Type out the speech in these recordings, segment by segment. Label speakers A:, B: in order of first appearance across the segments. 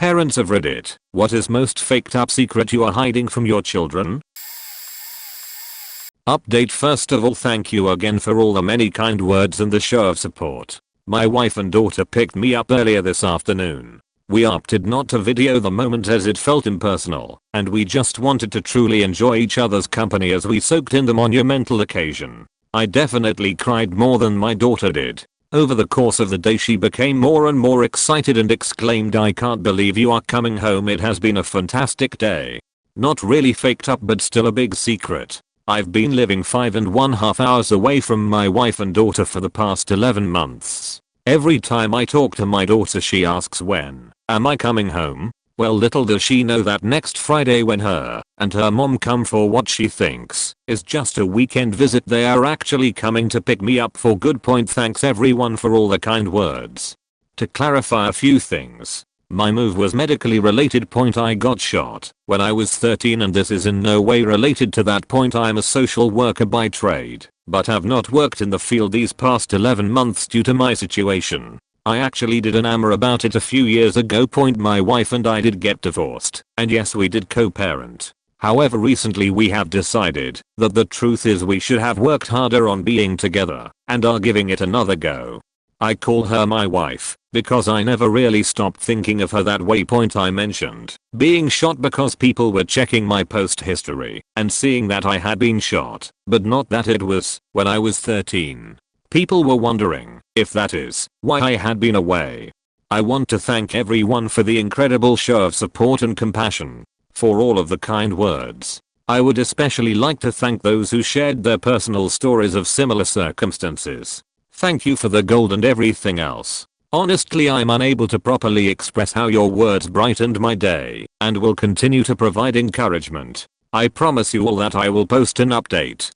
A: Parents of Reddit, what is most faked up secret you are hiding from your children? Update. First of all, thank you again for all the many kind words and the show of support. My wife and daughter picked me up earlier this afternoon. We opted not to video the moment as it felt impersonal, and we just wanted to truly enjoy each other's company as we soaked in the monumental occasion. I definitely cried more than my daughter did. Over the course of the day she became more and more excited and exclaimed, "I can't believe you are coming home, it has been a fantastic day." Not really faked up but still a big secret. I've been living 5.5 hours away from my wife and daughter for the past 11 months. Every time I talk to my daughter she asks, "When am I coming home?" Well, little does she know that next Friday, when her and her mom come for what she thinks is just a weekend visit, they are actually coming to pick me up for good. Thanks everyone for all the kind words. To clarify a few things, my move was medically related. I got shot when I was 13 and this is in no way related to that. I'm a social worker by trade, but have not worked in the field these past 11 months due to my situation. I actually did an AMA about it a few years ago. My wife and I did get divorced, and yes, we did co-parent. However, recently we have decided that the truth is we should have worked harder on being together and are giving it another go. I call her my wife because I never really stopped thinking of her that way. I mentioned being shot because people were checking my post history and seeing that I had been shot, but not that it was when I was 13. People were wondering if that is why I had been away. I want to thank everyone for the incredible show of support and compassion, for all of the kind words. I would especially like to thank those who shared their personal stories of similar circumstances. Thank you for the gold and everything else. Honestly, I'm unable to properly express how your words brightened my day and will continue to provide encouragement. I promise you all that I will post an update.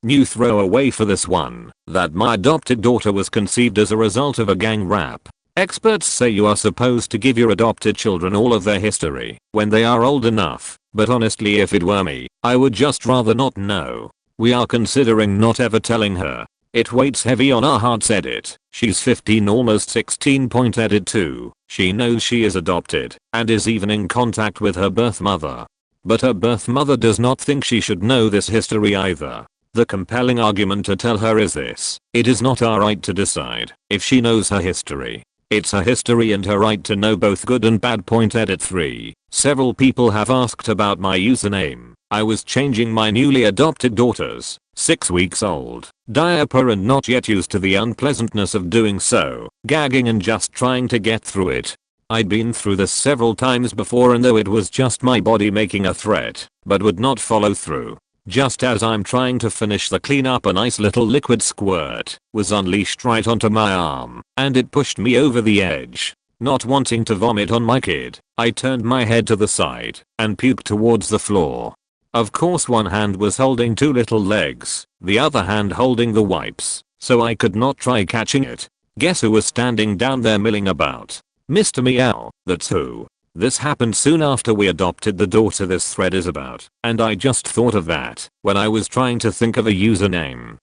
A: New throwaway for this one, that my adopted daughter was conceived as a result of a gang rap. Experts say you are supposed to give your adopted children all of their history when they are old enough, but honestly if it were me, I would just rather not know. We are considering not ever telling her. It weighs heavy on our hearts. Edit. She's 15, almost 16. Edit 2. She knows she is adopted and is even in contact with her birth mother. But her birth mother does not think she should know this history either. The compelling argument to tell her is this: it is not our right to decide if she knows her history. It's her history and her right to know both good and bad. Edit 3. Several people have asked about my username. I was changing my newly adopted daughter's 6 weeks old diaper and not yet used to the unpleasantness of doing so, gagging and just trying to get through it. I'd been through this several times before, and though it was just my body making a threat, but would not follow through. Just as I'm trying to finish the cleanup, a nice little liquid squirt was unleashed right onto my arm, and it pushed me over the edge. Not wanting to vomit on my kid, I turned my head to the side and puked towards the floor. Of course, one hand was holding two little legs, the other hand holding the wipes, so I could not try catching it. Guess who was standing down there milling about? Mr. Meow, that's who. This happened soon after we adopted the daughter this thread is about, and I just thought of that when I was trying to think of a username.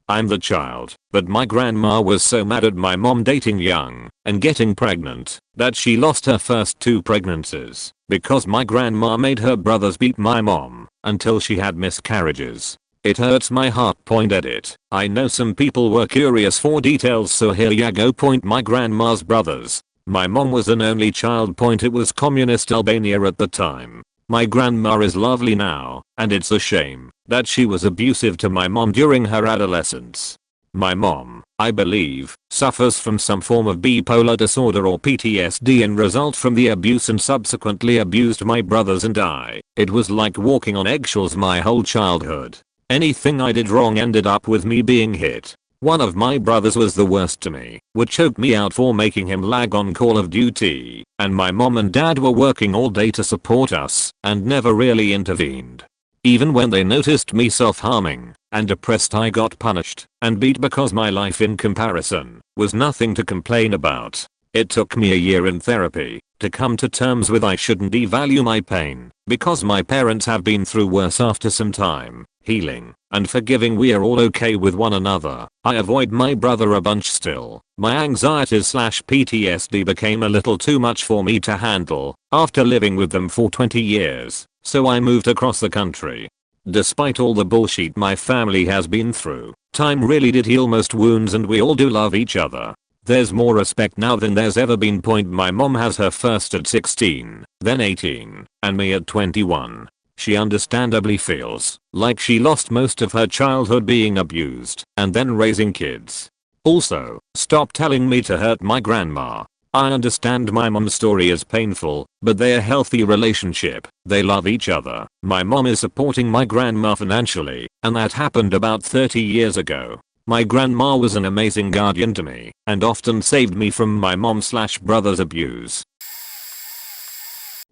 A: I'm the child, but my grandma was so mad at my mom dating young and getting pregnant that she lost her first 2 pregnancies because my grandma made her brothers beat my mom until she had miscarriages. It hurts my heart. Edit. I know some people were curious for details, so here ya go. My grandma's brothers. My mom was an only child. It was communist Albania at the time. My grandma is lovely now, and it's a shame that she was abusive to my mom during her adolescence. My mom, I believe, suffers from some form of bipolar disorder or PTSD and result from the abuse, and subsequently abused my brothers and I. It was like walking on eggshells my whole childhood. Anything I did wrong ended up with me being hit. One of my brothers was the worst to me, would choke me out for making him lag on Call of Duty, and my mom and dad were working all day to support us and never really intervened. Even when they noticed me self-harming and depressed, I got punished and beat because my life in comparison was nothing to complain about. It took me a year in therapy to come to terms with I shouldn't devalue my pain because my parents have been through worse. After some time healing, and forgiving. We are all okay with one another. I avoid my brother a bunch still. My anxieties/PTSD became a little too much for me to handle after living with them for 20 years, so I moved across the country. Despite all the bullshit my family has been through, time really did heal most wounds and we all do love each other. There's more respect now than there's ever been. My mom has her first at 16, then 18, and me at 21. She understandably feels like she lost most of her childhood being abused and then raising kids. Also, stop telling me to hurt my grandma. I understand my mom's story is painful, but they're a healthy relationship. They love each other. My mom is supporting my grandma financially, and that happened about 30 years ago. My grandma was an amazing guardian to me and often saved me from my mom/brother's abuse.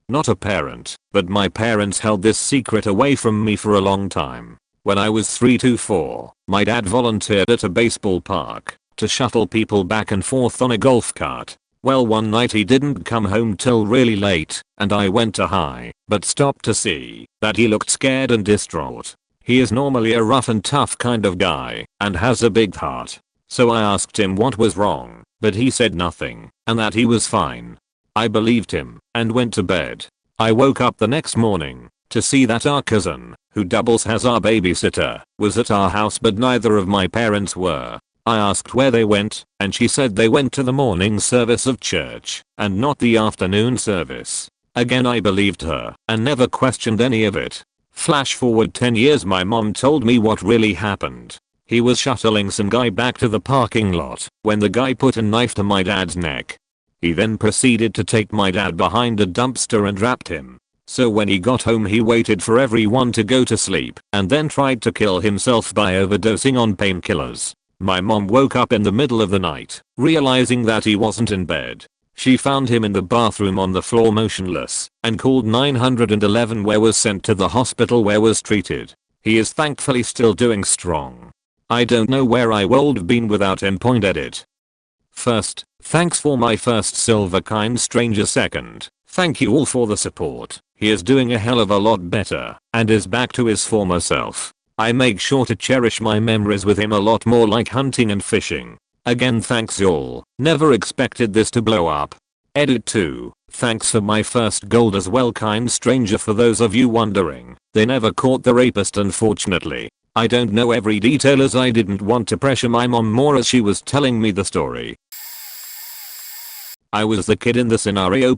A: Not a parent, but my parents held this secret away from me for a long time. When I was 3 to 4, my dad volunteered at a baseball park to shuttle people back and forth on a golf cart. Well, one night he didn't come home till really late, and I went to hi, but stopped to see that he looked scared and distraught. He is normally a rough and tough kind of guy, and has a big heart. So I asked him what was wrong, but he said nothing, and that he was fine. I believed him, and went to bed. I woke up the next morning to see that our cousin, who doubles as our babysitter, was at our house, but neither of my parents were. I asked where they went, and she said they went to the morning service of church, and not the afternoon service. Again, I believed her, and never questioned any of it. Flash forward 10 years, my mom told me what really happened. He was shuttling some guy back to the parking lot when the guy put a knife to my dad's neck. He then proceeded to take my dad behind a dumpster and wrapped him. So when he got home, he waited for everyone to go to sleep and then tried to kill himself by overdosing on painkillers. My mom woke up in the middle of the night, realizing that he wasn't in bed. She found him in the bathroom on the floor motionless and called 911, where was sent to the hospital where was treated. He is thankfully still doing strong. I don't know where I would have been without him. Edit. First, thanks for my first silver kind stranger. Second, thank you all for the support. He is doing a hell of a lot better and is back to his former self. I make sure to cherish my memories with him a lot more, like hunting and fishing. Again, thanks y'all. Never expected this to blow up. Edit 2. Thanks for my first gold as well, kind stranger. For those of you wondering, they never caught the rapist, unfortunately. I don't know every detail as I didn't want to pressure my mom more as she was telling me the story. I was the kid in the scenario.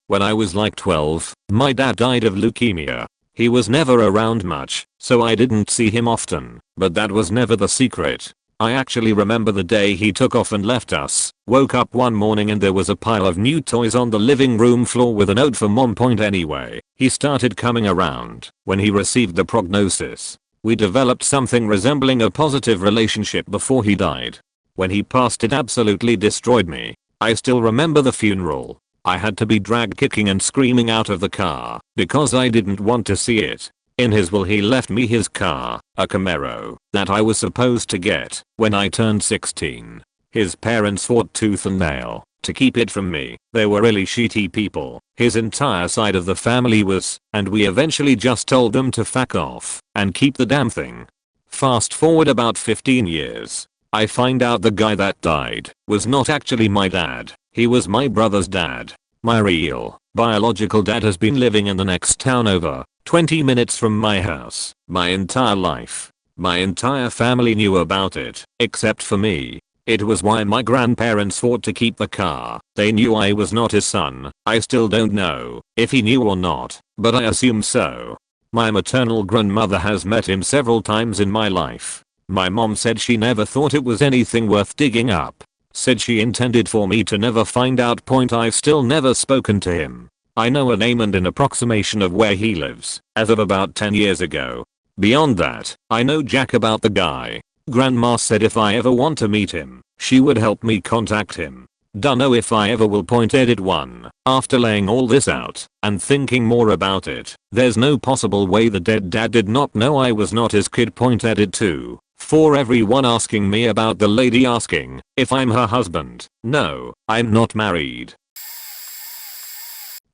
A: When I was like 12, my dad died of leukemia. He was never around much, so I didn't see him often, but that was never the secret. I actually remember the day he took off and left us. Woke up one morning and there was a pile of new toys on the living room floor with a note for mom. Anyway, he started coming around when he received the prognosis. We developed something resembling a positive relationship before he died. When he passed, it absolutely destroyed me. I still remember the funeral. I had to be dragged kicking and screaming out of the car because I didn't want to see it. In his will, he left me his car, a Camaro, that I was supposed to get when I turned 16. His parents fought tooth and nail to keep it from me. They were really shitty people. His entire side of the family was, and we eventually just told them to fuck off and keep the damn thing. Fast forward about 15 years. I find out the guy that died was not actually my dad. He was my brother's dad. My real, biological dad has been living in the next town over 20 minutes from my house my entire life. My entire family knew about it, except for me. It was why my grandparents fought to keep the car. They knew I was not his son. I still don't know if he knew or not, but I assume so. My maternal grandmother has met him several times in my life. My mom said she never thought it was anything worth digging up. Said she intended for me to never find out. I've still never spoken to him. I know a name and an approximation of where he lives as of about 10 years ago. Beyond that, I know jack about the guy. Grandma said if I ever want to meet him, she would help me contact him. Dunno if I ever will. Edit 1. After laying all this out and thinking more about it, there's no possible way the dead dad did not know I was not his kid. Edit 2. For everyone asking me about the lady asking if I'm her husband, no, I'm not married.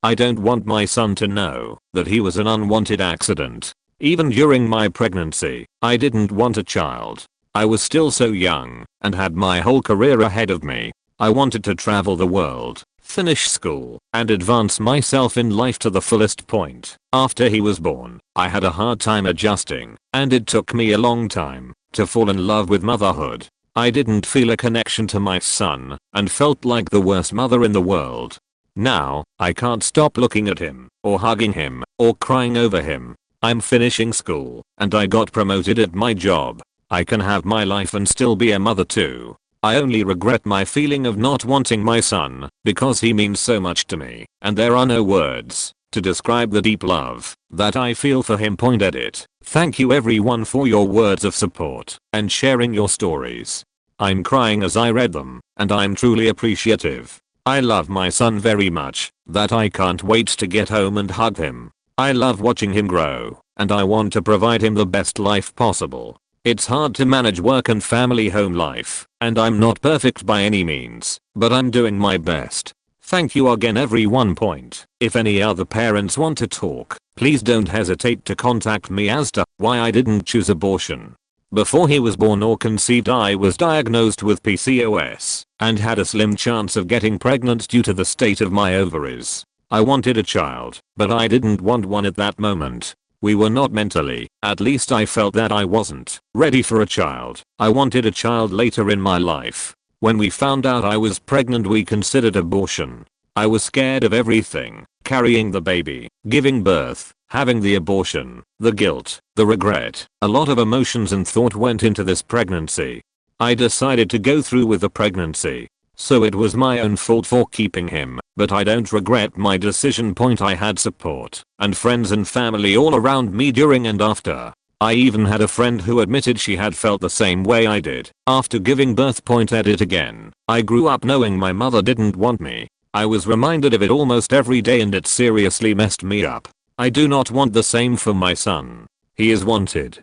A: I don't want my son to know that he was an unwanted accident. Even during my pregnancy, I didn't want a child. I was still so young and had my whole career ahead of me. I wanted to travel the world, finish school, and advance myself in life to the fullest point. After he was born, I had a hard time adjusting, and it took me a long time to fall in love with motherhood. I didn't feel a connection to my son and felt like the worst mother in the world. Now, I can't stop looking at him, or hugging him, or crying over him. I'm finishing school, and I got promoted at my job. I can have my life and still be a mother too. I only regret my feeling of not wanting my son, because he means so much to me, and there are no words to describe the deep love that I feel for him. Edit. Thank you everyone for your words of support and sharing your stories. I'm crying as I read them, and I'm truly appreciative. I love my son very much, that I can't wait to get home and hug him. I love watching him grow, and I want to provide him the best life possible. It's hard to manage work and family home life, and I'm not perfect by any means, but I'm doing my best. Thank you again everyone. If any other parents want to talk, please don't hesitate to contact me as to why I didn't choose abortion. Before he was born or conceived, I was diagnosed with PCOS and had a slim chance of getting pregnant due to the state of my ovaries. I wanted a child, but I didn't want one at that moment. We were not mentally, at least I felt that I wasn't, ready for a child. I wanted a child later in my life. When we found out I was pregnant, we considered abortion. I was scared of everything: carrying the baby, giving birth, having the abortion, the guilt, the regret. A lot of emotions and thought went into this pregnancy. I decided to go through with the pregnancy. So it was my own fault for keeping him, but I don't regret my decision. I had support and friends and family all around me during and after. I even had a friend who admitted she had felt the same way I did after giving birth. Edit again. I grew up knowing my mother didn't want me. I was reminded of it almost every day, and it seriously messed me up. I do not want the same for my son. He is wanted.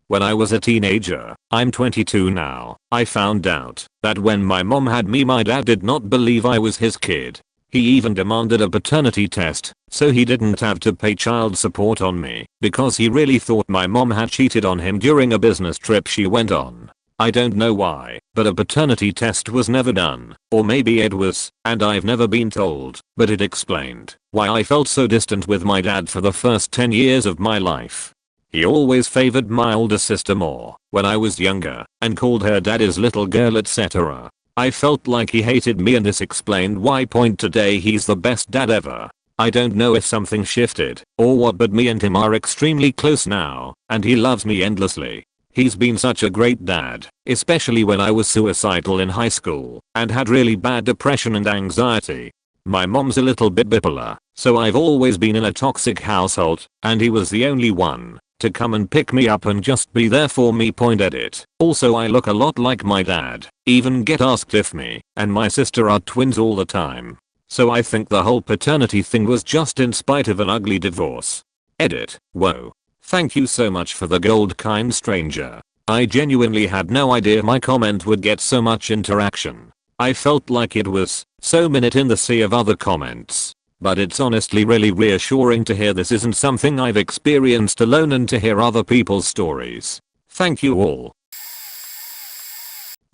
A: When I was a teenager, I'm 22 now, I found out that when my mom had me, my dad did not believe I was his kid. He even demanded a paternity test, so he didn't have to pay child support on me, because he really thought my mom had cheated on him during a business trip she went on. I don't know why, but a paternity test was never done, or maybe it was, and I've never been told, but it explained why I felt so distant with my dad for the first 10 years of my life. He always favored my older sister more when I was younger and called her daddy's little girl, etc. I felt like he hated me, and this explained why today he's the best dad ever. I don't know if something shifted or what, but me and him are extremely close now, and he loves me endlessly. He's been such a great dad, especially when I was suicidal in high school and had really bad depression and anxiety. My mom's a little bit bipolar, so I've always been in a toxic household, and he was the only one to come and pick me up and just be there for me. Edit. Also, I look a lot like my dad, even get asked if me and my sister are twins all the time. So I think the whole paternity thing was just in spite of an ugly divorce. Edit. Whoa. Thank you so much for the gold, kind stranger. I genuinely had no idea my comment would get so much interaction. I felt like it was so minute in the sea of other comments. But it's honestly really reassuring to hear this isn't something I've experienced alone, and to hear other people's stories. Thank you all.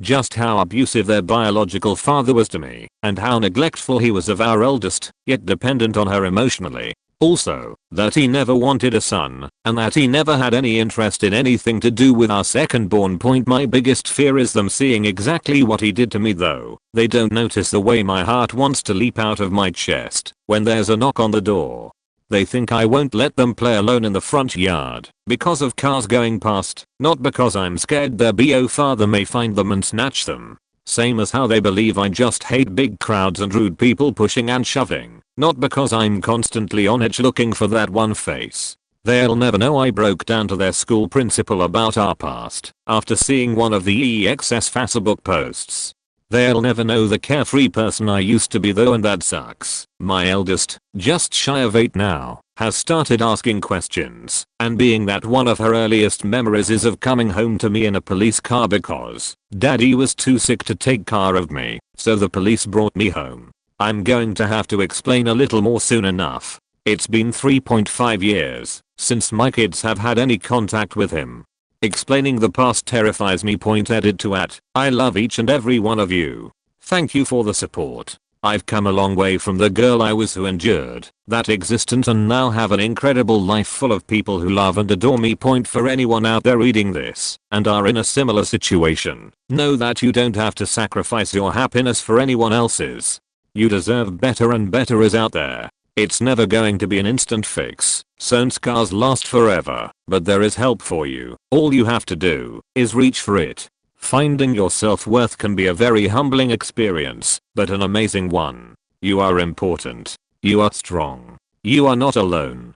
A: Just how abusive their biological father was to me, and how neglectful he was of our eldest, yet dependent on her emotionally. Also, that he never wanted a son, and that he never had any interest in anything to do with our second born. My biggest fear is them seeing exactly what he did to me, though. They don't notice the way my heart wants to leap out of my chest when there's a knock on the door. They think I won't let them play alone in the front yard because of cars going past, not because I'm scared their BO father may find them and snatch them. Same as how they believe I just hate big crowds and rude people pushing and shoving, not because I'm constantly on edge looking for that one face. They'll never know I broke down to their school principal about our past after seeing one of the EXS Facebook posts. They'll never know the carefree person I used to be, though, and that sucks. My eldest, just shy of 8 now, has started asking questions, and being that one of her earliest memories is of coming home to me in a police car because daddy was too sick to take care of me, so the police brought me home. I'm going to have to explain a little more soon enough. It's been 3.5 years since my kids have had any contact with him. Explaining the past terrifies me. Added to at, I love each and every one of you. Thank you for the support. I've come a long way from the girl I was who endured that existence and now have an incredible life full of people who love and adore me. For anyone out there reading this and are in a similar situation, know that you don't have to sacrifice your happiness for anyone else's. You deserve better and better is out there. It's never going to be an instant fix, so scars last forever, but there is help for you. All you have to do is reach for it. Finding your self-worth can be a very humbling experience, but an amazing one. You are important. You are strong. You are not alone.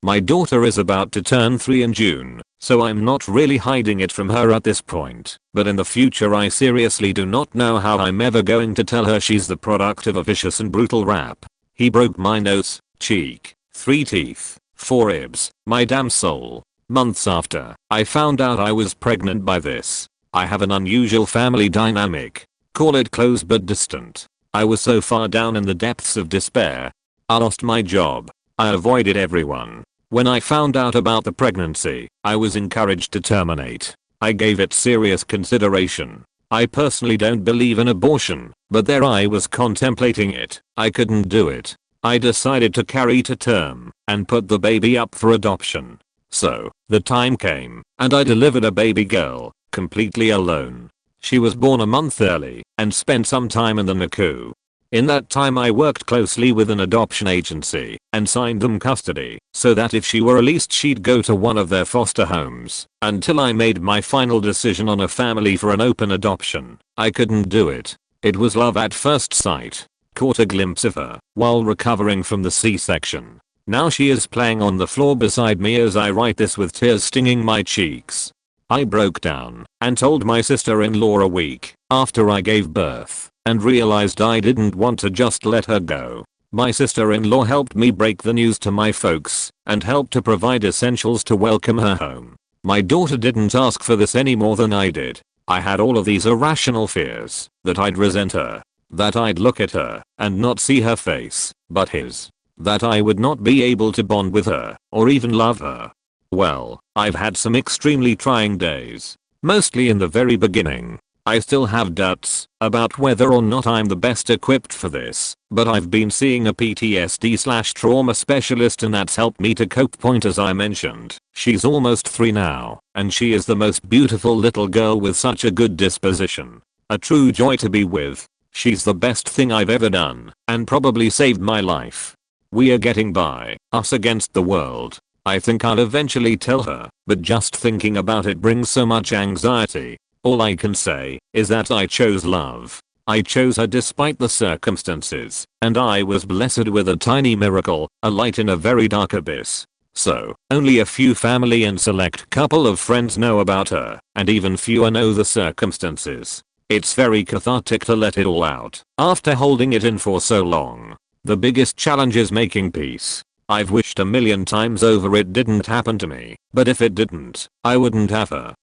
A: My daughter is about to turn 3 in June, so I'm not really hiding it from her at this point, but in the future I seriously do not know how I'm ever going to tell her she's the product of a vicious and brutal rap. He broke my nose, cheek, 3 teeth, 4 ribs, my damn soul. Months after I found out I was pregnant by this. I have an unusual family dynamic. Call it close but distant. I was so far down in the depths of despair. I lost my job. I avoided everyone. When I found out about the pregnancy, I was encouraged to terminate. I gave it serious consideration. I personally don't believe in abortion, but there I was contemplating it. I couldn't do it. I decided to carry to term and put the baby up for adoption. So, the time came, and I delivered a baby girl, completely alone. She was born a month early and spent some time in the NICU. In that time I worked closely with an adoption agency and signed them custody so that if she were released she'd go to one of their foster homes. Until I made my final decision on a family for an open adoption, I couldn't do it. It was love at first sight. Caught a glimpse of her while recovering from the C-section. Now she is playing on the floor beside me as I write this with tears stinging my cheeks. I broke down and told my sister-in-law a week after I gave birth and realized I didn't want to just let her go. My sister-in-law helped me break the news to my folks and helped to provide essentials to welcome her home. My daughter didn't ask for this any more than I did. I had all of these irrational fears that I'd resent her, that I'd look at her and not see her face, but his. That I would not be able to bond with her or even love her. Well, I've had some extremely trying days. Mostly in the very beginning. I still have doubts about whether or not I'm the best equipped for this, but I've been seeing a PTSD/trauma specialist and that's helped me to cope. As I mentioned, she's almost 3 now, and she is the most beautiful little girl with such a good disposition. A true joy to be with. She's the best thing I've ever done, and probably saved my life. We are getting by, us against the world. I think I'll eventually tell her, but just thinking about it brings so much anxiety. All I can say is that I chose love. I chose her despite the circumstances, and I was blessed with a tiny miracle, a light in a very dark abyss. So, only a few family and select couple of friends know about her, and even fewer know the circumstances. It's very cathartic to let it all out, after holding it in for so long. The biggest challenge is making peace. I've wished a million times over it didn't happen to me, but if it didn't, I wouldn't have her.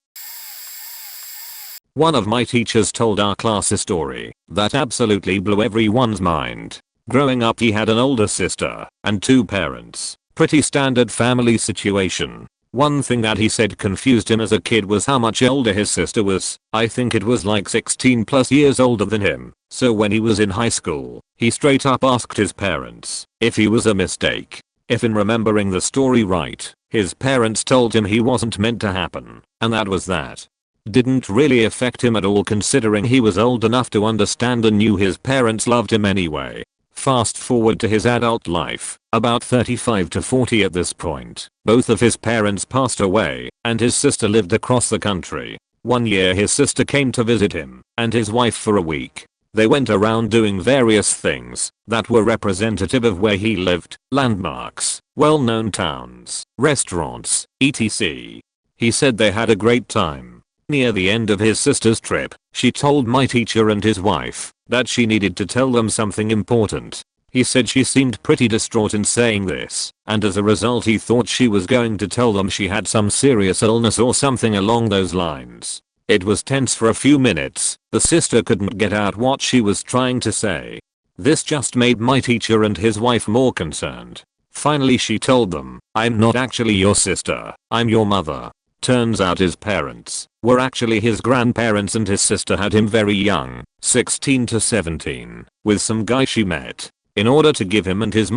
A: One of my teachers told our class a story that absolutely blew everyone's mind. Growing up he had an older sister and 2 parents. Pretty standard family situation. One thing that he said confused him as a kid was how much older his sister was. I think it was like 16 plus years older than him. So when he was in high school, he straight up asked his parents if he was a mistake. If in remembering the story right, his parents told him he wasn't meant to happen, and that was that. Didn't really affect him at all considering he was old enough to understand and knew his parents loved him anyway. Fast forward to his adult life, about 35 to 40 at this point. Both of his parents passed away, and his sister lived across the country. One year his sister came to visit him and his wife for a week. They went around doing various things that were representative of where he lived, landmarks, well-known towns, restaurants, etc. He said they had a great time. Near the end of his sister's trip, she told my teacher and his wife that she needed to tell them something important. He said she seemed pretty distraught in saying this, and as a result he thought she was going to tell them she had some serious illness or something along those lines. It was tense for a few minutes. The sister couldn't get out what she was trying to say. This just made my teacher and his wife more concerned. Finally she told them, "I'm not actually your sister, I'm your mother." Turns out his parents were actually his grandparents and his sister had him very young, 16 to 17, with some guy she met. In order to give him and his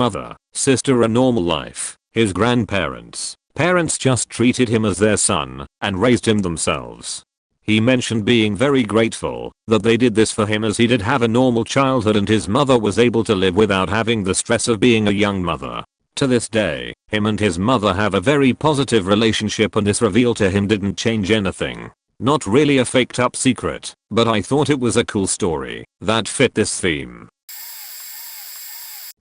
A: sister a normal life, his parents just treated him as their son and raised him themselves. He mentioned being very grateful that they did this for him as he did have a normal childhood and his mother was able to live without having the stress of being a young mother. To this day, him and his mother have a very positive relationship and this reveal to him didn't change anything. Not really a faked up secret, but I thought it was a cool story that fit this theme.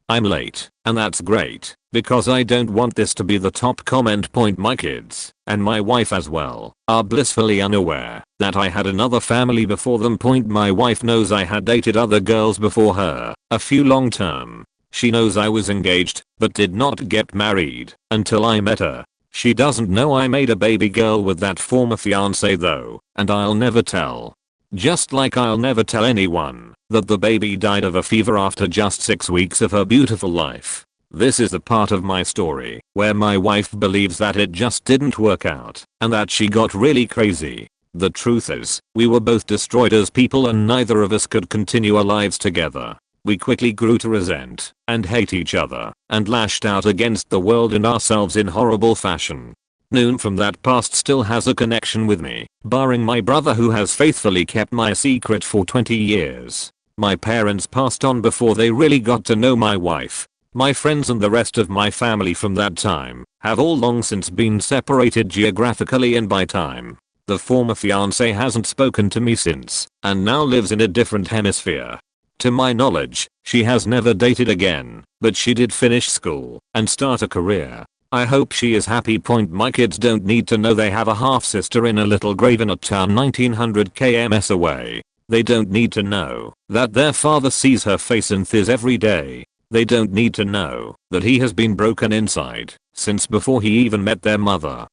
A: I'm late, and that's great, because I don't want this to be the top comment point. My kids, and my wife as well, are blissfully unaware that I had another family before them. My wife knows I had dated other girls before her, a few long term. She knows I was engaged, but did not get married until I met her. She doesn't know I made a baby girl with that former fiance though, and I'll never tell. Just like I'll never tell anyone that the baby died of a fever after just 6 weeks of her beautiful life. This is the part of my story where my wife believes that it just didn't work out and that she got really crazy. The truth is, we were both destroyed as people and neither of us could continue our lives together. We quickly grew to resent and hate each other and lashed out against the world and ourselves in horrible fashion. Noon from that past still has a connection with me, barring my brother who has faithfully kept my secret for 20 years. My parents passed on before they really got to know my wife. My friends and the rest of my family from that time have all long since been separated geographically and by time. The former fiance hasn't spoken to me since and now lives in a different hemisphere. To my knowledge, she has never dated again, but she did finish school and start a career. I hope she is happy. My kids don't need to know they have a half sister in a little grave in a town 1900 km away. They don't need to know that their father sees her face in thiz every day. They don't need to know that he has been broken inside since before he even met their mother.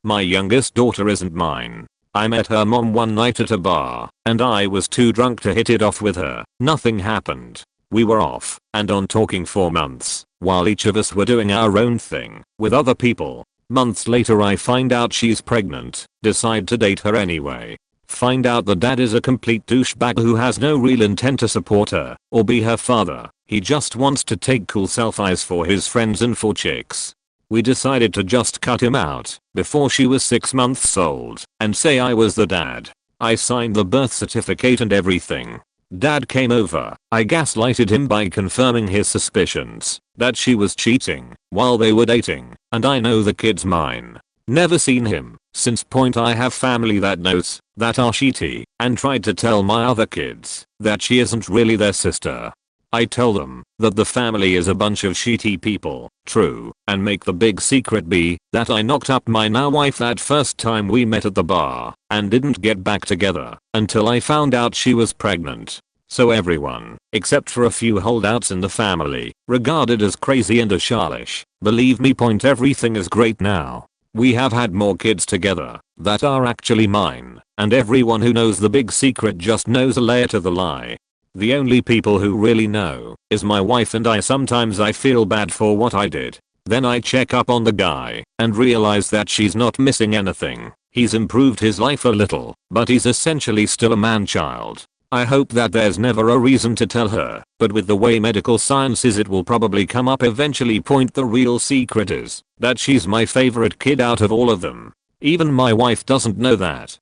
A: My youngest daughter isn't mine. I met her mom one night at a bar, and I was too drunk to hit it off with her. Nothing happened. We were off and on talking for months, while each of us were doing our own thing with other people. Months later I find out she's pregnant, decide to date her anyway. Find out the dad is a complete douchebag who has no real intent to support her or be her father. He just wants to take cool selfies for his friends and for chicks. We decided to just cut him out before she was 6 months old and say I was the dad. I signed the birth certificate and everything. Dad came over. I gaslighted him by confirming his suspicions that she was cheating while they were dating, and I know the kid's mine. Never seen him since. I have family that knows that are shitty and tried to tell my other kids that she isn't really their sister. I tell them that the family is a bunch of shitty people, true, and make the big secret be that I knocked up my now wife that first time we met at the bar and didn't get back together until I found out she was pregnant. So everyone, except for a few holdouts in the family, regarded as crazy and as childish. Believe me. Everything is great now. We have had more kids together that are actually mine, and everyone who knows the big secret just knows a layer to the lie. The only people who really know is my wife and I. Sometimes I feel bad for what I did. Then I check up on the guy and realize that she's not missing anything. He's improved his life a little, but he's essentially still a man-child. I hope that there's never a reason to tell her, but with the way medical science is it will probably come up eventually. The real secret is that she's my favorite kid out of all of them. Even my wife doesn't know that.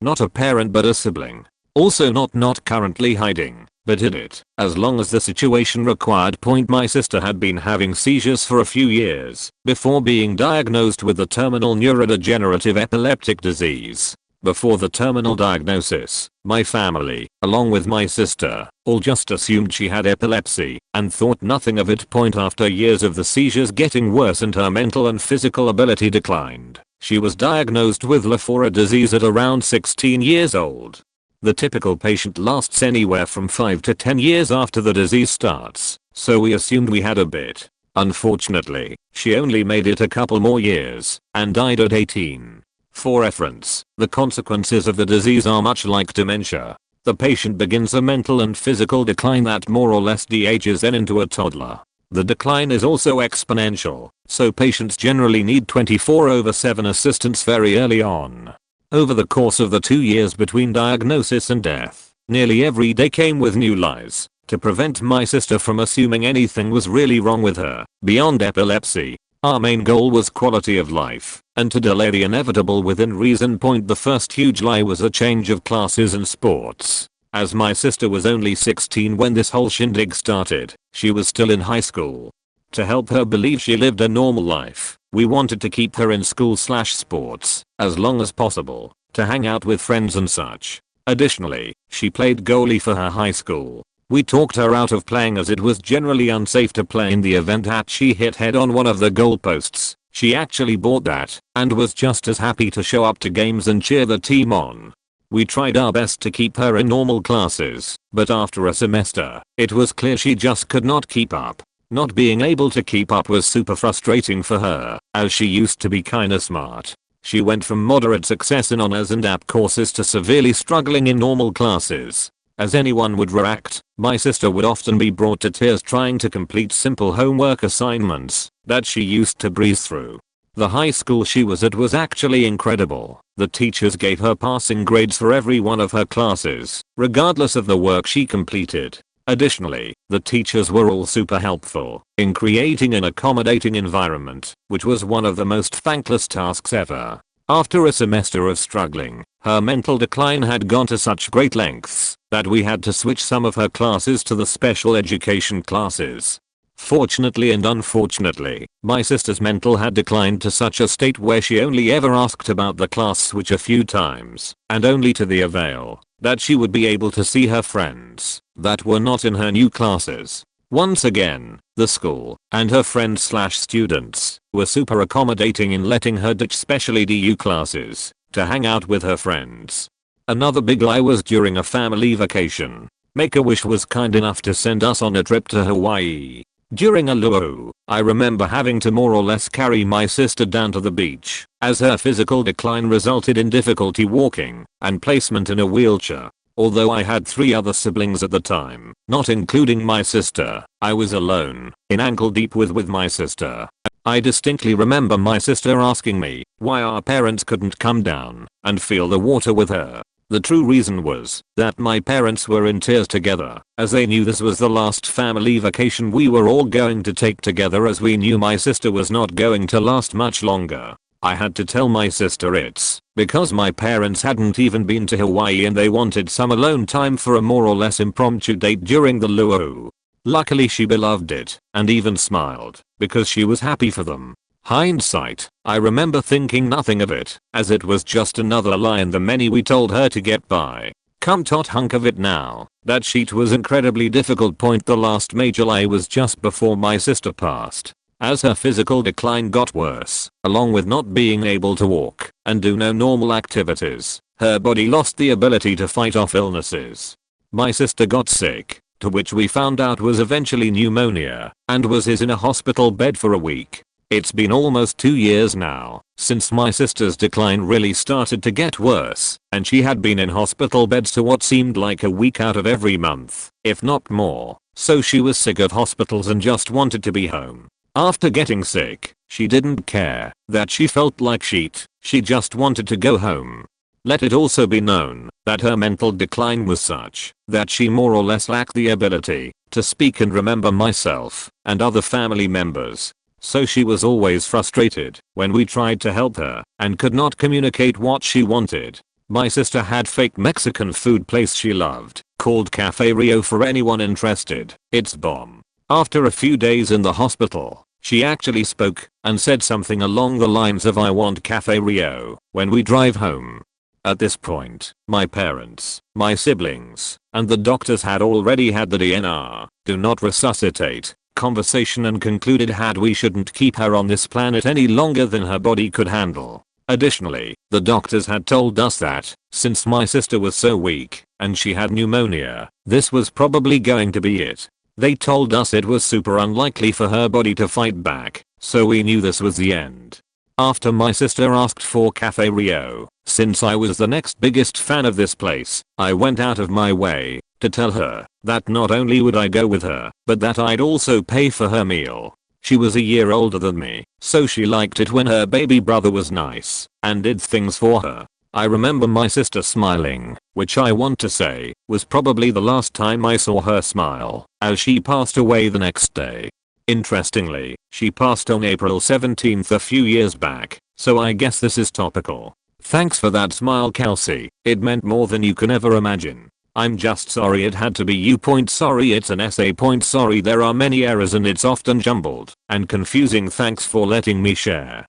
A: Not a parent but a sibling. Also not currently hiding, but hid it as long as the situation required. My sister had been having seizures for a few years before being diagnosed with the terminal neurodegenerative epileptic disease. Before the terminal diagnosis, my family, along with my sister, all just assumed she had epilepsy and thought nothing of it. After years of the seizures getting worse and her mental and physical ability declined, she was diagnosed with Lafora disease at around 16 years old. The typical patient lasts anywhere from 5 to 10 years after the disease starts, so we assumed we had a bit. Unfortunately, she only made it a couple more years and died at 18. For reference, the consequences of the disease are much like dementia. The patient begins a mental and physical decline that more or less de-ages then into a toddler. The decline is also exponential, so patients generally need 24/7 assistance very early on. Over the course of the 2 years between diagnosis and death, nearly every day came with new lies to prevent my sister from assuming anything was really wrong with her. Beyond epilepsy, our main goal was quality of life, and to delay the inevitable within reason point, the first huge lie was a change of classes and sports. As my sister was only 16 when this whole shindig started, she was still in high school. To help her believe she lived a normal life, we wanted to keep her in school/sports as long as possible, to hang out with friends and such. Additionally, she played goalie for her high school. We talked her out of playing as it was generally unsafe to play in the event that she hit head on one of the goalposts. She actually bought that and was just as happy to show up to games and cheer the team on. We tried our best to keep her in normal classes, but after a semester, it was clear she just could not keep up. Not being able to keep up was super frustrating for her, as she used to be kinda smart. She went from moderate success in honors and app courses to severely struggling in normal classes. As anyone would react, my sister would often be brought to tears trying to complete simple homework assignments that she used to breeze through. The high school she was at was actually incredible. The teachers gave her passing grades for every one of her classes, regardless of the work she completed. Additionally, the teachers were all super helpful in creating an accommodating environment, which was one of the most thankless tasks ever. After a semester of struggling, her mental decline had gone to such great lengths that we had to switch some of her classes to the special education classes. Fortunately and unfortunately, my sister's mental had declined to such a state where she only ever asked about the class switch a few times, and only to the avail that she would be able to see her friends that were not in her new classes. Once again, the school and her friends/students were super accommodating in letting her ditch special EDU classes to hang out with her friends. Another big lie was during a family vacation. Make-A-Wish was kind enough to send us on a trip to Hawaii. During a luau, I remember having to more or less carry my sister down to the beach, as her physical decline resulted in difficulty walking and placement in a wheelchair. Although I had 3 other siblings at the time, not including my sister, I was alone, in ankle deep with my sister. I distinctly remember my sister asking me why our parents couldn't come down and feel the water with her. The true reason was that my parents were in tears together, as they knew this was the last family vacation we were all going to take together, as we knew my sister was not going to last much longer. I had to tell my sister it's because my parents hadn't even been to Hawaii and they wanted some alone time for a more or less impromptu date during the luau. Luckily she beloved it and even smiled because she was happy for them. Hindsight, I remember thinking nothing of it, as it was just another lie in the many we told her to get by. Come tot hunk of it now, that sheet was incredibly difficult. The last major lie was just before my sister passed. As her physical decline got worse, along with not being able to walk and do no normal activities, her body lost the ability to fight off illnesses. My sister got sick, to which we found out was eventually pneumonia, and was in a hospital bed for a week. It's been almost 2 years now since my sister's decline really started to get worse, and she had been in hospital beds to what seemed like a week out of every month, if not more, so she was sick of hospitals and just wanted to be home. After getting sick, she didn't care that she felt like shit, she just wanted to go home. Let it also be known that her mental decline was such that she more or less lacked the ability to speak and remember myself and other family members. So she was always frustrated when we tried to help her and could not communicate what she wanted. My sister had fake Mexican food place she loved, called Cafe Rio for anyone interested. It's bomb. After a few days in the hospital, she actually spoke and said something along the lines of "I want Cafe Rio" when we drive home. At this point, my parents, my siblings, and the doctors had already had the DNR, do not resuscitate, conversation and concluded we shouldn't keep her on this planet any longer than her body could handle. Additionally, the doctors had told us that, since my sister was so weak, and she had pneumonia, this was probably going to be it. They told us it was super unlikely for her body to fight back, so we knew this was the end. After my sister asked for Cafe Rio, Since I was the next biggest fan of this place, I went out of my way to tell her that not only would I go with her, but that I'd also pay for her meal. She was a year older than me, so she liked it when her baby brother was nice and did things for her. I remember my sister smiling, which I want to say was probably the last time I saw her smile, as she passed away the next day. Interestingly, she passed on April 17th a few years back, so I guess this is topical. Thanks for that smile, Kelsey. It meant more than you can ever imagine. I'm just sorry it had to be you. Sorry it's an essay. Sorry there are many errors and it's often jumbled and confusing. Thanks for letting me share.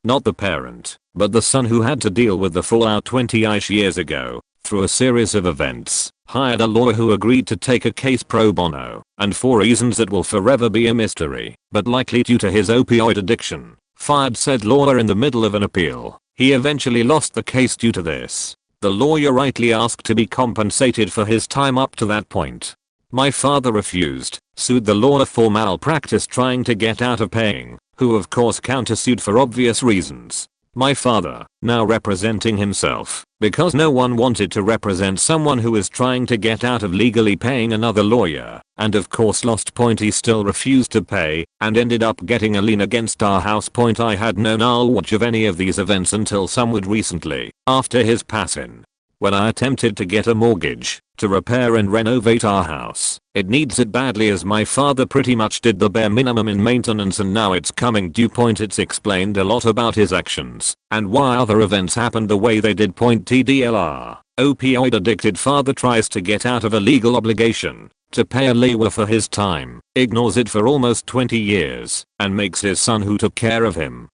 A: Not the parent, but the son who had to deal with the fallout 20-ish years ago, through a series of events, hired a lawyer who agreed to take a case pro bono, and for reasons that will forever be a mystery, but likely due to his opioid addiction, fired said lawyer in the middle of an appeal. He eventually lost the case due to this. The lawyer rightly asked to be compensated for his time up to that point. My father refused, sued the lawyer for malpractice trying to get out of paying, who of course countersued for obvious reasons. My father, now representing himself, because no one wanted to represent someone who is trying to get out of legally paying another lawyer, and of course lost. He still refused to pay, and ended up getting a lien against our house. I had no knowledge of any of these events until somewhat recently, after his passing. When I attempted to get a mortgage to repair and renovate our house. It needs it badly as my father pretty much did the bare minimum in maintenance and now it's coming due. It's explained a lot about his actions and why other events happened the way they did. TDLR, opioid addicted father tries to get out of a legal obligation to pay a lawyer for his time, ignores it for almost 20 years, and makes his son who took care of him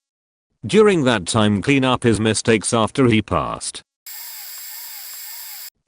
A: during that time clean up his mistakes after he passed.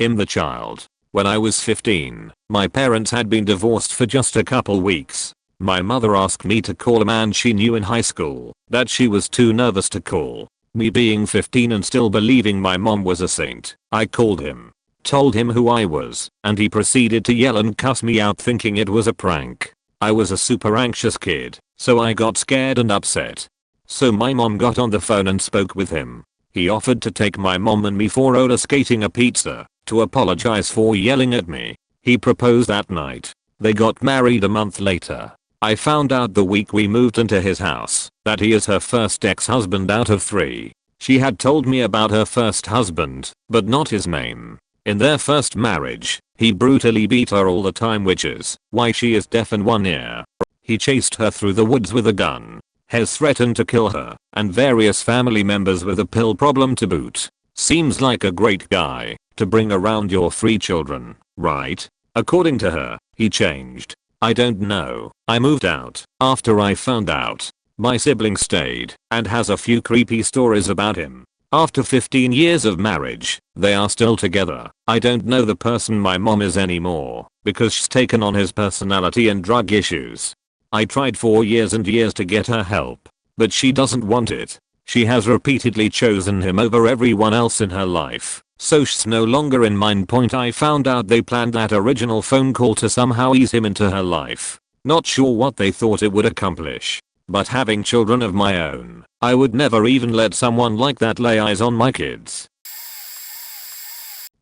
A: I'm the child. When I was 15, my parents had been divorced for just a couple weeks. My mother asked me to call a man she knew in high school that she was too nervous to call. Me being 15 and still believing my mom was a saint, I called him, told him who I was, and he proceeded to yell and cuss me out thinking it was a prank. I was a super anxious kid, so I got scared and upset. So my mom got on the phone and spoke with him. He offered to take my mom and me for roller skating a pizza, to apologize for yelling at me. He proposed that night. They got married a month later. I found out the week we moved into his house that he is her first ex-husband out of 3. She had told me about her first husband, but not his name. In their first marriage, he brutally beat her all the time, which is why she is deaf in one ear. He chased her through the woods with a gun, has threatened to kill her, and various family members with a pill problem to boot. Seems like a great guy to bring around your 3 children, right? According to her, he changed. I don't know. I moved out after I found out. My sibling stayed and has a few creepy stories about him. After 15 years of marriage, they are still together. I don't know the person my mom is anymore because she's taken on his personality and drug issues. I tried for years and years to get her help, but she doesn't want it. She has repeatedly chosen him over everyone else in her life, so she's no longer in mine. I found out they planned that original phone call to somehow ease him into her life. Not sure what they thought it would accomplish, but having children of my own, I would never even let someone like that lay eyes on my kids.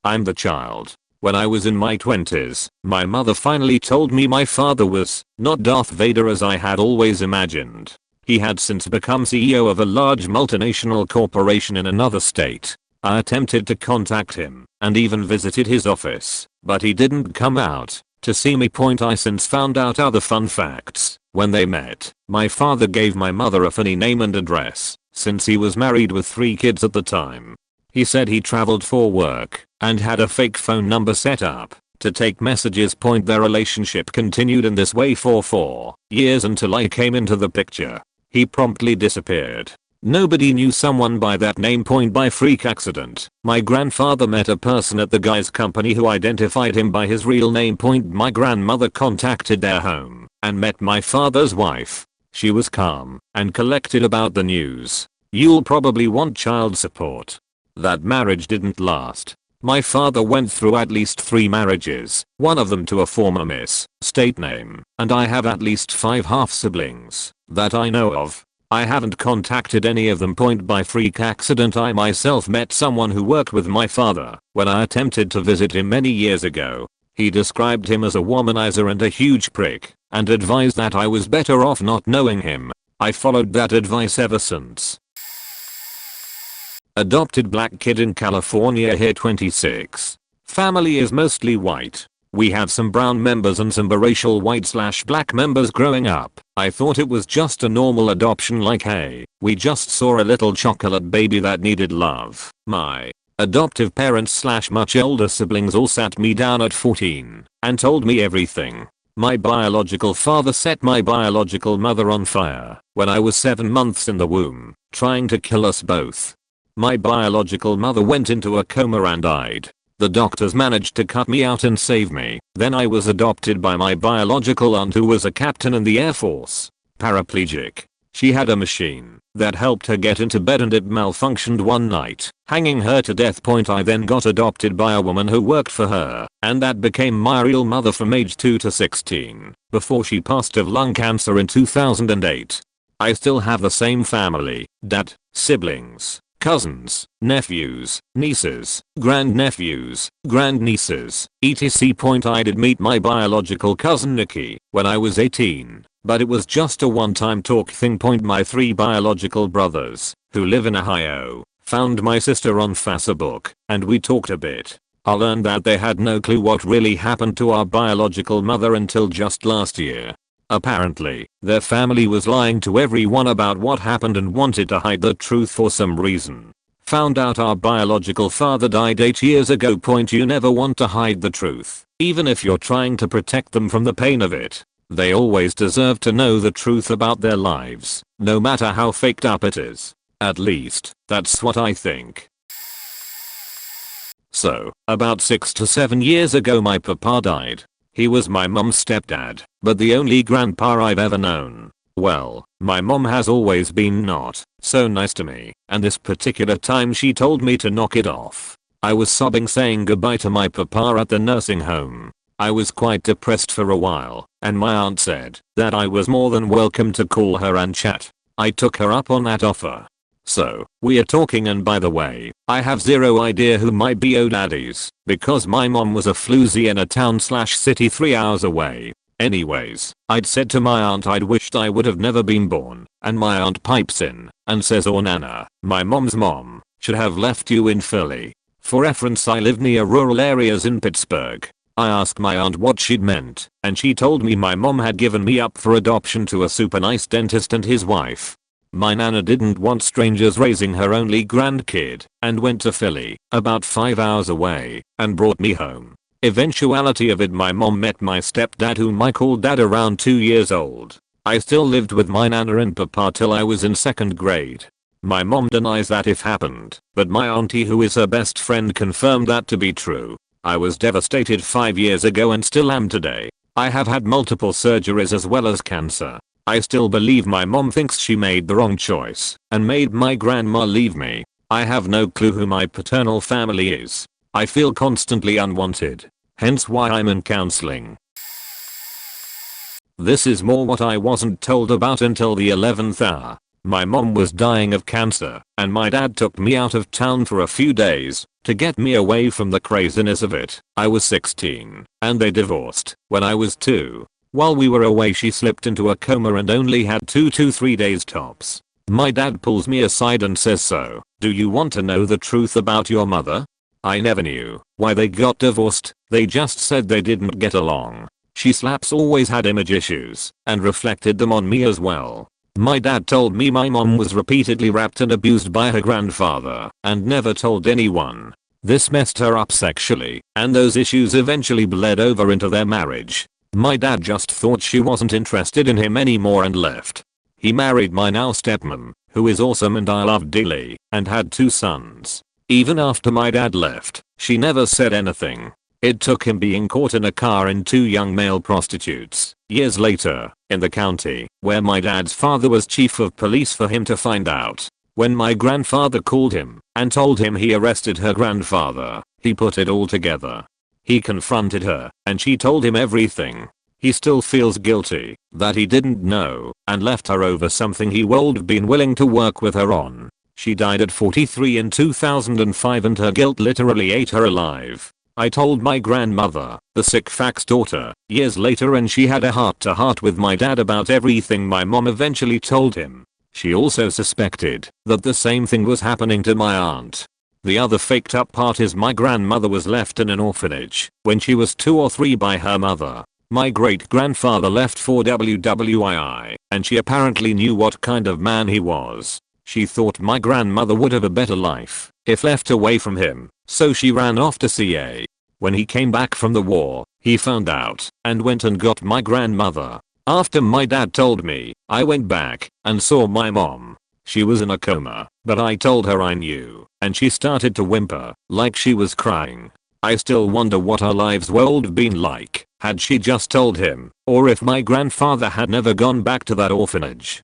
A: I'm the child. When I was in my 20s, my mother finally told me my father was not Darth Vader as I had always imagined. He had since become CEO of a large multinational corporation in another state. I attempted to contact him and even visited his office, but he didn't come out to see me. I since found out other fun facts. When they met, my father gave my mother a funny name and address since he was married with 3 kids at the time. He said he traveled for work and had a fake phone number set up to take messages. Their relationship continued in this way for 4 years until I came into the picture. He promptly disappeared. Nobody knew someone by that name. By freak accident, my grandfather met a person at the guy's company who identified him by his real name. My grandmother contacted their home and met my father's wife. She was calm and collected about the news. You'll probably want child support. That marriage didn't last. My father went through at least 3 marriages, one of them to a former Miss State name, and I have at least 5 half siblings that I know of. I haven't contacted any of them. By freak accident I myself met someone who worked with my father when I attempted to visit him many years ago. He described him as a womanizer and a huge prick, and advised that I was better off not knowing him. I followed that advice ever since. Adopted black kid in California here 26. Family is mostly white. We have some brown members and some biracial white/black members growing up. I thought it was just a normal adoption, like hey, we just saw a little chocolate baby that needed love. My adoptive parents/much older siblings all sat me down at 14 and told me everything. My biological father set my biological mother on fire when I was 7 months in the womb, trying to kill us both. My biological mother went into a coma and died. The doctors managed to cut me out and save me. Then I was adopted by my biological aunt, who was a captain in the Air Force. Paraplegic. She had a machine that helped her get into bed and it malfunctioned one night, hanging her to death. I then got adopted by a woman who worked for her, and that became my real mother from age 2 to 16, before she passed of lung cancer in 2008. I still have the same family, dad, siblings, cousins, nephews, nieces, grandnephews, grandnieces, etc. I did meet my biological cousin Nikki when I was 18, but it was just a one-time talk thing. My 3 biological brothers, who live in Ohio, found my sister on Facebook, and we talked a bit. I learned that they had no clue what really happened to our biological mother until just last year. Apparently, their family was lying to everyone about what happened and wanted to hide the truth for some reason. Found out our biological father died 8 years ago. You never want to hide the truth, even if you're trying to protect them from the pain of it. They always deserve to know the truth about their lives, no matter how faked up it is. At least, that's what I think. So, about 6 to 7 years ago my papa died. He was my mom's stepdad, but the only grandpa I've ever known. Well, my mom has always been not so nice to me, and this particular time she told me to knock it off. I was sobbing saying goodbye to my papa at the nursing home. I was quite depressed for a while, and my aunt said that I was more than welcome to call her and chat. I took her up on that offer. So, we are talking, and by the way, I have zero idea who my BO dad is, because my mom was a floozy in a town/city 3 hours away. Anyways, I'd said to my aunt I'd wished I would have never been born, and my aunt pipes in and says, "Oh Nana, my mom's mom should have left you in Philly." For reference, I live near rural areas in Pittsburgh. I asked my aunt what she'd meant, and she told me my mom had given me up for adoption to a super nice dentist and his wife. My nana didn't want strangers raising her only grandkid, and went to Philly, about 5 hours away, and brought me home. Eventuality of it, my mom met my stepdad, whom I called dad, around 2 years old. I still lived with my nana and papa till I was in 2nd grade. My mom denies that it happened, but my auntie, who is her best friend, confirmed that to be true. I was devastated 5 years ago and still am today. I have had multiple surgeries as well as cancer. I still believe my mom thinks she made the wrong choice and made my grandma leave me. I have no clue who my paternal family is. I feel constantly unwanted, hence why I'm in counseling. This is more what I wasn't told about until the 11th hour. My mom was dying of cancer, and my dad took me out of town for a few days to get me away from the craziness of it. I was 16, and they divorced when I was 2. While we were away, she slipped into a coma and only had 2 to 3 days tops. My dad pulls me aside and says, "So, do you want to know the truth about your mother?" I never knew why they got divorced. They just said they didn't get along. She slaps always had image issues and reflected them on me as well. My dad told me my mom was repeatedly raped and abused by her grandfather and never told anyone. This messed her up sexually, and those issues eventually bled over into their marriage. My dad just thought she wasn't interested in him anymore and left. He married my now stepmom, who is awesome and I love dearly, and had 2 sons. Even after my dad left, she never said anything. It took him being caught in a car and 2 young male prostitutes years later in the county where my dad's father was chief of police for him to find out. When my grandfather called him and told him he arrested her grandfather, he put it all together. He confronted her and she told him everything. He still feels guilty that he didn't know and left her over something he would have been willing to work with her on. She died at 43 in 2005 and her guilt literally ate her alive. I told my grandmother, the sick fax daughter, years later, and she had a heart-to-heart with my dad about everything my mom eventually told him. She also suspected that the same thing was happening to my aunt. The other faked up part is my grandmother was left in an orphanage when she was 2 or 3 by her mother. My great-grandfather left for WWII, and she apparently knew what kind of man he was. She thought my grandmother would have a better life if left away from him, so she ran off to CA. When he came back from the war, he found out and went and got my grandmother. After my dad told me, I went back and saw my mom. She was in a coma, but I told her I knew, and she started to whimper like she was crying. I still wonder what our lives would have been like had she just told him, or if my grandfather had never gone back to that orphanage.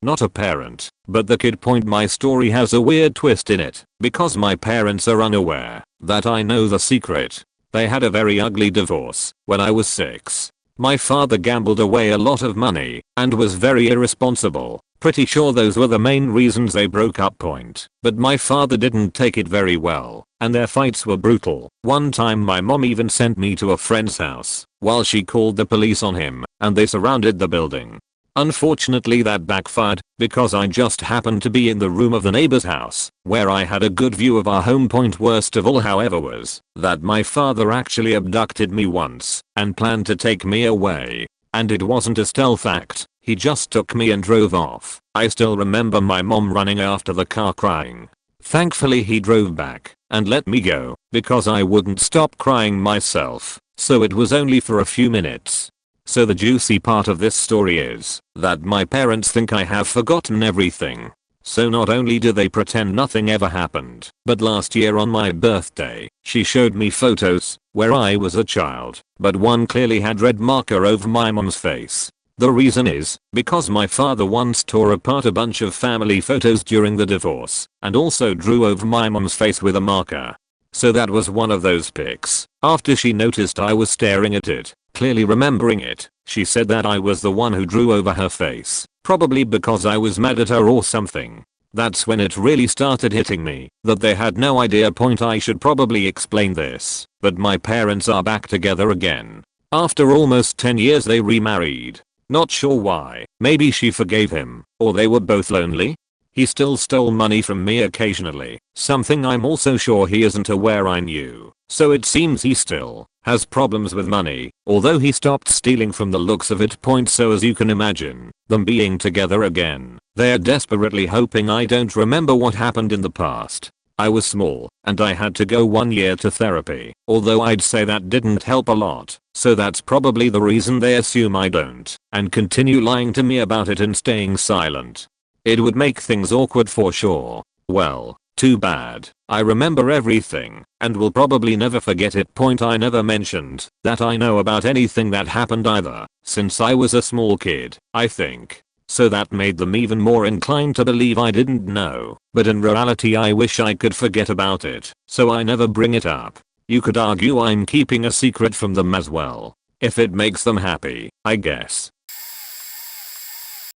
A: Not a parent, but the kid point. My story has a weird twist in it because my parents are unaware that I know the secret. They had a very ugly divorce when I was 6. My father gambled away a lot of money and was very irresponsible. Pretty sure those were the main reasons they broke up. But my father didn't take it very well, and their fights were brutal. One time my mom even sent me to a friend's house while she called the police on him, and they surrounded the building. Unfortunately that backfired because I just happened to be in the room of the neighbor's house where I had a good view of our home. Worst of all, however, was that my father actually abducted me once and planned to take me away. And it wasn't a stealth act, he just took me and drove off. I still remember my mom running after the car crying. Thankfully he drove back and let me go because I wouldn't stop crying myself, so it was only for a few minutes. So the juicy part of this story is that my parents think I have forgotten everything. So not only do they pretend nothing ever happened, but last year on my birthday, she showed me photos where I was a child, but one clearly had red marker over my mom's face. The reason is because my father once tore apart a bunch of family photos during the divorce and also drew over my mom's face with a marker. So that was one of those pics. After she noticed I was staring at it, clearly remembering it, she said that I was the one who drew over her face, probably because I was mad at her or something. That's when it really started hitting me that they had no idea. I should probably explain this, but my parents are back together again. After almost 10 years they remarried. Not sure why, maybe she forgave him, or they were both lonely. He still stole money from me occasionally, something I'm also sure he isn't aware I knew. So it seems he still has problems with money, although he stopped stealing from the looks of it. So as you can imagine, them being together again, they're desperately hoping I don't remember what happened in the past. I was small, and I had to go 1 year to therapy, although I'd say that didn't help a lot, so that's probably the reason they assume I don't, and continue lying to me about it and staying silent. It would make things awkward for sure. Well, too bad. I remember everything, and will probably never forget it. I never mentioned that I know about anything that happened either, since I was a small kid, I think. So that made them even more inclined to believe I didn't know, but in reality I wish I could forget about it, so I never bring it up. You could argue I'm keeping a secret from them as well. If it makes them happy, I guess.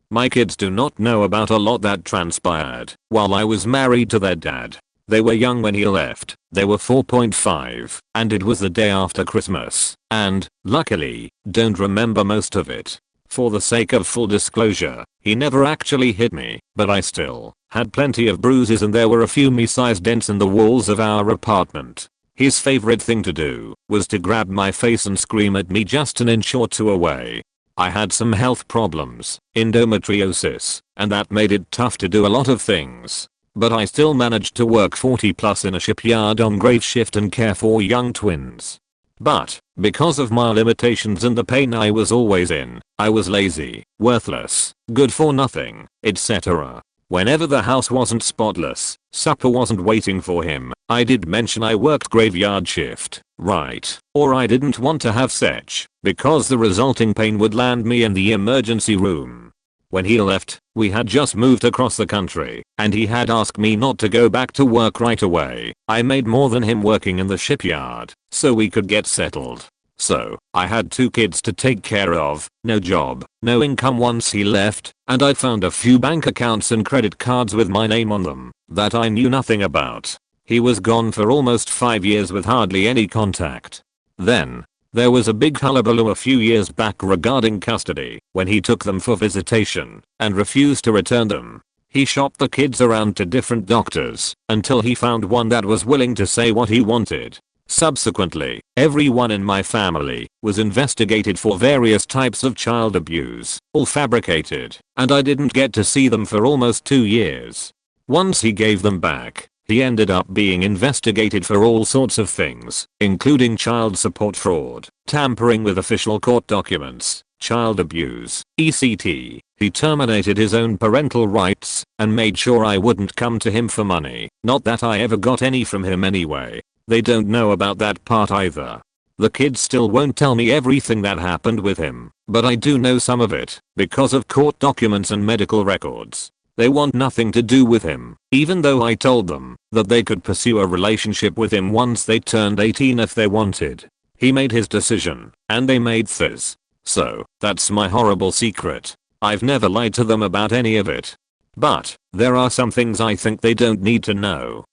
A: My kids do not know about a lot that transpired while I was married to their dad. They were young when he left, they were 4.5, and it was the day after Christmas, and, luckily, don't remember most of it. For the sake of full disclosure, he never actually hit me, but I still had plenty of bruises and there were a few me-sized dents in the walls of our apartment. His favorite thing to do was to grab my face and scream at me just an inch or two away. I had some health problems, endometriosis, and that made it tough to do a lot of things. But I still managed to work 40+ in a shipyard on grave shift and care for young twins. But, because of my limitations and the pain I was always in, I was lazy, worthless, good for nothing, etc. Whenever the house wasn't spotless, supper wasn't waiting for him, I did mention I worked graveyard shift, right, or I didn't want to have sex, because the resulting pain would land me in the emergency room. When he left, we had just moved across the country, and he had asked me not to go back to work right away. I made more than him working in the shipyard, so we could get settled. So, I had 2 kids to take care of, no job, no income once he left, and I found a few bank accounts and credit cards with my name on them that I knew nothing about. He was gone for almost 5 years with hardly any contact. Then, there was a big hullabaloo a few years back regarding custody when he took them for visitation and refused to return them. He shopped the kids around to different doctors until he found one that was willing to say what he wanted. Subsequently, everyone in my family was investigated for various types of child abuse, all fabricated, and I didn't get to see them for almost 2 years. Once he gave them back, he ended up being investigated for all sorts of things, including child support fraud, tampering with official court documents, child abuse, etc. He terminated his own parental rights and made sure I wouldn't come to him for money. Not that I ever got any from him anyway. They don't know about that part either. The kids still won't tell me everything that happened with him, but I do know some of it because of court documents and medical records. They want nothing to do with him, even though I told them that they could pursue a relationship with him once they turned 18 if they wanted. He made his decision, and they made theirs. So, that's my horrible secret. I've never lied to them about any of it. But, there are some things I think they don't need to know.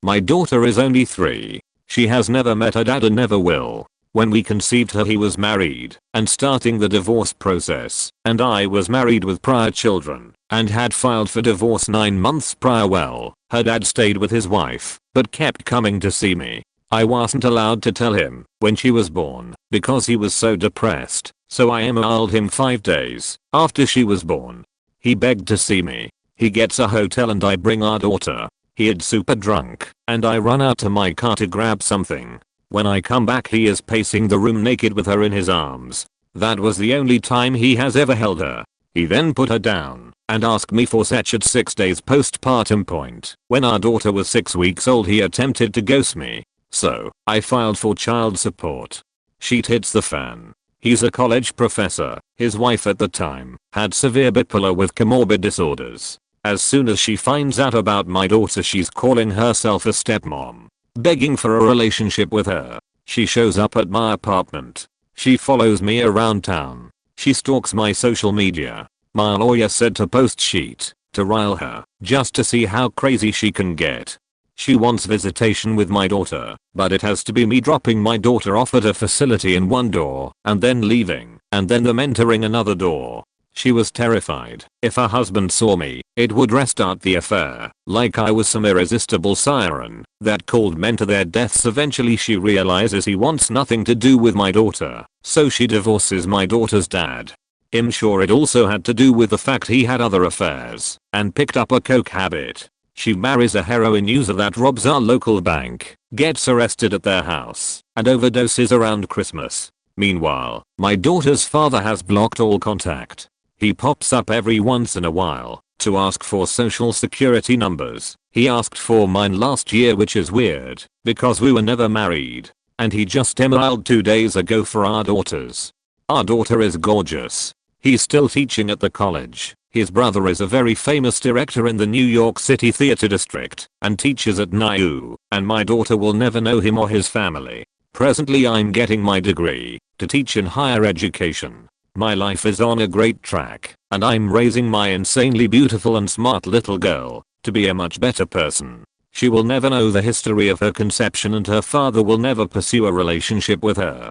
A: My daughter is only 3. She has never met her dad and never will. When we conceived her he was married and starting the divorce process, and I was married with prior children and had filed for divorce 9 months prior. Well, her dad stayed with his wife but kept coming to see me. I wasn't allowed to tell him when she was born because he was so depressed, so I emailed him 5 days after she was born. He begged to see me. He gets a hotel and I bring our daughter. He is super drunk and I run out to my car to grab something. When I come back he is pacing the room naked with her in his arms. That was the only time he has ever held her. He then put her down and asked me for sex at 6 days postpartum point. When our daughter was 6 weeks old he attempted to ghost me. So, I filed for child support. Shit hits the fan. He's a college professor. His wife at the time had severe bipolar with comorbid disorders. As soon as she finds out about my daughter she's calling herself a stepmom, begging for a relationship with her. She shows up at my apartment. She follows me around town. She stalks my social media. My lawyer said to post shit to rile her, just to see how crazy she can get. She wants visitation with my daughter, but it has to be me dropping my daughter off at a facility in one door and then leaving, and then them entering another door. She was terrified if her husband saw me, it would restart the affair, like I was some irresistible siren that called men to their deaths. Eventually she realizes he wants nothing to do with my daughter, so she divorces my daughter's dad. I'm sure it also had to do with the fact he had other affairs and picked up a coke habit. She marries a heroin user that robs our local bank, gets arrested at their house, and overdoses around Christmas. Meanwhile, my daughter's father has blocked all contact. He pops up every once in a while to ask for social security numbers. He asked for mine last year, which is weird because we were never married. And he just emailed 2 days ago for our daughters. Our daughter is gorgeous. He's still teaching at the college. His brother is a very famous director in the New York City theater district and teaches at NYU, and my daughter will never know him or his family. Presently I'm getting my degree to teach in higher education. My life is on a great track, and I'm raising my insanely beautiful and smart little girl to be a much better person. She will never know the history of her conception and her father will never pursue a relationship with her.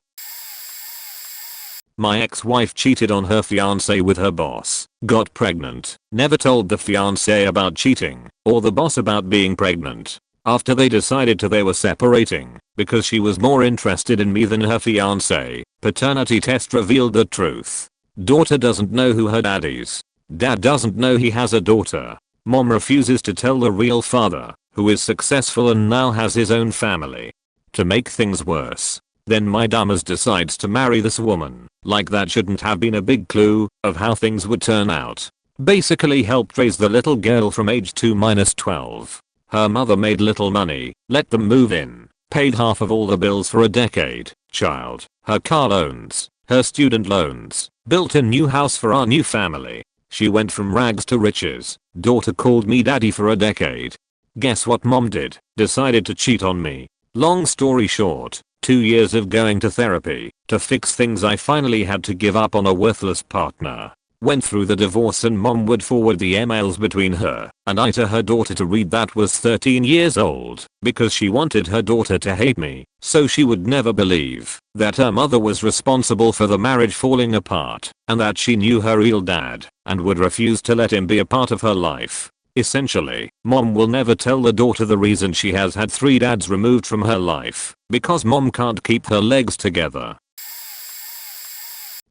A: My ex-wife cheated on her fiancé with her boss, got pregnant, never told the fiancé about cheating or the boss about being pregnant. After they decided they were separating because she was more interested in me than her fiancé, paternity test revealed the truth. Daughter doesn't know who her dad is. Dad doesn't know he has a daughter. Mom refuses to tell the real father, who is successful and now has his own family. To make things worse, then my dumbass decides to marry this woman. Like that shouldn't have been a big clue of how things would turn out. Basically helped raise the little girl from age 2-12. Her mother made little money, let them move in, paid half of all the bills for a decade, child, her car loans, her student loans, built a new house for our new family. She went from rags to riches. Daughter called me daddy for a decade. Guess what mom did? Decided to cheat on me. Long story short, 2 years of going to therapy to fix things. I finally had to give up on a worthless partner. Went through the divorce and mom would forward the emails between her and I to her daughter to read that was 13 years old because she wanted her daughter to hate me so she would never believe that her mother was responsible for the marriage falling apart and that she knew her real dad and would refuse to let him be a part of her life. Essentially, mom will never tell the daughter the reason she has had 3 dads removed from her life because mom can't keep her legs together.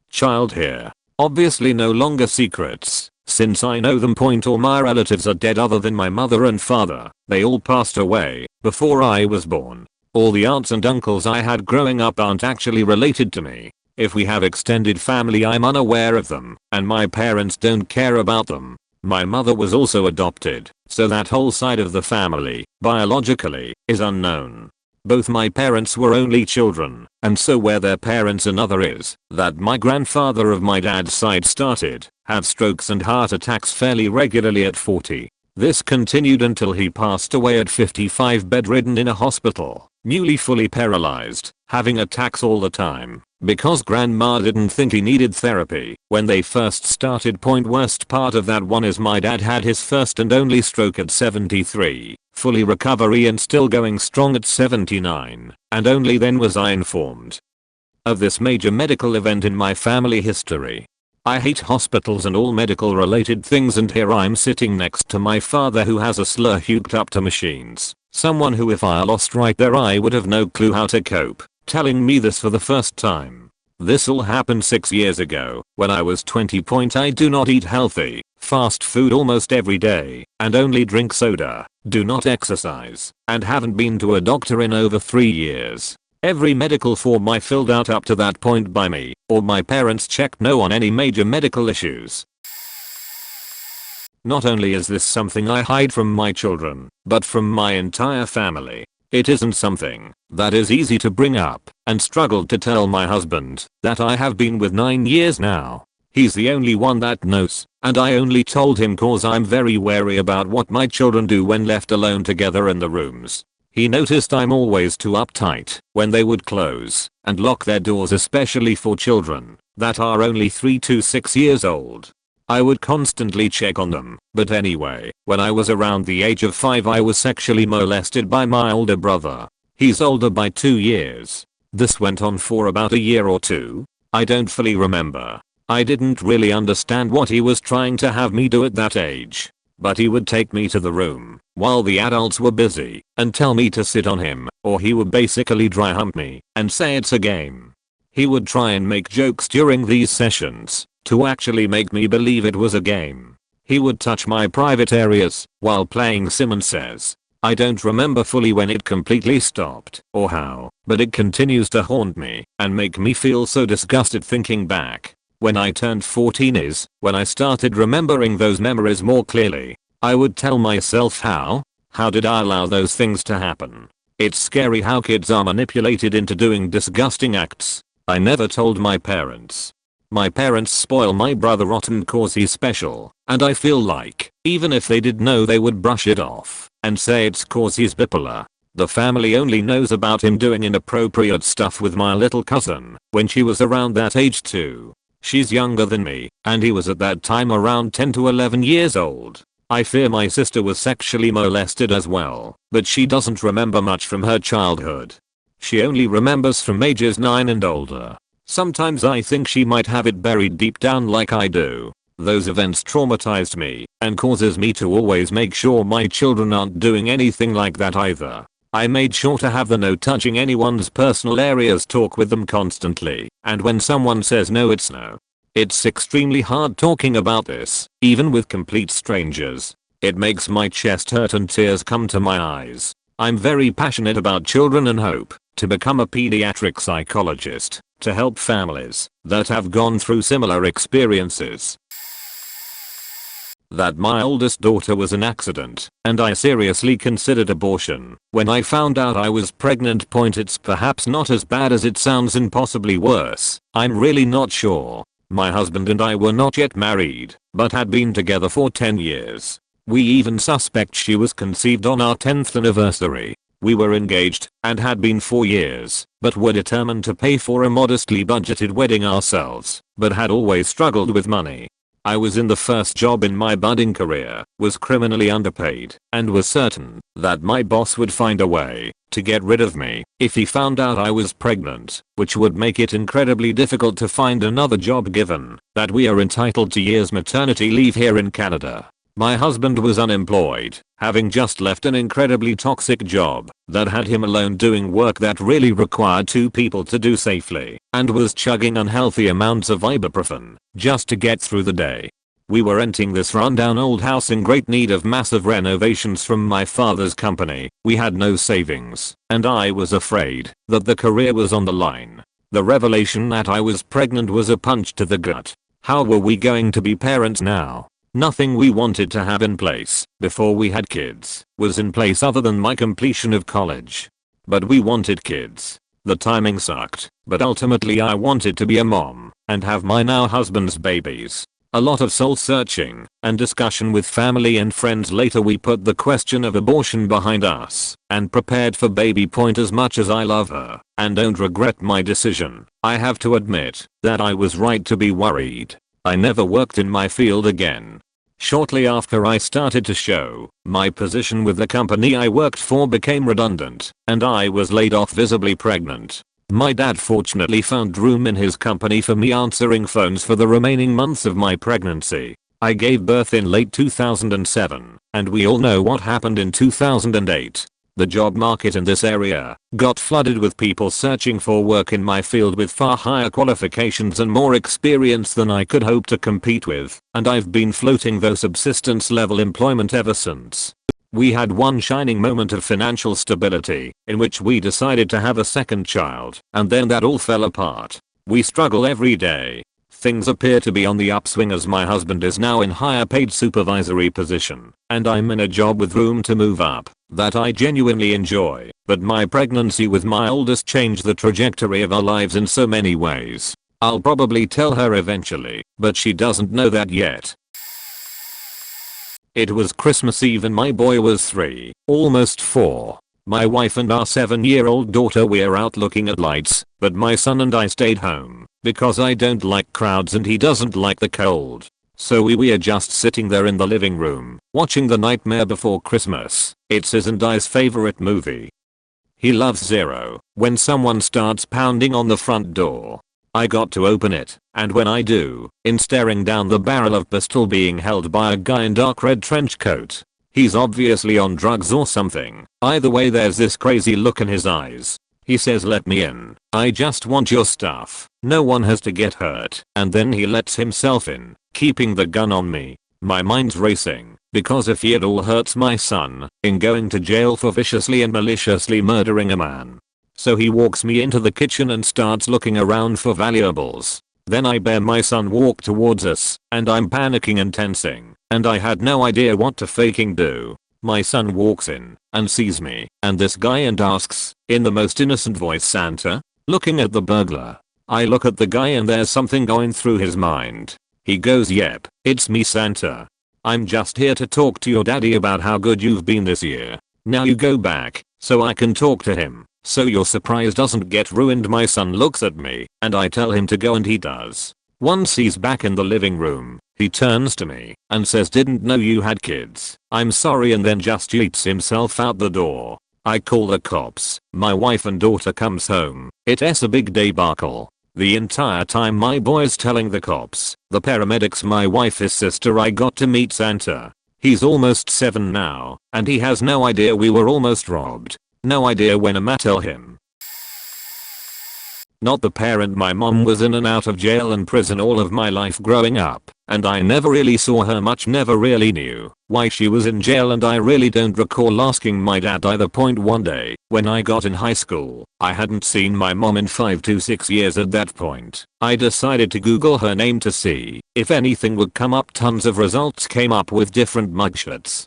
A: Child here. Obviously no longer secrets, since I know them. All my relatives are dead other than my mother and father. They all passed away before I was born. All the aunts and uncles I had growing up aren't actually related to me. If we have extended family I'm unaware of them, and my parents don't care about them. My mother was also adopted, so that whole side of the family, biologically, is unknown. Both my parents were only children, and so where their parents another is, that my grandfather of my dad's side started, have strokes and heart attacks fairly regularly at 40. This continued until he passed away at 55, bedridden in a hospital, newly fully paralyzed, having attacks all the time, because grandma didn't think he needed therapy when they first started. Worst part of that one is my dad had his first and only stroke at 73. Fully recovery and still going strong at 79, and only then was I informed of this major medical event in my family history. I hate hospitals and all medical related things, and here I'm sitting next to my father who has a slur hooked up to machines, someone who if I lost right there I would have no clue how to cope, telling me this for the first time. This all happened 6 years ago when I was 20. I do not eat healthy, fast food almost every day, and only drink soda, do not exercise, and haven't been to a doctor in over 3 years. Every medical form I filled out up to that point by me or my parents checked no on any major medical issues. Not only is this something I hide from my children, but from my entire family. It isn't something that is easy to bring up, and struggled to tell my husband that I have been with 9 years now. He's the only one that knows, and I only told him cause I'm very wary about what my children do when left alone together in the rooms. He noticed I'm always too uptight when they would close and lock their doors, especially for children that are only 3 to 6 years old. I would constantly check on them, but anyway, when I was around the age of 5 I was sexually molested by my older brother. He's older by 2 years. This went on for about a year or 2. I don't fully remember. I didn't really understand what he was trying to have me do at that age. But he would take me to the room while the adults were busy and tell me to sit on him, or he would basically dry hump me and say it's a game. He would try and make jokes during these sessions to actually make me believe it was a game. He would touch my private areas while playing Sim and says, I don't remember fully when it completely stopped or how, but it continues to haunt me and make me feel so disgusted thinking back. When I turned 14 is when I started remembering those memories more clearly. I would tell myself how did I allow those things to happen? It's scary how kids are manipulated into doing disgusting acts. I never told my parents. My parents spoil my brother rotten cause he's special, and I feel like, even if they did know they would brush it off and say it's cause he's bipolar. The family only knows about him doing inappropriate stuff with my little cousin when she was around that age too. She's younger than me, and he was at that time around 10 to 11 years old. I fear my sister was sexually molested as well, but she doesn't remember much from her childhood. She only remembers from ages 9 and older. Sometimes I think she might have it buried deep down like I do. Those events traumatized me and causes me to always make sure my children aren't doing anything like that either. I made sure to have the no touching anyone's personal areas talk with them constantly, and when someone says no it's no. It's extremely hard talking about this, even with complete strangers. It makes my chest hurt and tears come to my eyes. I'm very passionate about children and hope to become a pediatric psychologist to help families that have gone through similar experiences. That my oldest daughter was an accident, and I seriously considered abortion when I found out I was pregnant. It's perhaps not as bad as it sounds and possibly worse. I'm really not sure. My husband and I were not yet married, but had been together for 10 years. We even suspect she was conceived on our 10th anniversary. We were engaged and had been for years, but were determined to pay for a modestly budgeted wedding ourselves, but had always struggled with money. I was in the first job in my budding career, was criminally underpaid, and was certain that my boss would find a way to get rid of me if he found out I was pregnant, which would make it incredibly difficult to find another job given that we are entitled to years maternity leave here in Canada. My husband was unemployed, having just left an incredibly toxic job that had him alone doing work that really required two people to do safely, and was chugging unhealthy amounts of ibuprofen just to get through the day. We were renting this rundown old house in great need of massive renovations from my father's company. We had no savings, and I was afraid that the career was on the line. The revelation that I was pregnant was a punch to the gut. How were we going to be parents now? Nothing we wanted to have in place before we had kids was in place other than my completion of college. But we wanted kids. The timing sucked, but ultimately I wanted to be a mom and have my now husband's babies. A lot of soul searching and discussion with family and friends later, we put the question of abortion behind us and prepared for baby point. As much as I love her and don't regret my decision, I have to admit that I was right to be worried. I never worked in my field again. Shortly after I started to show, my position with the company I worked for became redundant, and I was laid off visibly pregnant. My dad fortunately found room in his company for me answering phones for the remaining months of my pregnancy. I gave birth in late 2007, and we all know what happened in 2008. The job market in this area got flooded with people searching for work in my field with far higher qualifications and more experience than I could hope to compete with, and I've been floating though subsistence level employment ever since. We had one shining moment of financial stability in which we decided to have a second child, and then that all fell apart. We struggle every day. Things appear to be on the upswing as my husband is now in higher paid supervisory position, and I'm in a job with room to move up that I genuinely enjoy, but my pregnancy with my oldest changed the trajectory of our lives in so many ways. I'll probably tell her eventually, but she doesn't know that yet. It was Christmas Eve and my boy was 3, almost 4. My wife and our 7-year-old daughter were out looking at lights, but my son and I stayed home because I don't like crowds and he doesn't like the cold. So we were just sitting there in the living room, watching The Nightmare Before Christmas. It's his and I's favorite movie. He loves Zero. When someone starts pounding on the front door, I got to open it, and when I do, in staring down the barrel of pistol being held by a guy in dark red trench coat. He's obviously on drugs or something. Either way, there's this crazy look in his eyes. He says, "Let me in. I just want your stuff. No one has to get hurt." And then he lets himself in, keeping the gun on me. My mind's racing, because if he at all hurts my son, in going to jail for viciously and maliciously murdering a man. So he walks me into the kitchen and starts looking around for valuables. Then I bear my son walk towards us, and I'm panicking and tensing, and I had no idea what to faking do. My son walks in and sees me and this guy and asks, in the most innocent voice, "Santa?" Looking at the burglar. I look at the guy and there's something going through his mind. He goes, "Yep, it's me, Santa. I'm just here to talk to your daddy about how good you've been this year. Now you go back so I can talk to him, so your surprise doesn't get ruined." My son looks at me and I tell him to go and he does. Once he's back in the living room, he turns to me and says, "Didn't know you had kids. I'm sorry," and then just yeets himself out the door. I call the cops. My wife and daughter comes home. It's a big debacle. The entire time my boy's telling the cops, the paramedics, my wife, his sister, I got to meet Santa. He's almost 7 now, and he has no idea we were almost robbed. No idea when I'ma tell him. Not the parent. My mom was in and out of jail and prison all of my life growing up, and I never really saw her much, never really knew why she was in jail, and I really don't recall asking my dad either. One day, when I got in high school, I hadn't seen my mom in 5 to 6 years at that point. I decided to Google her name to see if anything would come up. Tons of results came up with different mugshots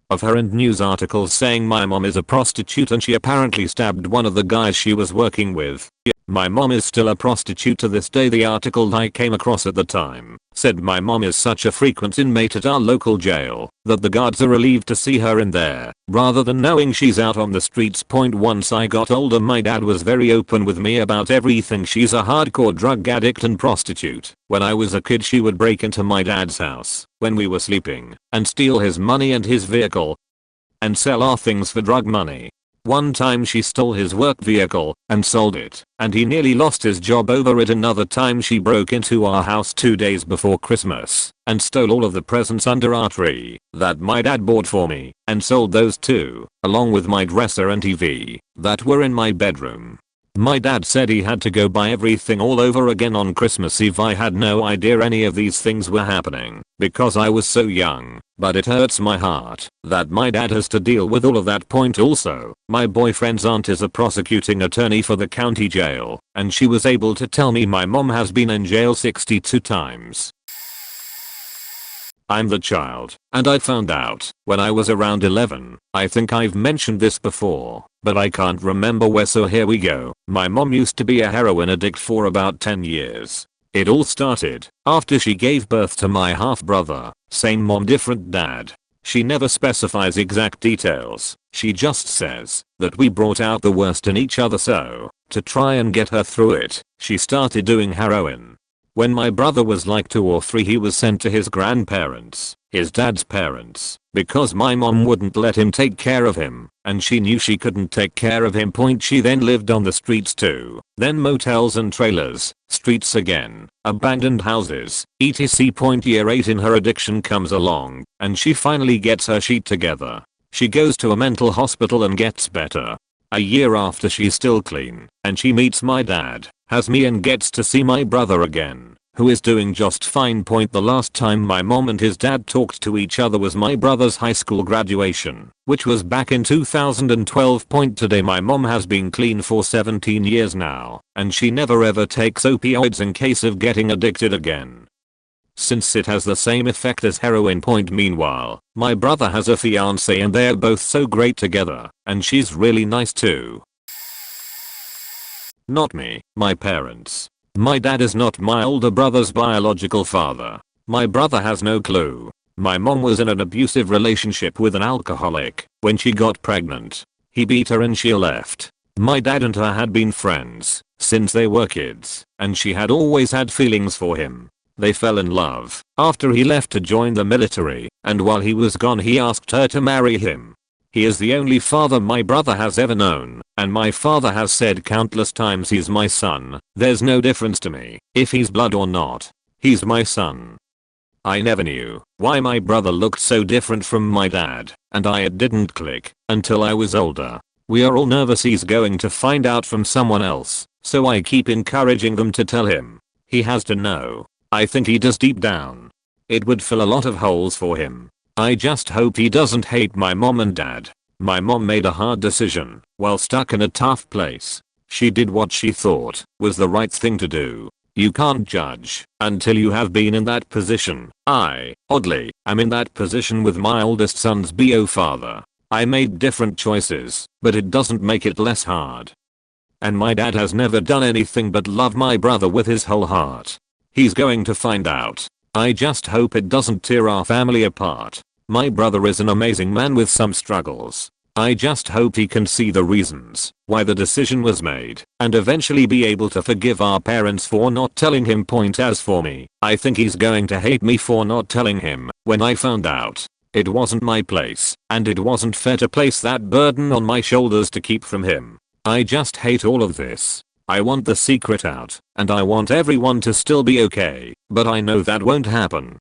A: of her and news articles saying my mom is a prostitute and she apparently stabbed one of the guys she was working with. My mom is still a prostitute to this day. The article I came across at the time said my mom is such a frequent inmate at our local jail that the guards are relieved to see her in there rather than knowing she's out on the streets. Once I got older, my dad was very open with me about everything. She's a hardcore drug addict and prostitute. When I was a kid, she would break into my dad's house when we were sleeping and steal his money and his vehicle and sell our things for drug money. One time she stole his work vehicle and sold it, and he nearly lost his job over it. Another time she broke into our house 2 days before Christmas and stole all of the presents under our tree that my dad bought for me and sold those too, along with my dresser and TV that were in my bedroom. My dad said he had to go buy everything all over again on Christmas Eve. I had no idea any of these things were happening because I was so young, but it hurts my heart that my dad has to deal with all of that. Also, my boyfriend's aunt is a prosecuting attorney for the county jail, and she was able to tell me my mom has been in jail 62 times. I'm the child, and I found out when I was around 11. I think I've mentioned this before, but I can't remember where, so here we go. My mom used to be a heroin addict for about 10 years. It all started after she gave birth to my half brother. Same mom, different dad. She never specifies exact details. She just says that we brought out the worst in each other, so to try and get her through it, she started doing heroin. When my brother was like 2 or 3, he was sent to his grandparents, his dad's parents, because my mom wouldn't let him take care of him, and she knew she couldn't take care of him. She then lived on the streets too, then motels and trailers, streets again, abandoned houses, etc. Year 8 in her addiction comes along, and she finally gets her shit together. She goes to a mental hospital and gets better. A year after, she's still clean, and she meets my dad, has me, and gets to see my brother again, who is doing just fine. The last time my mom and his dad talked to each other was my brother's high school graduation, which was back in 2012. Today my mom has been clean for 17 years now, and she never ever takes opioids in case of getting addicted again, since it has the same effect as heroin. Meanwhile, my brother has a fiancée and they're both so great together, and she's really nice too. Not me, my parents. My dad is not my older brother's biological father. My brother has no clue. My mom was in an abusive relationship with an alcoholic when she got pregnant. He beat her and she left. My dad and her had been friends since they were kids, and she had always had feelings for him. They fell in love after he left to join the military, and while he was gone he asked her to marry him. He is the only father my brother has ever known, and my father has said countless times he's my son. There's no difference to me if he's blood or not. He's my son. I never knew why my brother looked so different from my dad, and it didn't click until I was older. We are all nervous he's going to find out from someone else, so I keep encouraging them to tell him. He has to know. I think he does deep down. It would fill a lot of holes for him. I just hope he doesn't hate my mom and dad. My mom made a hard decision while stuck in a tough place. She did what she thought was the right thing to do. You can't judge until you have been in that position. I, oddly, am in that position with my oldest son's bio father. I made different choices, but it doesn't make it less hard. And my dad has never done anything but love my brother with his whole heart. He's going to find out. I just hope it doesn't tear our family apart. My brother is an amazing man with some struggles. I just hope he can see the reasons why the decision was made and eventually be able to forgive our parents for not telling him. As for me, I think he's going to hate me for not telling him when I found out. It wasn't my place, and it wasn't fair to place that burden on my shoulders to keep from him. I just hate all of this. I want the secret out, and I want everyone to still be okay, but I know that won't happen.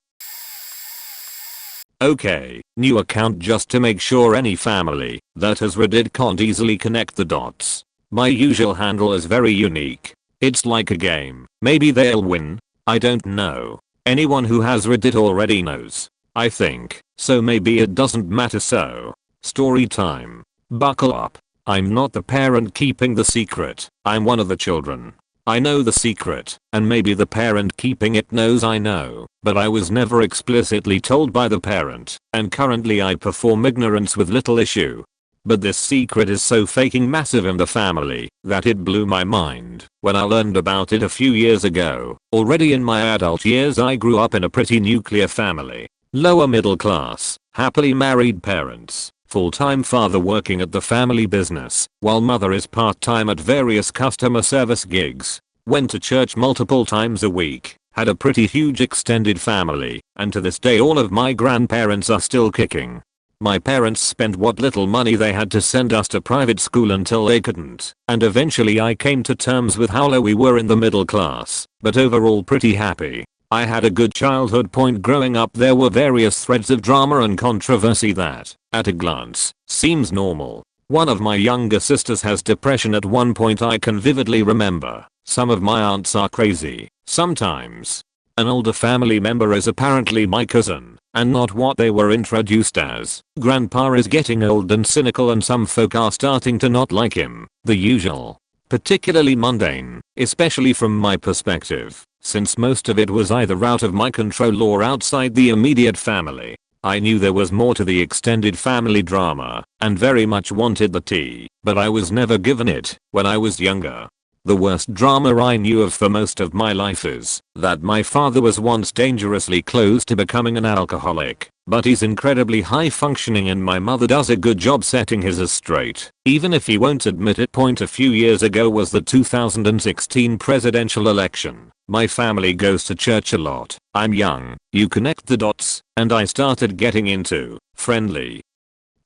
A: Okay, new account just to make sure any family that has Reddit can't easily connect the dots. My usual handle is very unique. It's like a game. Maybe they'll win. I don't know. Anyone who has Reddit already knows, I think, so maybe it doesn't matter. So, story time. Buckle up. I'm not the parent keeping the secret. I'm one of the children. I know the secret, and maybe the parent keeping it knows I know, but I was never explicitly told by the parent, and currently I perform ignorance with little issue. But this secret is so fucking massive in the family that it blew my mind when I learned about it a few years ago. Already in my adult years I grew up in a pretty nuclear family. Lower middle class, happily married parents, full-time father working at the family business, while mother is part-time at various customer service gigs. Went to church multiple times a week. Had a pretty huge extended family, and to this day all of my grandparents are still kicking. My parents spent what little money they had to send us to private school until they couldn't, and eventually I came to terms with how low we were in the middle class, but overall pretty happy. I had a good childhood. Growing up there were various threads of drama and controversy that, at a glance, seems normal. One of my younger sisters has depression at one point I can vividly remember. Some of my aunts are crazy, sometimes. An older family member is apparently my cousin, and not what they were introduced as. Grandpa is getting old and cynical and some folk are starting to not like him. The usual. Particularly mundane, especially from my perspective, since most of it was either out of my control or outside the immediate family. I knew there was more to the extended family drama, and very much wanted the tea, but I was never given it when I was younger. The worst drama I knew of for most of my life is that my father was once dangerously close to becoming an alcoholic, but he's incredibly high functioning and my mother does a good job setting his straight, even if he won't admit it. A few years ago was the 2016 presidential election. My family goes to church a lot. I'm young, you connect the dots, and I started getting into friendly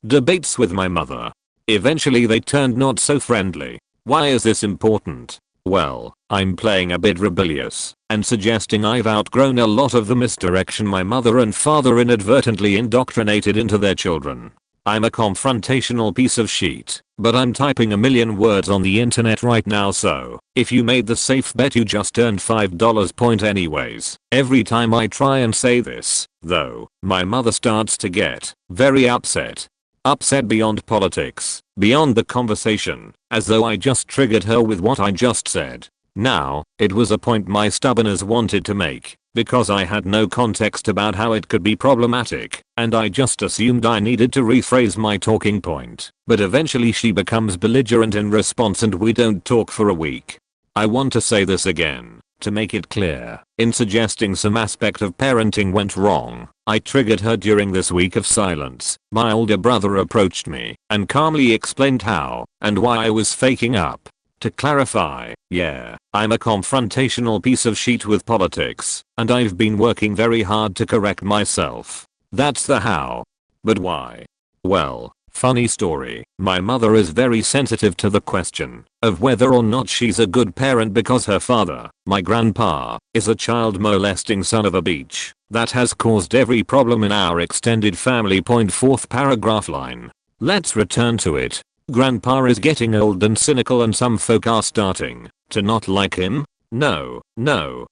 A: debates with my mother. Eventually they turned not so friendly. Why is this important? Well, I'm playing a bit rebellious and suggesting I've outgrown a lot of the misdirection my mother and father inadvertently indoctrinated into their children. I'm a confrontational piece of shit, but I'm typing a million words on the internet right now, so if you made the safe bet you just earned $5. Anyways, every time I try and say this, though, my mother starts to get very upset. Upset beyond politics, beyond the conversation, as though I just triggered her with what I just said. Now, it was a point my stubbornness wanted to make, because I had no context about how it could be problematic, and I just assumed I needed to rephrase my talking point. But eventually she becomes belligerent in response and we don't talk for a week. I want to say this again, to make it clear, in suggesting some aspect of parenting went wrong, I triggered her during this week of silence. My older brother approached me and calmly explained how and why I was faking up. To clarify, yeah, I'm a confrontational piece of shit with politics, and I've been working very hard to correct myself. That's the how. But why? Well, funny story, my mother is very sensitive to the question of whether or not she's a good parent because her father, my grandpa, is a child molesting son of a bitch that has caused every problem in our extended family. Fourth paragraph line. Let's return to it. Grandpa is getting old and cynical and some folk are starting to not like him? No,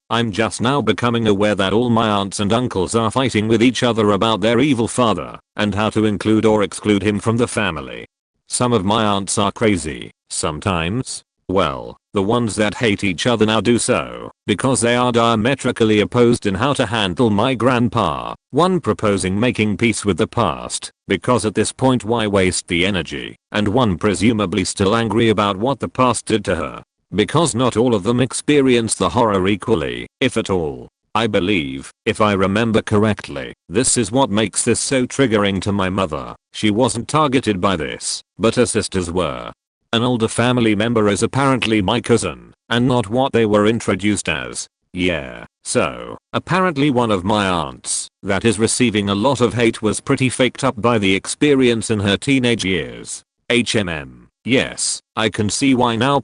A: I'm just now becoming aware that all my aunts and uncles are fighting with each other about their evil father and how to include or exclude him from the family. Some of my aunts are crazy, sometimes. Well, the ones that hate each other now do so because they are diametrically opposed in how to handle my grandpa, one proposing making peace with the past because at this point why waste the energy, and one presumably still angry about what the past did to her because not all of them experience the horror equally, if at all. I believe, if I remember correctly, this is what makes this so triggering to my mother. She wasn't targeted by this, but her sisters were. An older family member is apparently my cousin, and not what they were introduced as. Yeah, so, apparently one of my aunts that is receiving a lot of hate was pretty faked up by the experience in her teenage years. HMM, yes, I can see why now.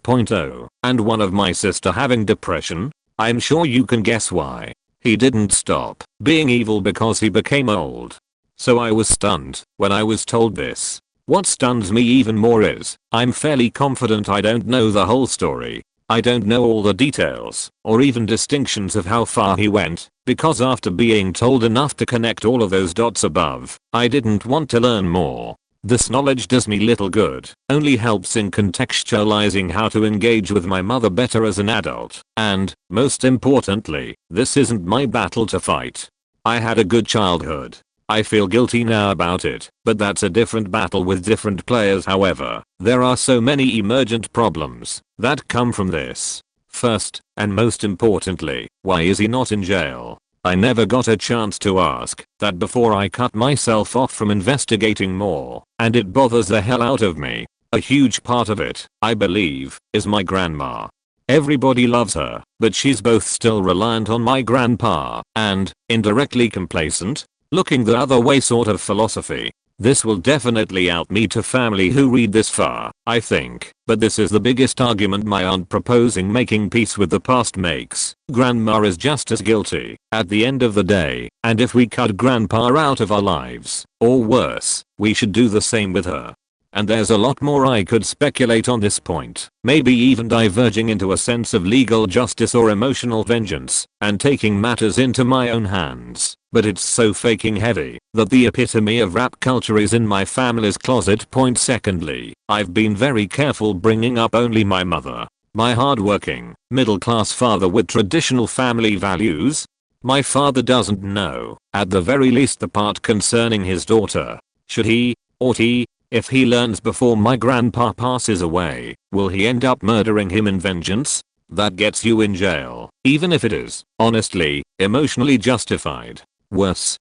A: And one of my sister having depression? I'm sure you can guess why. He didn't stop being evil because he became old. So I was stunned when I was told this. What stuns me even more is, I'm fairly confident I don't know the whole story. I don't know all the details, or even distinctions of how far he went, because after being told enough to connect all of those dots above, I didn't want to learn more. This knowledge does me little good, only helps in contextualizing how to engage with my mother better as an adult, and, most importantly, this isn't my battle to fight. I had a good childhood. I feel guilty now about it, but that's a different battle with different players. However, there are so many emergent problems that come from this. First, and most importantly, why is he not in jail? I never got a chance to ask that before I cut myself off from investigating more, and it bothers the hell out of me. A huge part of it, I believe, is my grandma. Everybody loves her, but she's both still reliant on my grandpa and indirectly complacent, looking the other way sort of philosophy. This will definitely out me to family who read this far, I think, but this is the biggest argument my aunt proposing making peace with the past makes. Grandma is just as guilty at the end of the day, and if we cut grandpa out of our lives, or worse, we should do the same with her. And there's a lot more I could speculate on this point, maybe even diverging into a sense of legal justice or emotional vengeance, and taking matters into my own hands, but it's so fucking heavy that the epitome of rap culture is in my family's closet. Secondly, I've been very careful bringing up only my mother, my hardworking, middle-class father with traditional family values. My father doesn't know, at the very least, the part concerning his daughter. Should he, ought he, if he learns before my grandpa passes away, will he end up murdering him in vengeance? That gets you in jail, even if it is, honestly, emotionally justified. Worse,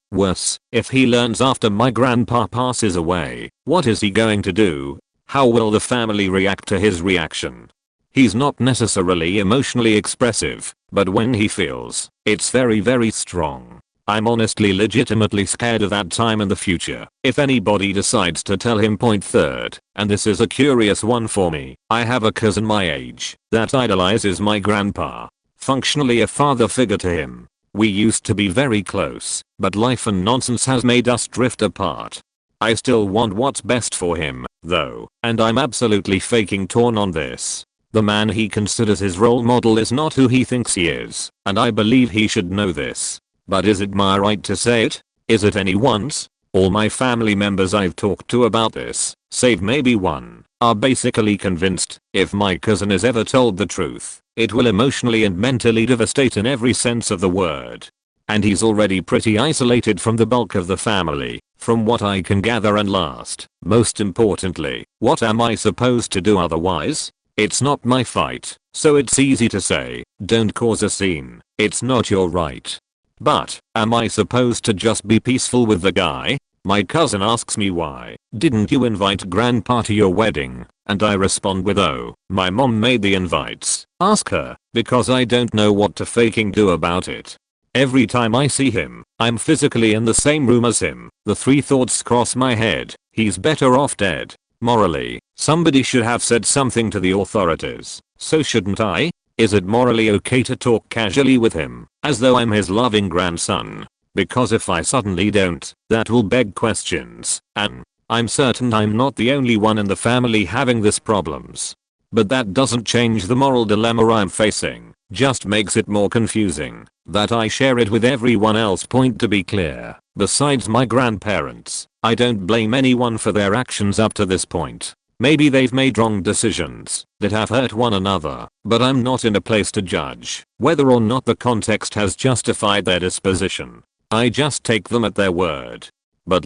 A: if he learns after my grandpa passes away, what is he going to do? How will the family react to his reaction? He's not necessarily emotionally expressive, but when he feels, it's very, very strong. I'm honestly legitimately scared of that time in the future. If anybody decides to tell him. Third, and this is a curious one for me, I have a cousin my age that idolizes my grandpa. Functionally a father figure to him. We used to be very close, but life and nonsense has made us drift apart. I still want what's best for him, though, and I'm absolutely faking torn on this. The man he considers his role model is not who he thinks he is, and I believe he should know this. But is it my right to say it? Is it anyone's? All my family members I've talked to about this, save maybe one, are basically convinced if my cousin is ever told the truth, it will emotionally and mentally devastate in every sense of the word. And he's already pretty isolated from the bulk of the family, from what I can gather. And last, most importantly, what am I supposed to do otherwise? It's not my fight, so it's easy to say, don't cause a scene, it's not your right. But, am I supposed to just be peaceful with the guy? My cousin asks me why didn't you invite grandpa to your wedding? And I respond with, oh, my mom made the invites. Ask her, because I don't know what to fucking do about it. Every time I see him, I'm physically in the same room as him. The three thoughts cross my head, he's better off dead. Morally, somebody should have said something to the authorities, so shouldn't I? Is it morally okay to talk casually with him, as though I'm his loving grandson? Because if I suddenly don't, that will beg questions, and I'm certain I'm not the only one in the family having this problems. But that doesn't change the moral dilemma I'm facing, just makes it more confusing that I share it with everyone else. To be clear, besides my grandparents, I don't blame anyone for their actions up to this point. Maybe they've made wrong decisions that have hurt one another, but I'm not in a place to judge whether or not the context has justified their disposition. I just take them at their word. But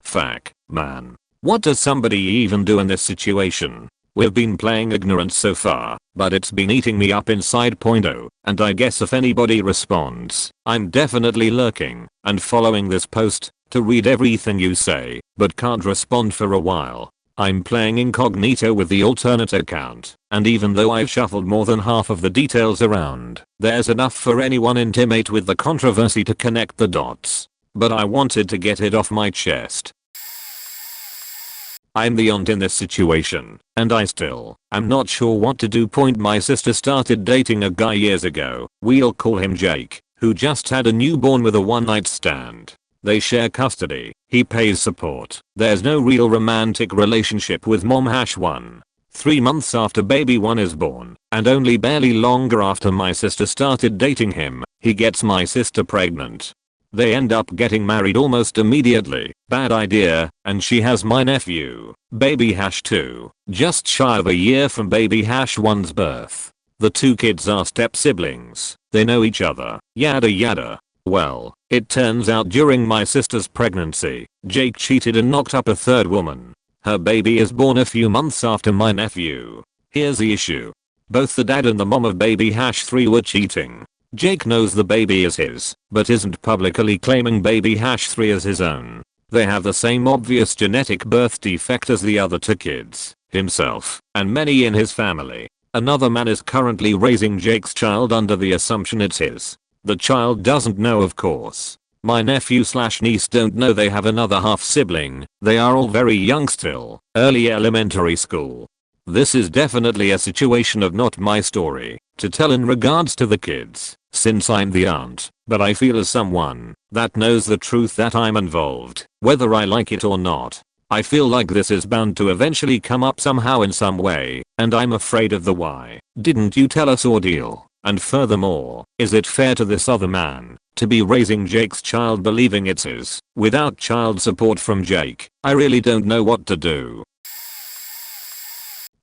A: fuck, man. What does somebody even do in this situation? We've been playing ignorance so far, but it's been eating me up inside. And I guess if anybody responds, I'm definitely lurking and following this post to read everything you say, but can't respond for a while. I'm playing incognito with the alternate account, and even though I've shuffled more than half of the details around, there's enough for anyone intimate with the controversy to connect the dots. But I wanted to get it off my chest. I'm the aunt in this situation, and I still am not sure what to do. My sister started dating a guy years ago, we'll call him Jake, who just had a newborn with a one-night stand. They share custody, he pays support, there's no real romantic relationship with mom. 3 months after baby 1 is born, and only barely longer after my sister started dating him, he gets my sister pregnant. They end up getting married almost immediately, bad idea, and she has my nephew, baby 2, just shy of a year from baby 1's birth. The two kids are step siblings, they know each other, yada yada. Well, It turns out during my sister's pregnancy, Jake cheated and knocked up a third woman. Her baby is born a few months after my nephew. Here's the issue. Both the dad and the mom of baby #3 were cheating. Jake knows the baby is his, but isn't publicly claiming baby #3 as his own. They have the same obvious genetic birth defect as the other two kids, himself, and many in his family. Another man is currently raising Jake's child under the assumption it's his. The child doesn't know, of course. My nephew/niece don't know they have another half sibling. They are all very young still, early elementary school. This is definitely a situation of not my story to tell in regards to the kids, since I'm the aunt, but I feel as someone that knows the truth that I'm involved, whether I like it or not. I feel like this is bound to eventually come up somehow in some way, and I'm afraid of the why didn't you tell us ordeal. And furthermore, is it fair to this other man to be raising Jake's child believing it's his, without child support from Jake? I really don't know what to do.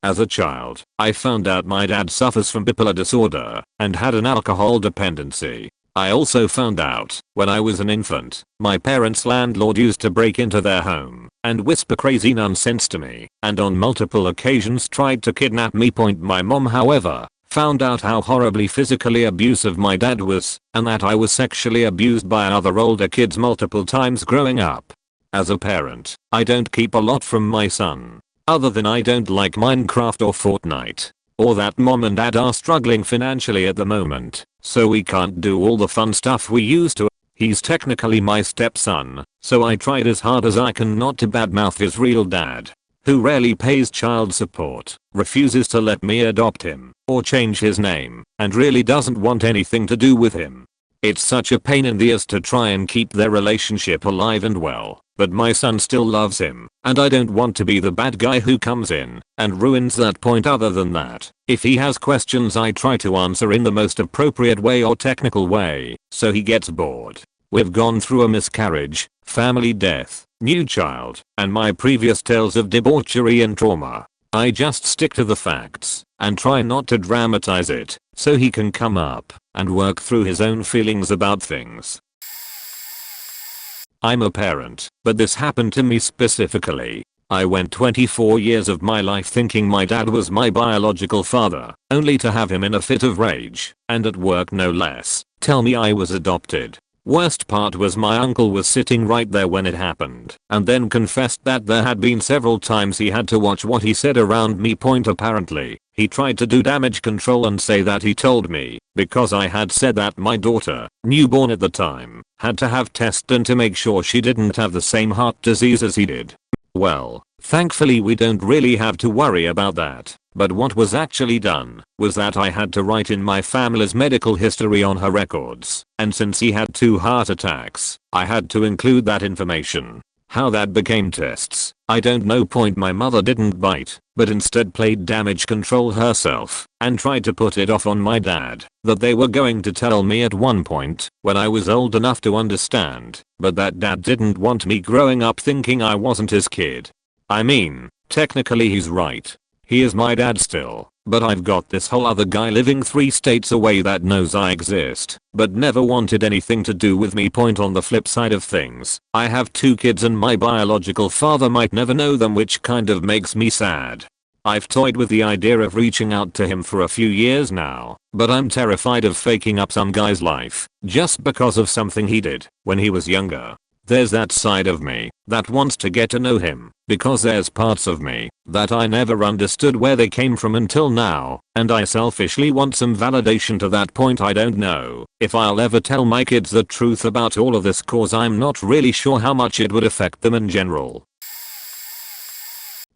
A: As a child, I found out my dad suffers from bipolar disorder and had an alcohol dependency. I also found out, when I was an infant, my parents' landlord used to break into their home and whisper crazy nonsense to me, and on multiple occasions tried to kidnap me. My mom, however, found out how horribly physically abusive my dad was, and that I was sexually abused by other older kids multiple times growing up. As a parent, I don't keep a lot from my son. Other than I don't like Minecraft or Fortnite. Or that mom and dad are struggling financially at the moment, so we can't do all the fun stuff we used to. He's technically my stepson, so I tried as hard as I can not to badmouth his real dad, who rarely pays child support, refuses to let me adopt him, or change his name, and really doesn't want anything to do with him. It's such a pain in the ass to try and keep their relationship alive and well, but my son still loves him, and I don't want to be the bad guy who comes in and ruins that point. Other than that, if he has questions I try to answer in the most appropriate way or technical way, so he gets bored. We've gone through a miscarriage, family death, new child, and my previous tales of debauchery and trauma. I just stick to the facts and try not to dramatize it, so he can come up and work through his own feelings about things. I'm a parent, but this happened to me specifically. I went 24 years of my life thinking my dad was my biological father, only to have him in a fit of rage, and at work no less, tell me I was adopted. Worst part was my uncle was sitting right there when it happened, and then confessed that there had been several times he had to watch what he said around me. Apparently, he tried to do damage control and say that he told me, because I had said that my daughter, newborn at the time, had to have tests done to make sure she didn't have the same heart disease as he did. Well, thankfully we don't really have to worry about that. But what was actually done was that I had to write in my family's medical history on her records, and since he had 2 heart attacks, I had to include that information. How that became tests, I don't know. My mother didn't bite, but instead played damage control herself, and tried to put it off on my dad, that they were going to tell me at one point, when I was old enough to understand, but that dad didn't want me growing up thinking I wasn't his kid. I mean, technically he's right. He is my dad still, but I've got this whole other guy living 3 states away that knows I exist, but never wanted anything to do with me. On the flip side of things, I have 2 kids and my biological father might never know them, which kind of makes me sad. I've toyed with the idea of reaching out to him for a few years now, but I'm terrified of faking up some guy's life, just because of something he did when he was younger. There's that side of me that wants to get to know him, because there's parts of me that I never understood where they came from until now, and I selfishly want some validation to that point. I don't know if I'll ever tell my kids the truth about all of this, cause I'm not really sure how much it would affect them in general.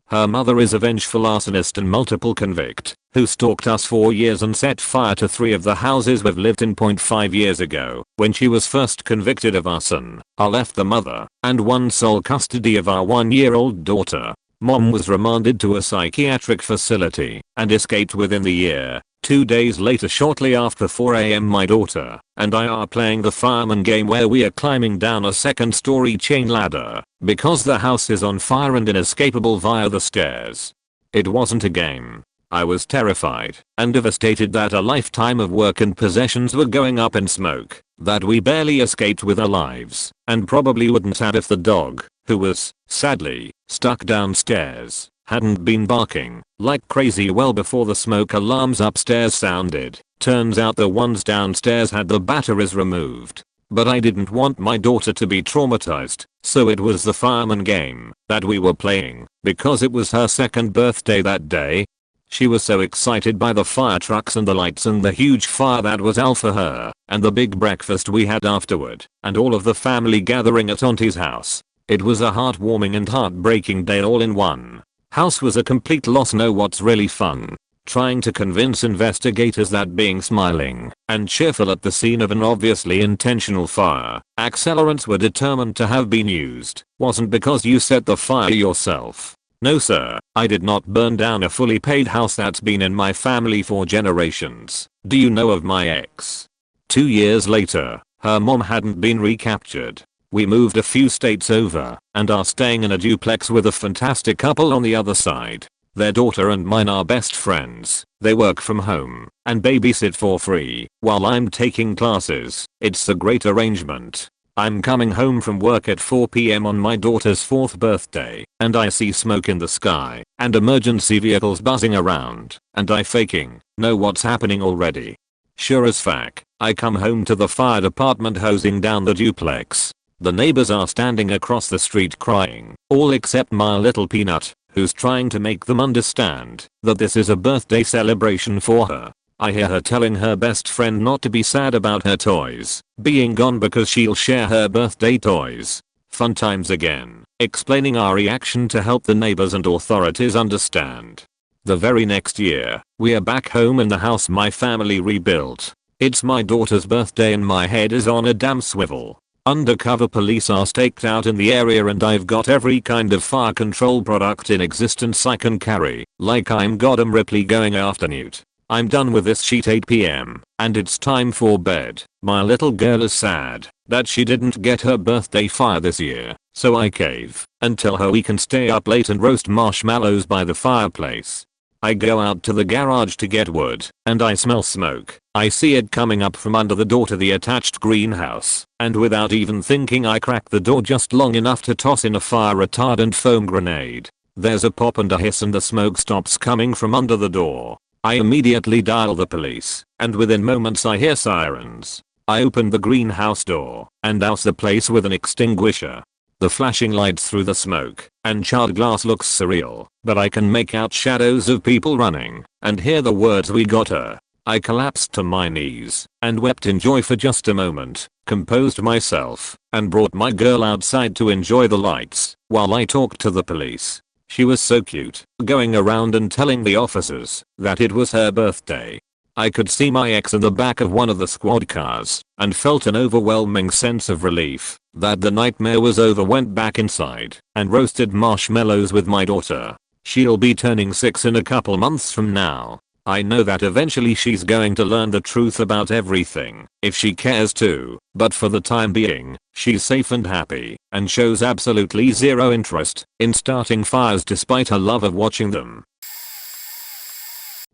A: Her mother is a vengeful arsonist and multiple convict, who stalked us for years and set fire to 3 of the houses we've lived in. 5 years ago, when she was first convicted of arson, I left the mother and one sole custody of our 1-year-old daughter. Mom was remanded to a psychiatric facility and escaped within the year. 2 days later, shortly after 4 AM, my daughter and I are playing the fireman game where we are climbing down a 2nd-story chain ladder because the house is on fire and inescapable via the stairs. It wasn't a game. I was terrified and devastated that a lifetime of work and possessions were going up in smoke. that we barely escaped with our lives, and probably wouldn't have if the dog, who was, sadly, stuck downstairs, hadn't been barking like crazy well before the smoke alarms upstairs sounded. Turns out the ones downstairs had the batteries removed. But I didn't want my daughter to be traumatized, so it was the fireman game that we were playing because it was her second birthday that day. She was so excited by the fire trucks and the lights and the huge fire that was all for her, and the big breakfast we had afterward, and all of the family gathering at Auntie's house. It was a heartwarming and heartbreaking day all in one. House was a complete loss. Know what's really fun? Trying to convince investigators that being smiling and cheerful at the scene of an obviously intentional fire, accelerants were determined to have been used, wasn't because you set the fire yourself. No sir, I did not burn down a fully paid house that's been in my family for generations. Do you know of my ex? 2 years later, her mom hadn't been recaptured. We moved a few states over and are staying in a duplex with a fantastic couple on the other side. Their daughter and mine are best friends. They work from home and babysit for free while I'm taking classes. It's a great arrangement. I'm coming home from work at 4 PM on my daughter's 4th birthday and I see smoke in the sky and emergency vehicles buzzing around and I faking know what's happening already. Sure as fuck, I come home to the fire department hosing down the duplex. The neighbors are standing across the street crying, all except my little peanut, who's trying to make them understand that this is a birthday celebration for her. I hear her telling her best friend not to be sad about her toys being gone because she'll share her birthday toys. Fun times again, explaining our reaction to help the neighbors and authorities understand. The very next year, we are back home in the house my family rebuilt. It's my daughter's birthday and my head is on a damn swivel. Undercover police are staked out in the area and I've got every kind of fire control product in existence I can carry, like I'm Gotham Ripley going after Newt. I'm done with this shit. 8 PM, and it's time for bed. My little girl is sad that she didn't get her birthday fire this year, so I cave and tell her we can stay up late and roast marshmallows by the fireplace. I go out to the garage to get wood, and I smell smoke. I see it coming up from under the door to the attached greenhouse, and without even thinking I crack the door just long enough to toss in a fire retardant foam grenade. There's a pop and a hiss and the smoke stops coming from under the door. I immediately dial the police, and within moments I hear sirens. I open the greenhouse door, and douse the place with an extinguisher. The flashing lights through the smoke and charred glass looks surreal, but I can make out shadows of people running and hear the words "we got her." I collapsed to my knees and wept in joy for just a moment, composed myself, and brought my girl outside to enjoy the lights while I talked to the police. She was so cute, going around and telling the officers that it was her birthday. I could see my ex in the back of one of the squad cars and felt an overwhelming sense of relief that the nightmare was over. Went back inside and roasted marshmallows with my daughter. She'll be turning 6 in a couple months from now. I know that eventually she's going to learn the truth about everything, if she cares to, but for the time being, she's safe and happy, and shows absolutely zero interest in starting fires despite her love of watching them.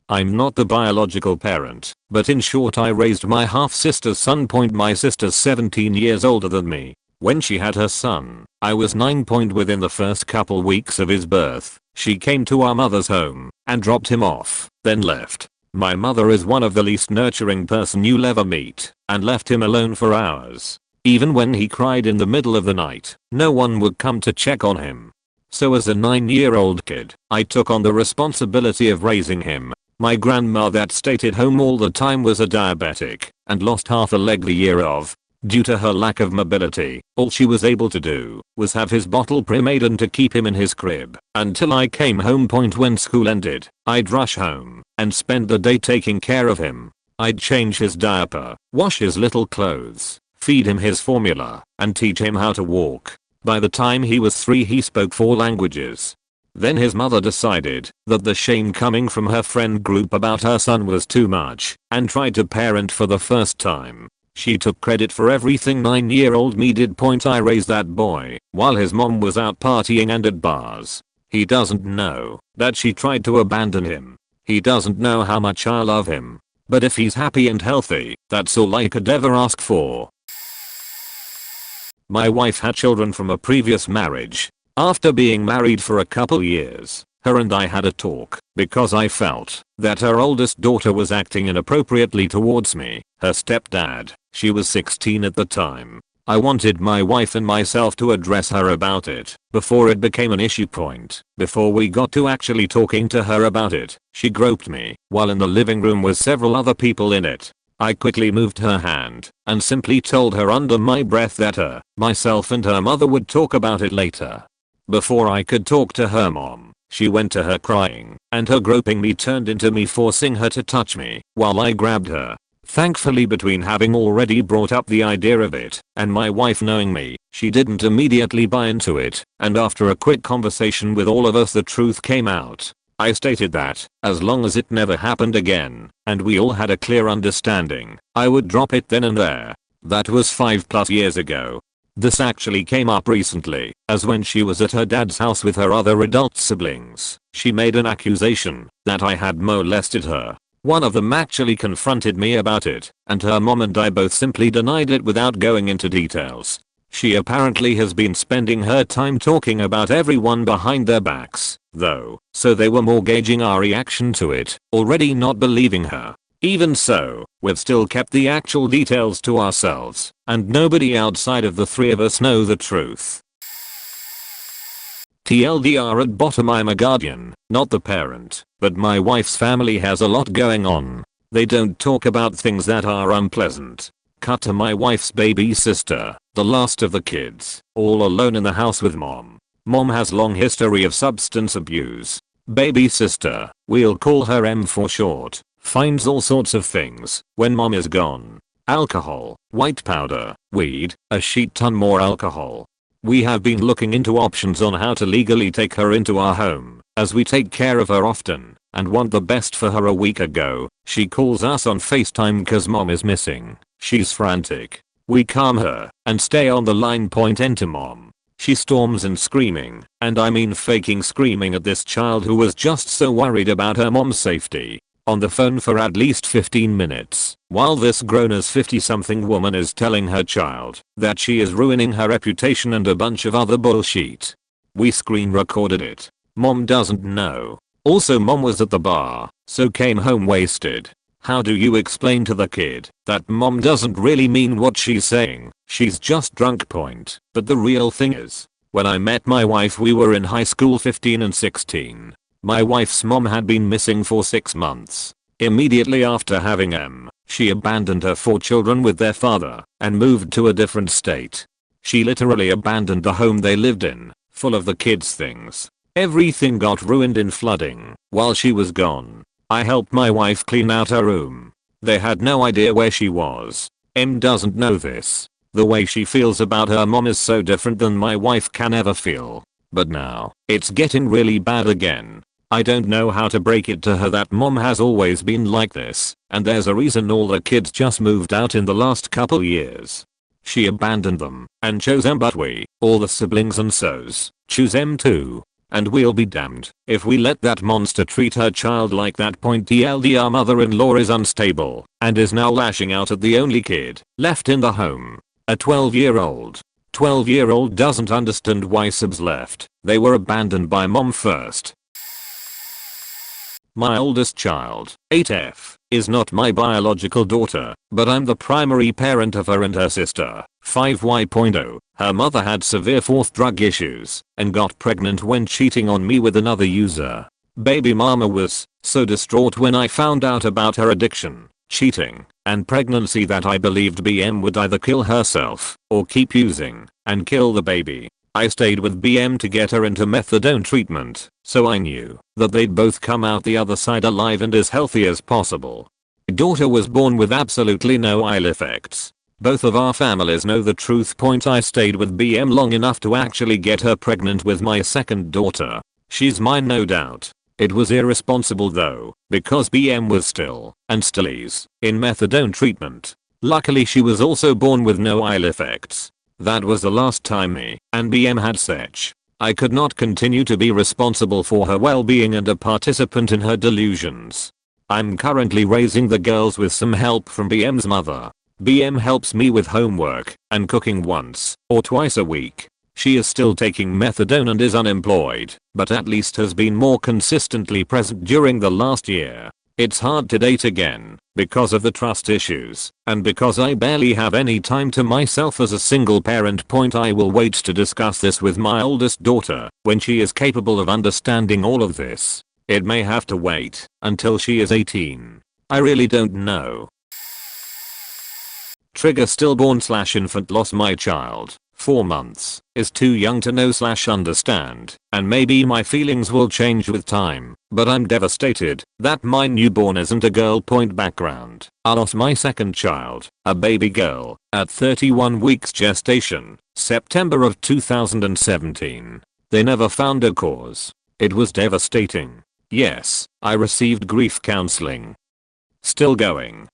A: I'm not the biological parent, but in short I raised my half-sister's son. My sister's 17 years older than me. When she had her son, I was 9. Within the first couple weeks of his birth, she came to our mother's home and dropped him off, then left. My mother is one of the least nurturing person you'll ever meet, and left him alone for hours. Even when he cried in the middle of the night, no one would come to check on him. So as a 9-year-old kid, I took on the responsibility of raising him. My grandma that stayed at home all the time was a diabetic and lost half a leg the year of. Due to her lack of mobility, all she was able to do was have his bottle pre-made and to keep him in his crib until I came home. When school ended, I'd rush home and spend the day taking care of him. I'd change his diaper, wash his little clothes, feed him his formula, and teach him how to walk. By the time he was 3 he spoke 4 languages. Then his mother decided that the shame coming from her friend group about her son was too much and tried to parent for the first time. She took credit for everything 9-year-old me did. I raised that boy while his mom was out partying and at bars. He doesn't know that she tried to abandon him. He doesn't know how much I love him. But if he's happy and healthy, that's all I could ever ask for. My wife had children from a previous marriage. After being married for a couple years, her and I had a talk because I felt that her oldest daughter was acting inappropriately towards me, her stepdad. She was 16 at the time. I wanted my wife and myself to address her about it before it became an issue point. Before we got to actually talking to her about it, she groped me while in the living room with several other people in it. I quickly moved her hand and simply told her under my breath that myself and her mother would talk about it later. Before I could talk to her mom, she went to her crying, and her groping me turned into me forcing her to touch me while I grabbed her. Thankfully, between having already brought up the idea of it and my wife knowing me, she didn't immediately buy into it, and after a quick conversation with all of us the truth came out. I stated that, as long as it never happened again, and we all had a clear understanding, I would drop it then and there. That was 5+ years ago. This actually came up recently, as when she was at her dad's house with her other adult siblings, she made an accusation that I had molested her. One of them actually confronted me about it, and her mom and I both simply denied it without going into details. She apparently has been spending her time talking about everyone behind their backs, though, so they were more gauging our reaction to it, already not believing her. Even so, we've still kept the actual details to ourselves, and nobody outside of the three of us know the truth. TLDR at bottom, I'm a guardian, not the parent, but my wife's family has a lot going on. They don't talk about things that are unpleasant. Cut to my wife's baby sister, the last of the kids, all alone in the house with mom. Mom has long history of substance abuse. Baby sister, we'll call her M for short, finds all sorts of things when mom is gone. Alcohol, white powder, weed, a shit ton more alcohol. We have been looking into options on how to legally take her into our home, as we take care of her often and want the best for her. A week ago, she calls us on FaceTime cause mom is missing. She's frantic. We calm her and stay on the line. Point enter mom. She storms and screaming, and I mean faking screaming at this child who was just so worried about her mom's safety. On the phone for at least 15 minutes, while this grown-as 50-something woman is telling her child that she is ruining her reputation and a bunch of other bullshit. We screen recorded it. Mom doesn't know. Also, mom was at the bar, so came home wasted. How do you explain to the kid that mom doesn't really mean what she's saying? She's just drunk. Point. But the real thing is, when I met my wife we were in high school, 15 and 16. My wife's mom had been missing for 6 months. Immediately after having M, she abandoned her 4 children with their father and moved to a different state. She literally abandoned the home they lived in, full of the kids' things. Everything got ruined in flooding while she was gone. I helped my wife clean out her room. They had no idea where she was. M doesn't know this. The way she feels about her mom is so different than my wife can ever feel. But now, it's getting really bad again. I don't know how to break it to her that mom has always been like this, and there's a reason all the kids just moved out in the last couple years. She abandoned them and chose M, but we, all the siblings and so's, choose M too. And we'll be damned if we let that monster treat her child like that. Point TLDR mother-in-law is unstable and is now lashing out at the only kid left in the home. A 12-year-old. 12-year-old doesn't understand why subs left. They were abandoned by mom first. My oldest child, 8F, is not my biological daughter, but I'm the primary parent of her and her sister, 5Y.0. Her mother had severe fourth drug issues and got pregnant when cheating on me with another user. Baby mama was so distraught when I found out about her addiction, cheating, and pregnancy that I believed BM would either kill herself or keep using and kill the baby. I stayed with BM to get her into methadone treatment, so I knew that they'd both come out the other side alive and as healthy as possible. My daughter was born with absolutely no ill effects. Both of our families know the truth. Point I stayed with BM long enough to actually get her pregnant with my second daughter. She's mine, no doubt. It was irresponsible though, because BM was still, and still is, in methadone treatment. Luckily she was also born with no ill effects. That was the last time me and BM had sex. I could not continue to be responsible for her well-being and a participant in her delusions. I'm currently raising the girls with some help from BM's mother. BM helps me with homework and cooking once or twice a week. She is still taking methadone and is unemployed, but at least has been more consistently present during the last year. It's hard to date again because of the trust issues and because I barely have any time to myself as a single parent. I will wait to discuss this with my oldest daughter when she is capable of understanding all of this. It may have to wait until she is 18. I really don't know. Trigger stillborn/infant loss. My child, 4 months, is too young to know/understand, and maybe my feelings will change with time, but I'm devastated that my newborn isn't a girl. Background: I lost my second child, a baby girl, at 31 weeks gestation, September of 2017. They never found a cause. It was devastating. Yes, I received grief counseling. Still going.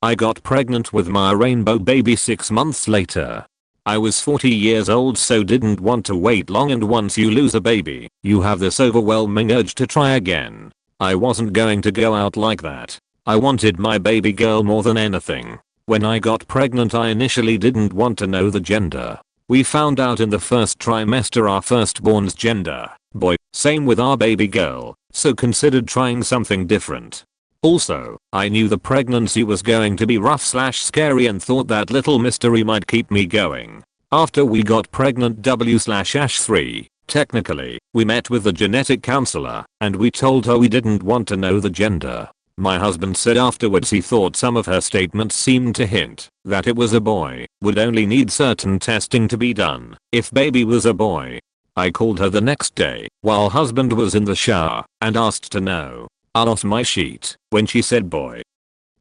A: I got pregnant with my rainbow baby 6 months later. I was 40 years old, so didn't want to wait long, and once you lose a baby, you have this overwhelming urge to try again. I wasn't going to go out like that. I wanted my baby girl more than anything. When I got pregnant, I initially didn't want to know the gender. We found out in the first trimester our firstborn's gender, boy. Same with our baby girl, so considered trying something different. Also, I knew the pregnancy was going to be rough/scary and thought that little mystery might keep me going. After we got pregnant W/3, technically, we met with the genetic counselor and we told her we didn't want to know the gender. My husband said afterwards he thought some of her statements seemed to hint that it was a boy, would only need certain testing to be done if baby was a boy. I called her the next day while husband was in the shower and asked to know. I lost my sheet when she said boy.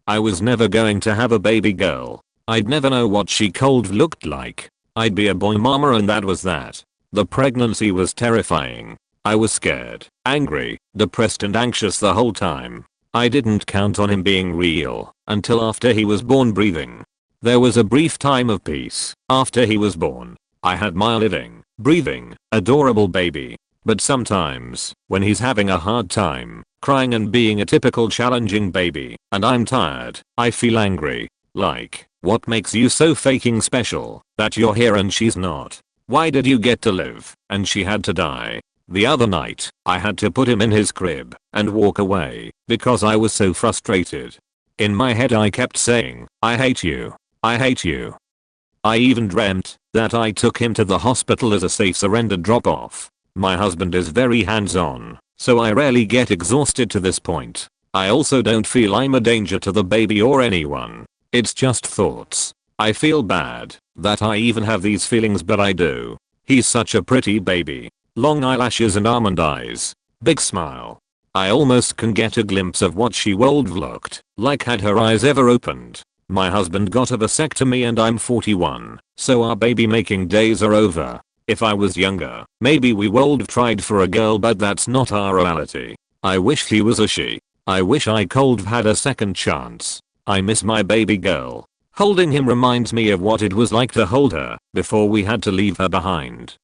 A: I was never going to have a baby girl. I'd never know what she cold looked like. I'd be a boy mama, and that was that. The pregnancy was terrifying. I was scared, angry, depressed and anxious the whole time. I didn't count on him being real until after he was born breathing. There was a brief time of peace after he was born. I had my living, breathing, adorable baby. But sometimes, when he's having a hard time, crying and being a typical challenging baby, and I'm tired, I feel angry. Like, what makes you so faking special that you're here and she's not? Why did you get to live and she had to die? The other night, I had to put him in his crib and walk away because I was so frustrated. In my head I kept saying, I hate you. I hate you. I even dreamt that I took him to the hospital as a safe surrender drop-off. My husband is very hands-on, so I rarely get exhausted to this point. I also don't feel I'm a danger to the baby or anyone. It's just thoughts. I feel bad that I even have these feelings, but I do. He's such a pretty baby. Long eyelashes and almond eyes. Big smile. I almost can get a glimpse of what she would have looked like had her eyes ever opened. My husband got a vasectomy and I'm 41, so our baby making days are over. If I was younger, maybe we would have tried for a girl, but that's not our reality. I wish he was a she. I wish I could have had a second chance. I miss my baby girl. Holding him reminds me of what it was like to hold her before we had to leave her behind.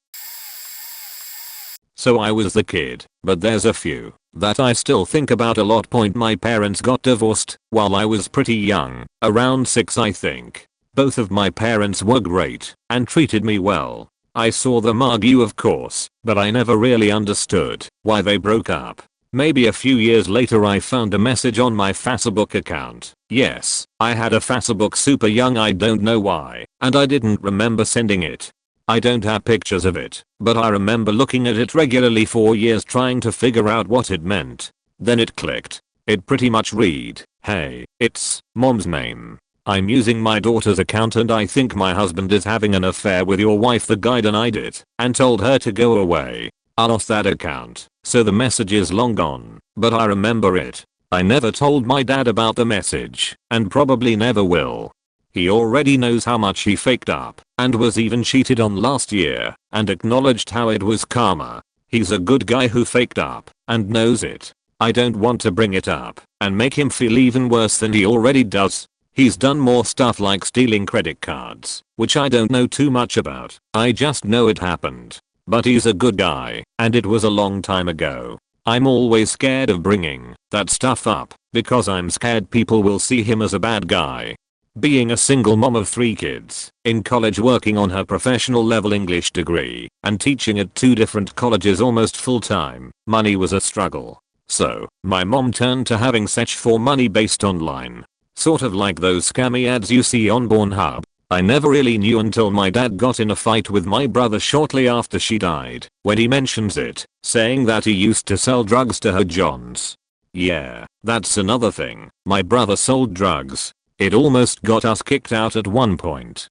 A: So I was the kid, but there's a few that I still think about a lot. My parents got divorced while I was pretty young, around 6 I think. Both of my parents were great and treated me well. I saw them argue, of course, but I never really understood why they broke up. Maybe a few years later I found a message on my Facebook account. Yes, I had a Facebook super young, I don't know why, and I didn't remember sending it. I don't have pictures of it, but I remember looking at it regularly for years trying to figure out what it meant. Then it clicked. It pretty much read, "Hey, it's mom's name. I'm using my daughter's account and I think my husband is having an affair with your wife." The guy denied it and told her to go away. I lost that account, so the message is long gone, but I remember it. I never told my dad about the message, and probably never will. He already knows how much he faked up, and was even cheated on last year, and acknowledged how it was karma. He's a good guy who faked up, and knows it. I don't want to bring it up, and make him feel even worse than he already does. He's done more stuff like stealing credit cards, which I don't know too much about. I just know it happened. But he's a good guy, and it was a long time ago. I'm always scared of bringing that stuff up, because I'm scared people will see him as a bad guy. being a single mom of 3 kids, in college working on her professional level English degree, and teaching at 2 different colleges almost full time, money was a struggle. So, my mom turned to having sex for money based online. Sort of like those scammy ads you see on Pornhub. I never really knew until my dad got in a fight with my brother shortly after she died, when he mentions it, saying that he used to sell drugs to her Johns. Yeah, that's another thing, my brother sold drugs. It almost got us kicked out at one point.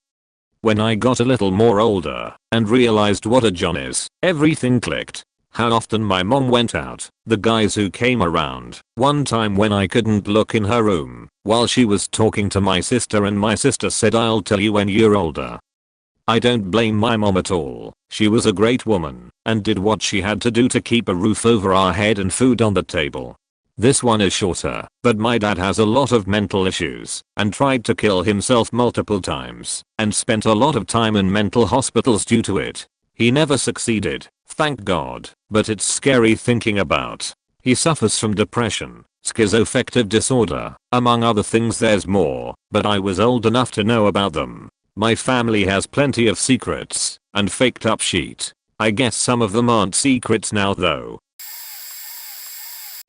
A: When I got a little more older, and realized what a John is, everything clicked. How often my mom went out, the guys who came around, one time when I couldn't look in her room, while she was talking to my sister and my sister said I'll tell you when you're older. I don't blame my mom at all, she was a great woman, and did what she had to do to keep a roof over our head and food on the table. This one is shorter, but my dad has a lot of mental issues, and tried to kill himself multiple times, and spent a lot of time in mental hospitals due to it. He never succeeded, thank God, but it's scary thinking about. He suffers from depression, schizoaffective disorder, among other things. There's more, but I was old enough to know about them. My family has plenty of secrets, and faked up shit. I guess some of them aren't secrets now though.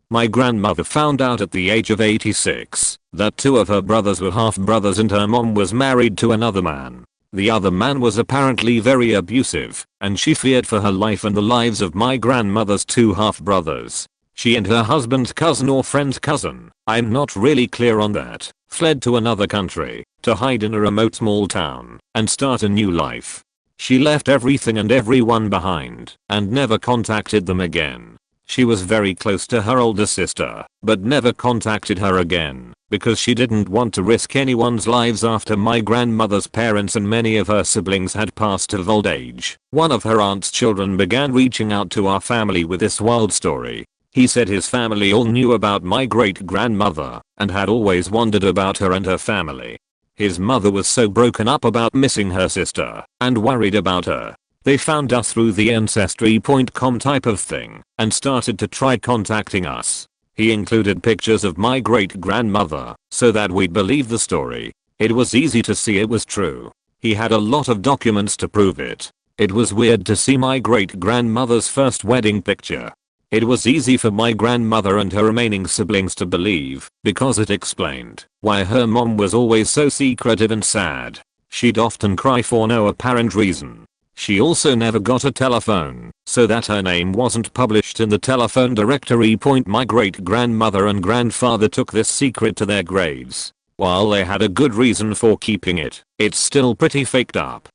A: My grandmother found out at the age of 86 that 2 of her brothers were half brothers and her mom was married to another man. The other man was apparently very abusive, and she feared for her life and the lives of my grandmother's 2 half brothers. She and her husband's cousin or friend's cousin, I'm not really clear on that, fled to another country to hide in a remote small town and start a new life. She left everything and everyone behind and never contacted them again. She was very close to her older sister, but never contacted her again, because she didn't want to risk anyone's lives after my grandmother's parents and many of her siblings had passed of old age. One of her aunt's children began reaching out to our family with this wild story. He said his family all knew about my great-grandmother, and had always wondered about her and her family. His mother was so broken up about missing her sister, and worried about her. They found us through the ancestry.com type of thing, and started to try contacting us. He included pictures of my great-grandmother, so that we'd believe the story. It was easy to see it was true. He had a lot of documents to prove it. It was weird to see my great-grandmother's first wedding picture. It was easy for my grandmother and her remaining siblings to believe, because it explained why her mom was always so secretive and sad. She'd often cry for no apparent reason. She also never got a telephone, so that her name wasn't published in the telephone directory. My great-grandmother and grandfather took this secret to their graves. While they had a good reason for keeping it, it's still pretty faked up.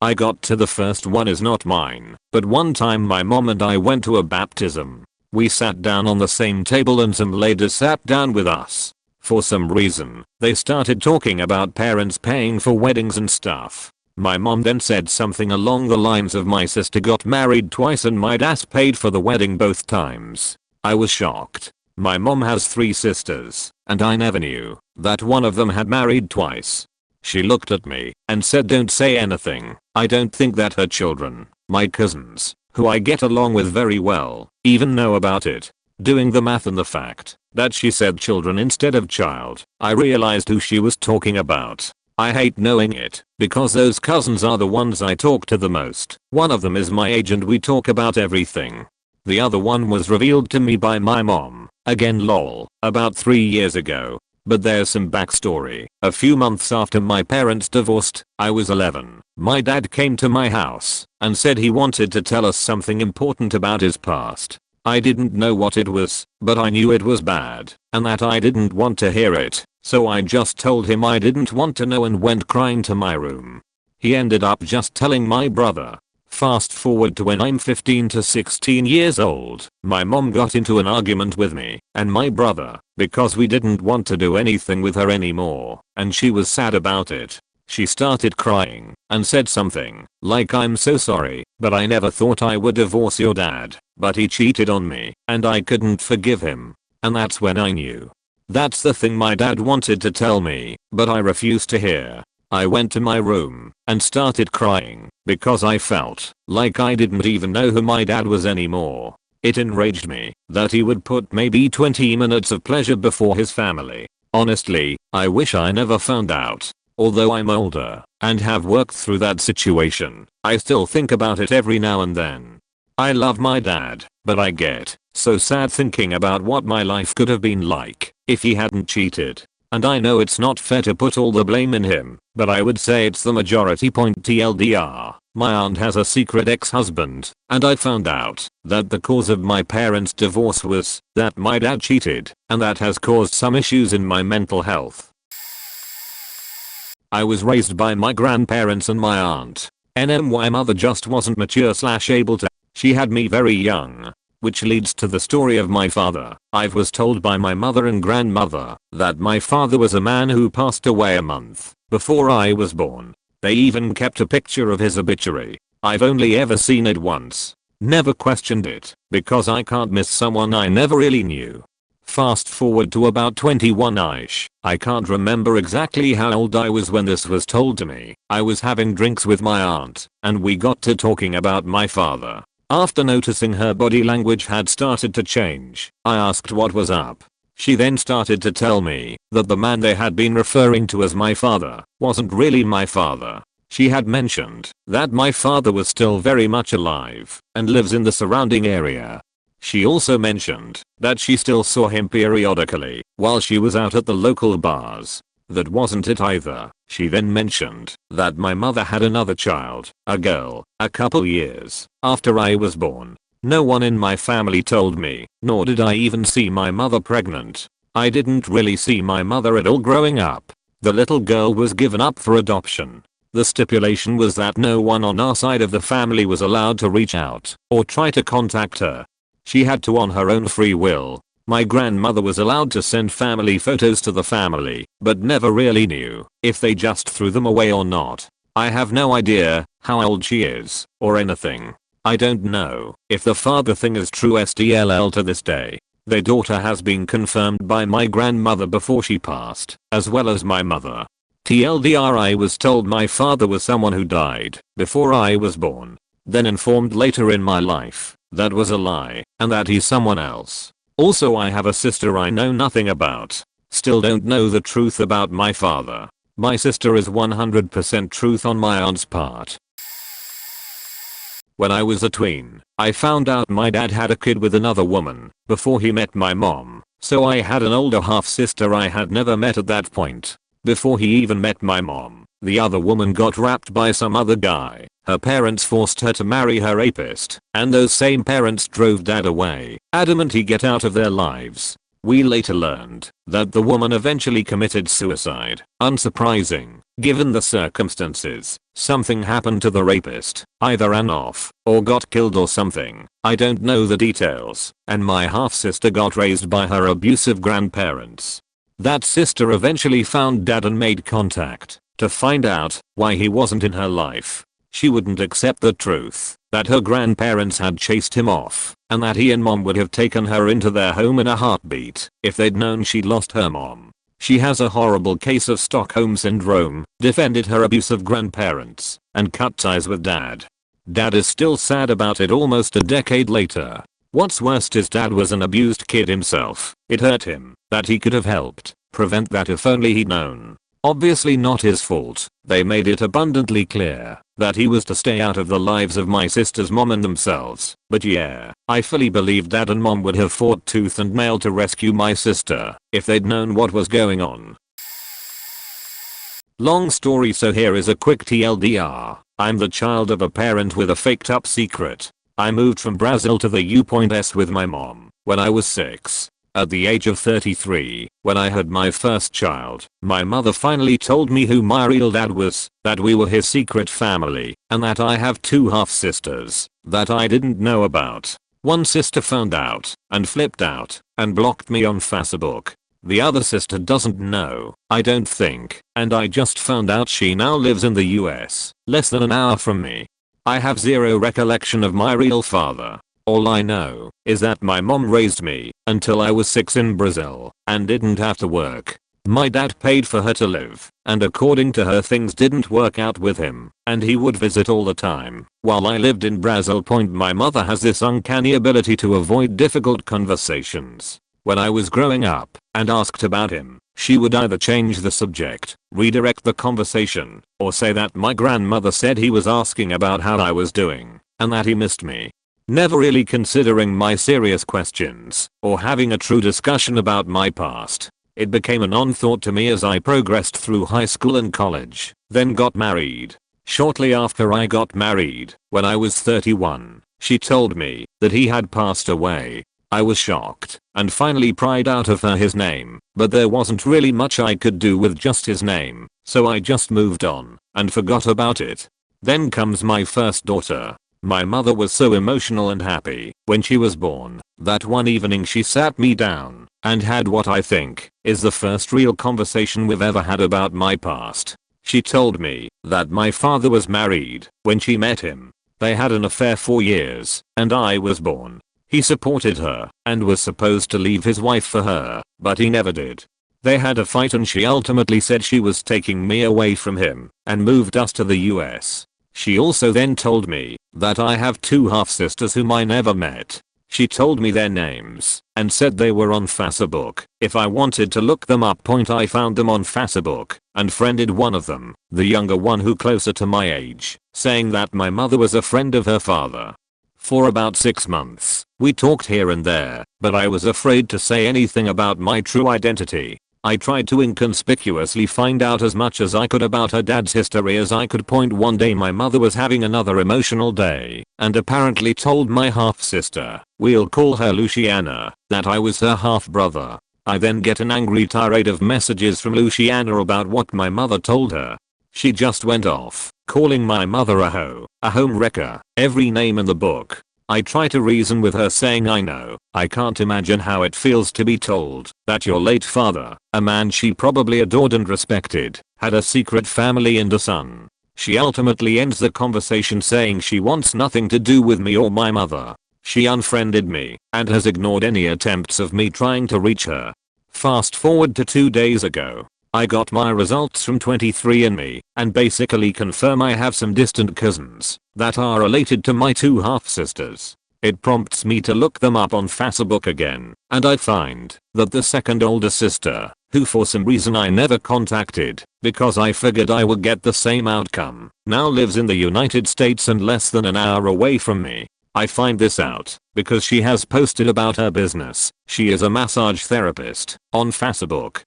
A: I got to the first one is not mine, but one time my mom and I went to a baptism. We sat down on the same table and some ladies sat down with us. For some reason, they started talking about parents paying for weddings and stuff. My mom then said something along the lines of my sister got married twice and my dad paid for the wedding both times. I was shocked. My mom has 3 sisters, and I never knew that one of them had married twice. She looked at me and said don't say anything. I don't think that her children, my cousins, who I get along with very well, even know about it. Doing the math and the fact that she said children instead of child, I realized who she was talking about. I hate knowing it, because those cousins are the ones I talk to the most. One of them is my age and we talk about everything. The other one was revealed to me by my mom, again lol, about 3 years ago. But there's some backstory. A few months after my parents divorced, I was 11. My dad came to my house and said he wanted to tell us something important about his past. I didn't know what it was, but I knew it was bad, and that I didn't want to hear it. So I just told him I didn't want to know and went crying to my room. He ended up just telling my brother. Fast forward to when I'm 15 to 16 years old, my mom got into an argument with me and my brother because we didn't want to do anything with her anymore, and she was sad about it. She started crying and said something like I'm so sorry, but I never thought I would divorce your dad, but he cheated on me and I couldn't forgive him. And that's when I knew. That's the thing my dad wanted to tell me, but I refused to hear. I went to my room and started crying because I felt like I didn't even know who my dad was anymore. It enraged me that he would put maybe 20 minutes of pleasure before his family. Honestly, I wish I never found out. Although I'm older and have worked through that situation, I still think about it every now and then. I love my dad, but I get so sad thinking about what my life could have been like if he hadn't cheated. And I know it's not fair to put all the blame in him, but I would say it's the majority point. TLDR, my aunt has a secret ex-husband, and I found out that the cause of my parents' divorce was that my dad cheated, and that has caused some issues in my mental health. I was raised by my grandparents and my aunt. My mother just wasn't mature/able to. She had me very young. Which leads to the story of my father. I was told by my mother and grandmother that my father was a man who passed away a month before I was born. They even kept a picture of his obituary. I've only ever seen it once. Never questioned it, because I can't miss someone I never really knew. Fast forward to about 21ish. I can't remember exactly how old I was when this was told to me. I was having drinks with my aunt, and we got to talking about my father. After noticing her body language had started to change, I asked what was up. She then started to tell me that the man they had been referring to as my father wasn't really my father. She had mentioned that my father was still very much alive and lives in the surrounding area. She also mentioned that she still saw him periodically while she was out at the local bars. That wasn't it either. She then mentioned that my mother had another child, a girl, a couple years after I was born. No one in my family told me, nor did I even see my mother pregnant. I didn't really see my mother at all growing up. The little girl was given up for adoption. The stipulation was that no one on our side of the family was allowed to reach out or try to contact her. She had to on her own free will. My grandmother was allowed to send family photos to the family, but never really knew if they just threw them away or not. I have no idea how old she is, or anything. I don't know if the father thing is true STLL to this day. Their daughter has been confirmed by my grandmother before she passed, as well as my mother. TLDR, I was told my father was someone who died before I was born. Then informed later in my life that was a lie, and that he's someone else. Also, I have a sister I know nothing about. Still don't know the truth about my father. My sister is 100% truth on my aunt's part. When I was a tween, I found out my dad had a kid with another woman before he met my mom, so I had an older half sister I had never met at that point. Before he even met my mom, the other woman got raped by some other guy. Her parents forced her to marry her rapist, and those same parents drove dad away, adamant he get out of their lives. We later learned that the woman eventually committed suicide. Unsurprising, given the circumstances. Something happened to the rapist, either ran off, or got killed or something. I don't know the details, and my half-sister got raised by her abusive grandparents. That sister eventually found dad and made contact to find out why he wasn't in her life. She wouldn't accept the truth that her grandparents had chased him off, and that he and mom would have taken her into their home in a heartbeat if they'd known she'd lost her mom. She has a horrible case of Stockholm Syndrome, defended her abusive grandparents, and cut ties with dad. Dad is still sad about it almost a decade later. What's worst is dad was an abused kid himself. It hurt him that he could have helped prevent that if only he'd known. Obviously not his fault. They made it abundantly clear that he was to stay out of the lives of my sister's mom and themselves. But yeah, I fully believe dad and mom would have fought tooth and nail to rescue my sister if they'd known what was going on. Long story, so here is a quick TLDR. I'm the child of a parent with a faked up secret. I moved from Brazil to the U.S. with my mom when I was 6. At the age of 33, when I had my first child, my mother finally told me who my real dad was, that we were his secret family, and that I have 2 half-sisters that I didn't know about. One sister found out and flipped out and blocked me on Facebook. The other sister doesn't know, I don't think, and I just found out she now lives in the US, less than an hour from me. I have zero recollection of my real father. All I know is that my mom raised me until I was 6 in Brazil and didn't have to work. My dad paid for her to live, and according to her things didn't work out with him, and he would visit all the time while I lived in Brazil. My mother has this uncanny ability to avoid difficult conversations. When I was growing up and asked about him, She would either change the subject, redirect the conversation, or say that my grandmother said he was asking about how I was doing, and that he missed me. Never really considering my serious questions, or having a true discussion about my past. It became a non-thought to me as I progressed through high school and college, then got married. Shortly after I got married, when I was 31, she told me that he had passed away. I was shocked and finally pried out of her his name, but there wasn't really much I could do with just his name, so I just moved on and forgot about it. Then comes my first daughter. My mother was so emotional and happy when she was born that one evening she sat me down and had what I think is the first real conversation we've ever had about my past. She told me that my father was married when she met him. They had an affair for years, and I was born. He supported her and was supposed to leave his wife for her, but he never did. They had a fight and she ultimately said she was taking me away from him and moved us to the US. She also then told me that I have 2 half-sisters whom I never met. She told me their names and said they were on Facebook. If I wanted to look them up, I found them on Facebook and friended one of them, the younger one who closer to my age, saying that my mother was a friend of her father. For about 6 months, we talked here and there, but I was afraid to say anything about my true identity. I tried to inconspicuously find out as much as I could about her dad's history as I could. One day my mother was having another emotional day and apparently told my half-sister, we'll call her Luciana, that I was her half-brother. I then get an angry tirade of messages from Luciana about what my mother told her. She just went off, calling my mother a hoe, a home wrecker, every name in the book. I try to reason with her saying I can't imagine how it feels to be told that your late father, a man she probably adored and respected, had a secret family and a son. She ultimately ends the conversation saying she wants nothing to do with me or my mother. She unfriended me and has ignored any attempts of me trying to reach her. Fast forward to 2 days ago. I got my results from 23andMe and basically confirm I have some distant cousins that are related to my 2 half-sisters. It prompts me to look them up on Facebook again, and I find that the second older sister, who for some reason I never contacted because I figured I would get the same outcome, now lives in the United States and less than an hour away from me. I find this out because she has posted about her business. She is a massage therapist on Facebook.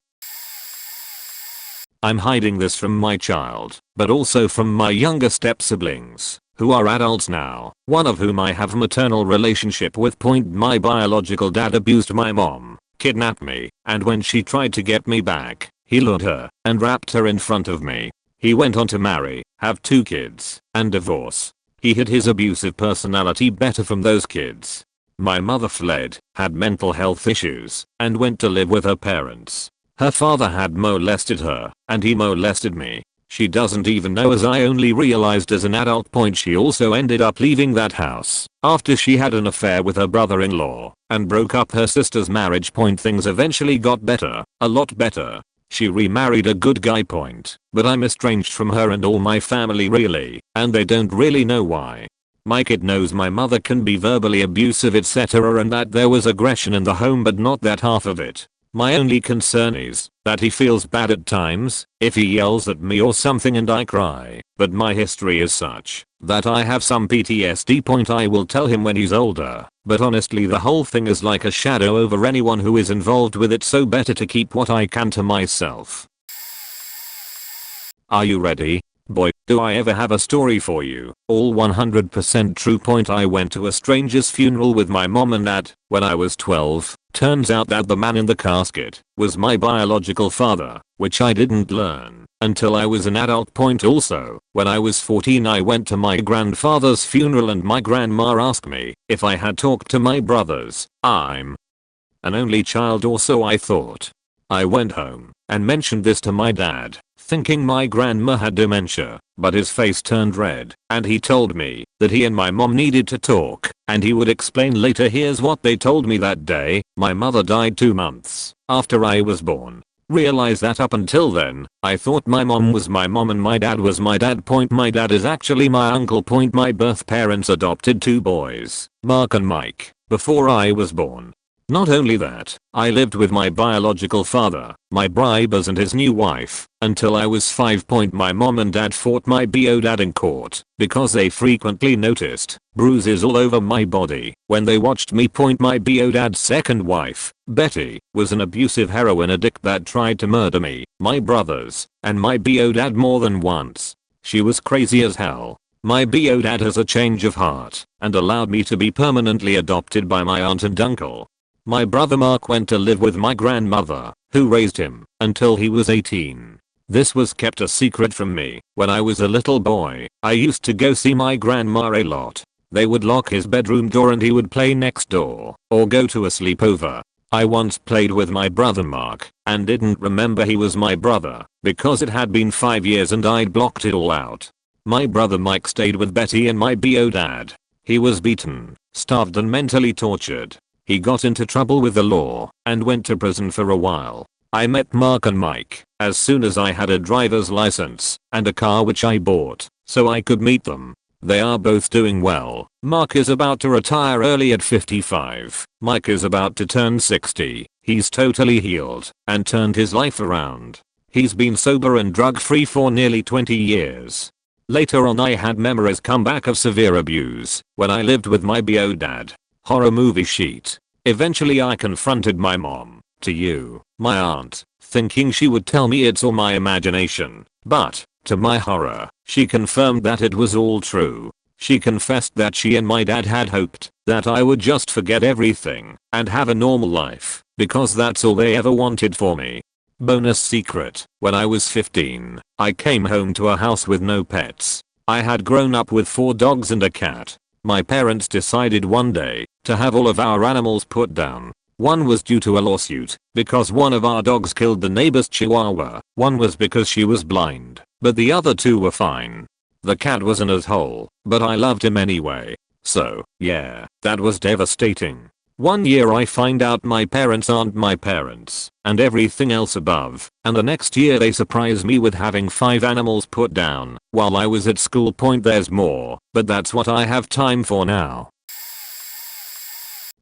A: I'm hiding this from my child, but also from my younger step siblings, who are adults now, one of whom I have a maternal relationship with. My biological dad abused my mom, kidnapped me, and when she tried to get me back, he lured her and raped her in front of me. He went on to marry, have 2 kids, and divorce. He hid his abusive personality better from those kids. My mother fled, had mental health issues, and went to live with her parents. Her father had molested her, and he molested me. She doesn't even know, as I only realized as an adult. She also ended up leaving that house after she had an affair with her brother-in-law and broke up her sister's marriage. Things eventually got better, a lot better. She remarried a good guy. But I'm estranged from her and all my family really, and they don't really know why. My kid knows my mother can be verbally abusive etc. and that there was aggression in the home, but not that half of it. My only concern is that he feels bad at times if he yells at me or something and I cry, but my history is such that I have some PTSD. I will tell him when he's older, but honestly the whole thing is like a shadow over anyone who is involved with it, so better to keep what I can to myself. Are you ready? Boy, do I ever have a story for you, all 100% true. I went to a stranger's funeral with my mom and dad when I was 12. Turns out that the man in the casket was my biological father, which I didn't learn until I was an adult. Also, when I was 14 I went to my grandfather's funeral and my grandma asked me if I had talked to my brothers. I'm an only child, or so I thought. I went home and mentioned this to my dad, thinking my grandma had dementia, but his face turned red and he told me that he and my mom needed to talk and he would explain later. Here's what they told me that day. My mother died 2 months after I was born. Realize that up until then, I thought my mom was my mom and my dad was my dad. My dad is actually my uncle. My birth parents adopted 2 boys, Mark and Mike, before I was born. Not only that, I lived with my biological father, my bribers and his new wife, until I was 5. My mom and dad fought my bio dad in court, because they frequently noticed bruises all over my body when they watched me. My bio dad's second wife, Betty, was an abusive heroin addict that tried to murder me, my brothers, and my bio dad more than once. She was crazy as hell. My bio dad has a change of heart and allowed me to be permanently adopted by my aunt and uncle. My brother Mark went to live with my grandmother, who raised him, until he was 18. This was kept a secret from me. When I was a little boy, I used to go see my grandma a lot. They would lock his bedroom door and he would play next door, or go to a sleepover. I once played with my brother Mark, and didn't remember he was my brother, because it had been 5 years and I'd blocked it all out. My brother Mike stayed with Betty and my bio dad. He was beaten, starved and mentally tortured. He got into trouble with the law and went to prison for a while. I met Mark and Mike as soon as I had a driver's license and a car which I bought so I could meet them. They are both doing well. Mark is about to retire early at 55. Mike is about to turn 60. He's totally healed and turned his life around. He's been sober and drug-free for nearly 20 years. Later on I had memories come back of severe abuse when I lived with my bio dad. Horror movie sheet. Eventually I confronted my mom, to you, my aunt, thinking she would tell me it's all my imagination, but, to my horror, she confirmed that it was all true. She confessed that she and my dad had hoped that I would just forget everything and have a normal life, because that's all they ever wanted for me. Bonus secret, when I was 15, I came home to a house with no pets. I had grown up with 4 dogs and a cat. My parents decided one day to have all of our animals put down. One was due to a lawsuit because one of our dogs killed the neighbor's chihuahua. One was because she was blind, but the other 2 were fine. The cat was an asshole, but I loved him anyway. So, yeah, that was devastating. One year I find out my parents aren't my parents, and everything else above, and the next year they surprise me with having 5 animals put down while I was at school. There's more, but that's what I have time for now.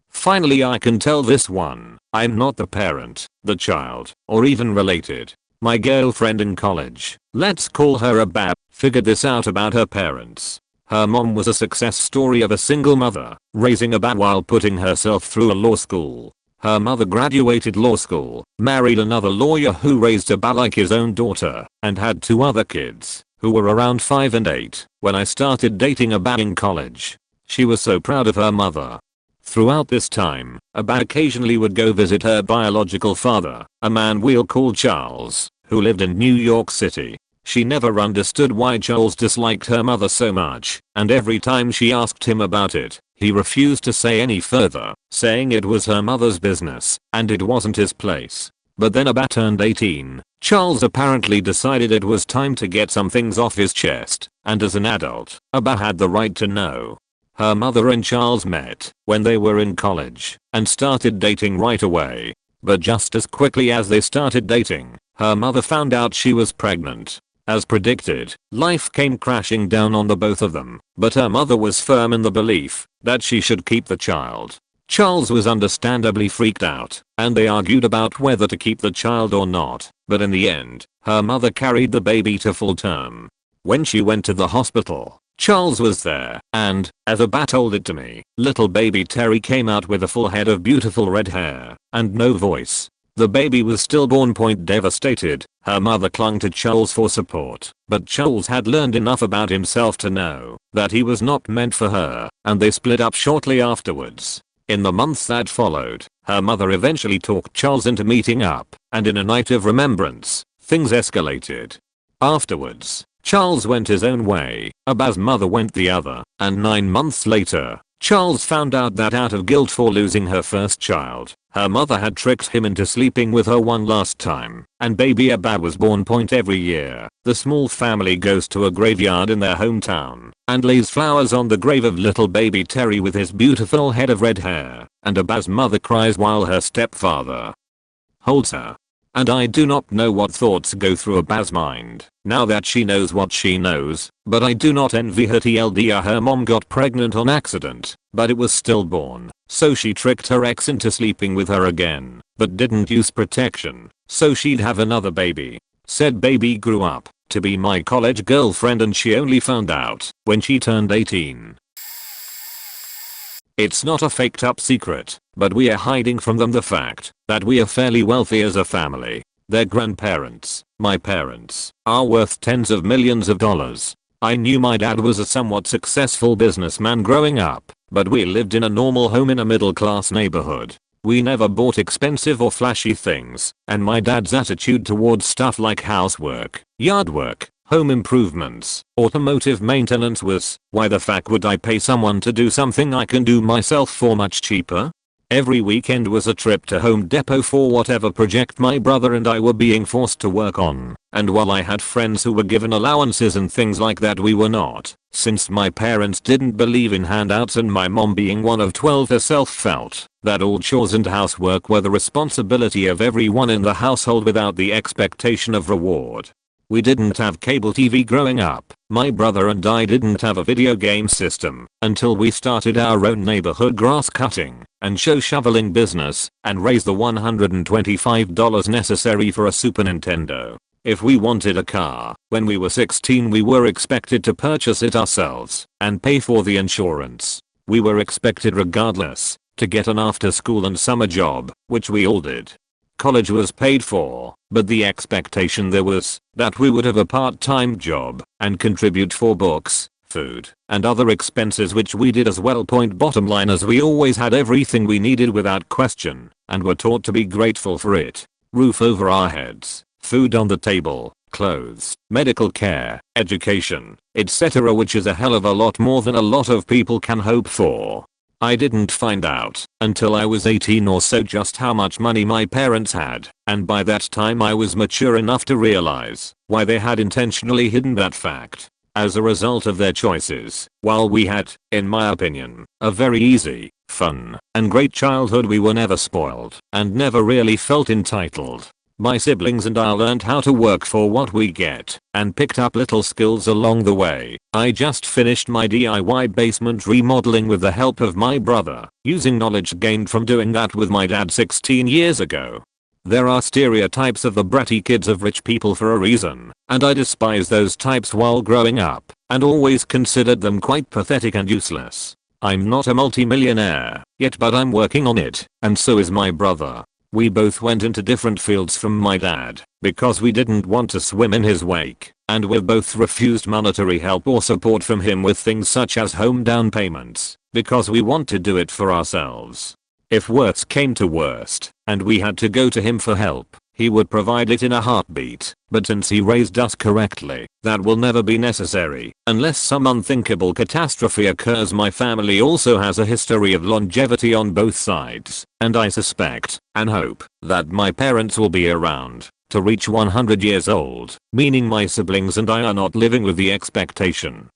A: Finally I can tell this one. I'm not the parent, the child, or even related. My girlfriend in college, let's call her a Bab, figured this out about her parents. Her mom was a success story of a single mother, raising a Bab while putting herself through a law school. Her mother graduated law school, married another lawyer who raised a Bab like his own daughter, and had 2 other kids, who were around 5 and 8, when I started dating a Bab in college. She was so proud of her mother. Throughout this time, a Bab occasionally would go visit her biological father, a man we'll call Charles, who lived in New York City. She never understood why Charles disliked her mother so much, and every time she asked him about it, he refused to say any further, saying it was her mother's business, and it wasn't his place. But then Abba turned 18, Charles apparently decided it was time to get some things off his chest, and as an adult, Abba had the right to know. Her mother and Charles met when they were in college, and started dating right away. But just as quickly as they started dating, her mother found out she was pregnant. As predicted, life came crashing down on the both of them, but her mother was firm in the belief that she should keep the child. Charles was understandably freaked out, and they argued about whether to keep the child or not, but in the end, her mother carried the baby to full term. When she went to the hospital, Charles was there, and, as Abba told it to me, little baby Terry came out with a full head of beautiful red hair, and no voice. The baby was stillborn. Devastated, her mother clung to Charles for support, but Charles had learned enough about himself to know that he was not meant for her, and they split up shortly afterwards. In the months that followed, her mother eventually talked Charles into meeting up, and in a night of remembrance, things escalated. Afterwards, Charles went his own way, Abba's mother went the other, and 9 months later, Charles found out that out of guilt for losing her first child, her mother had tricked him into sleeping with her one last time, and baby Abba was born. Every year, the small family goes to a graveyard in their hometown, and lays flowers on the grave of little baby Terry with his beautiful head of red hair, and Abba's mother cries while her stepfather holds her. and I do not know what thoughts go through a Baz's mind now that she knows what she knows, but I do not envy her. TLDR, her mom got pregnant on accident, but it was stillborn, so she tricked her ex into sleeping with her again, but didn't use protection, so she'd have another baby. Said baby grew up to be my college girlfriend and she only found out when she turned 18. It's not a faked up secret, but we are hiding from them the fact that we are fairly wealthy as a family. Their grandparents, my parents, are worth tens of millions of dollars. I knew my dad was a somewhat successful businessman growing up, but we lived in a normal home in a middle class neighborhood. We never bought expensive or flashy things, and my dad's attitude towards stuff like housework, yard work, home improvements, automotive maintenance was, why the fuck would I pay someone to do something I can do myself for much cheaper? Every weekend was a trip to Home Depot for whatever project my brother and I were being forced to work on, and while I had friends who were given allowances and things like that, we were not, since my parents didn't believe in handouts and my mom, being one of 12 herself, felt that all chores and housework were the responsibility of everyone in the household without the expectation of reward. We didn't have cable TV growing up. My brother and I didn't have a video game system until we started our own neighborhood grass cutting and show shoveling business and raised the $125 necessary for a Super Nintendo. If we wanted a car when we were 16, we were expected to purchase it ourselves and pay for the insurance. We were expected regardless to get an after school and summer job, which we all did. College was paid for, but the expectation there was that we would have a part-time job and contribute for books, food, and other expenses, which we did as well. Bottom line, as we always had everything we needed without question and were taught to be grateful for it. Roof over our heads, food on the table, clothes, medical care, education, etc., which is a hell of a lot more than a lot of people can hope for. I didn't find out until I was 18 or so just how much money my parents had, and by that time I was mature enough to realize why they had intentionally hidden that fact. As a result of their choices, while we had, in my opinion, a very easy, fun, and great childhood, we were never spoiled and never really felt entitled. My siblings and I learned how to work for what we get and picked up little skills along the way. I just finished my DIY basement remodeling with the help of my brother, using knowledge gained from doing that with my dad 16 years ago. There are stereotypes of the bratty kids of rich people for a reason, and I despise those types while growing up, and always considered them quite pathetic and useless. I'm not a multimillionaire yet, but I'm working on it, and so is my brother. We both went into different fields from my dad because we didn't want to swim in his wake, and we both refused monetary help or support from him with things such as home down payments because we want to do it for ourselves. If worst came to worst and we had to go to him for help, he would provide it in a heartbeat, but since he raised us correctly, that will never be necessary unless some unthinkable catastrophe occurs. My family also has a history of longevity on both sides, and I suspect and hope that my parents will be around to reach 100 years old, meaning my siblings and I are not living with the expectation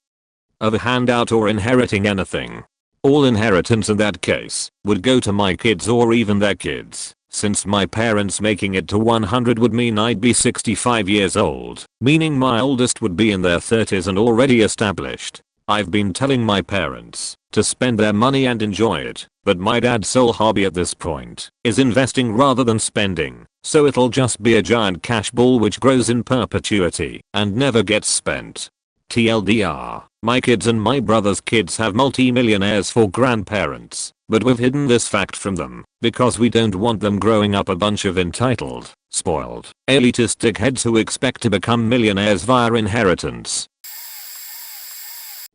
A: of a handout or inheriting anything. All inheritance in that case would go to my kids or even their kids. Since my parents making it to 100 would mean I'd be 65 years old, meaning my oldest would be in their 30s and already established. I've been telling my parents to spend their money and enjoy it, but my dad's sole hobby at this point is investing rather than spending, so it'll just be a giant cash ball which grows in perpetuity and never gets spent. TLDR, my kids and my brother's kids have multi-millionaires for grandparents, but we've hidden this fact from them because we don't want them growing up a bunch of entitled, spoiled, elitist dickheads who expect to become millionaires via inheritance.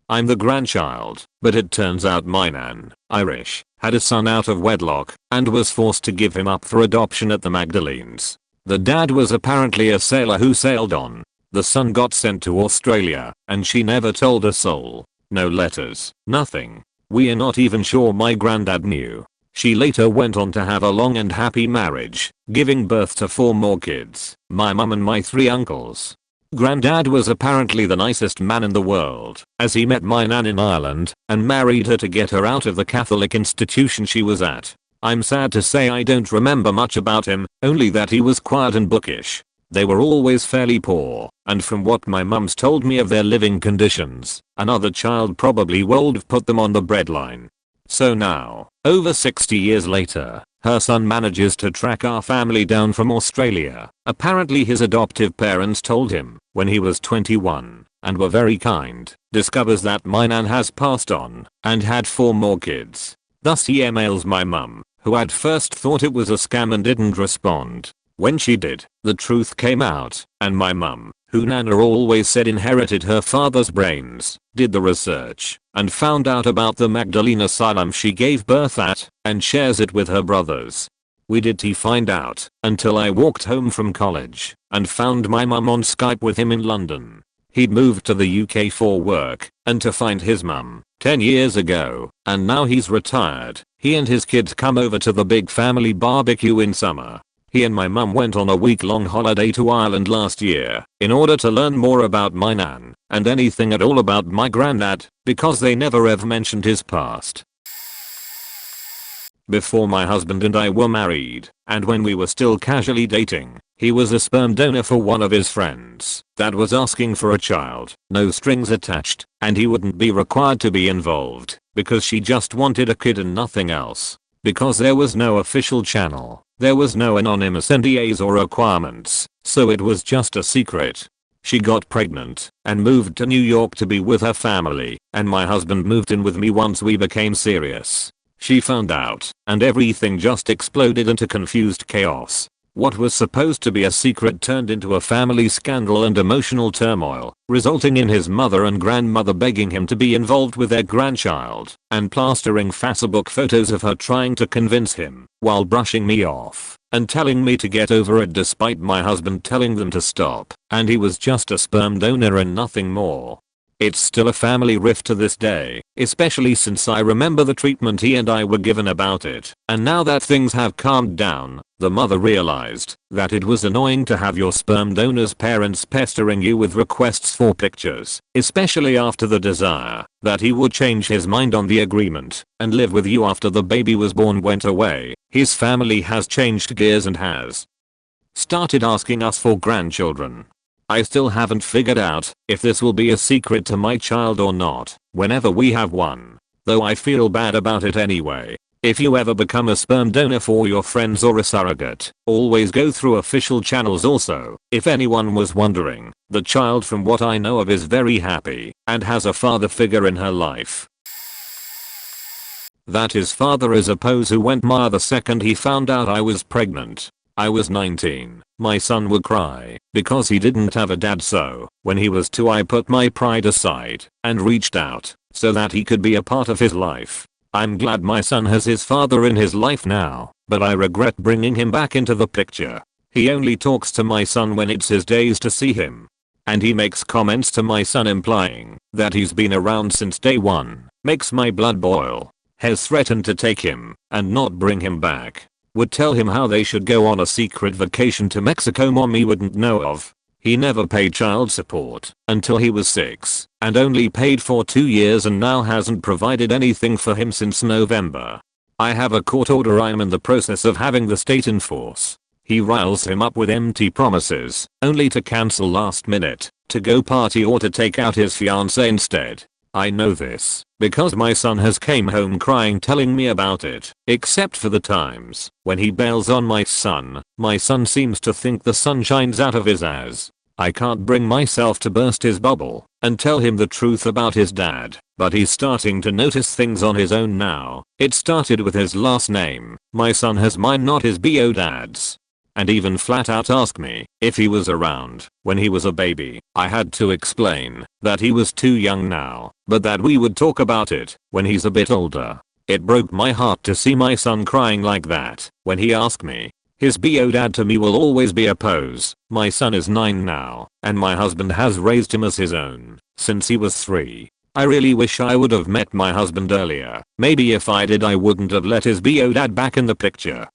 A: I'm the grandchild, but it turns out my nan, Irish, had a son out of wedlock and was forced to give him up for adoption at the Magdalenes. The dad was apparently a sailor who sailed on. The son got sent to Australia, and she never told a soul. No letters, nothing. We are not even sure my granddad knew. She later went on to have a long and happy marriage, giving birth to 4 more kids, my mum and my 3 uncles. Granddad was apparently the nicest man in the world, as he met my nan in Ireland and married her to get her out of the Catholic institution she was at. I'm sad to say I don't remember much about him, only that he was quiet and bookish. They were always fairly poor, and from what my mum's told me of their living conditions, another child probably would have put them on the breadline. So now, over 60 years later, her son manages to track our family down from Australia. Apparently his adoptive parents told him when he was 21 and were very kind. Discovers that my nan has passed on and had 4 more kids. Thus he emails my mum, who at first thought it was a scam and didn't respond. When she did, the truth came out, and my mum, who Nana always said inherited her father's brains, did the research and found out about the Magdalene asylum she gave birth at and shares it with her brothers. We didn't find out until I walked home from college and found my mum on Skype with him in London. He'd moved to the UK for work and to find his mum 10 years ago, and now he's retired. He and his kids come over to the big family barbecue in summer. He and my mum went on a week-long holiday to Ireland last year in order to learn more about my nan and anything at all about my granddad, because they never ever mentioned his past. Before my husband and I were married, and when we were still casually dating, he was a sperm donor for one of his friends that was asking for a child, no strings attached, and he wouldn't be required to be involved because she just wanted a kid and nothing else. Because there was no official channel, there was no anonymous NDAs or requirements, so it was just a secret. She got pregnant and moved to New York to be with her family, and my husband moved in with me once we became serious. She found out, and everything just exploded into confused chaos. What was supposed to be a secret turned into a family scandal and emotional turmoil, resulting in his mother and grandmother begging him to be involved with their grandchild, and plastering Facebook photos of her trying to convince him, while brushing me off, and telling me to get over it despite my husband telling them to stop, and he was just a sperm donor and nothing more. It's still a family rift to this day, especially since I remember the treatment he and I were given about it, and now that things have calmed down, the mother realized that it was annoying to have your sperm donor's parents pestering you with requests for pictures, especially after the desire that he would change his mind on the agreement and live with you after the baby was born went away. His family has changed gears and has started asking us for grandchildren. I still haven't figured out if this will be a secret to my child or not whenever we have one, though I feel bad about it anyway. If you ever become a sperm donor for your friends or a surrogate, always go through official channels also. If anyone was wondering, the child from what I know of is very happy and has a father figure in her life. That his father is a pose who went mad the second he found out I was pregnant. I was 19. My son would cry because he didn't have a dad, so when he was 2 I put my pride aside and reached out so that he could be a part of his life. I'm glad my son has his father in his life now, but I regret bringing him back into the picture. He only talks to my son when it's his days to see him. And he makes comments to my son implying that he's been around since day one. Makes my blood boil. Has threatened to take him and not bring him back. Would tell him how they should go on a secret vacation to Mexico mommy wouldn't know of. He never paid child support until he was 6 and only paid for 2 years and now hasn't provided anything for him since November. I have a court order I'm in the process of having the state enforce. He riles him up with empty promises, only to cancel last minute, to go party or to take out his fiancée instead. I know this because my son has came home crying telling me about it, except for the times when he bails on my son seems to think the sun shines out of his ass. I can't bring myself to burst his bubble and tell him the truth about his dad, but he's starting to notice things on his own now. It started with his last name. My son has mine, not his bio dad's. And even flat out asked me if he was around when he was a baby. I had to explain that he was too young now, but that we would talk about it when he's a bit older. It broke my heart to see my son crying like that when he asked me. His bio dad to me will always be a pose. My son is 9 now, and my husband has raised him as his own since he was 3. I really wish I would have met my husband earlier. Maybe if I did I wouldn't have let his bio dad back in the picture.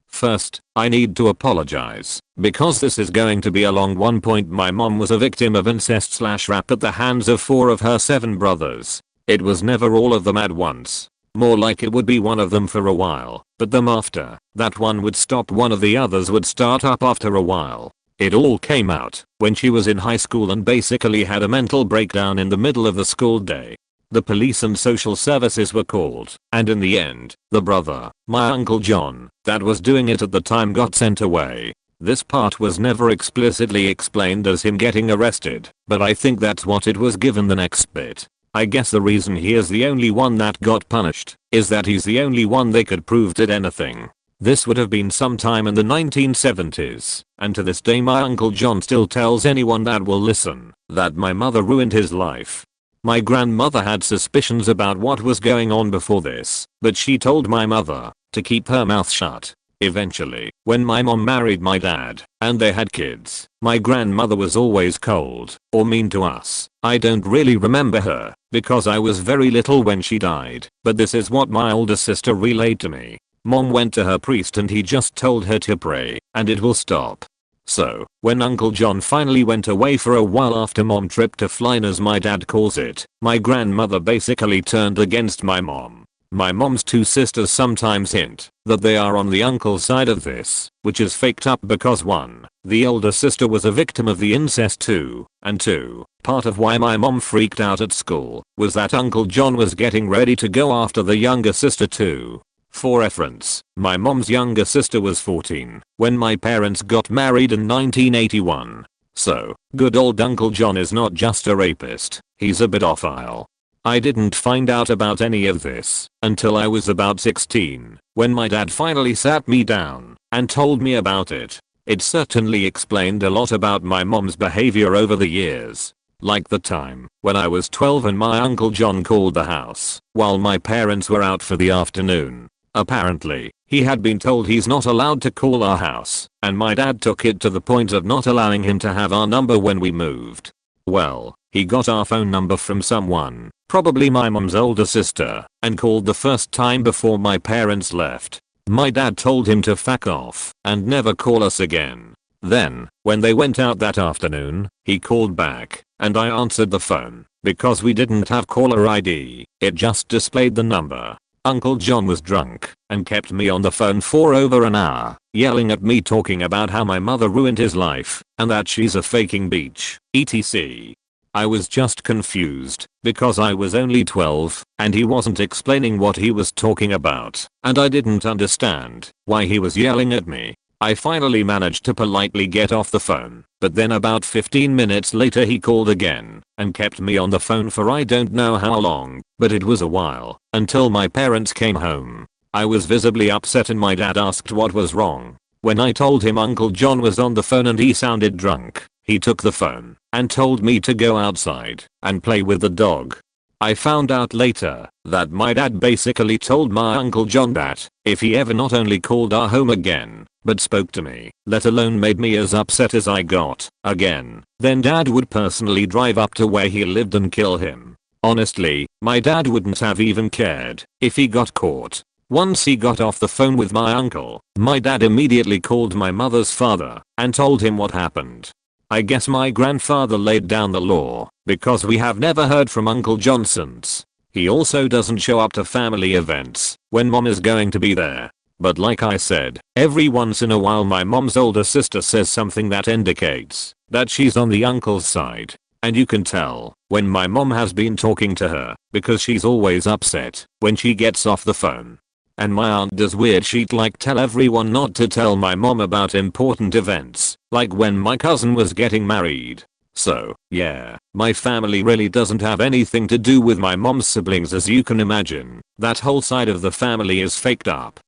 A: First, I need to apologize, because this is going to be a long one. My mom was a victim of incest/rape at the hands of 4 of her 7 brothers. It was never all of them at once. More like it would be one of them for a while, but then after that one would stop, one of the others would start up after a while. It all came out when she was in high school and basically had a mental breakdown in the middle of the school day. The police and social services were called, and in the end, the brother, my Uncle John, that was doing it at the time got sent away. This part was never explicitly explained as him getting arrested, but I think that's what it was given the next bit. I guess the reason he is the only one that got punished is that he's the only one they could prove did anything. This would have been sometime in the 1970s, and to this day my Uncle John still tells anyone that will listen that my mother ruined his life. My grandmother had suspicions about what was going on before this, but she told my mother to keep her mouth shut. Eventually, when my mom married my dad, and they had kids, my grandmother was always cold or mean to us. I don't really remember her, because I was very little when she died, but this is what my older sister relayed to me. Mom went to her priest and he just told her to pray, and it will stop. So, when Uncle John finally went away for a while after mom trip to flying as my dad calls it, my grandmother basically turned against my mom. My mom's two sisters sometimes hint that they are on the uncle side of this, which is faked up because 1, the older sister was a victim of the incest too, and 2, part of why my mom freaked out at school was that Uncle John was getting ready to go after the younger sister too. For reference, my mom's younger sister was 14 when my parents got married in 1981. So, good old Uncle John is not just a rapist, he's a pedophile. I didn't find out about any of this until I was about 16, when my dad finally sat me down and told me about it. It certainly explained a lot about my mom's behavior over the years. Like the time when I was 12 and my Uncle John called the house while my parents were out for the afternoon. Apparently, he had been told he's not allowed to call our house, and my dad took it to the point of not allowing him to have our number when we moved. Well, he got our phone number from someone, probably my mom's older sister, and called the first time before my parents left. My dad told him to fuck off and never call us again. Then, when they went out that afternoon, he called back, and I answered the phone. Because we didn't have caller ID, it just displayed the number. Uncle John was drunk and kept me on the phone for over an hour, yelling at me talking about how my mother ruined his life and that she's a faking bitch, etc. I was just confused because I was only 12 and he wasn't explaining what he was talking about, and I didn't understand why he was yelling at me. I finally managed to politely get off the phone, but then about 15 minutes later he called again and kept me on the phone for I don't know how long, but it was a while, until my parents came home. I was visibly upset and my dad asked what was wrong. When I told him Uncle John was on the phone and he sounded drunk, he took the phone and told me to go outside and play with the dog. I found out later that my dad basically told my Uncle John that if he ever not only called our home again, but spoke to me, let alone made me as upset as I got, again, then dad would personally drive up to where he lived and kill him. Honestly, my dad wouldn't have even cared if he got caught. Once he got off the phone with my uncle, my dad immediately called my mother's father and told him what happened. I guess my grandfather laid down the law, because we have never heard from Uncle John since. He also doesn't show up to family events when mom is going to be there. But like I said, every once in a while my mom's older sister says something that indicates that she's on the uncle's side. And you can tell when my mom has been talking to her, because she's always upset when she gets off the phone. And my aunt does weird shit like tell everyone not to tell my mom about important events, like when my cousin was getting married. So, yeah, my family really doesn't have anything to do with my mom's siblings, as you can imagine. That whole side of the family is faked up.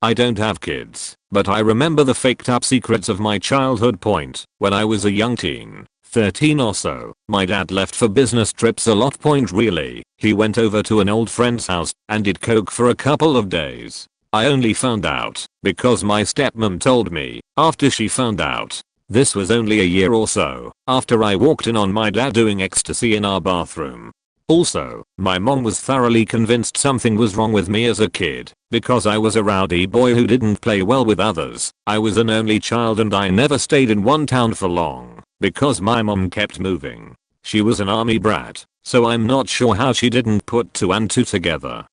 A: I don't have kids, but I remember the faked up secrets of my childhood point. When I was a young teen, 13 or so, my dad left for business trips a lot. Point really, he went over to an old friend's house and did coke for a couple of days. I only found out because my stepmom told me after she found out. This was only a year or so after I walked in on my dad doing ecstasy in our bathroom. Also, my mom was thoroughly convinced something was wrong with me as a kid because I was a rowdy boy who didn't play well with others. I was an only child and I never stayed in one town for long because my mom kept moving. She was an army brat, so I'm not sure how she didn't put two and two together.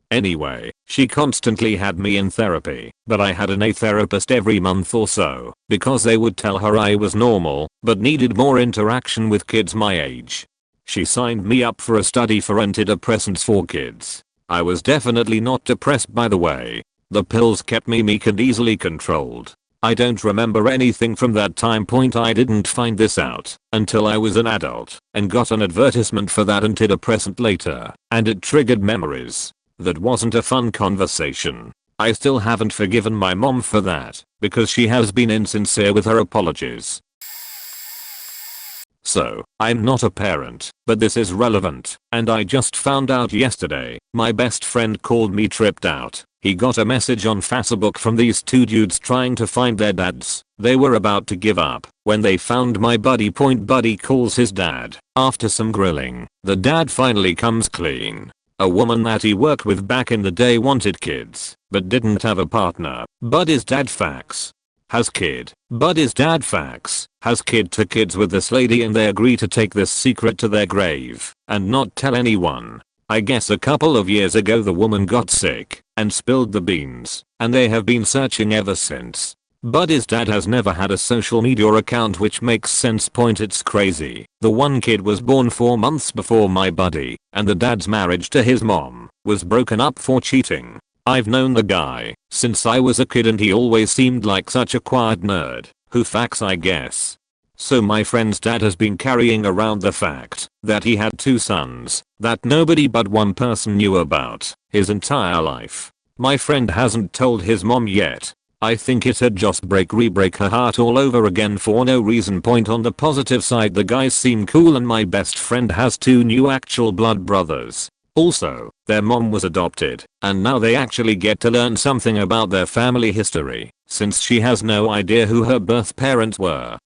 A: Anyway, she constantly had me in therapy, but I had a therapist every month or so because they would tell her I was normal but needed more interaction with kids my age. She signed me up for a study for antidepressants for kids. I was definitely not depressed, by the way. The pills kept me meek and easily controlled. I don't remember anything from that time point. I didn't find this out until I was an adult and got an advertisement for that antidepressant later, and it triggered memories. That wasn't a fun conversation. I still haven't forgiven my mom for that because she has been insincere with her apologies. So, I'm not a parent, but this is relevant, and I just found out yesterday. My best friend called me tripped out. He got a message on Facebook from these two dudes trying to find their dads. They were about to give up when they found my buddy. Buddy calls his dad. After some grilling, the dad finally comes clean. A woman that he worked with back in the day wanted kids, but didn't have a partner. Buddy's dad has kid. Buddy's dad has kid to kids with this lady, and they agree to take this secret to their grave and not tell anyone. I guess a couple of years ago the woman got sick and spilled the beans, and they have been searching ever since. Buddy's dad has never had a social media account, which makes sense. It's crazy. The one kid was born 4 months before my buddy, and the dad's marriage to his mom was broken up for cheating. I've known the guy since I was a kid, and he always seemed like such a quiet nerd who facts, I guess. So my friend's dad has been carrying around the fact that he had 2 sons that nobody but one person knew about his entire life. My friend hasn't told his mom yet. I think it'd just break her heart all over again for no reason. On the positive side, the guys seem cool, and my best friend has 2 new actual blood brothers. Also, their mom was adopted, and now they actually get to learn something about their family history, since she has no idea who her birth parents were.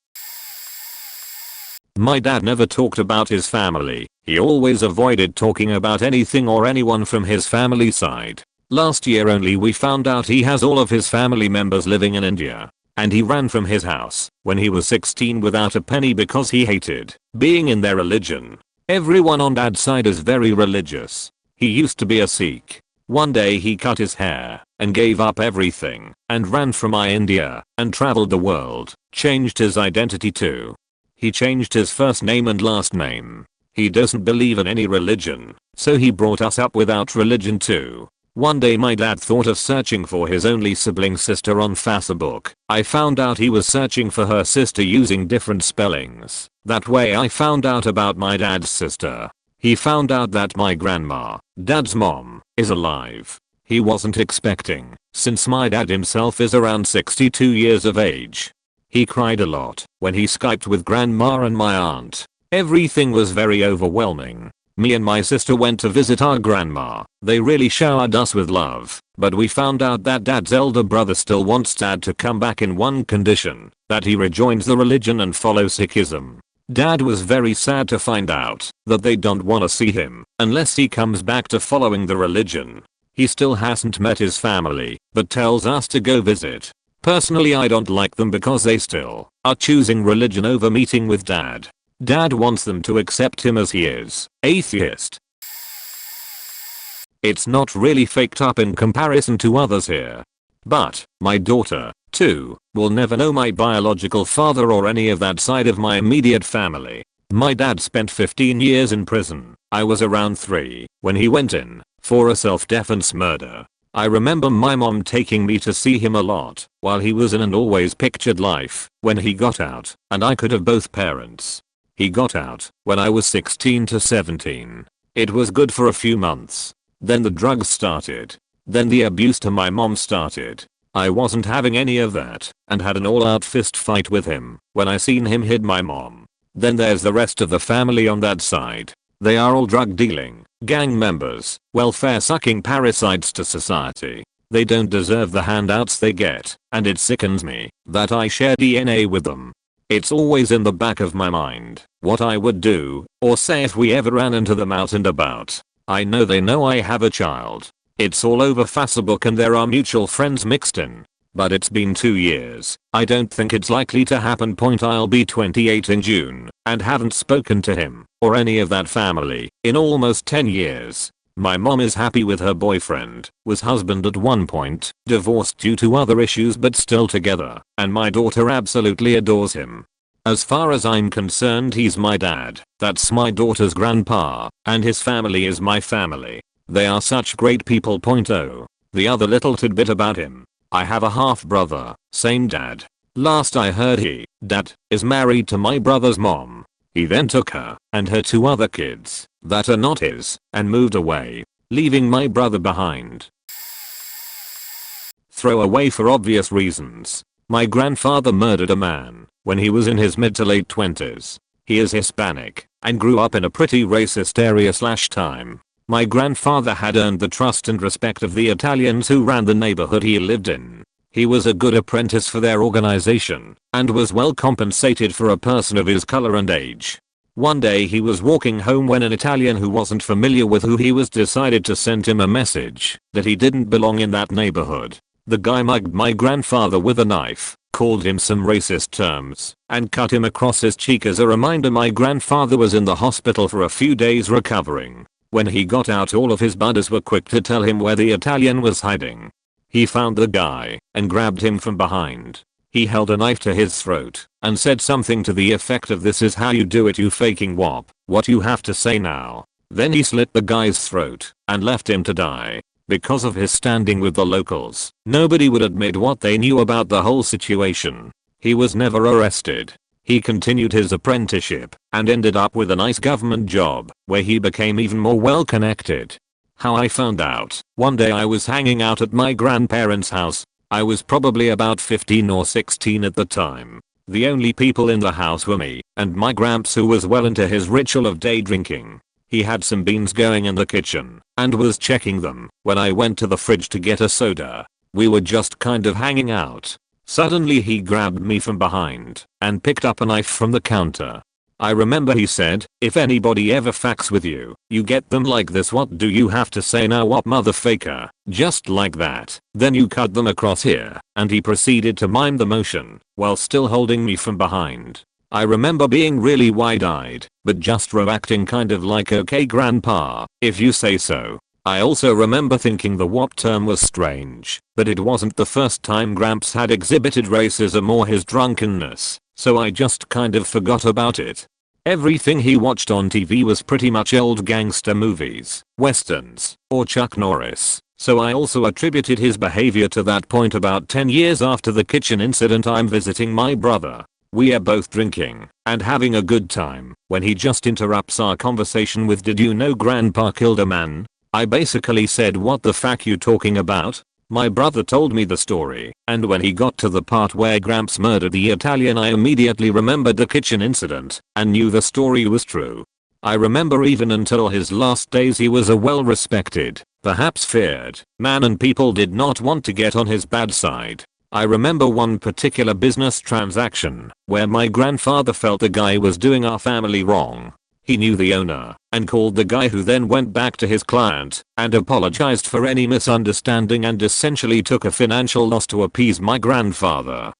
A: My dad never talked about his family. He always avoided talking about anything or anyone from his family side. Last year only we found out he has all of his family members living in India, and he ran from his house when he was 16 without a penny because he hated being in their religion. Everyone on dad's side is very religious. He used to be a Sikh. One day he cut his hair and gave up everything and ran from India and traveled the world, changed his identity too. He changed his first name and last name. He doesn't believe in any religion, so he brought us up without religion too. One day my dad thought of searching for his only sibling sister on Facebook. I found out he was searching for her sister using different spellings. That way I found out about my dad's sister. He found out that my grandma, dad's mom, is alive. He wasn't expecting, since my dad himself is around 62 years of age. He cried a lot when he Skyped with grandma and my aunt. Everything was very overwhelming. Me and my sister went to visit our grandma. They really showered us with love, but we found out that dad's elder brother still wants dad to come back in one condition, that he rejoins the religion and follows Sikhism. Dad was very sad to find out that they don't want to see him unless he comes back to following the religion. He still hasn't met his family, but tells us to go visit. Personally, I don't like them because they still are choosing religion over meeting with dad. Dad wants them to accept him as he is, atheist. It's not really faked up in comparison to others here. But, my daughter, too, will never know my biological father or any of that side of my immediate family. My dad spent 15 years in prison. I was around 3 when he went in for a self-defense murder. I remember my mom taking me to see him a lot while he was in and always pictured life when he got out, and I could have both parents. He got out when I was 16 to 17. It was good for a few months. Then the drugs started. Then the abuse to my mom started. I wasn't having any of that and had an all-out fist fight with him when I seen him hit my mom. Then there's the rest of the family on that side. They are all drug dealing, gang members, welfare sucking parasites to society. They don't deserve the handouts they get, and it sickens me that I share DNA with them. It's always in the back of my mind what I would do or say if we ever ran into them out and about. I know they know I have a child. It's all over Facebook and there are mutual friends mixed in. But it's been 2 years. I don't think it's likely to happen. I'll be 28 in June and haven't spoken to him or any of that family in almost 10 years. My mom is happy with her boyfriend, was husband at one point, divorced due to other issues but still together, and my daughter absolutely adores him. As far as I'm concerned, he's my dad. That's my daughter's grandpa, and his family is my family. They are such great people. The other little tidbit about him. I have a half brother, same dad. Last I heard dad, is married to my brother's mom. He then took her and her 2 other kids that are not his and moved away, leaving my brother behind. Throw away for obvious reasons. My grandfather murdered a man when he was in his mid to late 20s. He is Hispanic and grew up in a pretty racist area/time. My grandfather had earned the trust and respect of the Italians who ran the neighborhood he lived in. He was a good apprentice for their organization and was well compensated for a person of his color and age. One day he was walking home when an Italian who wasn't familiar with who he was decided to send him a message that he didn't belong in that neighborhood. The guy mugged my grandfather with a knife, called him some racist terms, and cut him across his cheek. As a reminder, my grandfather was in the hospital for a few days recovering. When he got out, all of his buddies were quick to tell him where the Italian was hiding. He found the guy and grabbed him from behind. He held a knife to his throat and said something to the effect of, "This is how you do it, you faking wop. What you have to say now?" Then he slit the guy's throat and left him to die. Because of his standing with the locals, nobody would admit what they knew about the whole situation. He was never arrested. He continued his apprenticeship and ended up with a nice government job where he became even more well connected. How I found out: one day I was hanging out at my grandparents' house. I was probably about 15 or 16 at the time. The only people in the house were me and my gramps, who was well into his ritual of day drinking. He had some beans going in the kitchen and was checking them when I went to the fridge to get a soda. We were just kind of hanging out. Suddenly he grabbed me from behind and picked up a knife from the counter. I remember he said, "If anybody ever fucks with you, you get them like this. What do you have to say now, what motherfucker?" Just like that. Then you cut them across here, and he proceeded to mime the motion while still holding me from behind. I remember being really wide-eyed, but just reacting kind of like, "Okay grandpa, if you say so." I also remember thinking the WAP term was strange, but it wasn't the first time Gramps had exhibited racism or his drunkenness, so I just kind of forgot about it. Everything he watched on TV was pretty much old gangster movies, westerns, or Chuck Norris, so I also attributed his behavior to that point. About 10 years after the kitchen incident, I'm visiting my brother. We are both drinking and having a good time when he just interrupts our conversation with, "Did you know grandpa killed a man?" I basically said, "What the fuck you talking about?" My brother told me the story, and when he got to the part where Gramps murdered the Italian, I immediately remembered the kitchen incident and knew the story was true. I remember even until his last days he was a well-respected, perhaps feared, man, and people did not want to get on his bad side. I remember one particular business transaction where my grandfather felt the guy was doing our family wrong. He knew the owner and called the guy, who then went back to his client and apologized for any misunderstanding and essentially took a financial loss to appease my grandfather.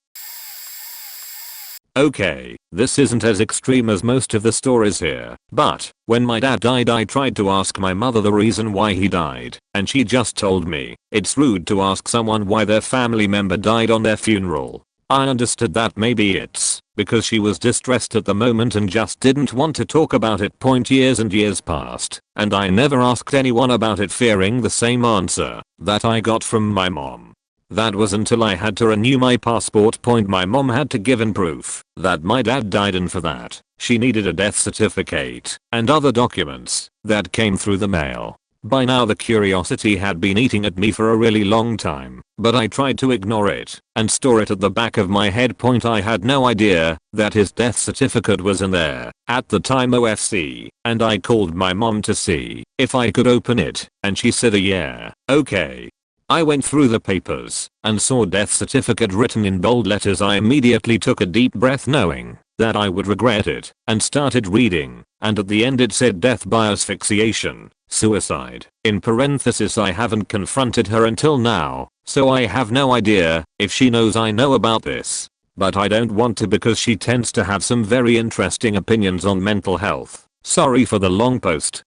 A: Okay, this isn't as extreme as most of the stories here, but when my dad died I tried to ask my mother the reason why he died, and she just told me it's rude to ask someone why their family member died on their funeral. I understood that maybe it's because she was distressed at the moment and just didn't want to talk about it. Years and years passed, and I never asked anyone about it, fearing the same answer that I got from my mom. That was until I had to renew my passport. My mom had to give in proof that my dad died, and for that, she needed a death certificate and other documents that came through the mail. By now the curiosity had been eating at me for a really long time, but I tried to ignore it and store it at the back of my head. I had no idea that his death certificate was in there at the time, OFC, and I called my mom to see if I could open it, and she said yeah, okay. I went through the papers and saw death certificate written in bold letters. I immediately took a deep breath, knowing that I would regret it, and started reading, and at the end it said death by asphyxiation, suicide. In parenthesis, I haven't confronted her until now, so I have no idea if she knows I know about this. But I don't want to because she tends to have some very interesting opinions on mental health. Sorry for the long post.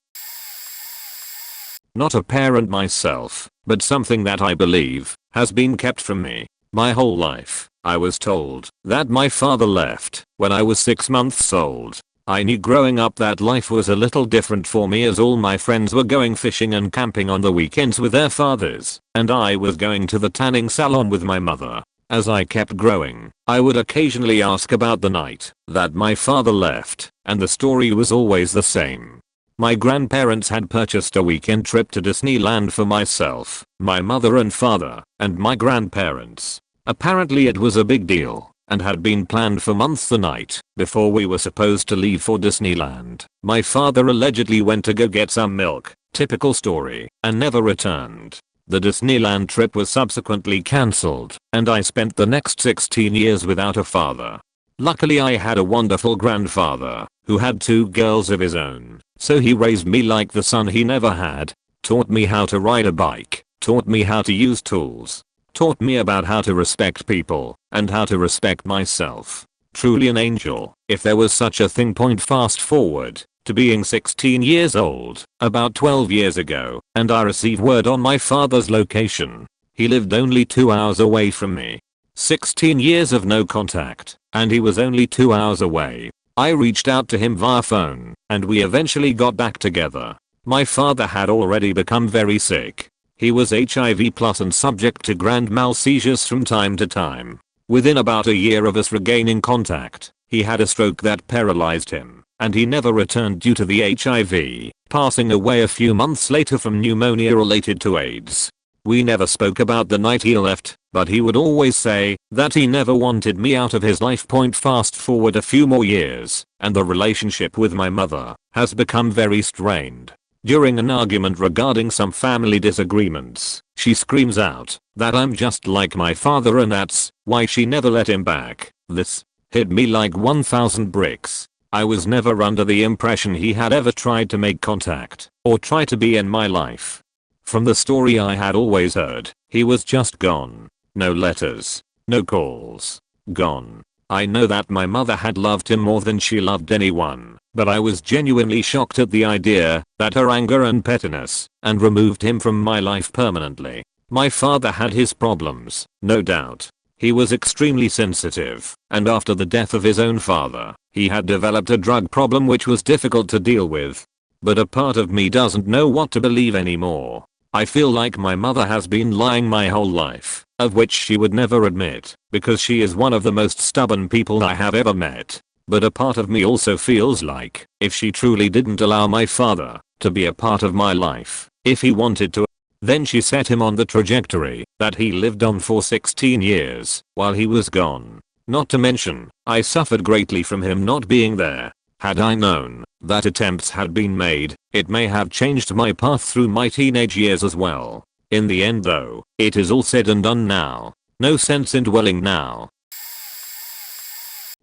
A: Not a parent myself, but something that I believe has been kept from me my whole life. I was told that my father left when I was 6 months old. I knew growing up that life was a little different for me as all my friends were going fishing and camping on the weekends with their fathers, and I was going to the tanning salon with my mother. As I kept growing, I would occasionally ask about the night that my father left, and the story was always the same. My grandparents had purchased a weekend trip to Disneyland for myself, my mother and father, and my grandparents. Apparently it was a big deal, and had been planned for months the night before we were supposed to leave for Disneyland. My father allegedly went to go get some milk, typical story, and never returned. The Disneyland trip was subsequently cancelled, and I spent the next 16 years without a father. Luckily I had a wonderful grandfather, who had 2 girls of his own, so he raised me like the son he never had, taught me how to ride a bike, taught me how to use tools, taught me about how to respect people, and how to respect myself. Truly an angel, if there was such a thing. Fast forward to being 16 years old, about 12 years ago, and I received word on my father's location. He lived only 2 hours away from me. 16 years of no contact, and he was only 2 hours away. I reached out to him via phone, and we eventually got back together. My father had already become very sick. He was HIV+ and subject to grand mal seizures from time to time. Within about a year of us regaining contact, he had a stroke that paralyzed him, and he never returned due to the HIV, passing away a few months later from pneumonia related to AIDS. We never spoke about the night he left, but he would always say that he never wanted me out of his life. Fast forward a few more years, and the relationship with my mother has become very strained. During an argument regarding some family disagreements, she screams out that I'm just like my father and that's why she never let him back. This hit me like 1,000 bricks. I was never under the impression he had ever tried to make contact or try to be in my life. From the story I had always heard, he was just gone. No letters, no calls, gone. I know that my mother had loved him more than she loved anyone, but I was genuinely shocked at the idea that her anger and pettiness and removed him from my life permanently. My father had his problems, no doubt. He was extremely sensitive, and after the death of his own father, he had developed a drug problem which was difficult to deal with. But a part of me doesn't know what to believe anymore. I feel like my mother has been lying my whole life, of which she would never admit, because she is one of the most stubborn people I have ever met. But a part of me also feels like, if she truly didn't allow my father to be a part of my life, if he wanted to, then she set him on the trajectory that he lived on for 16 years while he was gone. Not to mention, I suffered greatly from him not being there. Had I known that attempts had been made, it may have changed my path through my teenage years as well. In the end though, it is all said and done now. No sense in dwelling now.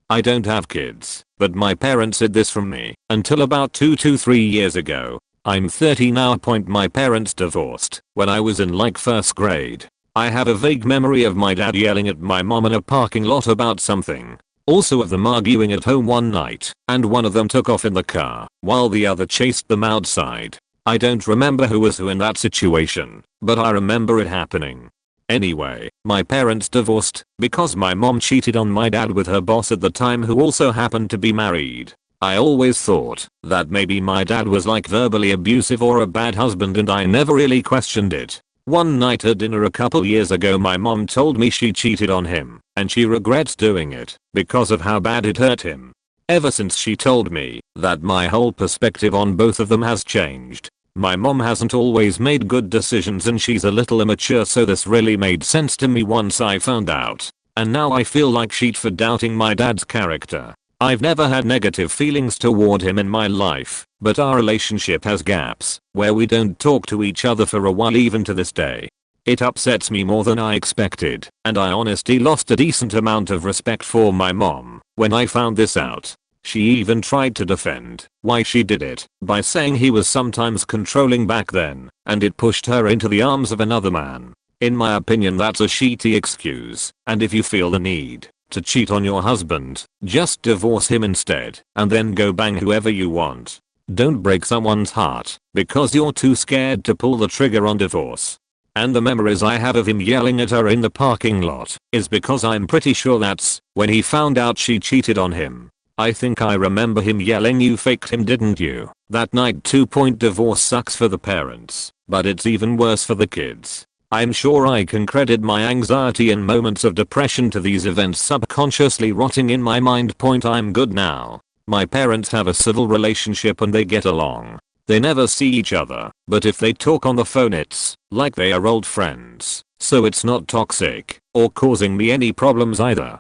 A: I don't have kids, but my parents hid this from me until about 2 to 3 years ago. I'm 30 now. My parents divorced when I was in like 1st grade. I have a vague memory of my dad yelling at my mom in a parking lot about something. Also of them arguing at home one night, and one of them took off in the car while the other chased them outside. I don't remember who was who in that situation, but I remember it happening. Anyway, my parents divorced because my mom cheated on my dad with her boss at the time, who also happened to be married. I always thought that maybe my dad was like verbally abusive or a bad husband, and I never really questioned it. One night at dinner a couple years ago, my mom told me she cheated on him and she regrets doing it because of how bad it hurt him. Ever since she told me that, my whole perspective on both of them has changed. My mom hasn't always made good decisions and she's a little immature, so this really made sense to me once I found out. And now I feel like shit for doubting my dad's character. I've never had negative feelings toward him in my life, but our relationship has gaps where we don't talk to each other for a while even to this day. It upsets me more than I expected, and I honestly lost a decent amount of respect for my mom when I found this out. She even tried to defend why she did it by saying he was sometimes controlling back then, and it pushed her into the arms of another man. In my opinion, that's a shitty excuse, and if you feel the need to cheat on your husband, just divorce him instead, and then go bang whoever you want. Don't break someone's heart because you're too scared to pull the trigger on divorce. And the memories I have of him yelling at her in the parking lot is because I'm pretty sure that's when he found out she cheated on him. I think I remember him yelling, "You faked him, didn't you?" that night. 2. Divorce sucks for the parents, but it's even worse for the kids. I'm sure I can credit my anxiety and moments of depression to these events subconsciously rotting in my mind. I'm good now. My parents have a civil relationship and they get along. They never see each other, but if they talk on the phone it's like they are old friends, so it's not toxic or causing me any problems either.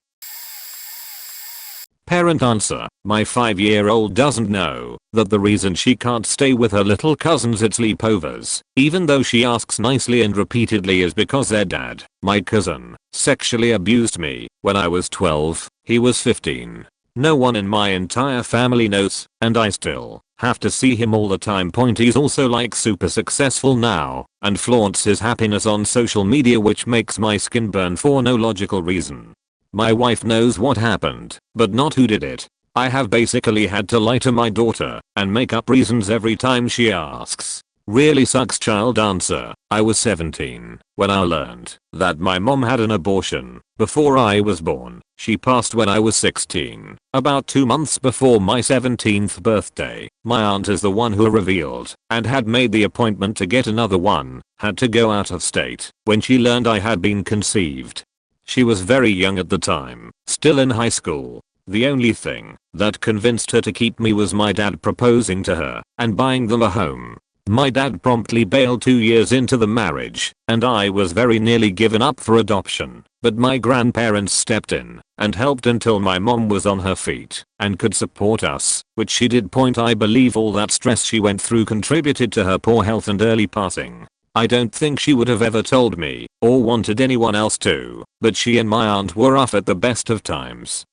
A: Parent answer: my 5-year-old doesn't know that the reason she can't stay with her little cousins at sleepovers, even though she asks nicely and repeatedly, is because their dad, my cousin, sexually abused me when I was 12, he was 15. No one in my entire family knows, and I still have to see him all the time. He's also like super successful now and flaunts his happiness on social media, which makes my skin burn for no logical reason. My wife knows what happened, but not who did it. I have basically had to lie to my daughter and make up reasons every time she asks. Really sucks. Child answer: I was 17 when I learned that my mom had an abortion before I was born. She passed when I was 16, about 2 months before my 17th birthday. My aunt is the one who revealed and had made the appointment to get another one, had to go out of state when she learned I had been conceived. She was very young at the time, still in high school. The only thing that convinced her to keep me was my dad proposing to her and buying them a home. My dad promptly bailed 2 years into the marriage, and I was very nearly given up for adoption, but my grandparents stepped in and helped until my mom was on her feet and could support us, which she did. I believe all that stress she went through contributed to her poor health and early passing. I don't think she would have ever told me or wanted anyone else to, but she and my aunt were off at the best of times.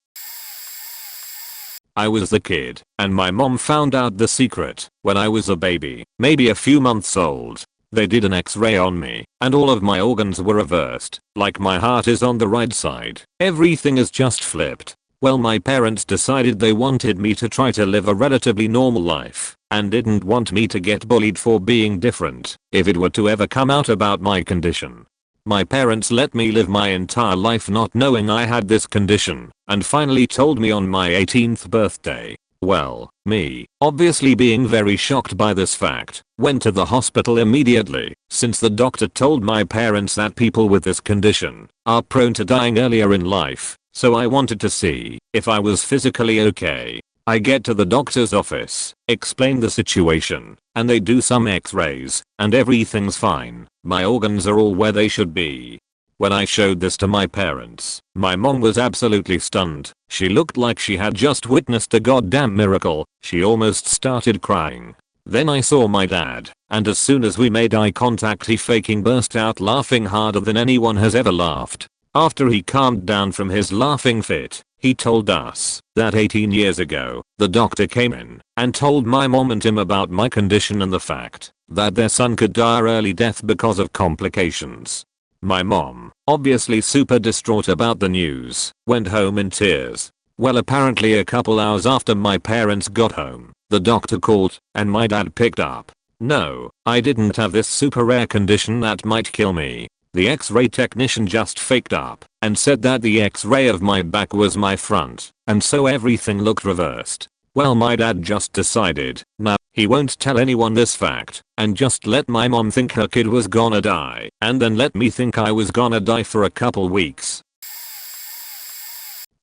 A: I was the kid, and my mom found out the secret when I was a baby, maybe a few months old. They did an X-ray on me, and all of my organs were reversed, like my heart is on the right side. Everything is just flipped. Well, my parents decided they wanted me to try to live a relatively normal life, and didn't want me to get bullied for being different if it were to ever come out about my condition. My parents let me live my entire life not knowing I had this condition, and finally told me on my 18th birthday. Well, me, obviously being very shocked by this fact, went to the hospital immediately, since the doctor told my parents that people with this condition are prone to dying earlier in life, so I wanted to see if I was physically okay. I get to the doctor's office, explain the situation, and they do some x-rays, and everything's fine. My organs are all where they should be. When I showed this to my parents, my mom was absolutely stunned. She looked like she had just witnessed a goddamn miracle. She almost started crying. Then I saw my dad, and as soon as we made eye contact he faking burst out laughing harder than anyone has ever laughed. After he calmed down from his laughing fit, he told us that 18 years ago, the doctor came in and told my mom and him about my condition and the fact that their son could die early death because of complications. My mom, obviously super distraught about the news, went home in tears. Well, apparently a couple hours after my parents got home, the doctor called and my dad picked up. No, I didn't have this super rare condition that might kill me. The X-ray technician just faked up and said that the X-ray of my back was my front, and so everything looked reversed. Well, my dad just decided, nah, he won't tell anyone this fact, and just let my mom think her kid was gonna die, and then let me think I was gonna die for a couple weeks.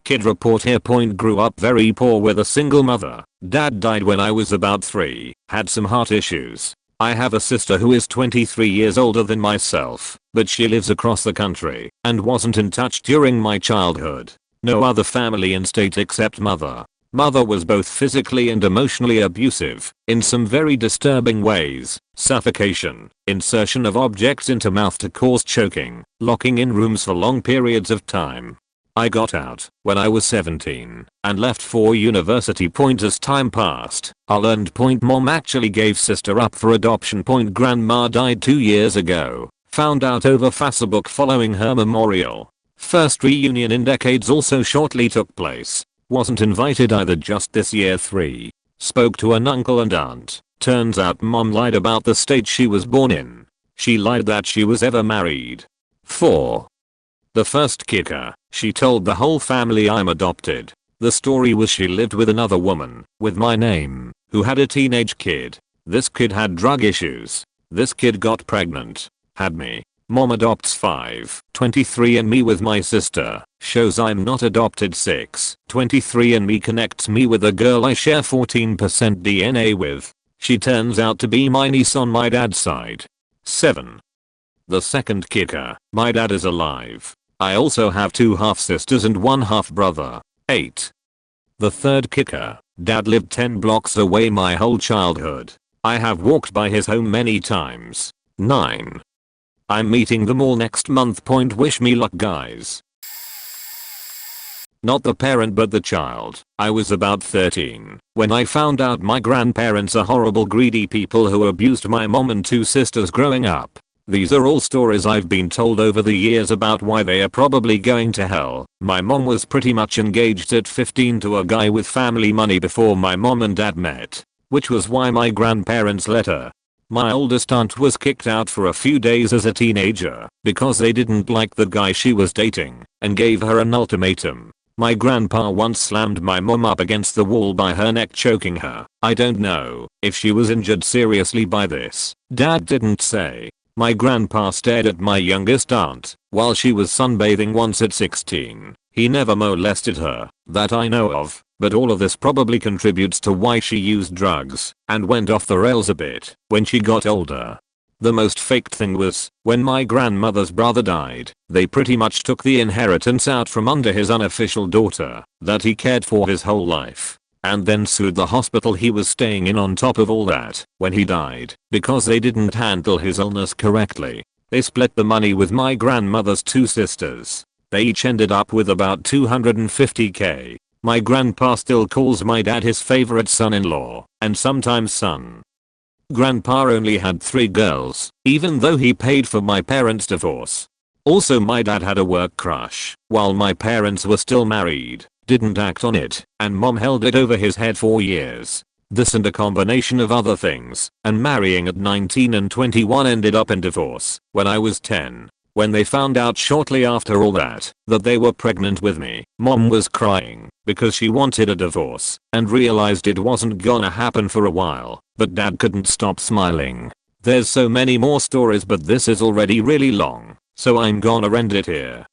A: Kid report here. Grew up very poor with a single mother. Dad died when I was about 3, had some heart issues. I have a sister who is 23 years older than myself, but she lives across the country and wasn't in touch during my childhood. No other family in state except mother. Mother was both physically and emotionally abusive, in some very disturbing ways: suffocation, insertion of objects into mouth to cause choking, locking in rooms for long periods of time. I got out when I was 17 and left for university. As time passed, I learned mom actually gave sister up for adoption. Grandma died 2 years ago. Found out over Facebook following her memorial. First reunion in decades also shortly took place. Wasn't invited either, just this year. 3. Spoke to an uncle and aunt. Turns out mom lied about the state she was born in. She lied that she was ever married. 4. The first kicker, she told the whole family I'm adopted. The story was she lived with another woman, with my name, who had a teenage kid. This kid had drug issues. This kid got pregnant. Had me. Mom adopts 5. 23andMe with my sister. Shows I'm not adopted. 6. 23andMe connects me with a girl I share 14% DNA with. She turns out to be my niece on my dad's side. 7. The second kicker, my dad is alive. I also have 2 half-sisters and 1 half-brother. 8. The third kicker, dad lived 10 blocks away my whole childhood. I have walked by his home many times. 9. I'm meeting them all next month. Wish me luck, guys. Not the parent but the child. I was about 13 when I found out my grandparents are horrible greedy people who abused my mom and 2 sisters growing up. These are all stories I've been told over the years about why they are probably going to hell. My mom was pretty much engaged at 15 to a guy with family money before my mom and dad met, which was why my grandparents let her. My oldest aunt was kicked out for a few days as a teenager because they didn't like the guy she was dating and gave her an ultimatum. My grandpa once slammed my mom up against the wall by her neck, choking her. I don't know if she was injured seriously by this. Dad didn't say. My grandpa stared at my youngest aunt while she was sunbathing once at 16. He never molested her, that I know of, but all of this probably contributes to why she used drugs and went off the rails a bit when she got older. The most faked thing was, when my grandmother's brother died, they pretty much took the inheritance out from under his unofficial daughter that he cared for his whole life, and then sued the hospital he was staying in on top of all that when he died because they didn't handle his illness correctly. They split the money with my grandmother's 2 sisters. They each ended up with about $250k. My grandpa still calls my dad his favorite son-in-law, and sometimes son. Grandpa only had 3 girls, even though he paid for my parents' divorce. Also, my dad had a work crush while my parents were still married, didn't act on it, and mom held it over his head for years. This and a combination of other things, and marrying at 19 and 21 ended up in divorce when I was 10. When they found out shortly after all that they were pregnant with me, mom was crying because she wanted a divorce and realized it wasn't gonna happen for a while, but dad couldn't stop smiling. There's so many more stories, but this is already really long, so I'm gonna end it here.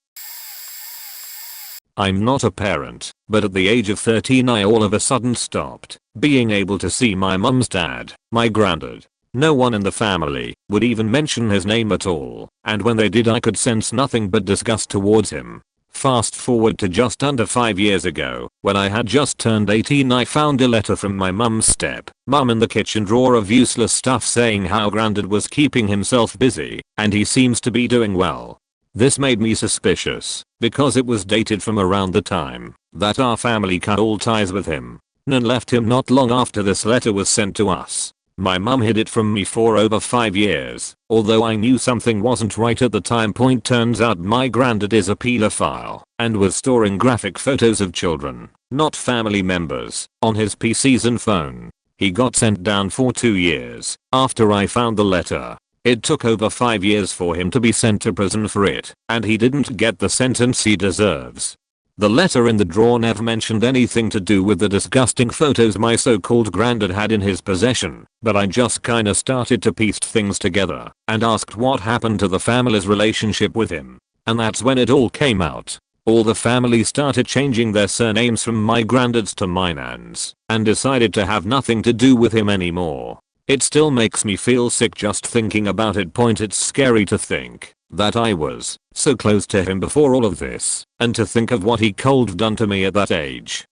A: I'm not a parent, but at the age of 13 I all of a sudden stopped being able to see my mum's dad, my granddad. No one in the family would even mention his name at all, and when they did I could sense nothing but disgust towards him. Fast forward to just under 5 years ago, when I had just turned 18, I found a letter from my mum's step-mum in the kitchen drawer of useless stuff saying how granddad was keeping himself busy, and he seems to be doing well. This made me suspicious, because it was dated from around the time that our family cut all ties with him and left him not long after this letter was sent to us. My mum hid it from me for over 5 years, although I knew something wasn't right at the time. Turns out my granddad is a pedophile and was storing graphic photos of children, not family members, on his PCs and phone. He got sent down for 2 years after I found the letter. It took over 5 years for him to be sent to prison for it, and he didn't get the sentence he deserves. The letter in the drawer never mentioned anything to do with the disgusting photos my so-called granddad had in his possession, but I just kinda started to piece things together and asked what happened to the family's relationship with him. And that's when it all came out. All the family started changing their surnames from my granddad's to my nan's and decided to have nothing to do with him anymore. It still makes me feel sick just thinking about it. It's scary to think that I was so close to him before all of this, and to think of what he could have done to me at that age.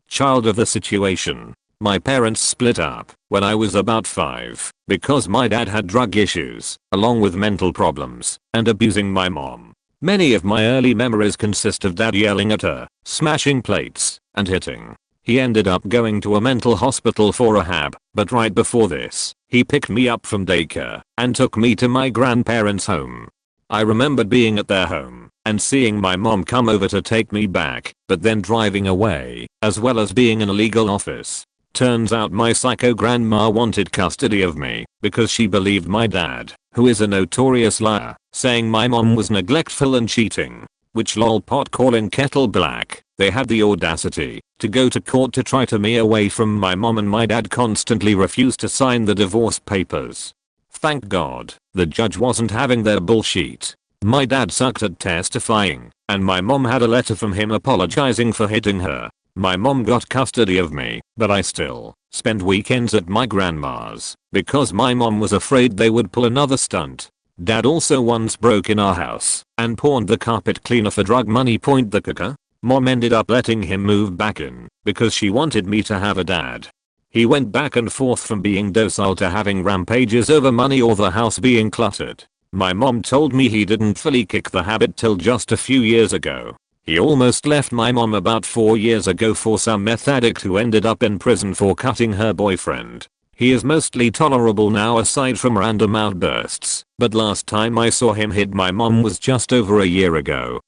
A: Child of the situation. My parents split up when I was about 5 because my dad had drug issues, along with mental problems, and abusing my mom. Many of my early memories consist of dad yelling at her, smashing plates, and hitting. He ended up going to a mental hospital for rehab, but right before this, he picked me up from daycare and took me to my grandparents' home. I remembered being at their home and seeing my mom come over to take me back, but then driving away, as well as being in a legal office. Turns out my psycho grandma wanted custody of me because she believed my dad, who is a notorious liar, saying my mom was neglectful and cheating. Which lol pot calling kettle black. They had the audacity to go to court to try to me away from my mom, and my dad constantly refused to sign the divorce papers. Thank God, the judge wasn't having their bullshit. My dad sucked at testifying, and my mom had a letter from him apologizing for hitting her. My mom got custody of me, but I still spent weekends at my grandma's because my mom was afraid they would pull another stunt. Dad also once broke in our house and pawned the carpet cleaner for drug money. Point the cooker. Mom ended up letting him move back in because she wanted me to have a dad. He went back and forth from being docile to having rampages over money or the house being cluttered. My mom told me he didn't fully kick the habit till just a few years ago. He almost left my mom about 4 years ago for some meth addict who ended up in prison for cutting her boyfriend. He is mostly tolerable now aside from random outbursts, but last time I saw him hit my mom was just over a year ago.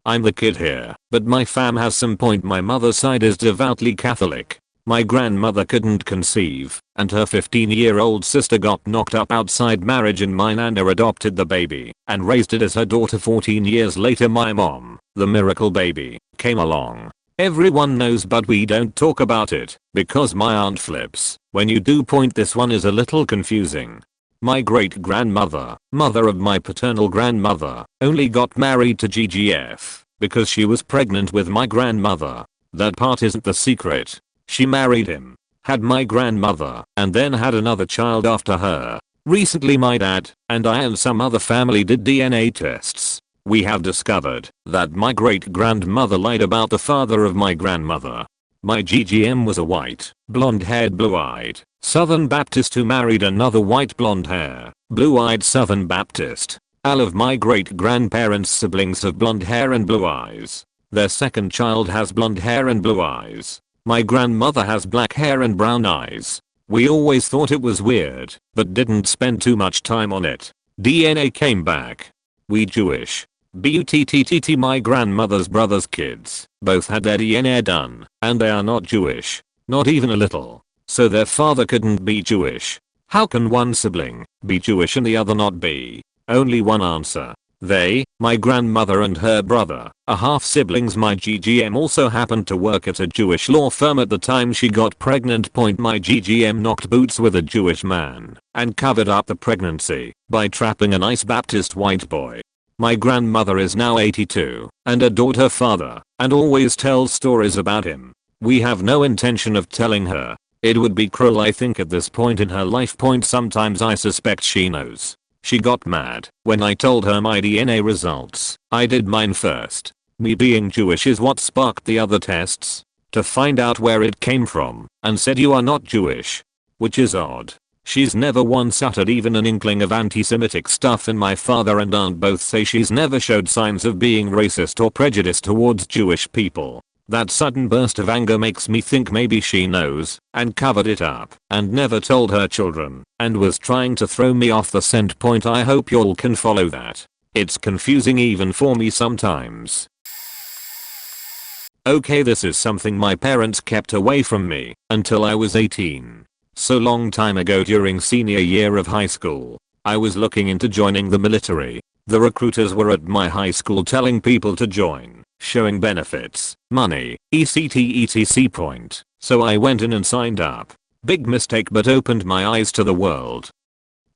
A: I'm the kid here, but my fam has some point. My mother's side is devoutly Catholic. My grandmother couldn't conceive, and her 15-year-old sister got knocked up outside marriage, and my nana adopted the baby and raised it as her daughter. 14 years later my mom, the miracle baby, came along. Everyone knows, but we don't talk about it because my aunt flips when you do. Point this one is a little confusing. My great grandmother, mother of my paternal grandmother, only got married to GGF because she was pregnant with my grandmother. That part isn't the secret. She married him, had my grandmother, and then had another child after her. Recently my dad and I and some other family did DNA tests. We have discovered that my great grandmother lied about the father of my grandmother. My GGM was a white, blonde-haired, blue-eyed Southern Baptist who married another white, blonde-hair, blue-eyed Southern Baptist. All of my great-grandparents' siblings have blonde hair and blue eyes. Their second child has blonde hair and blue eyes. My grandmother has black hair and brown eyes. We always thought it was weird, but didn't spend too much time on it. DNA came back. We Jewish. Buttt. My grandmother's brother's kids both had their DNA done, and they are not Jewish. Not even a little. So their father couldn't be Jewish. How can one sibling be Jewish and the other not be? Only one answer. They, my grandmother and her brother, are half siblings. My GGM also happened to work at a Jewish law firm at the time she got pregnant. Point my GGM knocked boots with a Jewish man and covered up the pregnancy by trapping a nice Baptist white boy. My grandmother is now 82 and adored her father and always tells stories about him. We have no intention of telling her. It would be cruel, I think, at this point in her life. Point sometimes I suspect she knows. She got mad when I told her my DNA results. I did mine first. Me being Jewish is what sparked the other tests to find out where it came from, and said you are not Jewish. Which is odd. She's never once uttered even an inkling of anti-Semitic stuff, and my father and aunt both say she's never showed signs of being racist or prejudiced towards Jewish people. That sudden burst of anger makes me think maybe she knows and covered it up and never told her children and was trying to throw me off the scent. Point I hope y'all can follow that. It's confusing even for me sometimes. Okay, this is something my parents kept away from me until I was 18. So long time ago during senior year of high school, I was looking into joining the military. The recruiters were at my high school telling people to join, showing benefits, money, etc. Point. So I went in and signed up. Big mistake, but opened my eyes to the world.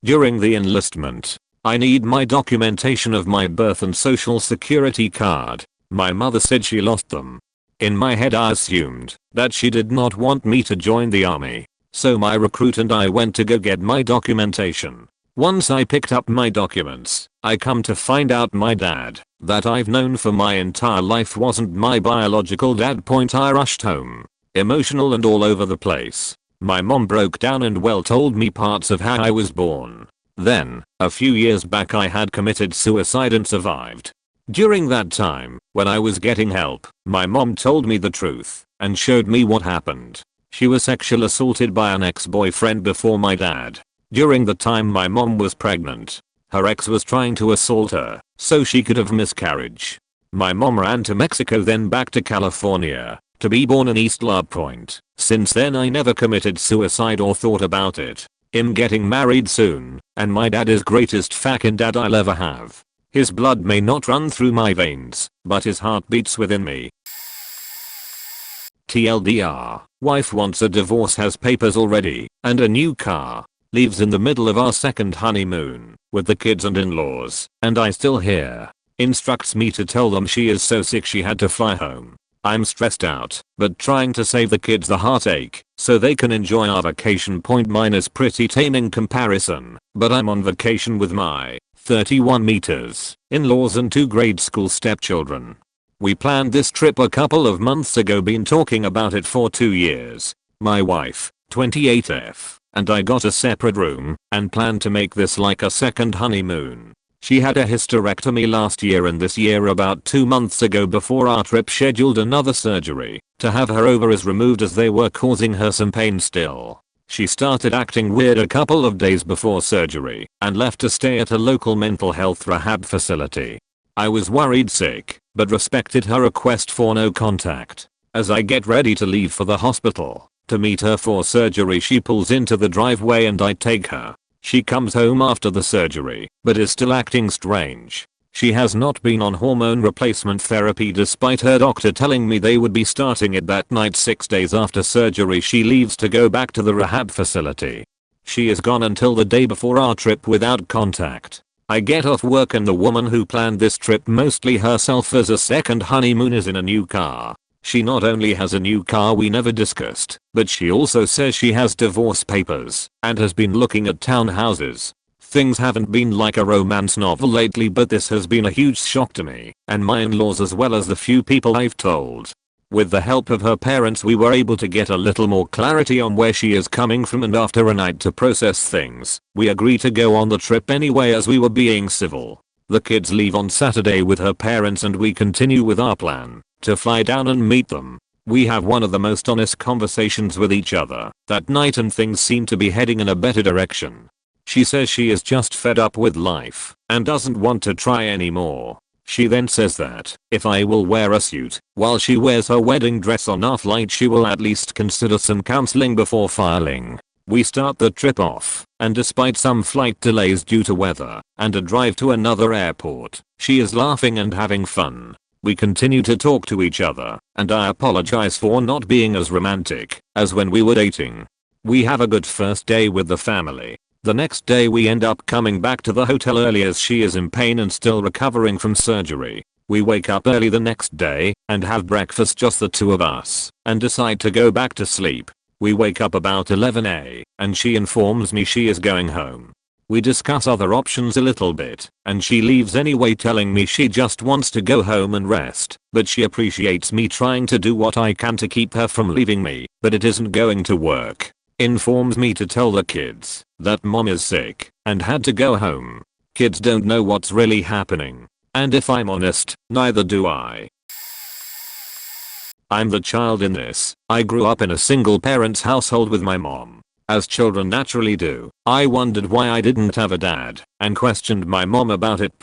A: During the enlistment, I need my documentation of my birth and social security card. My mother said she lost them. In my head I assumed that she did not want me to join the army. So my recruit and I went to go get my documentation. Once I picked up my documents, I come to find out my dad, that I've known for my entire life, wasn't my biological dad. I rushed home, emotional and all over the place. My mom broke down and told me parts of how I was born. Then, a few years back, I had committed suicide and survived. During that time, when I was getting help, my mom told me the truth and showed me what happened. She was sexually assaulted by an ex-boyfriend before my dad. During the time my mom was pregnant, her ex was trying to assault her, so she could have miscarriage. My mom ran to Mexico, then back to California, to be born in East La Pointe. Since then I never committed suicide or thought about it. I'm getting married soon, and my dad is greatest fucking dad I'll ever have. His blood may not run through my veins, but his heart beats within me. TLDR, wife wants a divorce, has papers already, and a new car. Leaves in the middle of our second honeymoon, with the kids and in-laws, and I still here. Instructs me to tell them she is so sick she had to fly home. I'm stressed out, but trying to save the kids the heartache, so they can enjoy our vacation. Mine is pretty tame in comparison, but I'm on vacation with my 31 meters, in-laws and 2 grade school stepchildren. We planned this trip a couple of months ago, been talking about it for 2 years. My wife, 28F, and I got a separate room, and plan to make this like a second honeymoon. She had a hysterectomy last year, and this year about 2 months ago before our trip scheduled another surgery to have her ovaries removed as they were causing her some pain still. She started acting weird a couple of days before surgery and left to stay at a local mental health rehab facility. I was worried sick, but respected her request for no contact. As I get ready to leave for the hospital to meet her for surgery, she pulls into the driveway and I take her. She comes home after the surgery, but is still acting strange. She has not been on hormone replacement therapy despite her doctor telling me they would be starting it that night. 6 days after surgery she leaves to go back to the rehab facility. She is gone until the day before our trip without contact. I get off work and the woman who planned this trip, mostly herself as a second honeymoon, is in a new car. She not only has a new car we never discussed, but she also says she has divorce papers and has been looking at townhouses. Things haven't been like a romance novel lately, but this has been a huge shock to me and my in-laws as well as the few people I've told. With the help of her parents we were able to get a little more clarity on where she is coming from, and after a night to process things, we agree to go on the trip anyway as we were being civil. The kids leave on Saturday with her parents and we continue with our plan to fly down and meet them. We have one of the most honest conversations with each other that night and things seem to be heading in a better direction. She says she is just fed up with life and doesn't want to try anymore. She then says that if I will wear a suit while she wears her wedding dress on our flight, she will at least consider some counseling before filing. We start the trip off, and despite some flight delays due to weather and a drive to another airport, she is laughing and having fun. We continue to talk to each other, and I apologize for not being as romantic as when we were dating. We have a good first day with the family. The next day we end up coming back to the hotel early as she is in pain and still recovering from surgery. We wake up early the next day and have breakfast, just the two of us, and decide to go back to sleep. We wake up about 11 a.m. and she informs me she is going home. We discuss other options a little bit, and she leaves anyway, telling me she just wants to go home and rest, but she appreciates me trying to do what I can to keep her from leaving me, but it isn't going to work. Informs me to tell the kids that mom is sick and had to go home. Kids don't know what's really happening, and if I'm honest, neither do I. I'm the child in this. I grew up in a single parent's household with my mom. As children naturally do, I wondered why I didn't have a dad and questioned my mom about it.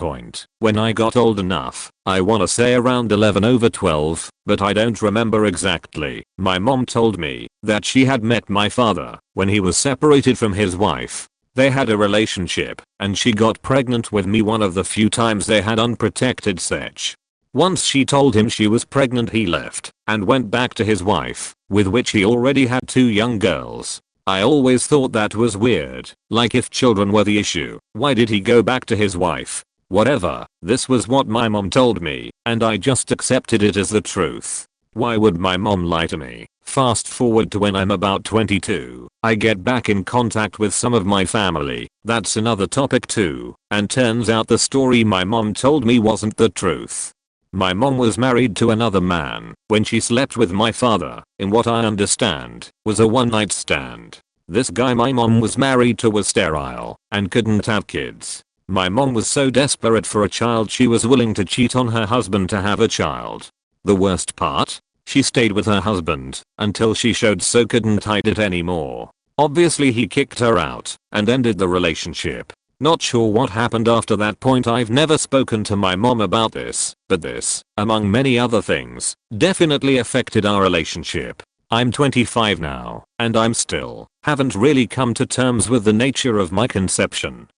A: When I got old enough, I wanna say around 11 over 12, but I don't remember exactly. My mom told me that she had met my father when he was separated from his wife. They had a relationship and she got pregnant with me one of the few times they had unprotected sex. Once she told him she was pregnant, he left and went back to his wife, with which he already had 2 young girls. I always thought that was weird, like if children were the issue, why did he go back to his wife? Whatever, this was what my mom told me, and I just accepted it as the truth. Why would my mom lie to me? Fast forward to when I'm about 22, I get back in contact with some of my family. That's another topic too, and turns out the story my mom told me wasn't the truth. My mom was married to another man when she slept with my father, in what I understand was a one-night stand. This guy my mom was married to was sterile and couldn't have kids. My mom was so desperate for a child she was willing to cheat on her husband to have a child. The worst part? She stayed with her husband until she showed so couldn't hide it anymore. Obviously he kicked her out and ended the relationship. Not sure what happened after that point. I've never spoken to my mom about this, but this, among many other things, definitely affected our relationship. I'm 25 now, and I'm still haven't really come to terms with the nature of my conception.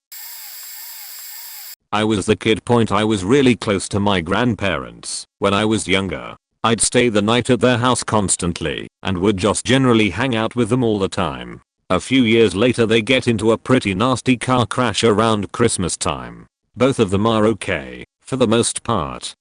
A: I was the kid. I was really close to my grandparents when I was younger. I'd stay the night at their house constantly and would just generally hang out with them all the time. A few years later they get into a pretty nasty car crash around Christmas time. Both of them are okay, for the most part.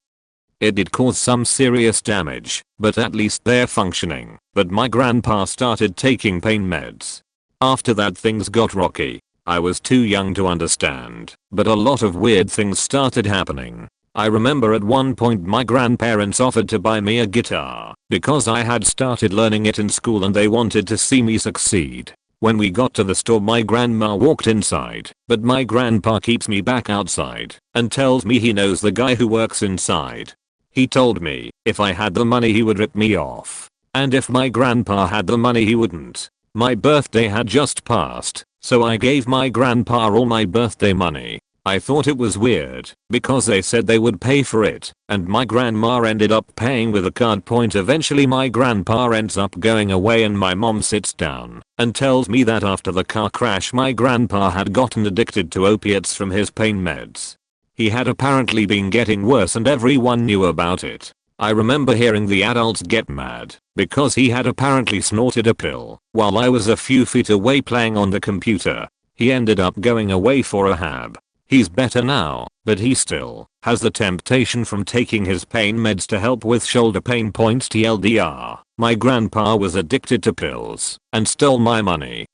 A: It did cause some serious damage, but at least they're functioning. But my grandpa started taking pain meds. After that things got rocky. I was too young to understand, but a lot of weird things started happening. I remember at one point my grandparents offered to buy me a guitar because I had started learning it in school and they wanted to see me succeed. When we got to the store my grandma walked inside, but my grandpa keeps me back outside and tells me he knows the guy who works inside. He told me if I had the money he would rip me off, and if my grandpa had the money he wouldn't. My birthday had just passed, so I gave my grandpa all my birthday money. I thought it was weird because they said they would pay for it and my grandma ended up paying with a card. Eventually my grandpa ends up going away and my mom sits down and tells me that after the car crash my grandpa had gotten addicted to opiates from his pain meds. He had apparently been getting worse and everyone knew about it. I remember hearing the adults get mad because he had apparently snorted a pill while I was a few feet away playing on the computer. He ended up going away for a hab. He's better now, but he still has the temptation from taking his pain meds to help with shoulder pain. TLDR, my grandpa was addicted to pills and stole my money.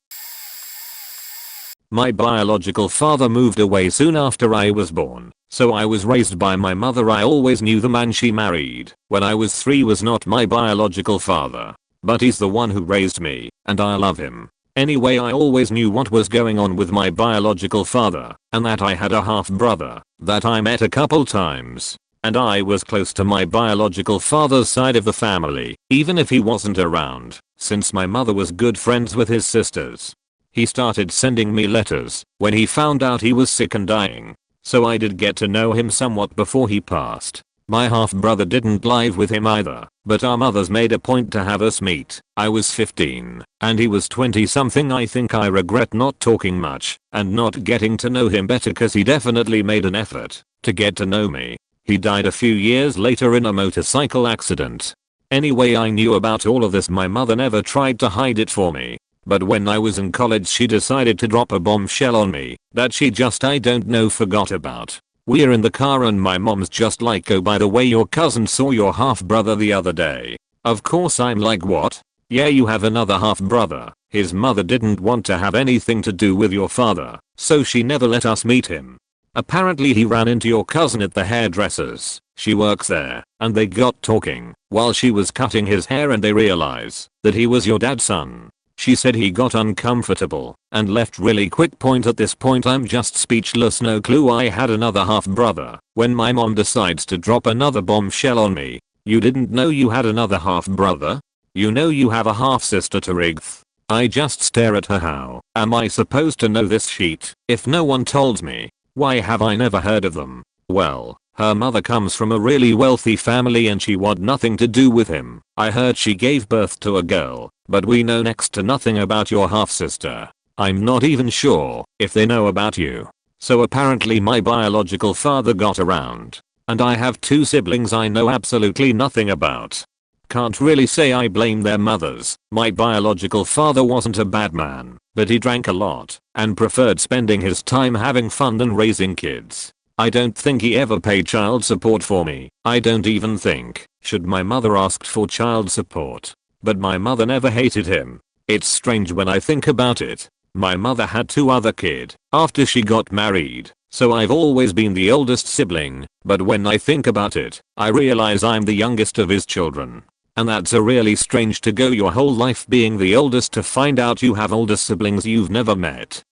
A: My biological father moved away soon after I was born, so I was raised by my mother. I always knew the man she married when I was 3 was not my biological father, but he's the one who raised me, and I love him. Anyway, I always knew what was going on with my biological father, and that I had a half-brother that I met a couple times. And I was close to my biological father's side of the family, even if he wasn't around, since my mother was good friends with his sisters. He started sending me letters when he found out he was sick and dying, so I did get to know him somewhat before he passed. My half-brother didn't live with him either, but our mothers made a point to have us meet. I was 15, and he was 20 something. I think I regret not talking much and not getting to know him better cause he definitely made an effort to get to know me. He died a few years later in a motorcycle accident. Anyway, I knew about all of this. My mother never tried to hide it for me. But when I was in college she decided to drop a bombshell on me that she just I don't know forgot about. We're in the car and my mom's just like, oh by the way your cousin saw your half brother the other day. Of course I'm like, what? Yeah, you have another half brother. His mother didn't want to have anything to do with your father, so she never let us meet him. Apparently he ran into your cousin at the hairdresser's. She works there, and they got talking while she was cutting his hair and they realize that he was your dad's son. She said he got uncomfortable and left really quick. At this point I'm just speechless, no clue I had another half brother when my mom decides to drop another bombshell on me. You didn't know you had another half brother? You know you have a half sister to Rigth. I just stare at her. How am I supposed to know this shit if no one told me? Why have I never heard of them? Well, her mother comes from a really wealthy family and she had nothing to do with him. I heard she gave birth to a girl, but we know next to nothing about your half-sister. I'm not even sure if they know about you. So apparently my biological father got around. And I have 2 siblings I know absolutely nothing about. Can't really say I blame their mothers. My biological father wasn't a bad man, but he drank a lot and preferred spending his time having fun than raising kids. I don't think he ever paid child support for me. I don't even think should my mother asked for child support. but my mother never hated him. It's strange when I think about it. My mother had 2 other kids after she got married, so I've always been the oldest sibling, but when I think about it, I realize I'm the youngest of his children. And that's a really strange to go your whole life being the oldest to find out you have older siblings you've never met.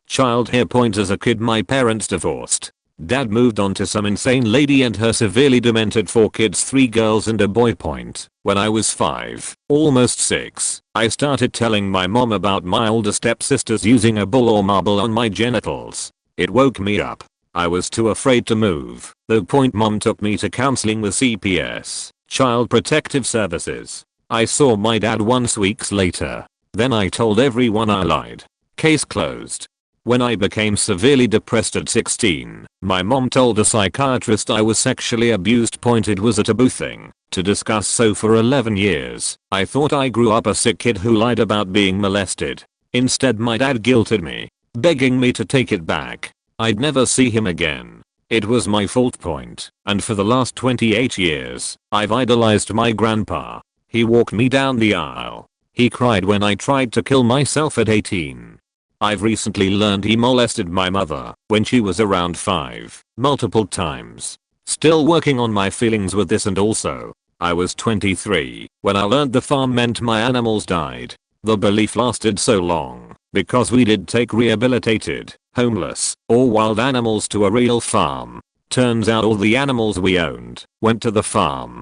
A: Child here. As a kid my parents divorced. Dad moved on to some insane lady and her severely demented 4 kids, 3 girls and a boy. When I was 5, almost 6, I started telling my mom about my older stepsisters using a ball or marble on my genitals. It woke me up. I was too afraid to move. Mom took me to counseling with CPS, Child Protective Services. I saw my dad once weeks later. Then I told everyone I lied. Case closed. When I became severely depressed at 16, my mom told a psychiatrist I was sexually abused. It was a taboo thing to discuss, so for 11 years, I thought I grew up a sick kid who lied about being molested. Instead my dad guilted me, begging me to take it back. I'd never see him again. It was my fault. And for the last 28 years, I've idolized my grandpa. He walked me down the aisle. He cried when I tried to kill myself at 18. I've recently learned he molested my mother when she was around 5, multiple times. Still working on my feelings with this, and also, I was 23 when I learned the farm meant my animals died. The belief lasted so long because we did take rehabilitated, homeless, or wild animals to a real farm. Turns out all the animals we owned went to the farm.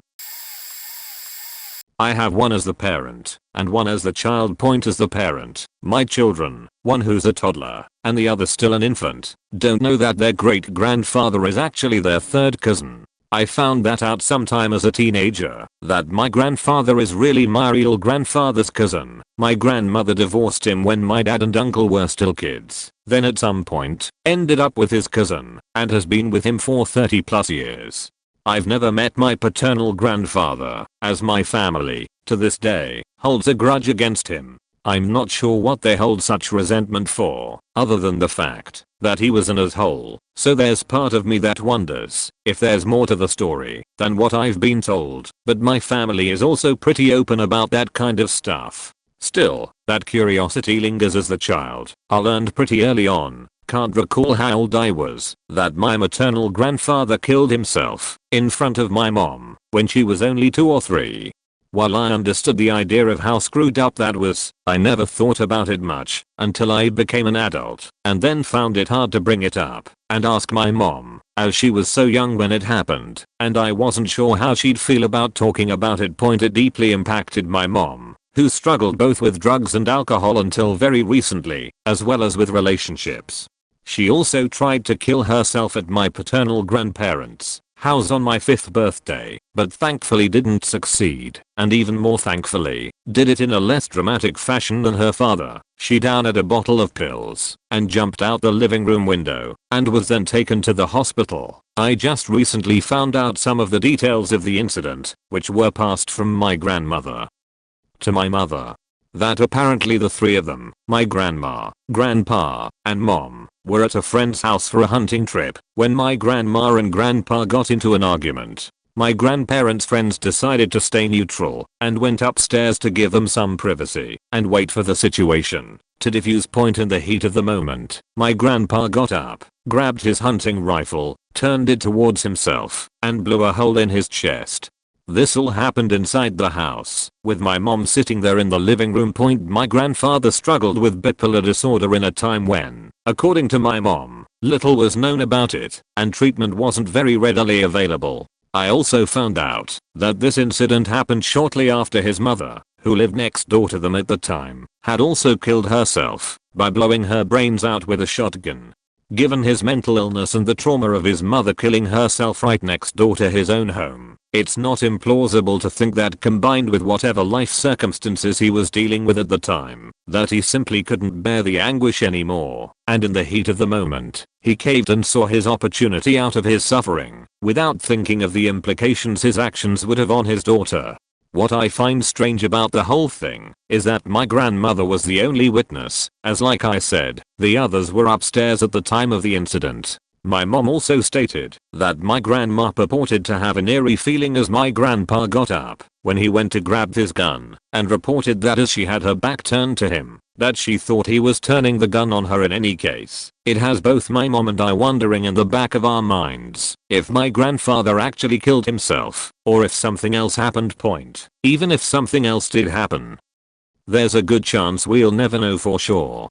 A: I have one as the parent and one as the child. As the parent, my children, one who's a toddler and the other still an infant, don't know that their great grandfather is actually their 3rd cousin. I found that out sometime as a teenager, that my grandfather is really my real grandfather's cousin. My grandmother divorced him when my dad and uncle were still kids, then at some point, ended up with his cousin, and has been with him for 30+ years. I've never met my paternal grandfather, as my family, to this day, holds a grudge against him. I'm not sure what they hold such resentment for, other than the fact that he was an asshole. So there's part of me that wonders if there's more to the story than what I've been told, but my family is also pretty open about that kind of stuff. Still, that curiosity lingers as the child. I learned pretty early on, can't recall how old I was, that my maternal grandfather killed himself in front of my mom when she was only 2 or 3. While I understood the idea of how screwed up that was, I never thought about it much until I became an adult, and then found it hard to bring it up and ask my mom, as she was so young when it happened, and I wasn't sure how she'd feel about talking about it. It deeply impacted my mom, who struggled both with drugs and alcohol until very recently, as well as with relationships. She also tried to kill herself at my paternal grandparents' house on my 5th birthday, but thankfully didn't succeed, and even more thankfully, did it in a less dramatic fashion than her father. She downed a bottle of pills and jumped out the living room window and was then taken to the hospital. I just recently found out some of the details of the incident, which were passed from my grandmother to my mother. That apparently the 3 of them, my grandma, grandpa, and mom, were at a friend's house for a hunting trip when my grandma and grandpa got into an argument. My grandparents' friends decided to stay neutral and went upstairs to give them some privacy and wait for the situation to diffuse. In the heat of the moment, my grandpa got up, grabbed his hunting rifle, turned it towards himself, and blew a hole in his chest. This all happened inside the house, with my mom sitting there in the living room. My grandfather struggled with bipolar disorder in a time when, according to my mom, little was known about it, and treatment wasn't very readily available. I also found out that this incident happened shortly after his mother, who lived next door to them at the time, had also killed herself by blowing her brains out with a shotgun. Given his mental illness and the trauma of his mother killing herself right next door to his own home, it's not implausible to think that, combined with whatever life circumstances he was dealing with at the time, that he simply couldn't bear the anguish anymore, and in the heat of the moment, he caved and saw his opportunity out of his suffering, without thinking of the implications his actions would have on his daughter. What I find strange about the whole thing is that my grandmother was the only witness, as like I said, the others were upstairs at the time of the incident. My mom also stated that my grandma purported to have an eerie feeling as my grandpa got up when he went to grab his gun, and reported that as she had her back turned to him, that she thought he was turning the gun on her in any case. It has both my mom and I wondering in the back of our minds if my grandfather actually killed himself or if something else happened. Even if something else did happen, there's a good chance we'll never know for sure.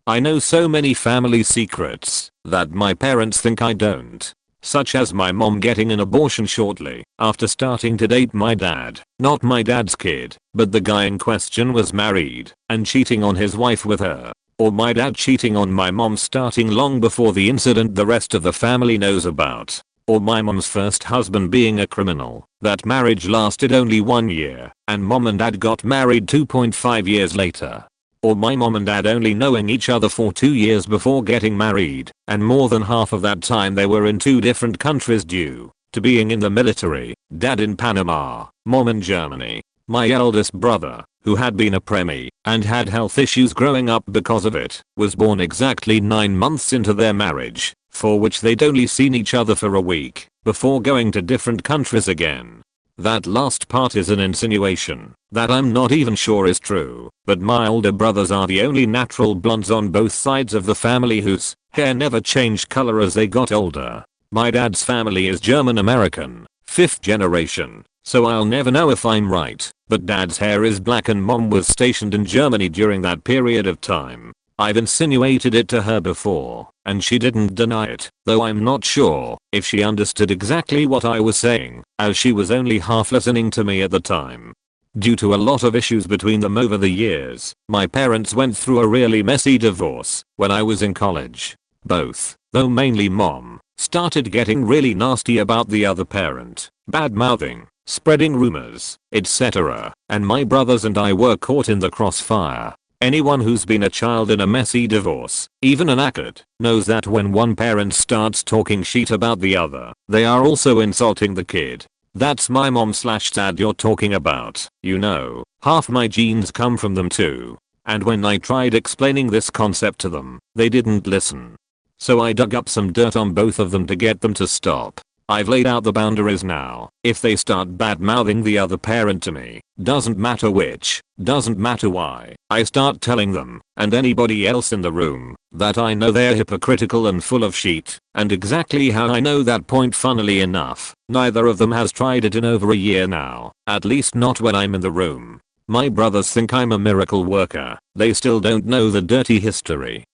A: I know so many family secrets that my parents think I don't. Such as my mom getting an abortion shortly after starting to date my dad. Not my dad's kid, but the guy in question was married and cheating on his wife with her. Or my dad cheating on my mom starting long before the incident the rest of the family knows about. Or my mom's first husband being a criminal. That marriage lasted only 1 year and mom and dad got married 2.5 years later. Or my mom and dad only knowing each other for 2 years before getting married, and more than half of that time they were in 2 different countries due to being in the military, dad in Panama, mom in Germany. My eldest brother, who had been a preemie and had health issues growing up because of it, was born exactly 9 months into their marriage, for which they'd only seen each other for a week before going to different countries again. That last part is an insinuation that I'm not even sure is true, but my older brothers are the only natural blondes on both sides of the family whose hair never changed color as they got older. My dad's family is German American, 5th generation, so I'll never know if I'm right, but dad's hair is black and mom was stationed in Germany during that period of time. I've insinuated it to her before, and she didn't deny it, though I'm not sure if she understood exactly what I was saying, as she was only half listening to me at the time. Due to a lot of issues between them over the years, my parents went through a really messy divorce when I was in college. Both, though mainly mom, started getting really nasty about the other parent, bad-mouthing, spreading rumors, etc., and my brothers and I were caught in the crossfire. Anyone who's been a child in a messy divorce, even an actor, knows that when one parent starts talking shit about the other, they are also insulting the kid. That's my mom/dad you're talking about, you know. Half my genes come from them too. And when I tried explaining this concept to them, they didn't listen. So I dug up some dirt on both of them to get them to stop. I've laid out the boundaries now. If they start bad-mouthing the other parent to me, doesn't matter which, doesn't matter why, I start telling them, and anybody else in the room, that I know they're hypocritical and full of shit. And exactly how I know that point, funnily enough, neither of them has tried it in over a year now, at least not when I'm in the room. My brothers think I'm a miracle worker. They still don't know the dirty history.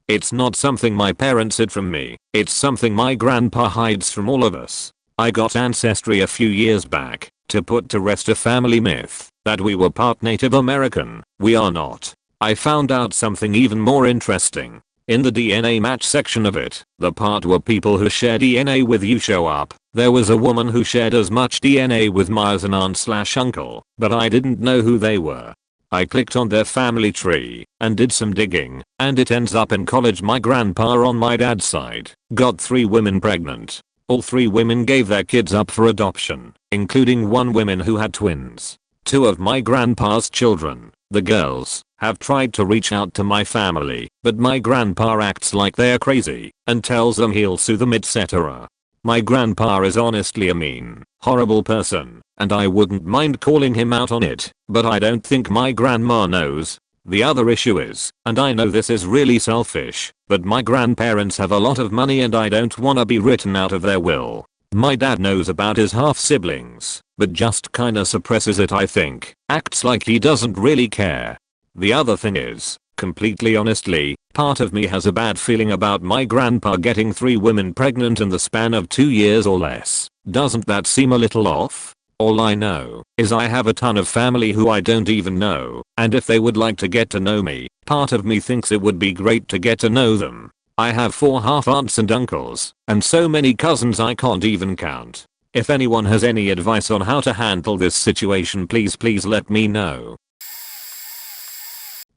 A: It's not something my parents hid from me, it's something my grandpa hides from all of us. I got Ancestry a few years back to put to rest a family myth that we were part Native American. We are not. I found out something even more interesting. In the DNA match section of it, the part where people who share DNA with you show up, there was a woman who shared as much DNA with me as an aunt/uncle, but I didn't know who they were. I clicked on their family tree and did some digging, and it ends up in college my grandpa on my dad's side got 3 women pregnant. All 3 women gave their kids up for adoption, including 1 woman who had twins. 2 of my grandpa's children, the girls, have tried to reach out to my family, but my grandpa acts like they're crazy and tells them he'll sue them, etc. My grandpa is honestly a mean, horrible person, and I wouldn't mind calling him out on it, but I don't think my grandma knows. The other issue is, and I know this is really selfish, but my grandparents have a lot of money and I don't wanna be written out of their will. My dad knows about his half siblings, but just kinda suppresses it, I think. Acts like he doesn't really care. The other thing is, completely honestly, part of me has a bad feeling about my grandpa getting 3 women pregnant in the span of 2 years or less. Doesn't that seem a little off? All I know is I have a ton of family who I don't even know, and if they would like to get to know me, part of me thinks it would be great to get to know them. I have 4 half aunts and uncles, and so many cousins I can't even count. If anyone has any advice on how to handle this situation, please let me know.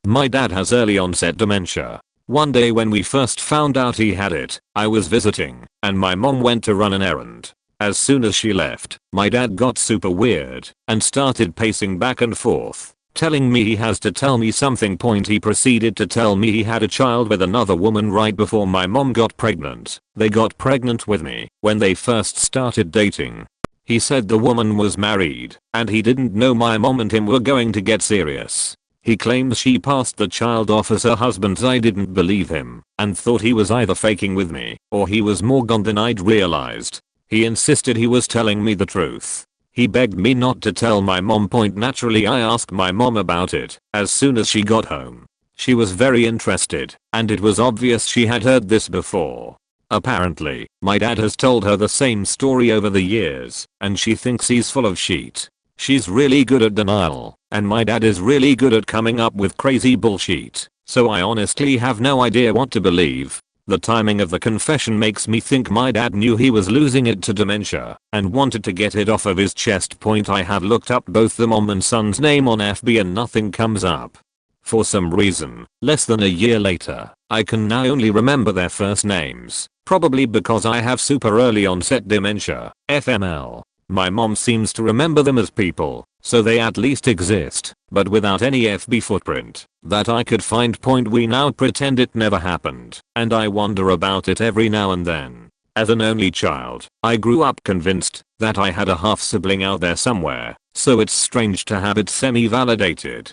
A: My dad has early onset dementia. One day when we first found out he had it, I was visiting, and my mom went to run an errand. As soon as she left, my dad got super weird and started pacing back and forth, telling me he has to tell me something. He proceeded to tell me he had a child with another woman right before my mom got pregnant. They got pregnant with me when they first started dating. He said the woman was married and he didn't know my mom and him were going to get serious. He claims she passed the child off as her husband's. I didn't believe him and thought he was either faking with me or he was more gone than I'd realized. He insisted he was telling me the truth. He begged me not to tell my mom. Naturally I asked my mom about it as soon as she got home. She was very interested and it was obvious she had heard this before. Apparently, my dad has told her the same story over the years and she thinks he's full of shit. She's really good at denial and my dad is really good at coming up with crazy bullshit, so I honestly have no idea what to believe. The timing of the confession makes me think my dad knew he was losing it to dementia and wanted to get it off of his chest. I have looked up both the mom and son's name on FB and nothing comes up. For some reason, less than a year later, I can now only remember their first names, probably because I have super early onset dementia, FML. My mom seems to remember them as people, so they at least exist, but without any FB footprint that I could find. We now pretend it never happened, and I wonder about it every now and then. As an only child, I grew up convinced that I had a half sibling out there somewhere, so it's strange to have it semi-validated.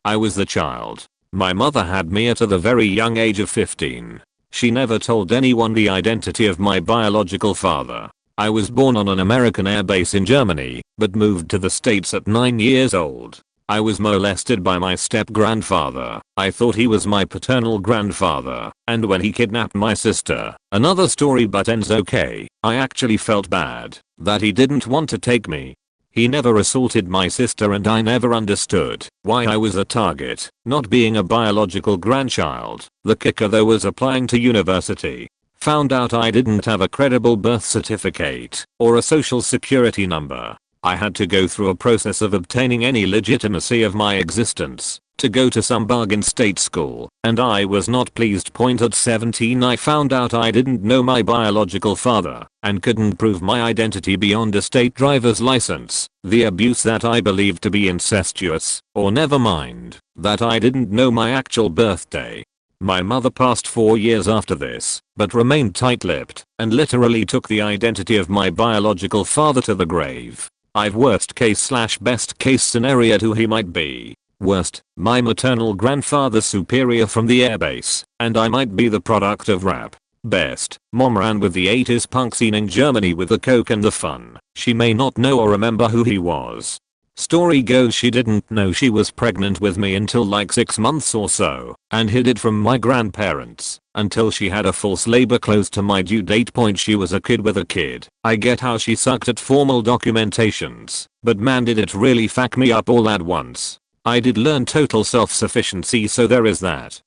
A: I was the child. My mother had me at the very young age of 15. She never told anyone the identity of my biological father. I was born on an American airbase in Germany, but moved to the States at 9 years old. I was molested by my step-grandfather. I thought he was my paternal grandfather, and when he kidnapped my sister, another story but ends okay, I actually felt bad that he didn't want to take me. He never assaulted my sister and I never understood why I was a target, not being a biological grandchild. The kicker though was applying to university. Found out I didn't have a credible birth certificate or a social security number. I had to go through a process of obtaining any legitimacy of my existence to go to some bargain state school, and I was not pleased. At 17 I found out I didn't know my biological father and couldn't prove my identity beyond a state driver's license. The abuse that I believed to be incestuous, or never mind, that I didn't know my actual birthday. My mother passed 4 years after this, but remained tight-lipped and literally took the identity of my biological father to the grave. I've worst case / best case scenario who he might be. Worst, my maternal grandfather's superior from the airbase, and I might be the product of rap. Best, mom ran with the 80s punk scene in Germany with the coke and the fun. She may not know or remember who he was. Story goes she didn't know she was pregnant with me until like 6 months or so, and hid it from my grandparents until she had a false labor close to my due date. She was a kid with a kid. I get how she sucked at formal documentations, but man did it really fuck me up all at once. I did learn total self-sufficiency, so there is that.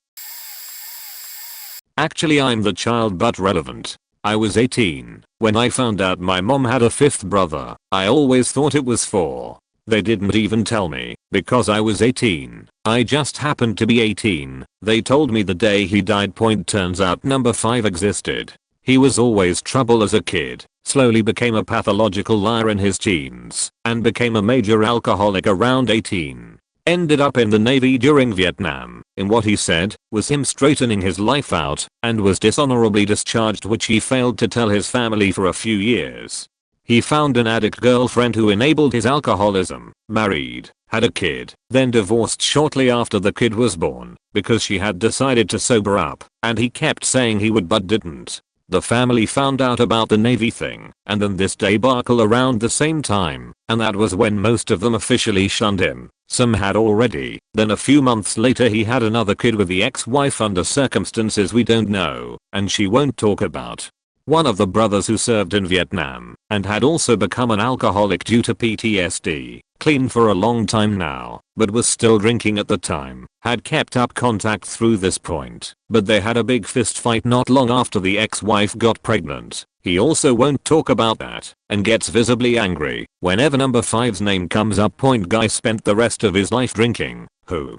A: Actually I'm the child but relevant. I was 18 when I found out my mom had a 5th brother. I always thought it was 4. They didn't even tell me, because I was 18. I just happened to be 18. They told me the day he died. Turns out number 5 existed. He was always trouble as a kid, slowly became a pathological liar in his teens, and became a major alcoholic around 18. Ended up in the Navy during Vietnam, in what he said was him straightening his life out, and was dishonorably discharged, which he failed to tell his family for a few years. He found an addict girlfriend who enabled his alcoholism, married, had a kid, then divorced shortly after the kid was born because she had decided to sober up, and he kept saying he would but didn't. The family found out about the Navy thing, and then this debacle around the same time, and that was when most of them officially shunned him. Some had already. Then a few months later he had another kid with the ex-wife under circumstances we don't know, and she won't talk about. One of the brothers who served in Vietnam and had also become an alcoholic due to PTSD, clean for a long time now, but was still drinking at the time, had kept up contact through this point, but they had a big fist fight not long after the ex-wife got pregnant. He also won't talk about that and gets visibly angry whenever number 5's name comes up. Guy spent the rest of his life drinking. Who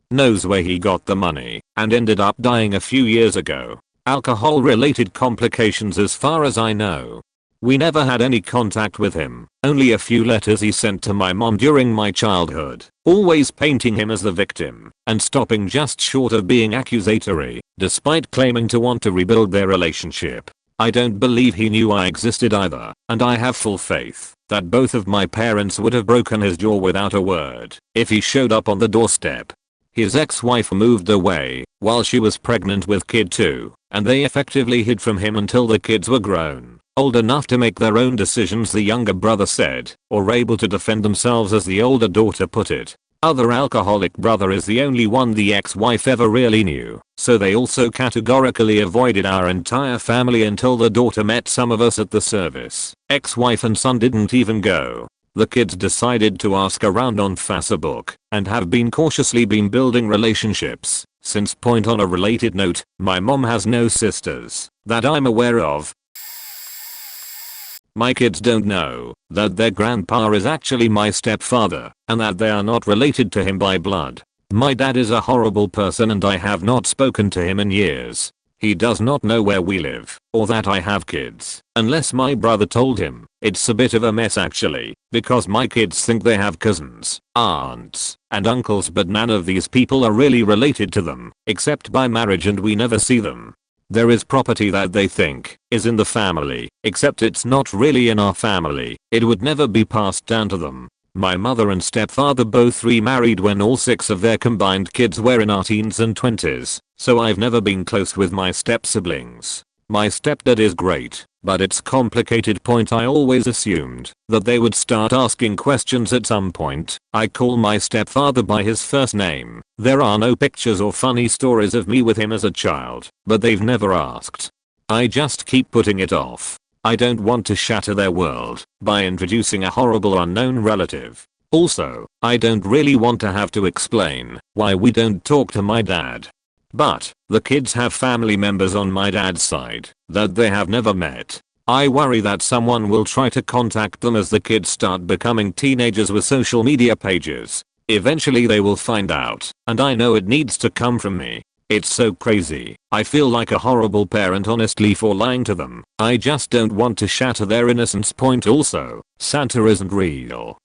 A: knows where he got the money, and ended up dying a few years ago. Alcohol related complications as far as I know. We never had any contact with him, only a few letters he sent to my mom during my childhood, always painting him as the victim, and stopping just short of being accusatory, despite claiming to want to rebuild their relationship. I don't believe he knew I existed either, and I have full faith that both of my parents would have broken his jaw without a word if he showed up on the doorstep. His ex-wife moved away while she was pregnant with kid 2, and they effectively hid from him until the kids were grown, old enough to make their own decisions, the younger brother said, or able to defend themselves, as the older daughter put it. Other alcoholic brother is the only one the ex-wife ever really knew, so they also categorically avoided our entire family until the daughter met some of us at the service. Ex-wife and son didn't even go. The kids decided to ask around on Facebook and have been cautiously building relationships since. Point on a related note, my mom has no sisters that I'm aware of. My kids don't know that their grandpa is actually my stepfather and that they are not related to him by blood. My dad is a horrible person and I have not spoken to him in years. He does not know where we live or that I have kids unless my brother told him. It's a bit of a mess actually, because my kids think they have cousins, aunts, and uncles, but none of these people are really related to them except by marriage, and we never see them. There is property that they think is in the family, except it's not really in our family. It would never be passed down to them. My mother and stepfather both remarried when all 6 of their combined kids were in our teens and 20s, so I've never been close with my step-siblings. My stepdad is great, but it's complicated. Point I always assumed that they would start asking questions at some point. I call my stepfather by his first name. There are no pictures or funny stories of me with him as a child, but they've never asked. I just keep putting it off. I don't want to shatter their world by introducing a horrible unknown relative. Also, I don't really want to have to explain why we don't talk to my dad. But the kids have family members on my dad's side that they have never met. I worry that someone will try to contact them as the kids start becoming teenagers with social media pages. Eventually they will find out, and I know it needs to come from me. It's so crazy. I feel like a horrible parent honestly for lying to them. I just don't want to shatter their innocence. Point also, Santa isn't real.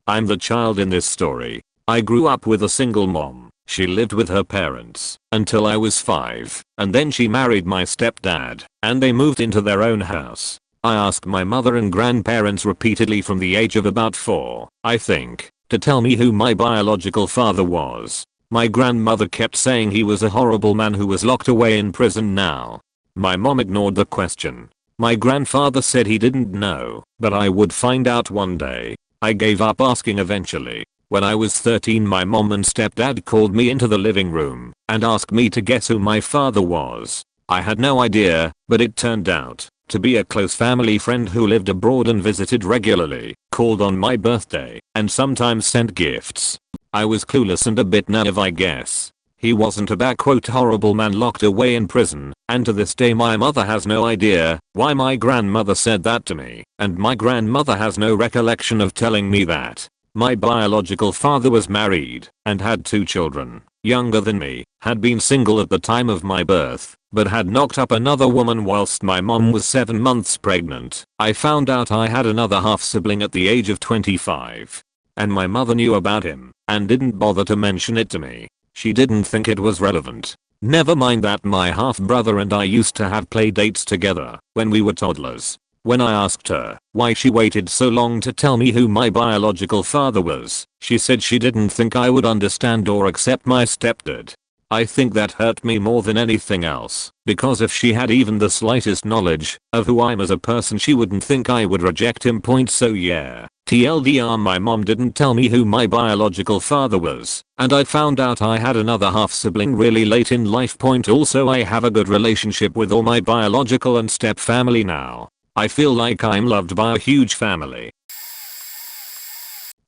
A: I'm the child in this story. I grew up with a single mom. She lived with her parents until I was 5, and then she married my stepdad, and they moved into their own house. I asked my mother and grandparents repeatedly from the age of about 4, I think, to tell me who my biological father was. My grandmother kept saying he was a horrible man who was locked away in prison now. My mom ignored the question. My grandfather said he didn't know, but I would find out one day. I gave up asking eventually. When I was 13, my mom and stepdad called me into the living room and asked me to guess who my father was. I had no idea, but it turned out to be a close family friend who lived abroad and visited regularly, called on my birthday, and sometimes sent gifts. I was clueless and a bit naive, I guess. He wasn't a "horrible man" locked away in prison, and to this day my mother has no idea why my grandmother said that to me, and my grandmother has no recollection of telling me that. My biological father was married and had 2 children, younger than me, had been single at the time of my birth, but had knocked up another woman whilst my mom was 7 months pregnant. I found out I had another half sibling at the age of 25. And my mother knew about him and didn't bother to mention it to me. She didn't think it was relevant. Never mind that my half brother and I used to have play dates together when we were toddlers. When I asked her why she waited so long to tell me who my biological father was, she said she didn't think I would understand or accept my stepdad. I think that hurt me more than anything else, because if she had even the slightest knowledge of who I'm as a person, she wouldn't think I would reject him. So yeah, TLDR, my mom didn't tell me who my biological father was, and I found out I had another half sibling really late in life. Also, I have a good relationship with all my biological and step family now. I feel like I'm loved by a huge family.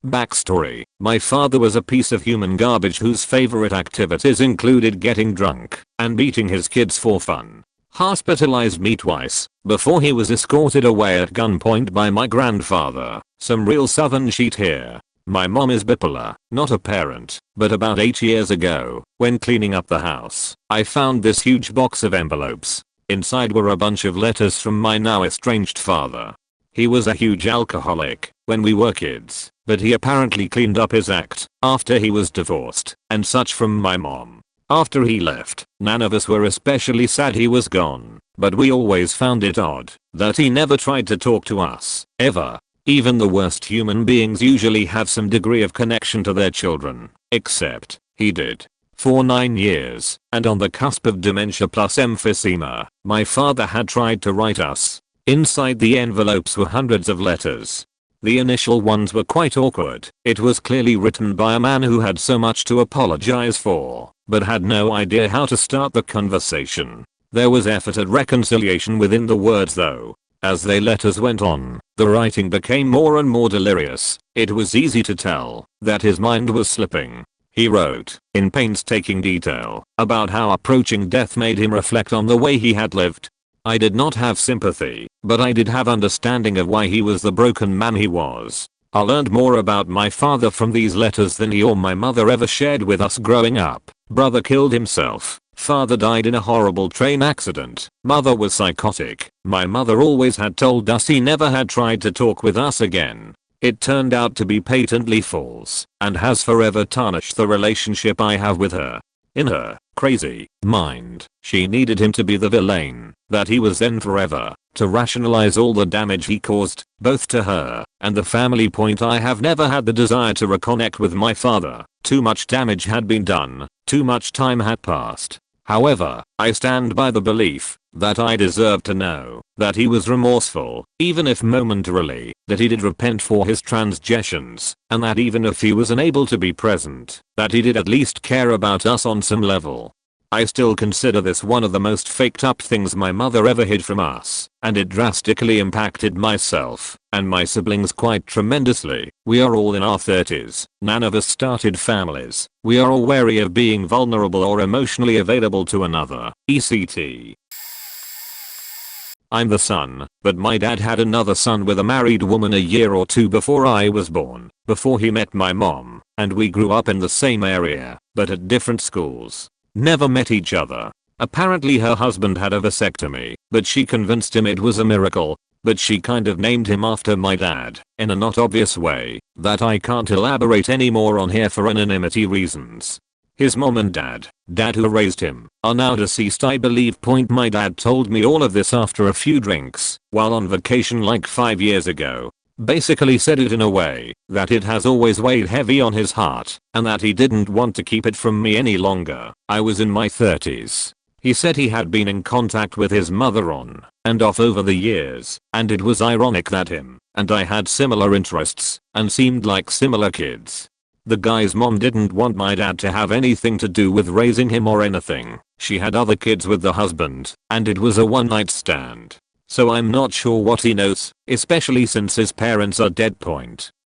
A: Backstory: my father was a piece of human garbage whose favorite activities included getting drunk and beating his kids for fun. Hospitalized me twice before he was escorted away at gunpoint by my grandfather. Some real southern shit here. My mom is bipolar, not a parent, but about 8 years ago, when cleaning up the house, I found this huge box of envelopes. Inside were a bunch of letters from my now estranged father. He was a huge alcoholic when we were kids, but he apparently cleaned up his act after he was divorced and such from my mom. After he left, none of us were especially sad he was gone, but we always found it odd that he never tried to talk to us, ever. Even the worst human beings usually have some degree of connection to their children, except he did. For 9 years, and on the cusp of dementia plus emphysema, my father had tried to write us. Inside the envelopes were hundreds of letters. The initial ones were quite awkward. It was clearly written by a man who had so much to apologize for, but had no idea how to start the conversation. There was effort at reconciliation within the words though. As the letters went on, the writing became more and more delirious. It was easy to tell that his mind was slipping. He wrote, in painstaking detail, about how approaching death made him reflect on the way he had lived. I did not have sympathy, but I did have understanding of why he was the broken man he was. I learned more about my father from these letters than he or my mother ever shared with us growing up. Brother killed himself. Father died in a horrible train accident. Mother was psychotic. My mother always had told us he never had tried to talk with us again. It turned out to be patently false, and has forever tarnished the relationship I have with her. In her crazy mind, she needed him to be the villain that he was then forever, to rationalize all the damage he caused, both to her and the family. I have never had the desire to reconnect with my father. Too much damage had been done, too much time had passed. However, I stand by the belief that I deserve to know that he was remorseful, even if momentarily, that he did repent for his transgressions, and that even if he was unable to be present, that he did at least care about us on some level. I still consider this one of the most faked up things my mother ever hid from us, and it drastically impacted myself and my siblings quite tremendously. We are all in our 30s, none of us started families. We are all wary of being vulnerable or emotionally available to another, etc. I'm the son, but my dad had another son with a married woman a year or two before I was born, before he met my mom, and we grew up in the same area, but at different schools. Never met each other. Apparently her husband had a vasectomy, but she convinced him it was a miracle, but she kind of named him after my dad, in a not obvious way, that I can't elaborate anymore on here for anonymity reasons. His mom and dad who raised him, are now deceased I believe. My dad told me all of this after a few drinks, while on vacation like 5 years ago. Basically said it in a way that it has always weighed heavy on his heart, and that he didn't want to keep it from me any longer. I was in my 30s. He said he had been in contact with his mother on and off over the years, and it was ironic that him and I had similar interests and seemed like similar kids. The guy's mom didn't want my dad to have anything to do with raising him or anything. She had other kids with the husband, and it was a one-night stand. So I'm not sure what he knows, especially since his parents are dead.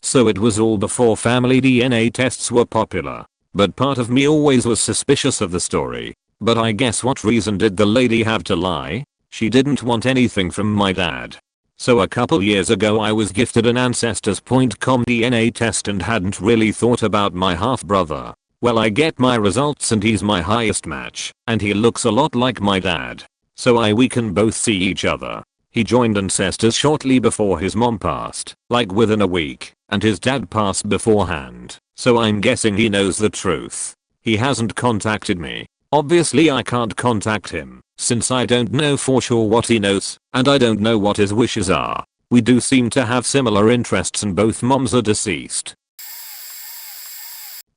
A: So it was all before family DNA tests were popular. But part of me always was suspicious of the story. But I guess what reason did the lady have to lie? She didn't want anything from my dad. So a couple years ago I was gifted an ancestors.com DNA test and hadn't really thought about my half brother. Well, I get my results and he's my highest match, and he looks a lot like my dad. So we can both see each other. He joined ancestors shortly before his mom passed, like within a week, and his dad passed beforehand, so I'm guessing he knows the truth. He hasn't contacted me. Obviously I can't contact him, since I don't know for sure what he knows, and I don't know what his wishes are. We do seem to have similar interests and both moms are deceased.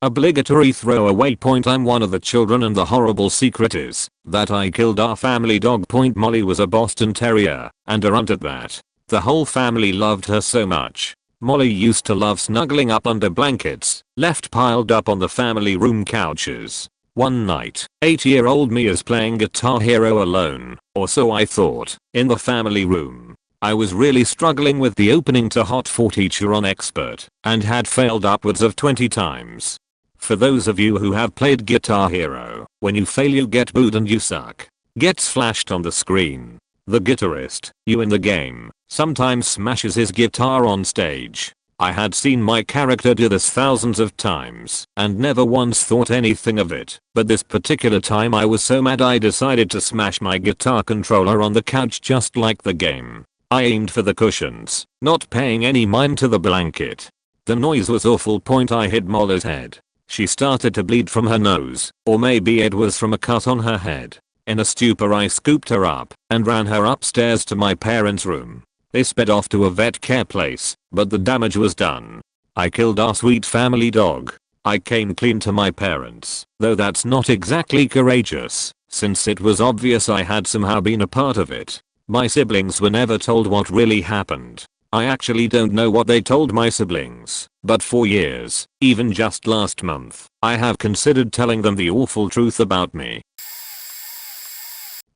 A: Obligatory throwaway. I'm one of the children and the horrible secret is that I killed our family dog. Molly was a Boston Terrier, and a runt at that. The whole family loved her so much. Molly used to love snuggling up under blankets, left piled up on the family room couches. One night, 8-year-old me is playing Guitar Hero alone, or so I thought, in the family room. I was really struggling with the opening to Hot 40 Teacher on Expert, and had failed upwards of 20 times. For those of you who have played Guitar Hero, when you fail you get booed and you suck. Gets flashed on the screen. The guitarist, you in the game, sometimes smashes his guitar on stage. I had seen my character do this thousands of times and never once thought anything of it, but this particular time I was so mad I decided to smash my guitar controller on the couch just like the game. I aimed for the cushions, not paying any mind to the blanket. The noise was awful. I hit Molly's head. She started to bleed from her nose, or maybe it was from a cut on her head. In a stupor I scooped her up and ran her upstairs to my parents' room. They sped off to a vet care place, but the damage was done. I killed our sweet family dog. I came clean to my parents, though that's not exactly courageous, since it was obvious I had somehow been a part of it. My siblings were never told what really happened. I actually don't know what they told my siblings, but for years, even just last month, I have considered telling them the awful truth about me.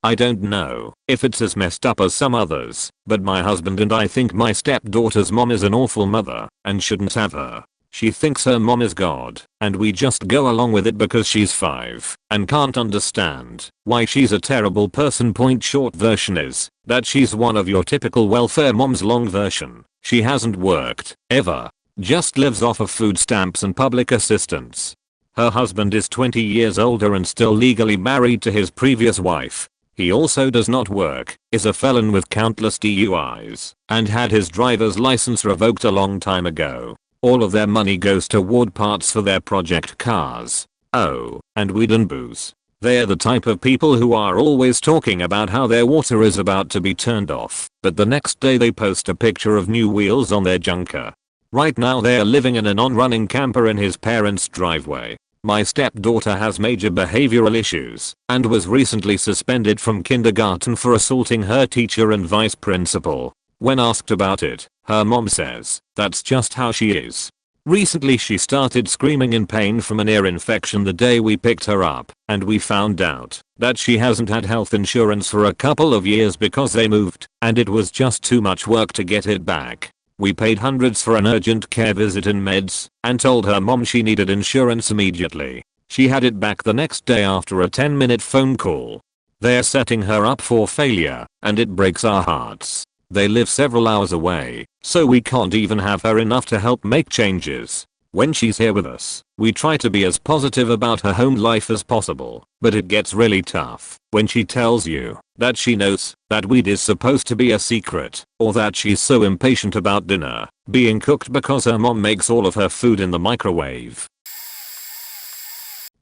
A: I don't know if it's as messed up as some others, but my husband and I think my stepdaughter's mom is an awful mother and shouldn't have her. She thinks her mom is God, and we just go along with it because she's 5 and can't understand why she's a terrible person. Short version is that she's one of your typical welfare moms. Long version, she hasn't worked ever, just lives off of food stamps and public assistance. Her husband is 20 years older and still legally married to his previous wife. He also does not work, is a felon with countless DUIs, and had his driver's license revoked a long time ago. All of their money goes toward parts for their project cars. Oh, and weed and booze. They're the type of people who are always talking about how their water is about to be turned off, but the next day they post a picture of new wheels on their junker. Right now they're living in a non-running camper in his parents' driveway. My stepdaughter has major behavioral issues and was recently suspended from kindergarten for assaulting her teacher and vice principal. When asked about it, her mom says, "That's just how she is." Recently she started screaming in pain from an ear infection the day we picked her up, and we found out that she hasn't had health insurance for a couple of years because they moved, and it was just too much work to get it back. We paid hundreds for an urgent care visit and meds, and told her mom she needed insurance immediately. She had it back the next day after a 10-minute phone call. They're setting her up for failure, and it breaks our hearts. They live several hours away, so we can't even have her enough to help make changes. When she's here with us, we try to be as positive about her home life as possible, but it gets really tough when she tells you that she knows that weed is supposed to be a secret, or that she's so impatient about dinner being cooked because her mom makes all of her food in the microwave.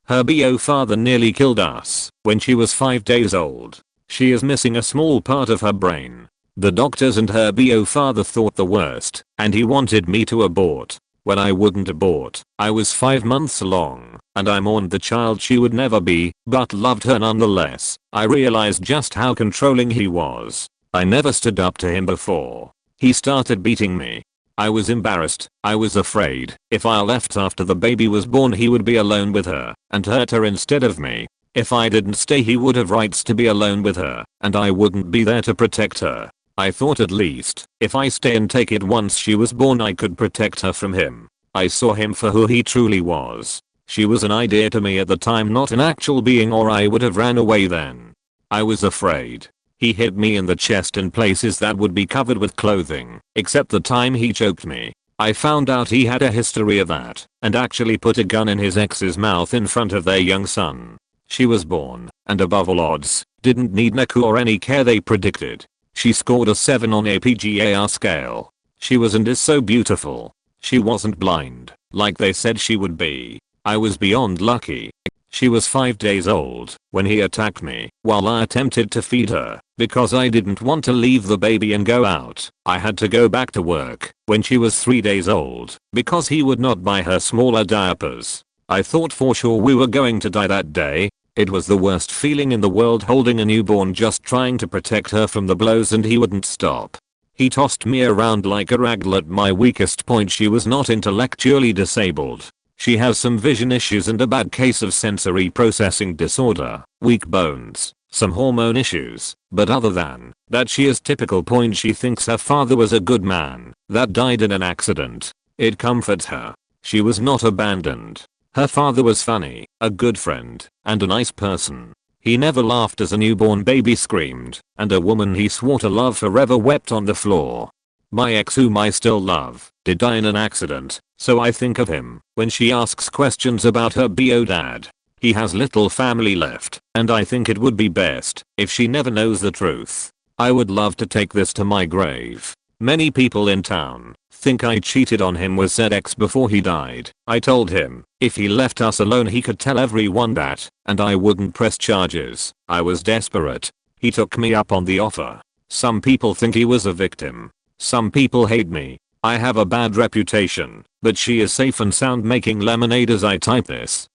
A: Her bio father nearly killed us when she was 5 days old. She is missing a small part of her brain. The doctors and her bio father thought the worst, and he wanted me to abort. When I wouldn't abort, I was 5 months along, and I mourned the child she would never be, but loved her nonetheless. I realized just how controlling he was. I never stood up to him before. He started beating me. I was embarrassed. I was afraid if I left after the baby was born he would be alone with her and hurt her instead of me. If I didn't stay he would have rights to be alone with her, and I wouldn't be there to protect her. I thought at least, if I stay and take it once she was born I could protect her from him. I saw him for who he truly was. She was an idea to me at the time, not an actual being, or I would have ran away then. I was afraid. He hit me in the chest in places that would be covered with clothing, except the time he choked me. I found out he had a history of that, and actually put a gun in his ex's mouth in front of their young son. She was born, and above all odds, didn't need NICU or any care they predicted. She scored a 7 on a PGAR scale. She was and is so beautiful. She wasn't blind, like they said she would be. I was beyond lucky. She was 5 days old when he attacked me while I attempted to feed her. Because I didn't want to leave the baby and go out, I had to go back to work when she was 3 days old because he would not buy her smaller diapers. I thought for sure we were going to die that day. It was the worst feeling in the world holding a newborn, just trying to protect her from the blows, and he wouldn't stop. He tossed me around like a ragdoll. At my weakest point she was not intellectually disabled. She has some vision issues and a bad case of sensory processing disorder, weak bones, some hormone issues, but other than that she is typical. She thinks her father was a good man that died in an accident. It comforts her. She was not abandoned. Her father was funny, a good friend, and a nice person. He never laughed as a newborn baby screamed, and a woman he swore to love forever wept on the floor. My ex, whom I still love, did die in an accident, so I think of him when she asks questions about her bio dad. He has little family left, and I think it would be best if she never knows the truth. I would love to take this to my grave. Many people in town think I cheated on him with said ex before he died. I told him if he left us alone he could tell everyone that, and I wouldn't press charges. I was desperate. He took me up on the offer. Some people think he was a victim. Some people hate me. I have a bad reputation, but she is safe and sound making lemonade as I type this.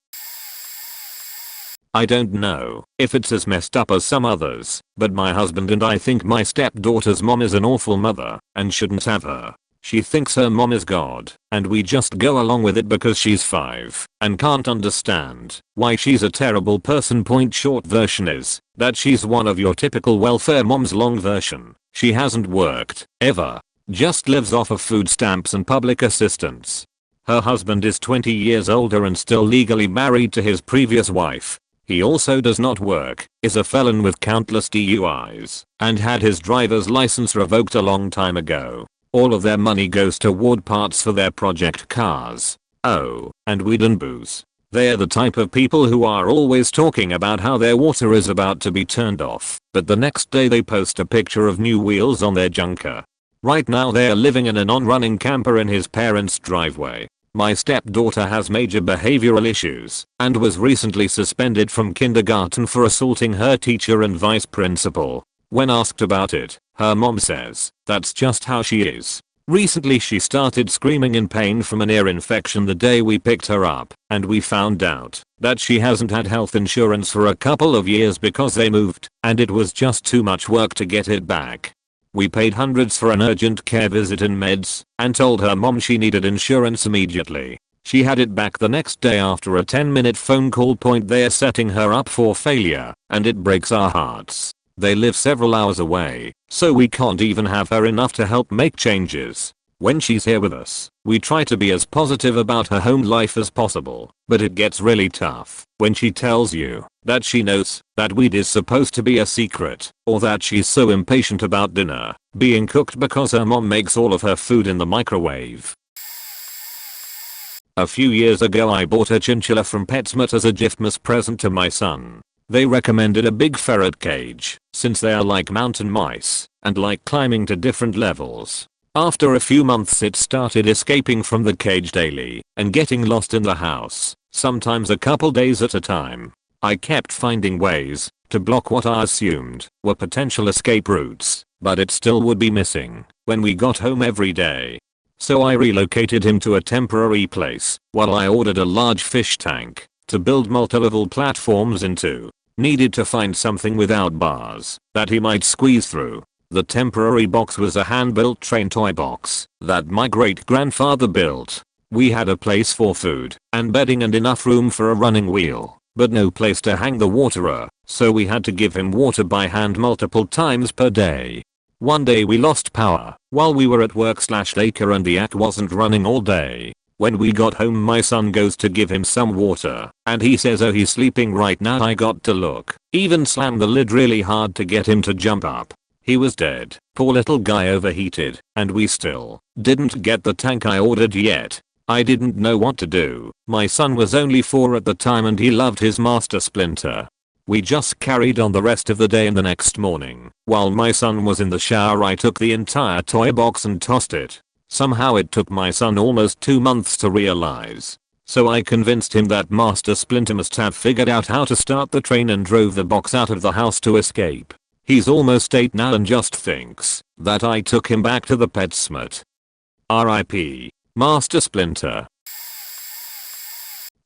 A: I don't know if it's as messed up as some others, but my husband and I think my stepdaughter's mom is an awful mother and shouldn't have her. She thinks her mom is God, and we just go along with it because she's 5 and can't understand why she's a terrible person. Short version is that she's one of your typical welfare moms. Long version, she hasn't worked ever, just lives off of food stamps and public assistance. Her husband is 20 years older and still legally married to his previous wife. He also does not work, is a felon with countless DUIs, and had his driver's license revoked a long time ago. All of their money goes toward parts for their project cars. Oh, and weed and booze. They're the type of people who are always talking about how their water is about to be turned off, but the next day they post a picture of new wheels on their junker. Right now they're living in a non-running camper in his parents' driveway. My stepdaughter has major behavioral issues and was recently suspended from kindergarten for assaulting her teacher and vice principal. When asked about it, her mom says that's just how she is. Recently she started screaming in pain from an ear infection the day we picked her up, and we found out that she hasn't had health insurance for a couple of years because they moved, and it was just too much work to get it back. We paid hundreds for an urgent care visit and meds, and told her mom she needed insurance immediately. She had it back the next day after a 10-minute phone call. They're setting her up for failure, and it breaks our hearts. They live several hours away, so we can't even have her enough to help make changes. When she's here with us, we try to be as positive about her home life as possible, but it gets really tough when she tells you that she knows that weed is supposed to be a secret, or that she's so impatient about dinner being cooked because her mom makes all of her food in the microwave. A few years ago I bought a chinchilla from PetSmart as a giftmas present to my son. They recommended a big ferret cage, since they are like mountain mice and like climbing to different levels. After a few months it started escaping from the cage daily and getting lost in the house, sometimes a couple days at a time. I kept finding ways to block what I assumed were potential escape routes, but it still would be missing when we got home every day. So I relocated him to a temporary place while I ordered a large fish tank to build multi-level platforms into. Needed to find something without bars that he might squeeze through. The temporary box was a hand-built train toy box that my great-grandfather built. We had a place for food and bedding and enough room for a running wheel, but no place to hang the waterer, so we had to give him water by hand multiple times per day. One day we lost power while we were at work/daycare and the aqua wasn't running all day. When we got home my son goes to give him some water and he says oh he's sleeping right now. I got to look, even slammed the lid really hard to get him to jump up. He was dead. Poor little guy overheated, and we still didn't get the tank I ordered yet. I didn't know what to do. My son was only 4 at the time and he loved his Master Splinter. We just carried on the rest of the day and the next morning, while my son was in the shower I took the entire toy box and tossed it. Somehow it took my son almost 2 months to realize. So I convinced him that Master Splinter must have figured out how to start the train and drove the box out of the house to escape. He's almost 8 now and just thinks that I took him back to the PetSmart. R.I.P. Master Splinter.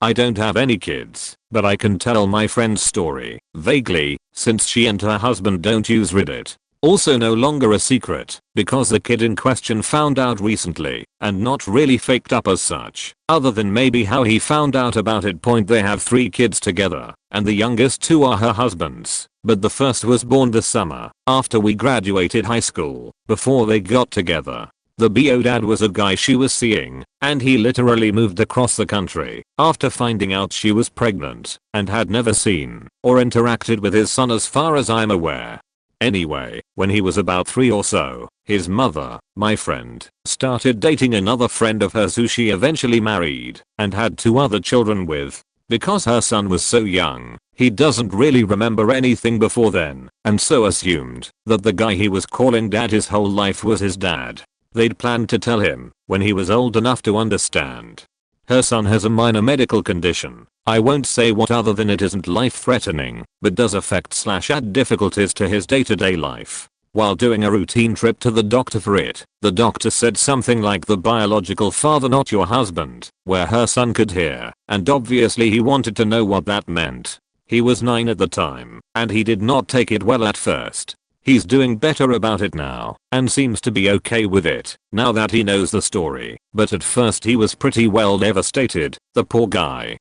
A: I don't have any kids, but I can tell my friend's story, vaguely, since she and her husband don't use Reddit. Also no longer a secret, because the kid in question found out recently, and not really faked up as such, other than maybe how he found out about it. They have 3 kids together, and the youngest 2 are her husband's, but the first was born this summer, after we graduated high school, before they got together. The bio dad was a guy she was seeing, and he literally moved across the country after finding out she was pregnant, and had never seen or interacted with his son as far as I'm aware. Anyway, when he was about 3 or so, his mother, my friend, started dating another friend of hers who she eventually married and had 2 other children with. Because her son was so young, he doesn't really remember anything before then, and so assumed that the guy he was calling dad his whole life was his dad. They'd planned to tell him when he was old enough to understand. Her son has a minor medical condition. I won't say what other than it isn't life-threatening, but does affect/add difficulties to his day-to-day life. While doing a routine trip to the doctor for it, the doctor said something like the biological father not your husband, where her son could hear, and obviously he wanted to know what that meant. He was 9 at the time, and he did not take it well at first. He's doing better about it now, and seems to be okay with it, now that he knows the story, but at first he was pretty well devastated, the poor guy.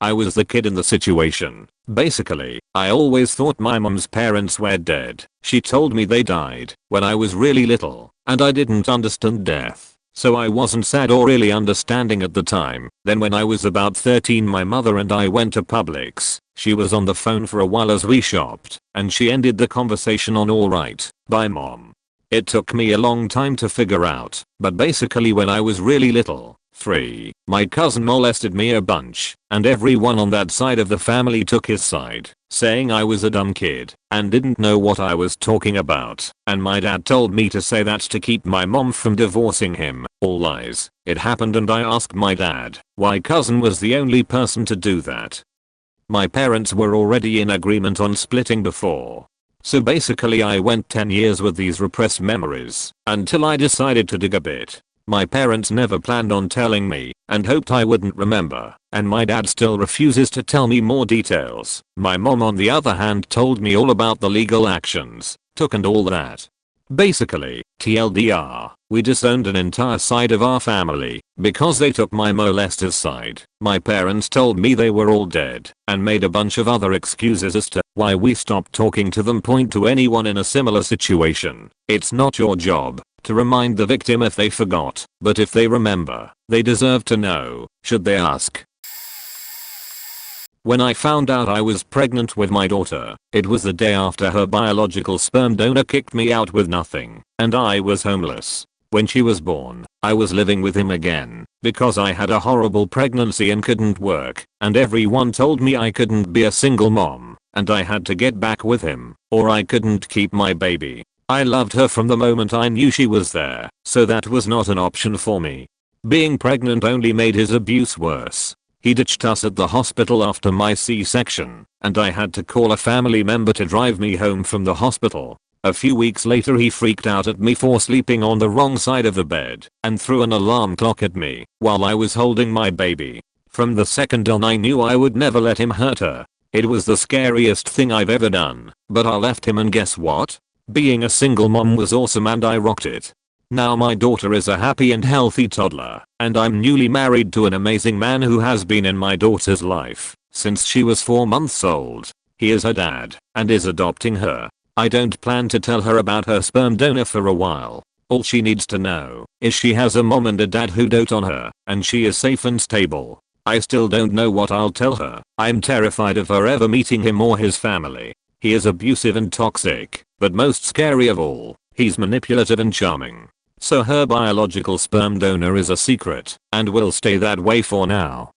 A: I was the kid in the situation. Basically, I always thought my mom's parents were dead. She told me they died when I was really little, and I didn't understand death. So I wasn't sad or really understanding at the time. Then when I was about 13 my mother and I went to Publix. She was on the phone for a while as we shopped, and she ended the conversation on alright, bye mom. It took me a long time to figure out, but basically when I was really little, 3, my cousin molested me a bunch, and everyone on that side of the family took his side, saying I was a dumb kid and didn't know what I was talking about, and my dad told me to say that to keep my mom from divorcing him. All lies. It happened and I asked my dad why cousin was the only person to do that. My parents were already in agreement on splitting before. So basically I went 10 years with these repressed memories until I decided to dig a bit. My parents never planned on telling me and hoped I wouldn't remember, and my dad still refuses to tell me more details. My mom on the other hand told me all about the legal actions took and all that. Basically, TLDR, we disowned an entire side of our family because they took my molester's side. My parents told me they were all dead and made a bunch of other excuses as to why we stopped talking to them. Point to anyone in a similar situation. It's not your job to remind the victim if they forgot, but if they remember, they deserve to know, should they ask. When I found out I was pregnant with my daughter, it was the day after her biological sperm donor kicked me out with nothing, and I was homeless. When she was born, I was living with him again, because I had a horrible pregnancy and couldn't work, and everyone told me I couldn't be a single mom, and I had to get back with him, or I couldn't keep my baby. I loved her from the moment I knew she was there, so that was not an option for me. Being pregnant only made his abuse worse. He ditched us at the hospital after my C-section, and I had to call a family member to drive me home from the hospital. A few weeks later he freaked out at me for sleeping on the wrong side of the bed and threw an alarm clock at me while I was holding my baby. From the second on I knew I would never let him hurt her. It was the scariest thing I've ever done, but I left him and guess what? Being a single mom was awesome and I rocked it. Now my daughter is a happy and healthy toddler, and I'm newly married to an amazing man who has been in my daughter's life since she was 4 months old. He is her dad and is adopting her. I don't plan to tell her about her sperm donor for a while. All she needs to know is she has a mom and a dad who dote on her, and she is safe and stable. I still don't know what I'll tell her. I'm terrified of her ever meeting him or his family. He is abusive and toxic, but most scary of all, he's manipulative and charming. So her biological sperm donor is a secret, and will stay that way for now.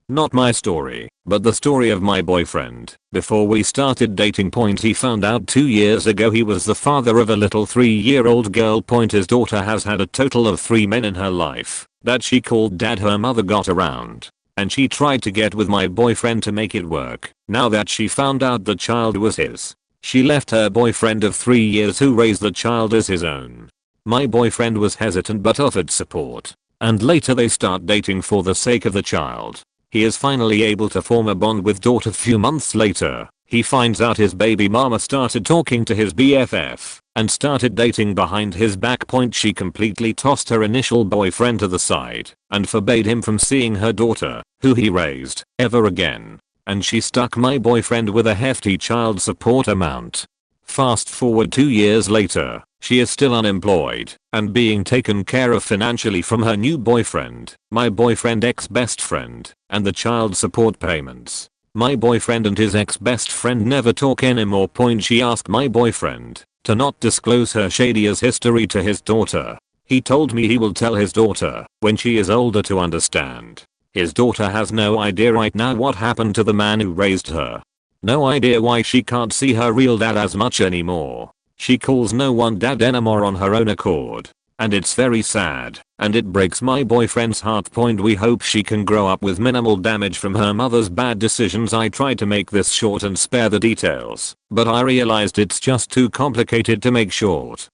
A: Not my story, but the story of my boyfriend. Before we started dating. He found out 2 years ago he was the father of a little 3-year-old girl. His daughter has had a total of 3 men in her life that she called dad. Her mother got around, and she tried to get with my boyfriend to make it work. Now that she found out the child was his, she left her boyfriend of 3 years who raised the child as his own. My boyfriend was hesitant but offered support, and later they start dating for the sake of the child. He is finally able to form a bond with daughter. Few months later, he finds out his baby mama started talking to his BFF and started dating behind his back. She completely tossed her initial boyfriend to the side and forbade him from seeing her daughter, who he raised, ever again. And she stuck my boyfriend with a hefty child support amount. Fast forward 2 years later, she is still unemployed and being taken care of financially from her new boyfriend, my boyfriend ex-best friend, and the child support payments My boyfriend and his ex-best friend never talk anymore. She asked my boyfriend to not disclose her shady as history to his daughter. He told me he will tell his daughter when she is older to understand. His daughter has no idea right now what happened to the man who raised her. No idea why she can't see her real dad as much anymore. She calls no one dad anymore on her own accord. And it's very sad, and it breaks my boyfriend's heart. We hope she can grow up with minimal damage from her mother's bad decisions. I tried to make this short and spare the details, but I realized it's just too complicated to make short.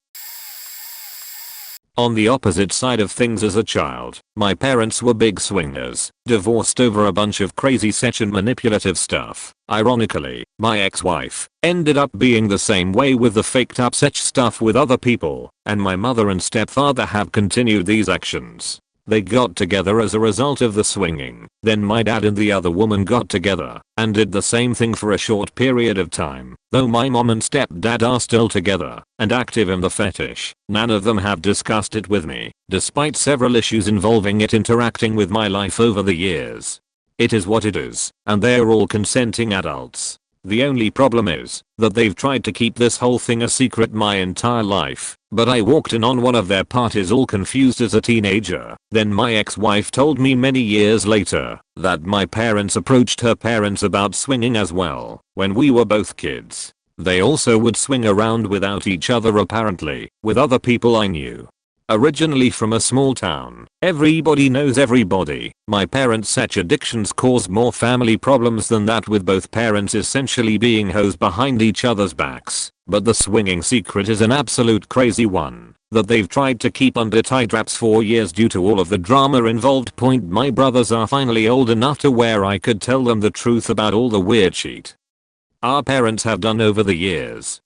A: On the opposite side of things, as a child, my parents were big swingers, divorced over a bunch of crazy sex and manipulative stuff. Ironically, my ex-wife ended up being the same way with the faked up sex stuff with other people, and my mother and stepfather have continued these actions. They got together as a result of the swinging. Then my dad and the other woman got together and did the same thing for a short period of time. Though my mom and stepdad are still together and active in the fetish, none of them have discussed it with me, despite several issues involving it interacting with my life over the years. It is what it is, and they're all consenting adults. The only problem is that they've tried to keep this whole thing a secret my entire life, but I walked in on one of their parties all confused as a teenager. Then my ex-wife told me many years later that my parents approached her parents about swinging as well when we were both kids. They also would swing around without each other, apparently, with other people I knew. Originally from a small town, everybody knows everybody. My parents' sex addictions caused more family problems than that, with both parents essentially being hoes behind each other's backs. But the swinging secret is an absolute crazy one that they've tried to keep under tight wraps for years due to all of the drama involved. My brothers are finally old enough to where I could tell them the truth about all the weird shit our parents have done over the years.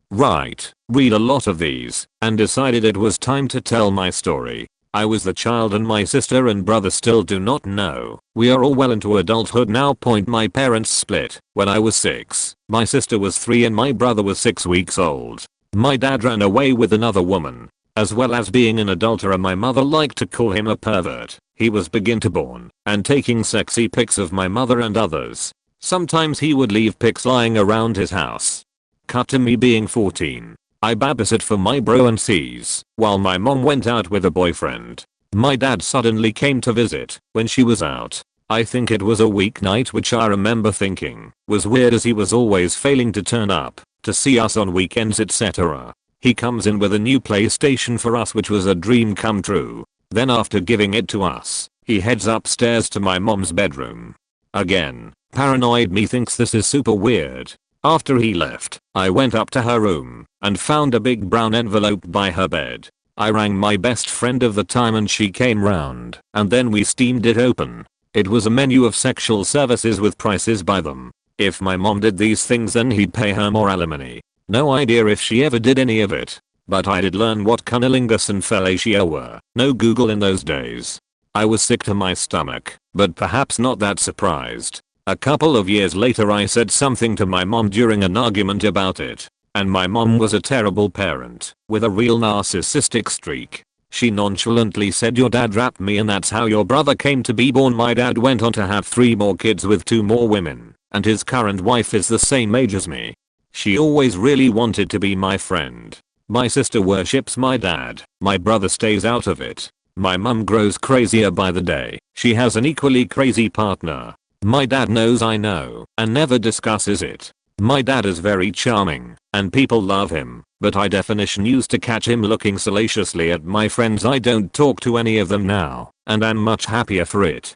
A: Read a lot of these and decided it was time to tell my story. I was the child and my sister and brother still do not know. We are all well into adulthood now. My parents split when I was 6. My sister was 3 and my brother was 6 weeks old. My dad ran away with another woman. As well as being an adulterer, my mother liked to call him a pervert. He was begin to born and taking sexy pics of my mother and others. Sometimes he would leave pics lying around his house. Cut to me being 14. I babysat for my bro and sis while my mom went out with a boyfriend. My dad suddenly came to visit when she was out. I think it was a weeknight, which I remember thinking was weird as he was always failing to turn up to see us on weekends, etc. He comes in with a new PlayStation for us, which was a dream come true. Then after giving it to us, he heads upstairs to my mom's bedroom. Again, paranoid me thinks this is super weird. After he left, I went up to her room and found a big brown envelope by her bed. I rang my best friend of the time and she came round, and then we steamed it open. It was a menu of sexual services with prices by them. If my mom did these things, then he'd pay her more alimony. No idea if she ever did any of it. But I did learn what cunnilingus and fellatio were. No Google in those days. I was sick to my stomach, but perhaps not that surprised. A couple of years later I said something to my mom during an argument about it. And my mom was a terrible parent with a real narcissistic streak. She nonchalantly said, "Your dad raped me and that's how your brother came to be born." My dad went on to have 3 more kids with 2 more women, and his current wife is the same age as me. She always really wanted to be my friend. My sister worships my dad. My brother stays out of it. My mum grows crazier by the day. She has an equally crazy partner. My dad knows I know and never discusses it. My dad is very charming and people love him, but I definition used to catch him looking salaciously at my friends. I don't talk to any of them now, and I'm much happier for it.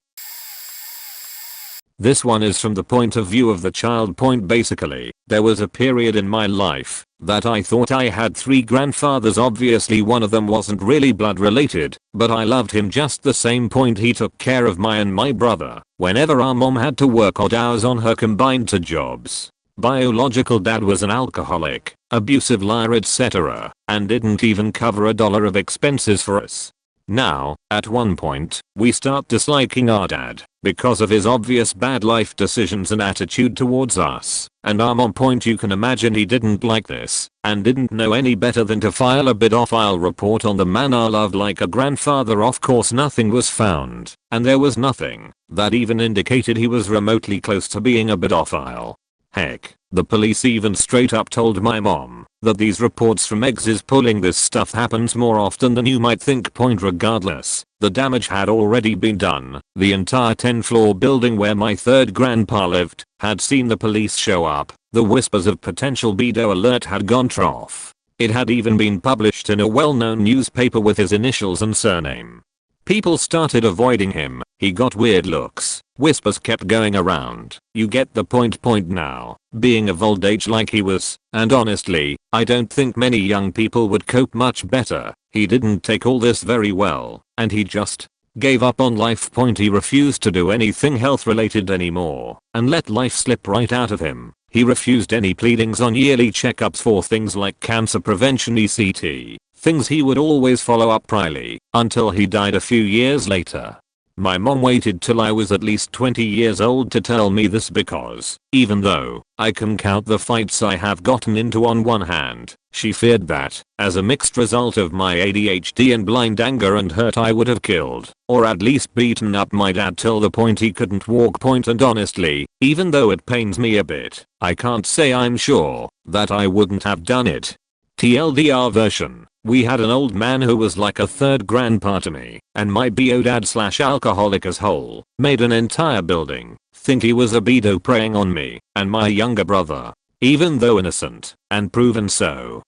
A: This one is from the point of view of the child. Basically, there was a period in my life that I thought I had 3 grandfathers. Obviously one of them wasn't really blood related, but I loved him just the same. He took care of my and my brother whenever our mom had to work odd hours on her combined 2 jobs. Biological dad was an alcoholic, abusive liar, etc., and didn't even cover $1 of expenses for us. Now, at one point, we start disliking our dad because of his obvious bad life decisions and attitude towards us. And on point you can imagine he didn't like this and didn't know any better than to file a pedophile report on the man I loved like a grandfather. Of course nothing was found, and there was nothing that even indicated he was remotely close to being a pedophile. Heck, the police even straight up told my mom that these reports from exes pulling this stuff happens more often than you might think. Regardless, the damage had already been done. The entire 10-floor building where my third grandpa lived had seen the police show up. The whispers of potential pedo alert had gone trough. It had even been published in a well-known newspaper with his initials and surname. People started avoiding him. He got weird looks. Whispers kept going around. You get the point now. Being of old age like he was, and honestly, I don't think many young people would cope much better. He didn't take all this very well, and he just gave up on life. He refused to do anything health related anymore and let life slip right out of him. He refused any pleadings on yearly checkups for things like cancer prevention, ECT, things he would always follow up priorly, until he died a few years later. My mom waited till I was at least 20 years old to tell me this because, even though I can count the fights I have gotten into on one hand, she feared that, as a mixed result of my ADHD and blind anger and hurt, I would have killed, or at least beaten up my dad till the point he couldn't walk. And honestly, even though it pains me a bit, I can't say I'm sure that I wouldn't have done it. TLDR version. We had an old man who was like a third grandpa to me, and my BO dad / alcoholic as whole made an entire building think he was a pedo preying on me and my younger brother, even though innocent and proven so.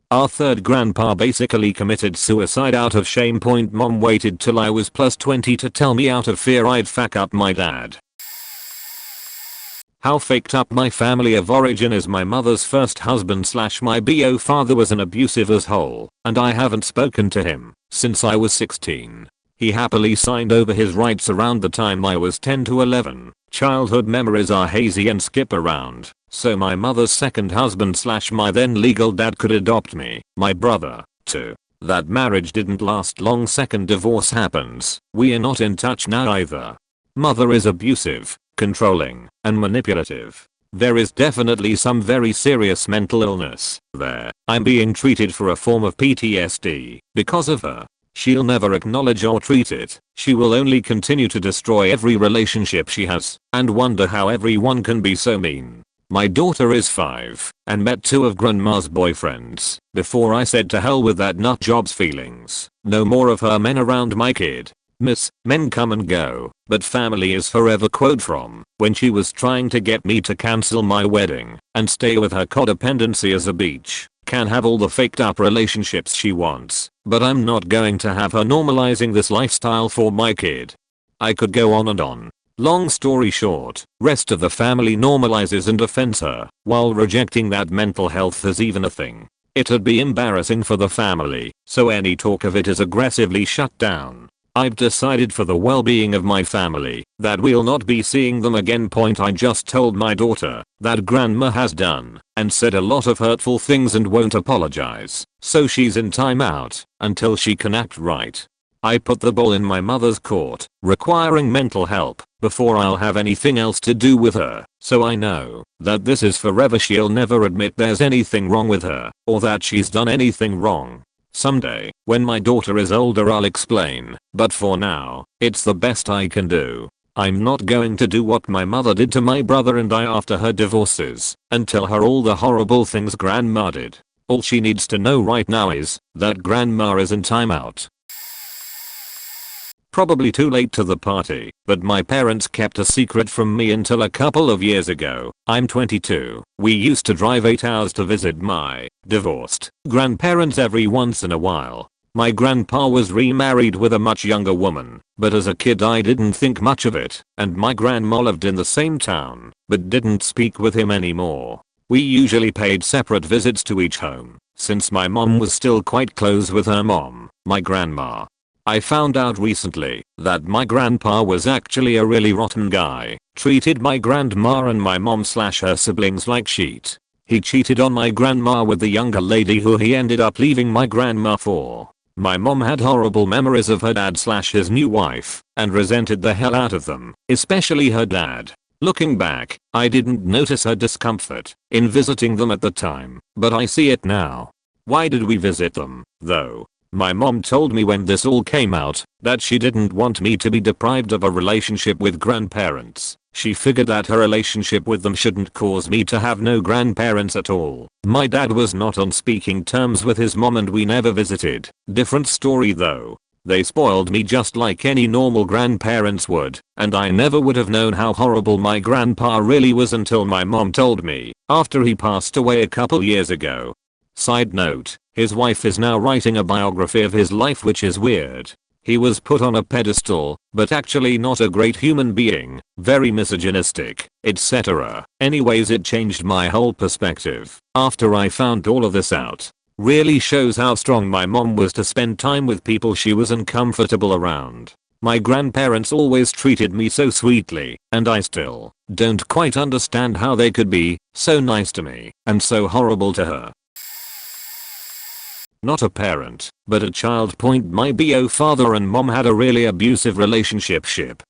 A: Our third grandpa basically committed suicide out of shame. Mom waited till I was plus 20 to tell me out of fear I'd fuck up my dad. How faked up my family of origin is. My mother's first husband / my BO father was an abusive asshole, and I haven't spoken to him since I was 16. He happily signed over his rights around the time I was 10 to 11. Childhood memories are hazy and skip around, so my mother's second husband / my then legal dad could adopt me, my brother, too. That marriage didn't last long. Second divorce happens. We are not in touch now either. Mother is abusive, controlling, and manipulative. There is definitely some very serious mental illness there. I'm being treated for a form of PTSD because of her. She'll never acknowledge or treat it. She will only continue to destroy every relationship she has and wonder how everyone can be so mean. My daughter is 5 and met 2 of grandma's boyfriends before I said to hell with that nut job's feelings. No more of her men around my kid. Miss, men come and go, but family is forever. Quote from when she was trying to get me to cancel my wedding and stay with her codependency as a beach. Can have all the faked up relationships she wants, but I'm not going to have her normalizing this lifestyle for my kid. I could go on and on. Long story short, rest of the family normalizes and defends her while rejecting that mental health is even a thing. It'd be embarrassing for the family, so any talk of it is aggressively shut down. I've decided for the well-being of my family that we'll not be seeing them again. I just told my daughter that grandma has done and said a lot of hurtful things and won't apologize, so she's in timeout until she can act right. I put the ball in my mother's court, requiring mental help before I'll have anything else to do with her, so I know that this is forever. She'll never admit there's anything wrong with her or that she's done anything wrong. Someday, when my daughter is older, I'll explain, but for now, it's the best I can do. I'm not going to do what my mother did to my brother and I after her divorces and tell her all the horrible things grandma did. All she needs to know right now is that grandma is in timeout. Probably too late to the party, but my parents kept a secret from me until a couple of years ago. I'm 22. We used to drive 8 hours to visit my divorced grandparents every once in a while. My grandpa was remarried with a much younger woman, but as a kid I didn't think much of it, and my grandma lived in the same town, but didn't speak with him anymore. We usually paid separate visits to each home, since my mom was still quite close with her mom, my grandma. I found out recently that my grandpa was actually a really rotten guy, treated my grandma and my mom / her siblings like shit. He cheated on my grandma with the younger lady who he ended up leaving my grandma for. My mom had horrible memories of her dad/his new wife and resented the hell out of them, especially her dad. Looking back, I didn't notice her discomfort in visiting them at the time, but I see it now. Why did we visit them, though? My mom told me when this all came out that she didn't want me to be deprived of a relationship with grandparents. She figured that her relationship with them shouldn't cause me to have no grandparents at all. My dad was not on speaking terms with his mom and we never visited. Different story though. They spoiled me just like any normal grandparents would, and I never would have known how horrible my grandpa really was until my mom told me after he passed away a couple years ago. Side note, his wife is now writing a biography of his life, which is weird. He was put on a pedestal, but actually not a great human being, very misogynistic, etc. Anyways, it changed my whole perspective after I found all of this out. Really shows how strong my mom was to spend time with people she was uncomfortable around. My grandparents always treated me so sweetly, and I still don't quite understand how they could be so nice to me and so horrible to her. Not a parent, but a child. My BO father and mom had a really abusive relationship.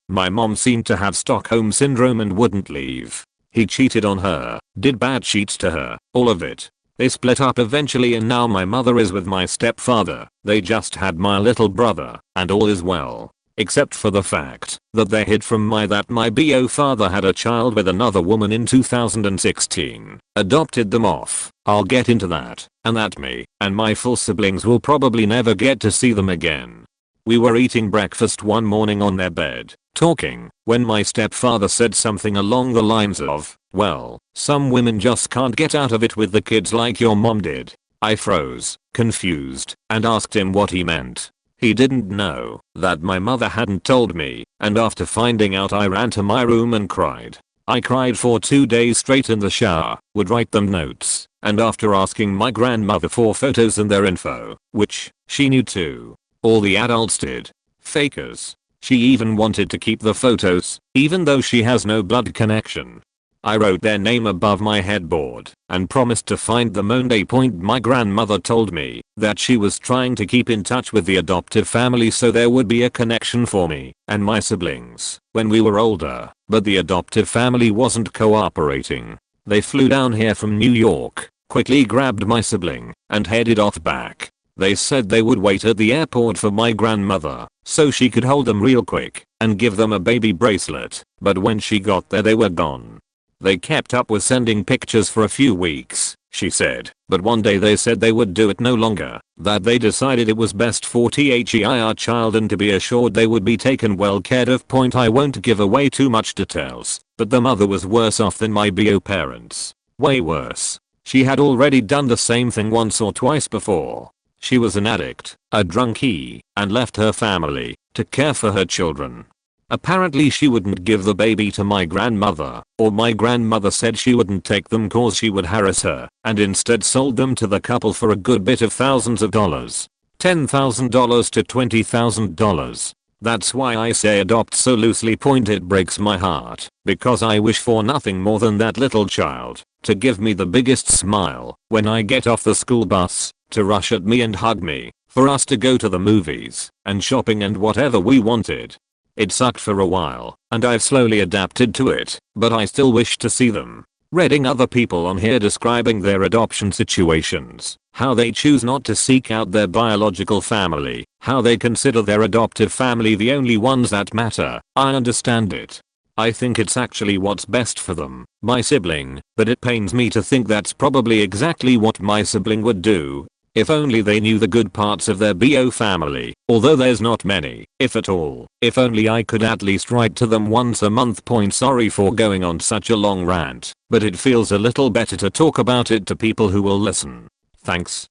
A: My mom seemed to have Stockholm syndrome and wouldn't leave. He cheated on her, did bad cheats to her, all of it. They split up eventually and now my mother is with my stepfather. They just had my little brother, and all is well. Except for the fact that they hid from that my BO father had a child with another woman in 2016. Adopted them off. I'll get into that, and that me and my full siblings will probably never get to see them again. We were eating breakfast one morning on their bed, talking, when my stepfather said something along the lines of, "Well, some women just can't get out of it with the kids like your mom did." I froze, confused, and asked him what he meant. He didn't know that my mother hadn't told me, and after finding out I ran to my room and cried. I cried for 2 days straight in the shower, would write them notes, and after asking my grandmother for photos and their info, which she knew too. All the adults did. Fakers. She even wanted to keep the photos, even though she has no blood connection. I wrote their name above my headboard and promised to find them. My grandmother told me that she was trying to keep in touch with the adoptive family so there would be a connection for me and my siblings when we were older, but the adoptive family wasn't cooperating. They flew down here from New York, quickly grabbed my sibling, and headed off back. They said they would wait at the airport for my grandmother so she could hold them real quick and give them a baby bracelet, but when she got there they were gone. They kept up with sending pictures for a few weeks, she said, but one day they said they would do it no longer, that they decided it was best for their child and to be assured they would be taken well cared of. I won't give away too much details, but the mother was worse off than my BO parents. Way worse. She had already done the same thing once or twice before. She was an addict, a drunkie, and left her family to care for her children. Apparently she wouldn't give the baby to my grandmother, or my grandmother said she wouldn't take them cause she would harass her, and instead sold them to the couple for a good bit of thousands of dollars. $10,000 to $20,000. That's why I say adopt so loosely. It breaks my heart, because I wish for nothing more than that little child to give me the biggest smile when I get off the school bus, to rush at me and hug me, for us to go to the movies and shopping and whatever we wanted. It sucked for a while, and I've slowly adapted to it, but I still wish to see them. Reading other people on here describing their adoption situations, how they choose not to seek out their biological family, how they consider their adoptive family the only ones that matter, I understand it. I think it's actually what's best for them, my sibling, but it pains me to think that's probably exactly what my sibling would do. If only they knew the good parts of their BO family, although there's not many, if at all. If only I could at least write to them once a month. Sorry for going on such a long rant, but it feels a little better to talk about it to people who will listen. Thanks.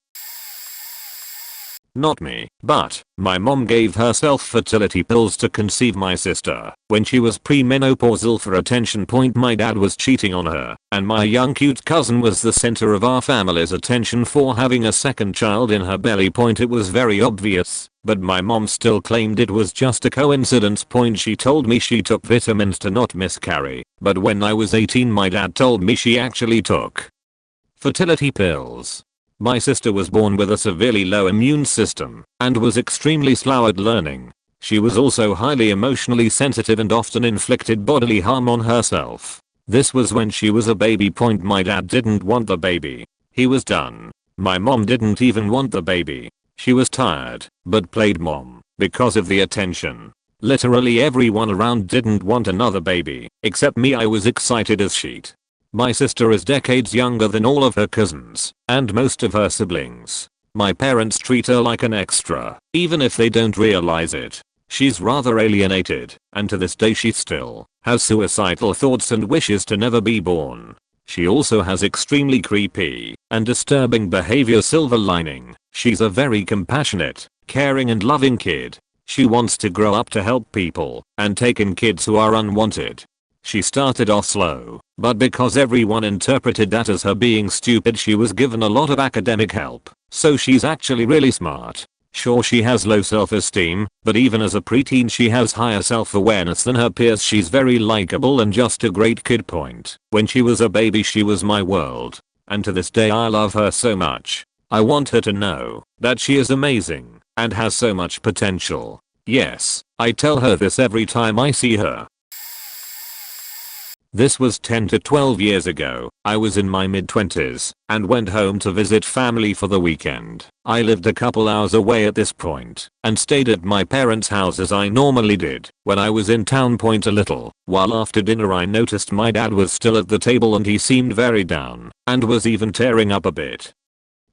A: Not me, but my mom gave herself fertility pills to conceive my sister when she was premenopausal for attention. My dad was cheating on her, and my young cute cousin was the center of our family's attention for having a second child in her belly. It was very obvious, but my mom still claimed it was just a coincidence. She told me she took vitamins to not miscarry, but when I was 18 my dad told me she actually took fertility pills. My sister was born with a severely low immune system and was extremely slow at learning. She was also highly emotionally sensitive and often inflicted bodily harm on herself. This was when she was a baby. My dad didn't want the baby. He was done. My mom didn't even want the baby. She was tired, but played mom because of the attention. Literally everyone around didn't want another baby, except me. I was excited as shit. My sister is decades younger than all of her cousins and most of her siblings. My parents treat her like an extra, even if they don't realize it. She's rather alienated, and to this day she still has suicidal thoughts and wishes to never be born. She also has extremely creepy and disturbing behavior. Silver lining, she's a very compassionate, caring and loving kid. She wants to grow up to help people and take in kids who are unwanted. She started off slow, but because everyone interpreted that as her being stupid, she was given a lot of academic help, so she's actually really smart. Sure, she has low self-esteem, but even as a preteen she has higher self-awareness than her peers. She's very likable and just a great kid. When she was a baby she was my world, and to this day I love her so much. I want her to know that she is amazing and has so much potential. Yes, I tell her this every time I see her. This was 10 to 12 years ago. I was in my mid-20s and went home to visit family for the weekend. I lived a couple hours away at this point and stayed at my parents' house as I normally did when I was in town. A little while after dinner I noticed my dad was still at the table and he seemed very down and was even tearing up a bit,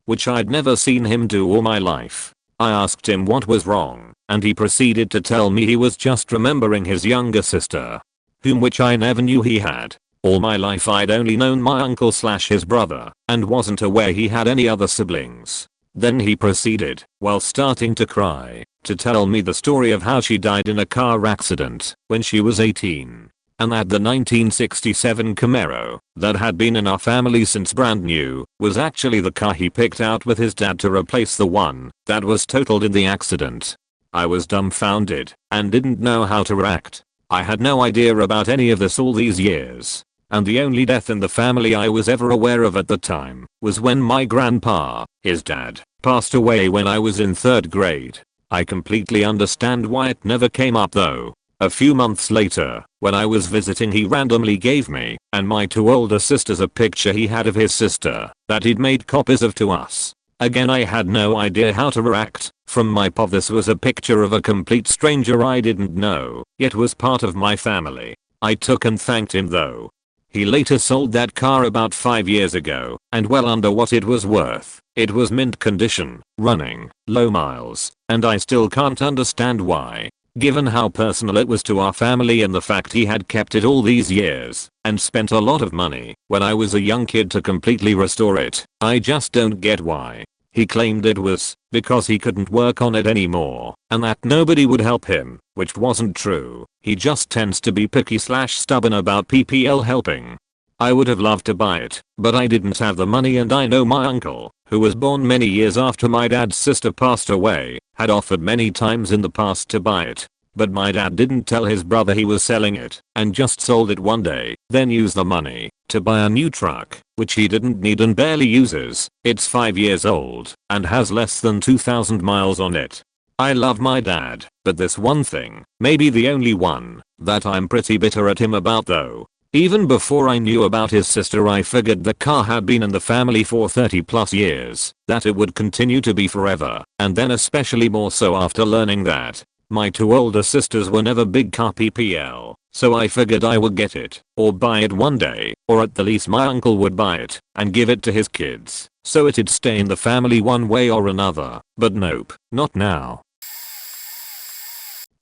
A: which I'd never seen him do all my life. I asked him what was wrong and he proceeded to tell me he was just remembering his younger sister, which I never knew he had. All my life I'd only known my uncle / his brother and wasn't aware he had any other siblings. Then he proceeded, while starting to cry, to tell me the story of how she died in a car accident when she was 18. And that the 1967 Camaro that had been in our family since brand new was actually the car he picked out with his dad to replace the one that was totaled in the accident. I was dumbfounded and didn't know how to react. I had no idea about any of this all these years, and the only death in the family I was ever aware of at the time was when my grandpa, his dad, passed away when I was in 3rd grade. I completely understand why it never came up though. A few months later, when I was visiting, he randomly gave me and my 2 older sisters a picture he had of his sister that he'd made copies of to us. Again, I had no idea how to react. From my pop, this was a picture of a complete stranger I didn't know, yet was part of my family. I took and thanked him though. He later sold that car about 5 years ago, and well under what it was worth. It was mint condition, running, low miles, and I still can't understand why, given how personal it was to our family and the fact he had kept it all these years and spent a lot of money when I was a young kid to completely restore it. I just don't get why. He claimed it was because he couldn't work on it anymore and that nobody would help him, which wasn't true. He just tends to be picky / stubborn about PPL helping. I would have loved to buy it, but I didn't have the money, and I know my uncle, who was born many years after my dad's sister passed away, had offered many times in the past to buy it. But my dad didn't tell his brother he was selling it and just sold it one day, then used the money to buy a new truck, which he didn't need and barely uses. It's 5 years old and has less than 2,000 miles on it. I love my dad, but this one thing, maybe the only one, that I'm pretty bitter at him about though. Even before I knew about his sister, I figured the car had been in the family for 30+ years, that it would continue to be forever, and then especially more so after learning that my 2 older sisters were never big car PPL, so I figured I would get it, or buy it one day, or at the least my uncle would buy it and give it to his kids, so it'd stay in the family one way or another. But nope, not now.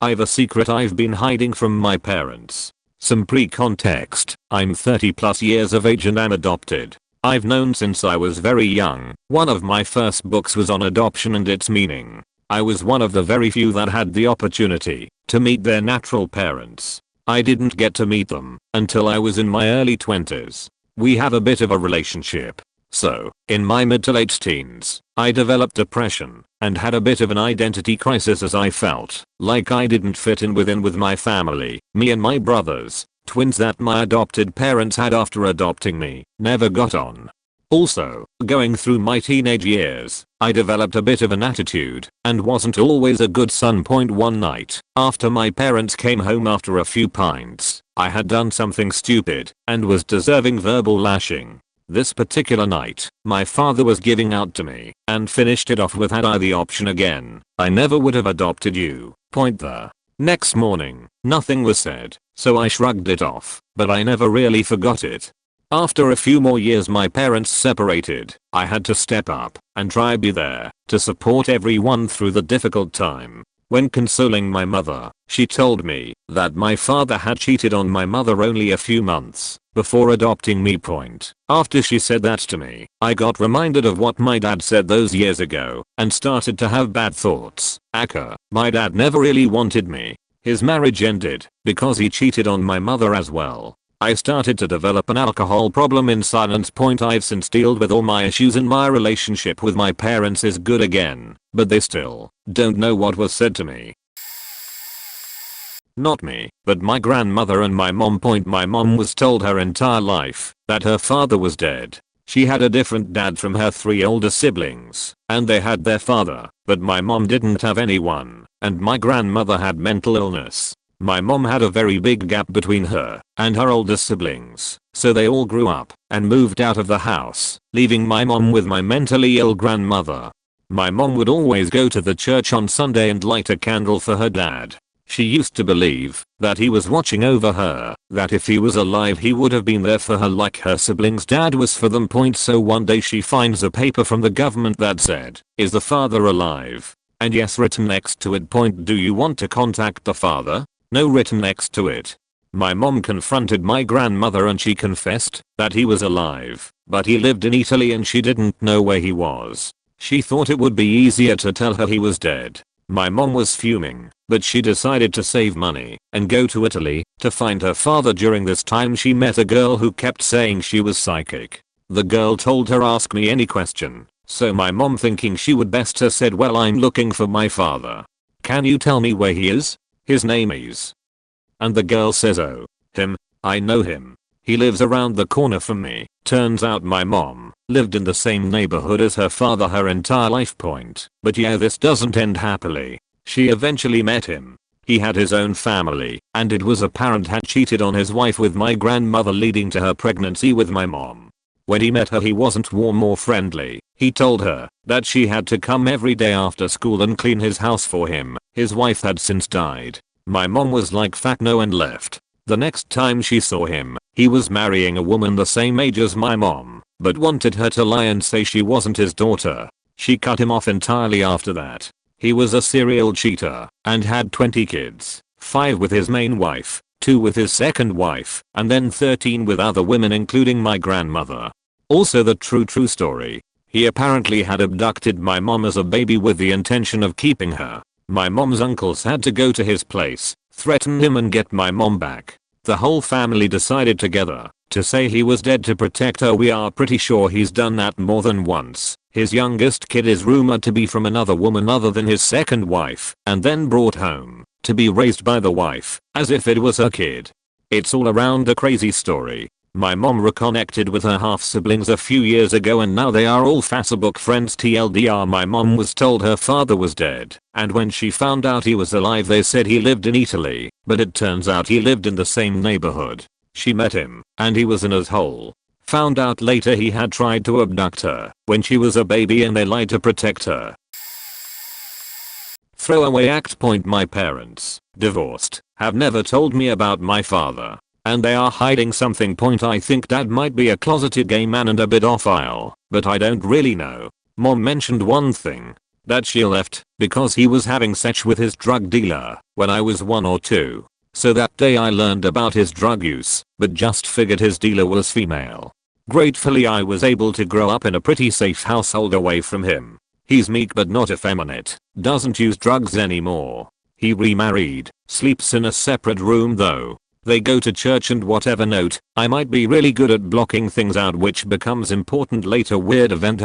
A: I've a secret I've been hiding from my parents. Some pre-context, I'm 30+ years of age and I'm adopted. I've known since I was very young. One of my first books was on adoption and its meaning. I was one of the very few that had the opportunity to meet their natural parents. I didn't get to meet them until I was in my early 20s. We have a bit of a relationship. So, in my mid to late teens, I developed depression and had a bit of an identity crisis as I felt like I didn't fit in with my family. Me and my brothers, twins that my adopted parents had after adopting me, never got on. Also, going through my teenage years, I developed a bit of an attitude and wasn't always a good son. One night, after my parents came home after a few pints, I had done something stupid and was deserving verbal lashing. This particular night, my father was giving out to me and finished it off with, "Had I the option again, I never would have adopted you." The next morning, nothing was said, so I shrugged it off, but I never really forgot it. After a few more years my parents separated. I had to step up and try be there to support everyone through the difficult time. When consoling my mother, she told me that my father had cheated on my mother only a few months before adopting me. After she said that to me, I got reminded of what my dad said those years ago and started to have bad thoughts. My dad never really wanted me. His marriage ended because he cheated on my mother as well. I started to develop an alcohol problem in silence. I've since dealt with all my issues and my relationship with my parents is good again, but they still don't know what was said to me. Not me, but my grandmother and my mom. My mom was told her entire life that her father was dead. She had a different dad from her 3 older siblings, and they had their father, but my mom didn't have anyone, and my grandmother had mental illness. My mom had a very big gap between her and her older siblings, so they all grew up and moved out of the house, leaving my mom with my mentally ill grandmother. My mom would always go to the church on Sunday and light a candle for her dad. She used to believe that he was watching over her, that if he was alive he would have been there for her like her siblings' dad was for them. So one day she finds a paper from the government that said, "Is the father alive?" And yes written next to it. Do you want to contact the father? No written next to it. My mom confronted my grandmother and she confessed that he was alive, but he lived in Italy and she didn't know where he was. She thought it would be easier to tell her he was dead. My mom was fuming, but she decided to save money and go to Italy to find her father. During this time she met a girl who kept saying she was psychic. The girl told her, "Ask me any question." So my mom, thinking she would best her, said, "Well, I'm looking for my father. Can you tell me where he is? His name is." And the girl says, "Oh, him, I know him. He lives around the corner from me." Turns out my mom lived in the same neighborhood as her father her entire life. But yeah, this doesn't end happily. She eventually met him. He had his own family, and it was apparent had cheated on his wife with my grandmother, leading to her pregnancy with my mom. When he met her he wasn't warm or friendly. He told her that she had to come every day after school and clean his house for him. His wife had since died. My mom was like, "Fuck no," and left. The next time she saw him, he was marrying a woman the same age as my mom, but wanted her to lie and say she wasn't his daughter. She cut him off entirely after that. He was a serial cheater and had 20 kids, 5 with his main wife, 2 with his second wife, and then 13 with other women including my grandmother. Also the true story. He apparently had abducted my mom as a baby with the intention of keeping her. My mom's uncles had to go to his place, threaten him and get my mom back. The whole family decided together to say he was dead to protect her. We are pretty sure he's done that more than once. His youngest kid is rumored to be from another woman other than his second wife, and then brought home to be raised by the wife, as if it was her kid. It's all around a crazy story. My mom reconnected with her half siblings a few years ago and now they are all Facebook friends. TLDR, my mom was told her father was dead, and when she found out he was alive they said he lived in Italy, but it turns out he lived in the same neighborhood. She met him, and he was in his hole. Found out later he had tried to abduct her when she was a baby and they lied to protect her. Throwaway act. My parents, divorced, have never told me about my father. And they are hiding something. I think dad might be a closeted gay man and a pedophile, but I don't really know. Mom mentioned one thing, that she left because he was having sex with his drug dealer when I was 1 or 2. So that day I learned about his drug use, but just figured his dealer was female. Gratefully I was able to grow up in a pretty safe household away from him. He's meek but not effeminate, doesn't use drugs anymore. He remarried, sleeps in a separate room though. They go to church and whatever. Note, I might be really good at blocking things out which becomes important later. Weird event.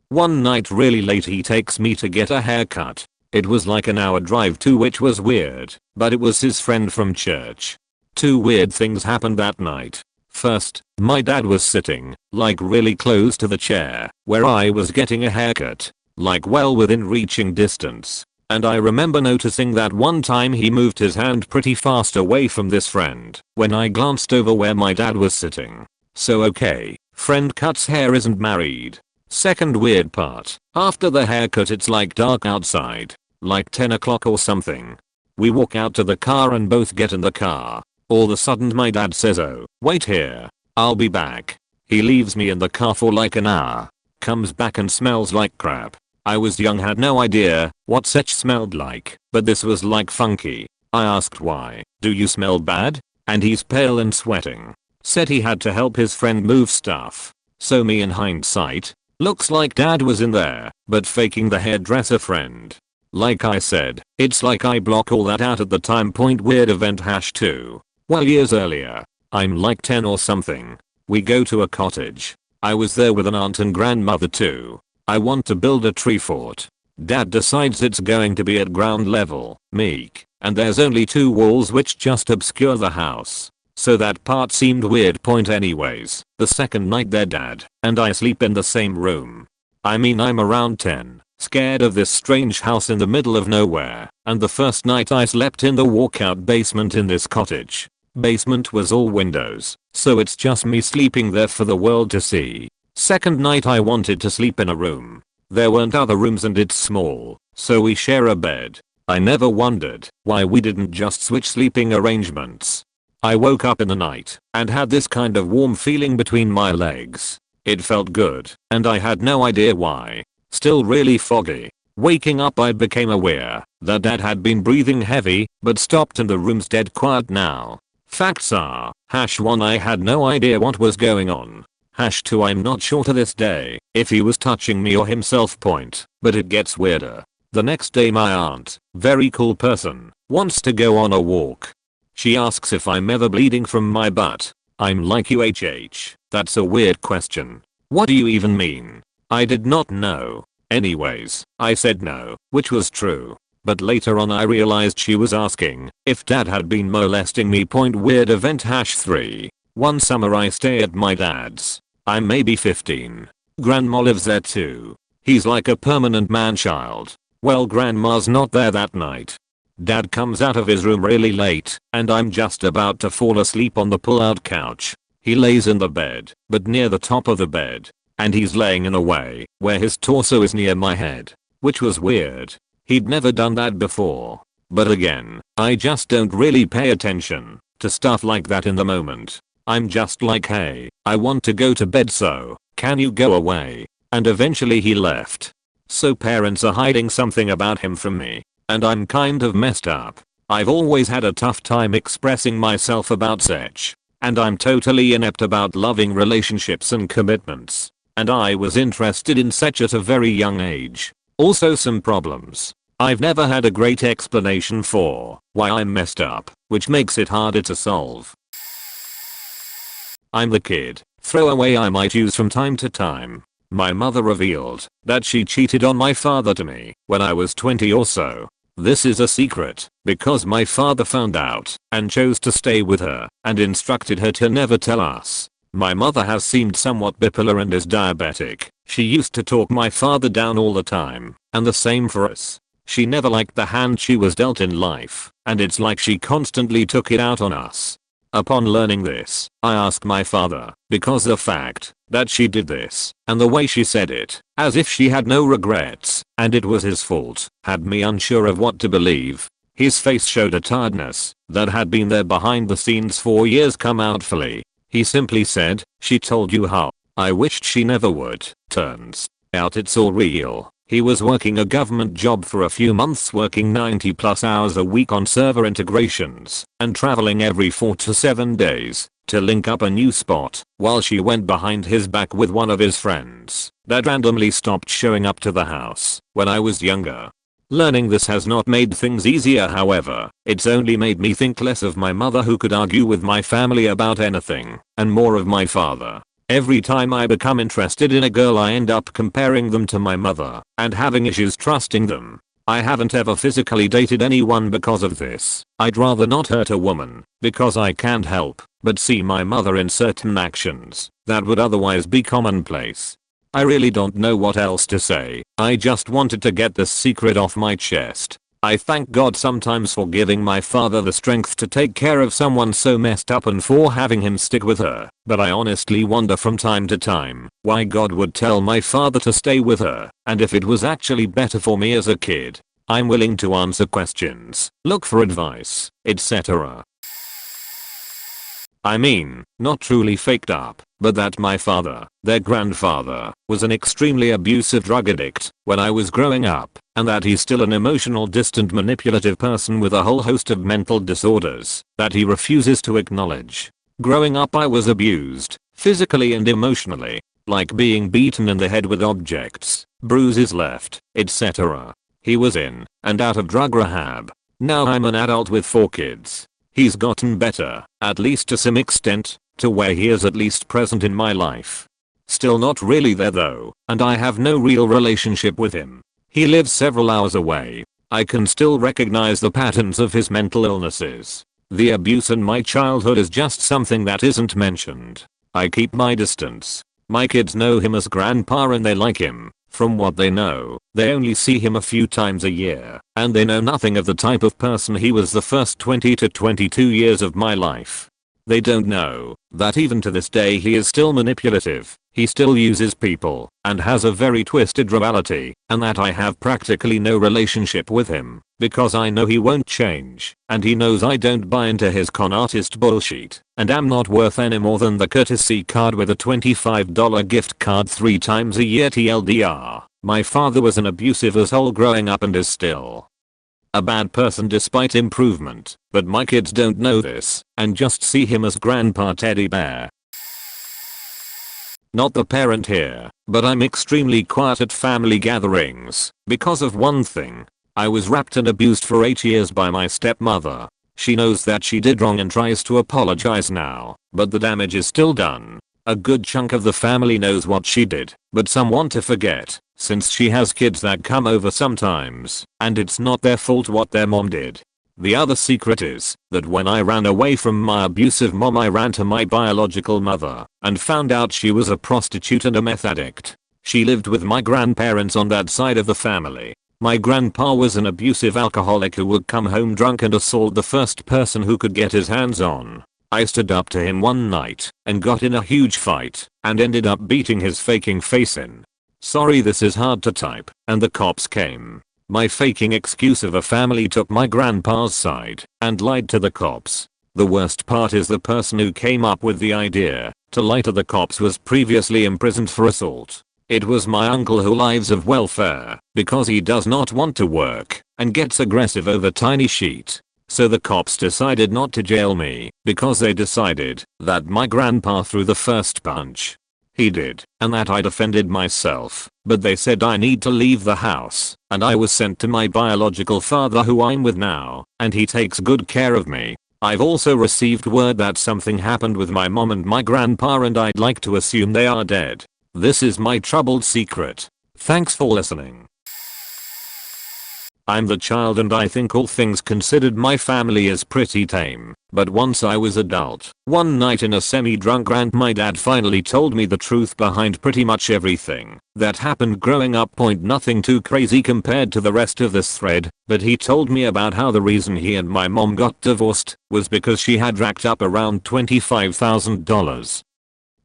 A: One night really late he takes me to get a haircut. It was like an hour drive too, which was weird, but it was his friend from church. 2 weird things happened that night. First, my dad was sitting, like really close to the chair, where I was getting a haircut, like well within reaching distance. And I remember noticing that one time he moved his hand pretty fast away from this friend when I glanced over where my dad was sitting. So okay, friend cuts hair isn't married. Second weird part, after the haircut it's like dark outside, like 10 o'clock or something. We walk out to the car and both get in the car. All of a sudden my dad says, "Oh, wait here. I'll be back." He leaves me in the car for like an hour. Comes back and smells like crap. I was young, had no idea what such smelled like, but this was like funky. I asked why. "Do you smell bad?" And he's pale and sweating. Said he had to help his friend move stuff. So me in hindsight, looks like dad was in there, but faking the hairdresser friend. Like I said, it's like I block all that out at the time. Weird event #2. Well, years earlier, I'm like 10 or something. We go to a cottage. I was there with an aunt and grandmother too. I want to build a tree fort. Dad decides it's going to be at ground level, meek, and there's only 2 walls which just obscure the house. So that part seemed weird. Anyways, the second night their dad and I sleep in the same room. I mean, I'm around 10, scared of this strange house in the middle of nowhere, and the first night I slept in the walkout basement in this cottage. Basement was all windows, so it's just me sleeping there for the world to see. Second night I wanted to sleep in a room. There weren't other rooms and it's small, so we share a bed. I never wondered why we didn't just switch sleeping arrangements. I woke up in the night and had this kind of warm feeling between my legs. It felt good, and I had no idea why. Still really foggy. Waking up I became aware that dad had been breathing heavy, but stopped and the room's dead quiet now. Facts are, #1 I had no idea what was going on. #2 I'm not sure to this day if he was touching me or himself. But it gets weirder. The next day my aunt, very cool person, wants to go on a walk. She asks if I'm ever bleeding from my butt. I'm like, UHH, that's a weird question. What do you even mean? I did not know. Anyways, I said no, which was true. But later on I realized she was asking if dad had been molesting me. Weird event #3. One summer I stay at my dad's. I'm maybe 15. Grandma lives there too. He's like a permanent man-child. Well, grandma's not there that night. Dad comes out of his room really late, and I'm just about to fall asleep on the pull-out couch. He lays in the bed, but near the top of the bed, and he's laying in a way where his torso is near my head, which was weird. He'd never done that before. But again, I just don't really pay attention to stuff like that in the moment. I'm just like, hey, I want to go to bed, so can you go away? And eventually he left. So parents are hiding something about him from me, and I'm kind of messed up. I've always had a tough time expressing myself about such, and I'm totally inept about loving relationships and commitments. And I was interested in such at a very young age. Also some problems. I've never had a great explanation for why I'm messed up, which makes it harder to solve. I'm the kid throwaway I might use from time to time. My mother revealed that she cheated on my father to me when I was 20 or so. This is a secret because my father found out and chose to stay with her and instructed her to never tell us. My mother has seemed somewhat bipolar and is diabetic. She used to talk my father down all the time, and the same for us. She never liked the hand she was dealt in life, and it's like she constantly took it out on us. Upon learning this, I asked my father, because the fact that she did this, and the way she said it, as if she had no regrets, and it was his fault, had me unsure of what to believe. His face showed a tiredness that had been there behind the scenes for years come out fully. He simply said, "She told you how." I wished she never would. Turns out it's all real. He was working a government job for a few months, working 90+ hours a week on server integrations and traveling every 4 to 7 days to link up a new spot while she went behind his back with one of his friends that randomly stopped showing up to the house when I was younger. Learning this has not made things easier, however. It's only made me think less of my mother who could argue with my family about anything, and more of my father. Every time I become interested in a girl I end up comparing them to my mother and having issues trusting them. I haven't ever physically dated anyone because of this. I'd rather not hurt a woman, because I can't help but see my mother in certain actions that would otherwise be commonplace. I really don't know what else to say. I just wanted to get this secret off my chest. I thank God sometimes for giving my father the strength to take care of someone so messed up and for having him stick with her, but I honestly wonder from time to time why God would tell my father to stay with her, and if it was actually better for me as a kid. I'm willing to answer questions, look for advice, etc. I mean, not truly faked up, but that my father, their grandfather, was an extremely abusive drug addict when I was growing up, and that he's still an emotional, distant, manipulative person with a whole host of mental disorders that he refuses to acknowledge. Growing up I was abused, physically and emotionally, like being beaten in the head with objects, bruises left, etc. He was in and out of drug rehab. Now I'm an adult with 4 kids. He's gotten better, at least to some extent, to where he is at least present in my life. Still not really there though, and I have no real relationship with him. He lives several hours away. I can still recognize the patterns of his mental illnesses. The abuse in my childhood is just something that isn't mentioned. I keep my distance. My kids know him as grandpa and they like him. From what they know, they only see him a few times a year, and they know nothing of the type of person he was the first 20 to 22 years of my life. They don't know that even to this day he is still manipulative, he still uses people, and has a very twisted reality, and that I have practically no relationship with him, because I know he won't change, and he knows I don't buy into his con artist bullshit, and am not worth any more than the courtesy card with a $25 gift card 3 times a year TLDR. My father was an abusive asshole growing up and is still a bad person despite improvement, but my kids don't know this, and just see him as grandpa teddy bear. Not the parent here, but I'm extremely quiet at family gatherings, because of one thing. I was raped and abused for 8 years by my stepmother. She knows that she did wrong and tries to apologize now, but the damage is still done. A good chunk of the family knows what she did, but some want to forget, since she has kids that come over sometimes, and it's not their fault what their mom did. The other secret is that when I ran away from my abusive mom I ran to my biological mother and found out she was a prostitute and a meth addict. She lived with my grandparents on that side of the family. My grandpa was an abusive alcoholic who would come home drunk and assault the first person who could get his hands on. I stood up to him one night and got in a huge fight and ended up beating his faking face in. Sorry this is hard to type, and the cops came. My faking excuse of a family took my grandpa's side and lied to the cops. The worst part is the person who came up with the idea to lie to the cops was previously imprisoned for assault. It was my uncle who lives of welfare because he does not want to work and gets aggressive over tiny shit. So the cops decided not to jail me because they decided that my grandpa threw the first punch. He did, and that I defended myself, but they said I need to leave the house, and I was sent to my biological father who I'm with now, and he takes good care of me. I've also received word that something happened with my mom and my grandpa and I'd like to assume they are dead. This is my troubled secret. Thanks for listening. I'm the child and I think all things considered my family is pretty tame, but once I was adult, one night in a semi-drunk rant my dad finally told me the truth behind pretty much everything that happened growing up. Nothing too crazy compared to the rest of this thread, but he told me about how the reason he and my mom got divorced was because she had racked up around $25,000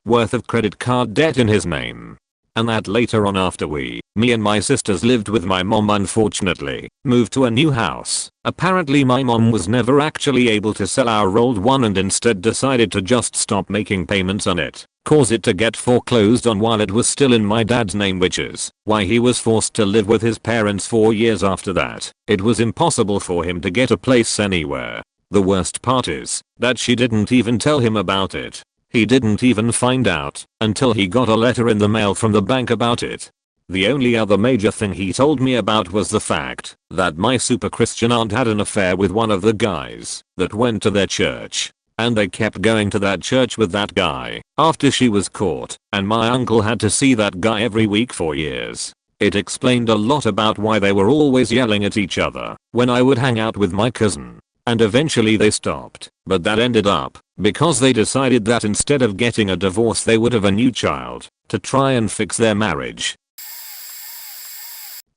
A: worth of credit card debt in his name. And that later on after me and my sisters lived with my mom unfortunately, moved to a new house. Apparently my mom was never actually able to sell our old one and instead decided to just stop making payments on it, cause it to get foreclosed on while it was still in my dad's name, which is why he was forced to live with his parents 4 years after that. It was impossible for him to get a place anywhere. The worst part is that she didn't even tell him about it. He didn't even find out until he got a letter in the mail from the bank about it. The only other major thing he told me about was the fact that my super Christian aunt had an affair with one of the guys that went to their church, and they kept going to that church with that guy after she was caught, and my uncle had to see that guy every week for years. It explained a lot about why they were always yelling at each other when I would hang out with my cousin. And eventually they stopped, but that ended up because they decided that instead of getting a divorce they would have a new child to try and fix their marriage.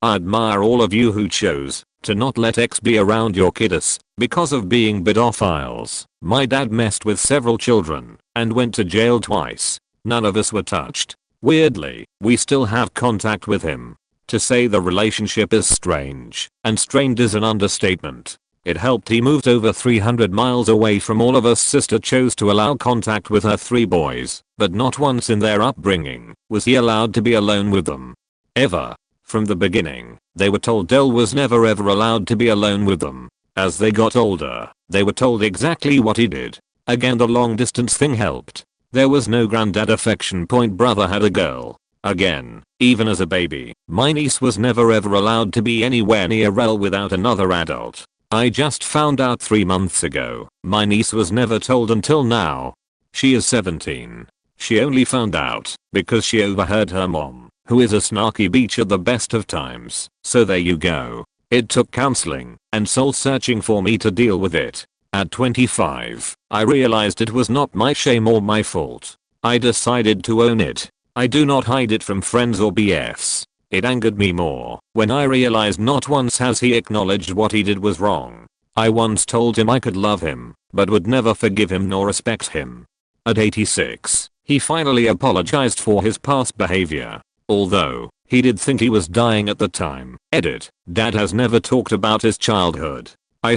A: I admire all of you who chose to not let X be around your kiddos because of being pedophiles. My dad messed with several children and went to jail twice. None of us were touched. Weirdly, we still have contact with him. To say the relationship is strange and strained is an understatement. It helped he moved over 300 miles away from all of us. Sister chose to allow contact with her 3 boys, but not once in their upbringing was he allowed to be alone with them. Ever. From the beginning, they were told Del was never ever allowed to be alone with them. As they got older, they were told exactly what he did. Again, the long distance thing helped. There was no granddad affection. Brother had a girl. Again, even as a baby, my niece was never ever allowed to be anywhere near Rel without another adult. I just found out 3 months ago, my niece was never told until now. She is 17. She only found out because she overheard her mom, who is a snarky bitch at the best of times. So there you go. It took counseling and soul searching for me to deal with it. At 25, I realized it was not my shame or my fault. I decided to own it. I do not hide it from friends or BFs. It angered me more when I realized not once has he acknowledged what he did was wrong. I once told him I could love him, but would never forgive him nor respect him. At 86, he finally apologized for his past behavior. Although, he did think he was dying at the time. Edit. Dad has never talked about his childhood. I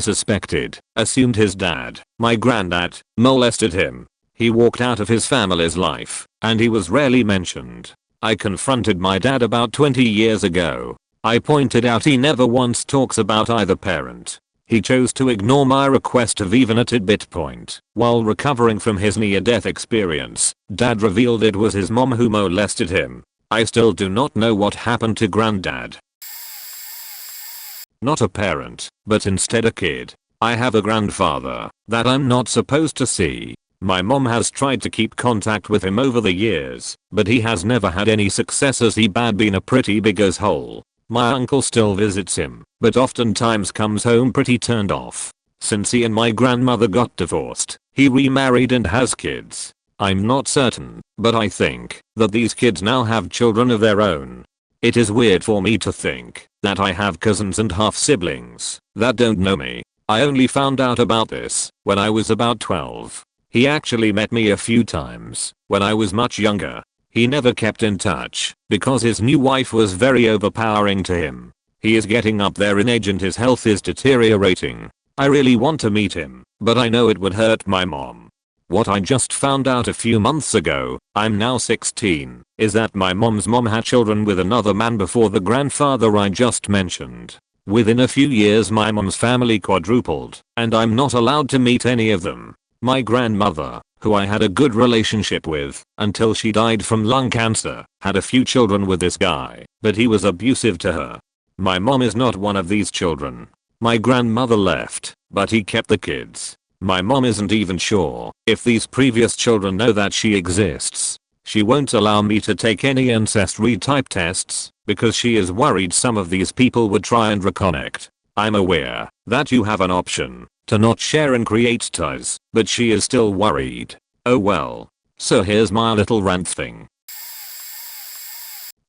A: assumed his dad, my granddad, molested him. He walked out of his family's life, and he was rarely mentioned. I confronted my dad about 20 years ago. I pointed out he never once talks about either parent. He chose to ignore my request of even a tidbit point. While recovering from his near-death experience, Dad revealed it was his mom who molested him. I still do not know what happened to Granddad. Not a parent, but instead a kid. I have a grandfather that I'm not supposed to see. My mom has tried to keep contact with him over the years, but he has never had any success as he had been a pretty big asshole. My uncle still visits him, but oftentimes comes home pretty turned off. Since he and my grandmother got divorced, he remarried and has kids. I'm not certain, but I think that these kids now have children of their own. It is weird for me to think that I have cousins and half siblings that don't know me. I only found out about this when I was about 12. He actually met me a few times when I was much younger. He never kept in touch because his new wife was very overpowering to him. He is getting up there in age and his health is deteriorating. I really want to meet him, but I know it would hurt my mom. What I just found out a few months ago, I'm now 16, is that my mom's mom had children with another man before the grandfather I just mentioned. Within a few years my mom's family quadrupled, and I'm not allowed to meet any of them. My grandmother, who I had a good relationship with until she died from lung cancer, had a few children with this guy, but he was abusive to her. My mom is not one of these children. My grandmother left, but he kept the kids. My mom isn't even sure if these previous children know that she exists. She won't allow me to take any ancestry type tests because she is worried some of these people would try and reconnect. I'm aware that you have an option to not share and create ties, but she is still worried. Oh well. So here's my little rant thing.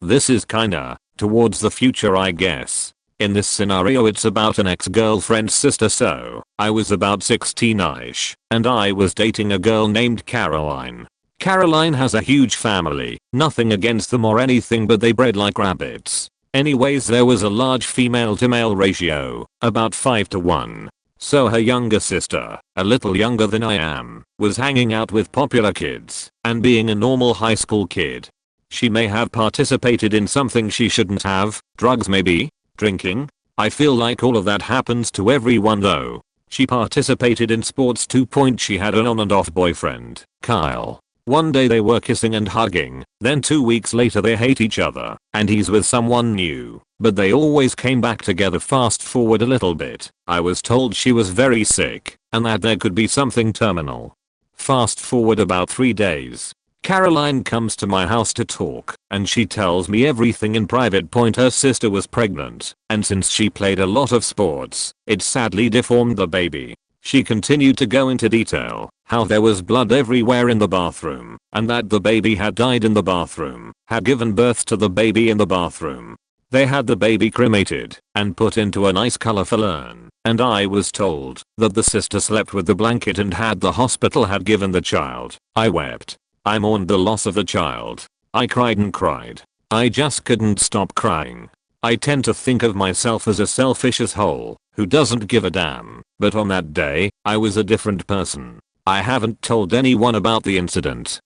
A: This is kinda towards the future, I guess. In this scenario it's about an ex-girlfriend's sister. So I was about 16ish and I was dating a girl named Caroline. Caroline has a huge family, nothing against them or anything, but they bred like rabbits. Anyways, there was a large female to male ratio, about 5-to-1. So her younger sister, a little younger than I am, was hanging out with popular kids and being a normal high school kid. She may have participated in something she shouldn't have, drugs maybe, drinking. I feel like all of that happens to everyone though. She participated in sports too. She had an on and off boyfriend, Kyle. One day they were kissing and hugging, then 2 weeks later they hate each other and he's with someone new, but they always came back together. Fast forward a little bit, I was told she was very sick and that there could be something terminal. Fast forward about 3 days. Caroline comes to my house to talk, and she tells me everything in private. Her sister was pregnant, and since she played a lot of sports, it sadly deformed the baby. She continued to go into detail, how there was blood everywhere in the bathroom, and that the baby had died in the bathroom, had given birth to the baby in the bathroom. They had the baby cremated, and put into a nice colorful urn, and I was told that the sister slept with the blanket and had the hospital had given the child. I wept. I mourned the loss of the child. I cried and cried. I just couldn't stop crying. I tend to think of myself as a selfish asshole who doesn't give a damn, but on that day, I was a different person. I haven't told anyone about the incident.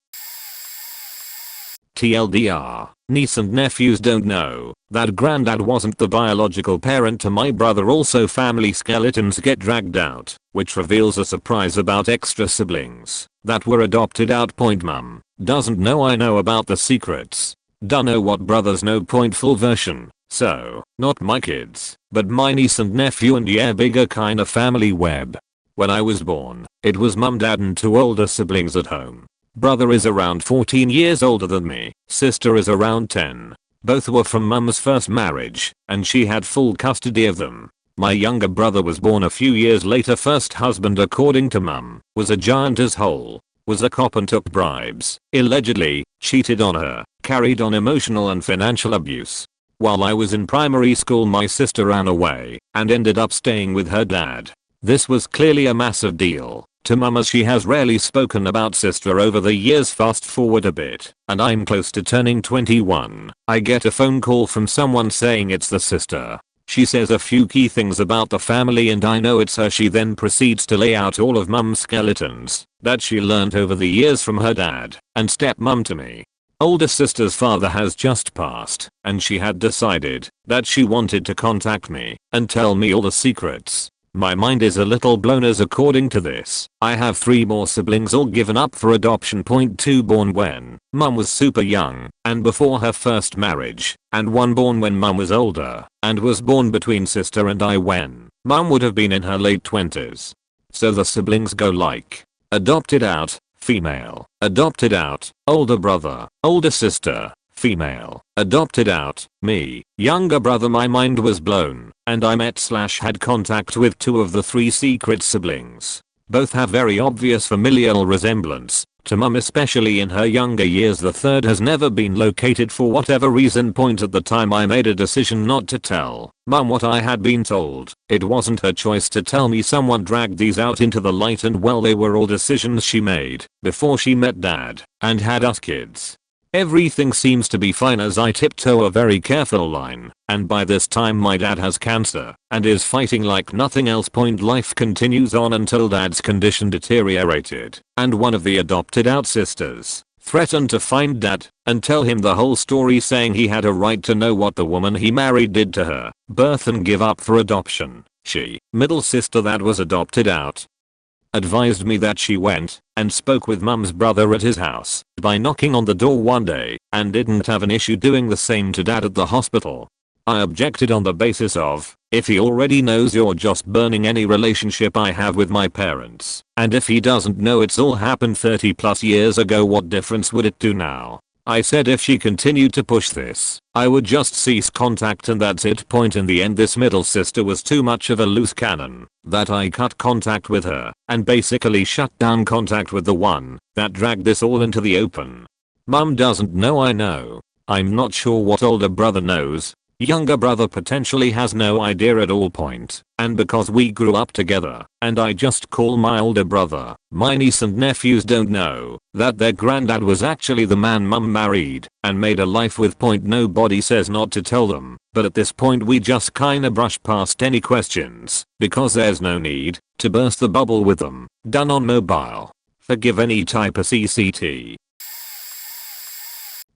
A: TLDR, niece and nephews don't know that granddad wasn't the biological parent to my brother. Also, family skeletons get dragged out, which reveals a surprise about extra siblings that were adopted out. Mum doesn't know I know about the secrets. Dunno what brothers know. Full version. So, not my kids, but my niece and nephew, and yeah, bigger kinda family web. When I was born, it was mum, dad and 2 older siblings at home. Brother is around 14 years older than me, sister is around 10. Both were from mum's first marriage, and she had full custody of them. My younger brother was born a few years later. First husband, according to mum, was a giant as whole, was a cop and took bribes, allegedly, cheated on her, carried on emotional and financial abuse. While I was in primary school, my sister ran away and ended up staying with her dad. This was clearly a massive deal to mum, as she has rarely spoken about sister over the years. Fast forward a bit, and I'm close to turning 21. I get a phone call from someone saying it's the sister. She says a few key things about the family and I know it's her. She then proceeds to lay out all of mum's skeletons that she learned over the years from her dad and stepmom to me. Older sister's father has just passed, and she had decided that she wanted to contact me and tell me all the secrets. My mind is a little blown, as according to this, I have 3 more siblings all given up for adoption. 2 born when mum was super young and before her first marriage, and 1 born when mum was older and was born between sister and I when mum would have been in her late 20s. So the siblings go like: adopted out, female, adopted out, older brother, older sister, female, adopted out, me, younger brother. My mind was blown, and I met/had contact with 2 of the 3 secret siblings. Both have very obvious familial resemblance to mum, especially in her younger years. The third has never been located for whatever reason. At the time I made a decision not to tell mum what I had been told. It wasn't her choice to tell me. Someone dragged these out into the light, and well, they were all decisions she made before she met dad and had us kids. Everything seems to be fine as I tiptoe a very careful line, and by this time my dad has cancer and is fighting like nothing else. Life continues on until dad's condition deteriorated, and one of the adopted out sisters threatened to find dad and tell him the whole story, saying he had a right to know what the woman he married did to her, birth and give up for adoption. She, middle sister that was adopted out, advised me that she went and spoke with mum's brother at his house by knocking on the door one day and didn't have an issue doing the same to dad at the hospital. I objected on the basis of, if he already knows, you're just burning any relationship I have with my parents, and if he doesn't know it's all happened 30+ years ago, what difference would it do now? I said if she continued to push this, I would just cease contact, and that's it. In the end, this middle sister was too much of a loose cannon that I cut contact with her and basically shut down contact with the one that dragged this all into the open. Mum doesn't know I know. I'm not sure what older brother knows. Younger brother potentially has no idea at all. And because we grew up together and I just call my older brother, my niece and nephews don't know that their granddad was actually the man mum married and made a life with. Nobody says not to tell them, but at this point we just kinda brush past any questions because there's no need to burst the bubble with them. Done on mobile. Forgive any type of CCT.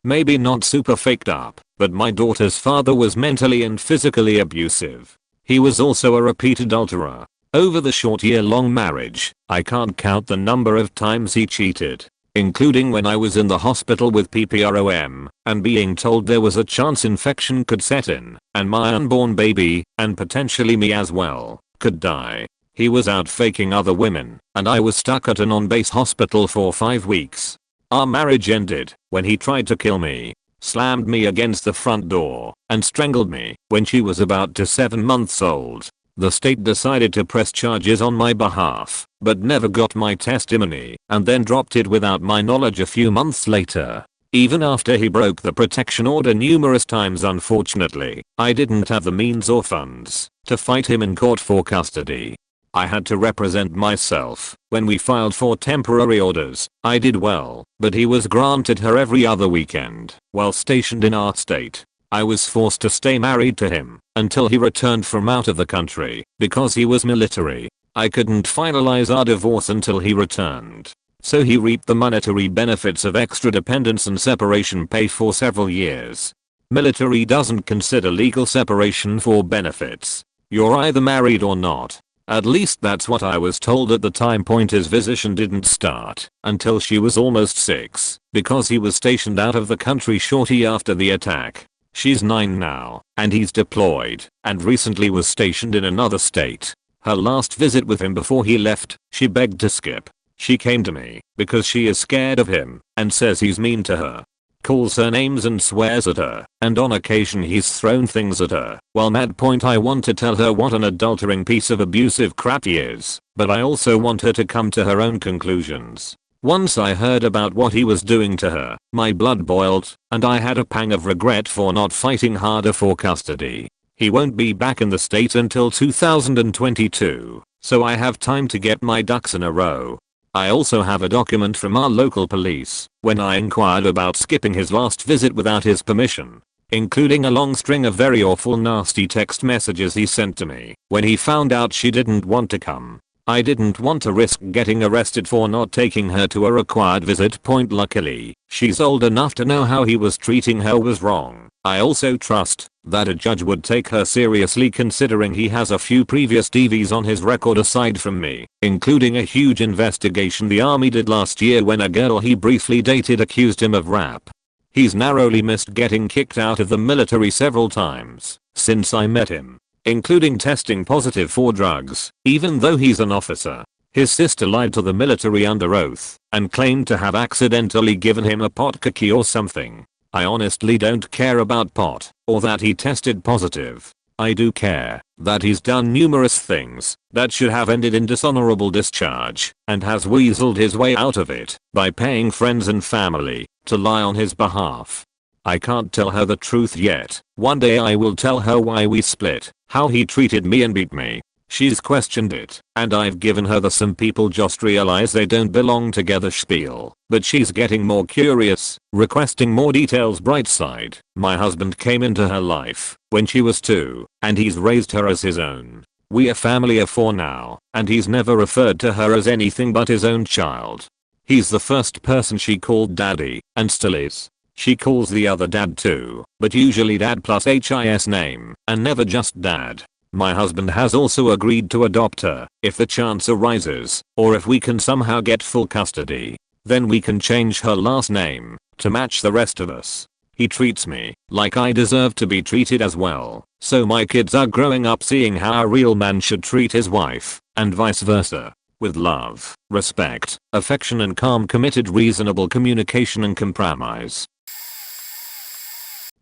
A: Maybe not super faked up, but my daughter's father was mentally and physically abusive. He was also a repeat adulterer. Over the short year-long marriage, I can't count the number of times he cheated, including when I was in the hospital with PPROM and being told there was a chance infection could set in and my unborn baby, and potentially me as well, could die. He was out faking other women, and I was stuck at an on-base hospital for 5 weeks. Our marriage ended when he tried to kill me, slammed me against the front door, and strangled me when she was about 7 months old. The state decided to press charges on my behalf, but never got my testimony and then dropped it without my knowledge a few months later. Even after he broke the protection order numerous times, unfortunately, I didn't have the means or funds to fight him in court for custody. I had to represent myself. When we filed for temporary orders, I did well, but he was granted her every other weekend while stationed in our state. I was forced to stay married to him until he returned from out of the country because he was military. I couldn't finalize our divorce until he returned. So he reaped the monetary benefits of extra dependence and separation pay for several years. Military doesn't consider legal separation for benefits. You're either married or not. At least that's what I was told at the time. His visitation didn't start until she was almost 6 because he was stationed out of the country shortly after the attack. She's 9 now, and he's deployed, and recently was stationed in another state. Her last visit with him before he left, she begged to skip. She came to me because she is scared of him and says he's mean to her. Calls her names and swears at her, and on occasion he's thrown things at her. While mad. I want to tell her what an adultering piece of abusive crap he is, but I also want her to come to her own conclusions. Once I heard about what he was doing to her, my blood boiled, and I had a pang of regret for not fighting harder for custody. He won't be back in the state until 2022, so I have time to get my ducks in a row. I also have a document from our local police when I inquired about skipping his last visit without his permission, including a long string of very awful nasty text messages he sent to me when he found out she didn't want to come. I didn't want to risk getting arrested for not taking her to a required visit. Luckily, she's old enough to know how he was treating her was wrong. I also trust that a judge would take her seriously considering he has a few previous DVs on his record aside from me, including a huge investigation the army did last year when a girl he briefly dated accused him of rap. He's narrowly missed getting kicked out of the military several times since I met him, including testing positive for drugs, even though he's an officer. His sister lied to the military under oath and claimed to have accidentally given him a pot cookie or something. I honestly don't care about pot or that he tested positive. I do care that he's done numerous things that should have ended in dishonorable discharge and has weaseled his way out of it by paying friends and family to lie on his behalf. I can't tell her the truth yet. One day I will tell her why we split, how he treated me and beat me. She's questioned it, and I've given her the "some people just realize they don't belong together" spiel, but she's getting more curious, requesting more details. Bright side, my husband came into her life when she was 2, and he's raised her as his own. We're a family of 4 now, and he's never referred to her as anything but his own child. He's the first person she called daddy, and still is. She calls the other dad too, but usually dad plus his name, and never just dad. My husband has also agreed to adopt her if the chance arises, or if we can somehow get full custody. Then we can change her last name to match the rest of us. He treats me like I deserve to be treated as well, so my kids are growing up seeing how a real man should treat his wife, and vice versa. With love, respect, affection and calm committed reasonable communication and compromise.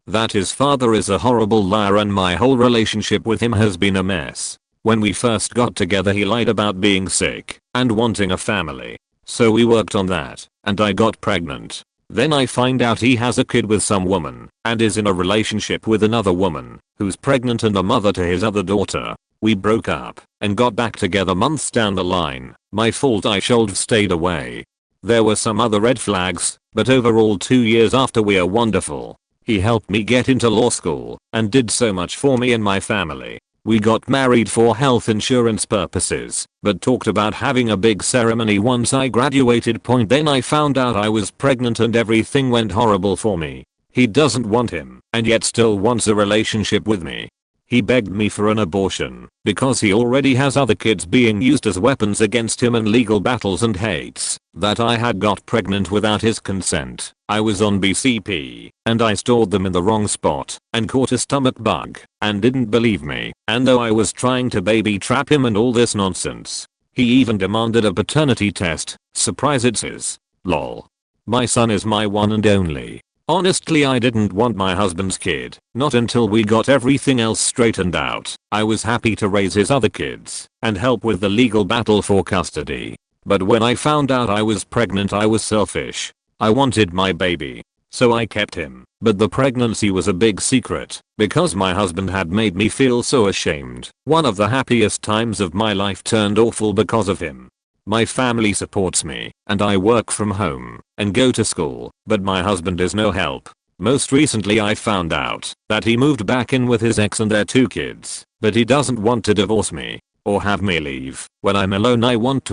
A: That his father is a horrible liar and my whole relationship with him has been a mess. When we first got together he lied about being sick and wanting a family. So we worked on that, and I got pregnant. Then I find out he has a kid with some woman and is in a relationship with another woman who's pregnant and a mother to his other daughter. We broke up and got back together months down the line. My fault, I should have stayed away. There were some other red flags, but overall 2 years after we are wonderful. He helped me get into law school and did so much for me and my family. We got married for health insurance purposes, but talked about having a big ceremony once I graduated. Then I found out I was pregnant and everything went horrible for me. He doesn't want him and yet still wants a relationship with me. He begged me for an abortion because he already has other kids being used as weapons against him in legal battles and hates that I had got pregnant without his consent. I was on BCP and I stored them in the wrong spot and caught a stomach bug and didn't believe me, and though I was trying to baby trap him and all this nonsense. He even demanded a paternity test. Surprise, it's his. Lol. My son is my one and only. Honestly, I didn't want my husband's kid, not until we got everything else straightened out. I was happy to raise his other kids and help with the legal battle for custody. But when I found out I was pregnant, I was selfish. I wanted my baby, so I kept him. But the pregnancy was a big secret because my husband had made me feel so ashamed. One of the happiest times of my life turned awful because of him. My family supports me, and I work from home and go to school, but my husband is no help. Most recently I found out that he moved back in with his ex and their 2 kids, but he doesn't want to divorce me or have me leave. When I'm alone I want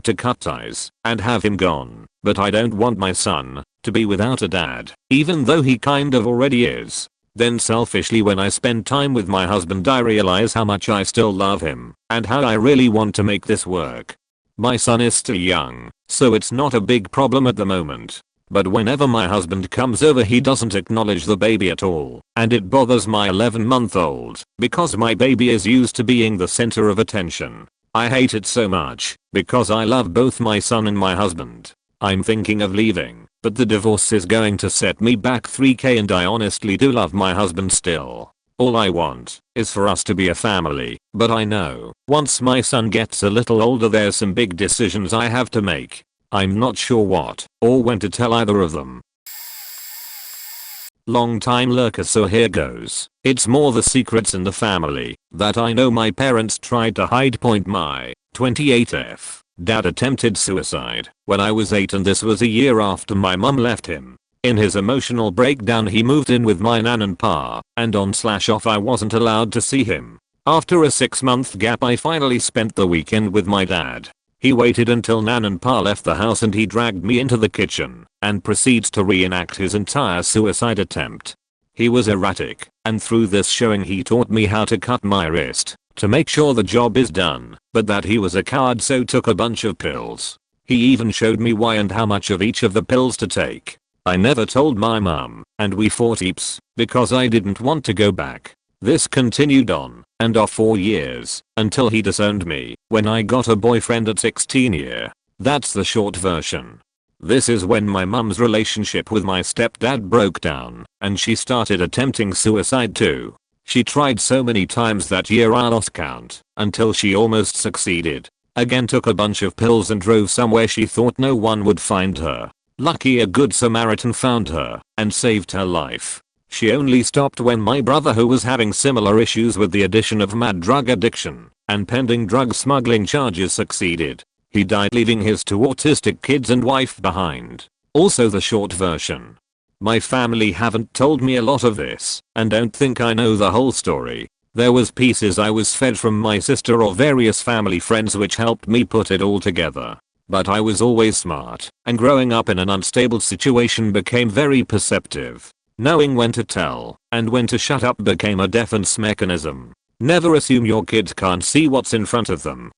A: to cut ties and have him gone, but I don't want my son to be without a dad, even though he kind of already is. Then selfishly, when I spend time with my husband, I realize how much I still love him and how I really want to make this work. My son is still young, so it's not a big problem at the moment. But whenever my husband comes over, he doesn't acknowledge the baby at all, and it bothers my 11-month-old because my baby is used to being the center of attention. I hate it so much because I love both my son and my husband. I'm thinking of leaving, but the divorce is going to set me back 3k, and I honestly do love my husband still. All I want is for us to be a family, but I know once my son gets a little older there's some big decisions I have to make. I'm not sure what or when to tell either of them. Long time lurker, so here goes. It's more the secrets in the family that I know my parents tried to hide. My 28F dad attempted suicide when I was 8, and this was a year after my mum left him. In his emotional breakdown he moved in with my nan and pa, and on/off I wasn't allowed to see him. After a 6-month gap I finally spent the weekend with my dad. He waited until nan and pa left the house and he dragged me into the kitchen and proceeds to reenact his entire suicide attempt. He was erratic, and through this showing he taught me how to cut my wrist to make sure the job is done, but that he was a coward so took a bunch of pills. He even showed me why and how much of each of the pills to take. I never told my mum, and we fought heaps because I didn't want to go back. This continued on and off for years until he disowned me when I got a boyfriend at 16. That's the short version. This is when my mum's relationship with my stepdad broke down and she started attempting suicide too. She tried so many times that year I lost count until she almost succeeded. Again took a bunch of pills and drove somewhere she thought no one would find her. Lucky a good Samaritan found her and saved her life. She only stopped when my brother, who was having similar issues with the addition of mad drug addiction and pending drug smuggling charges, succeeded. He died leaving his 2 autistic kids and wife behind. Also the short version. My family haven't told me a lot of this and don't think I know the whole story. There was pieces I was fed from my sister or various family friends which helped me put it all together. But I was always smart, and growing up in an unstable situation became very perceptive. Knowing when to tell and when to shut up became a defense mechanism. Never assume your kids can't see what's in front of them.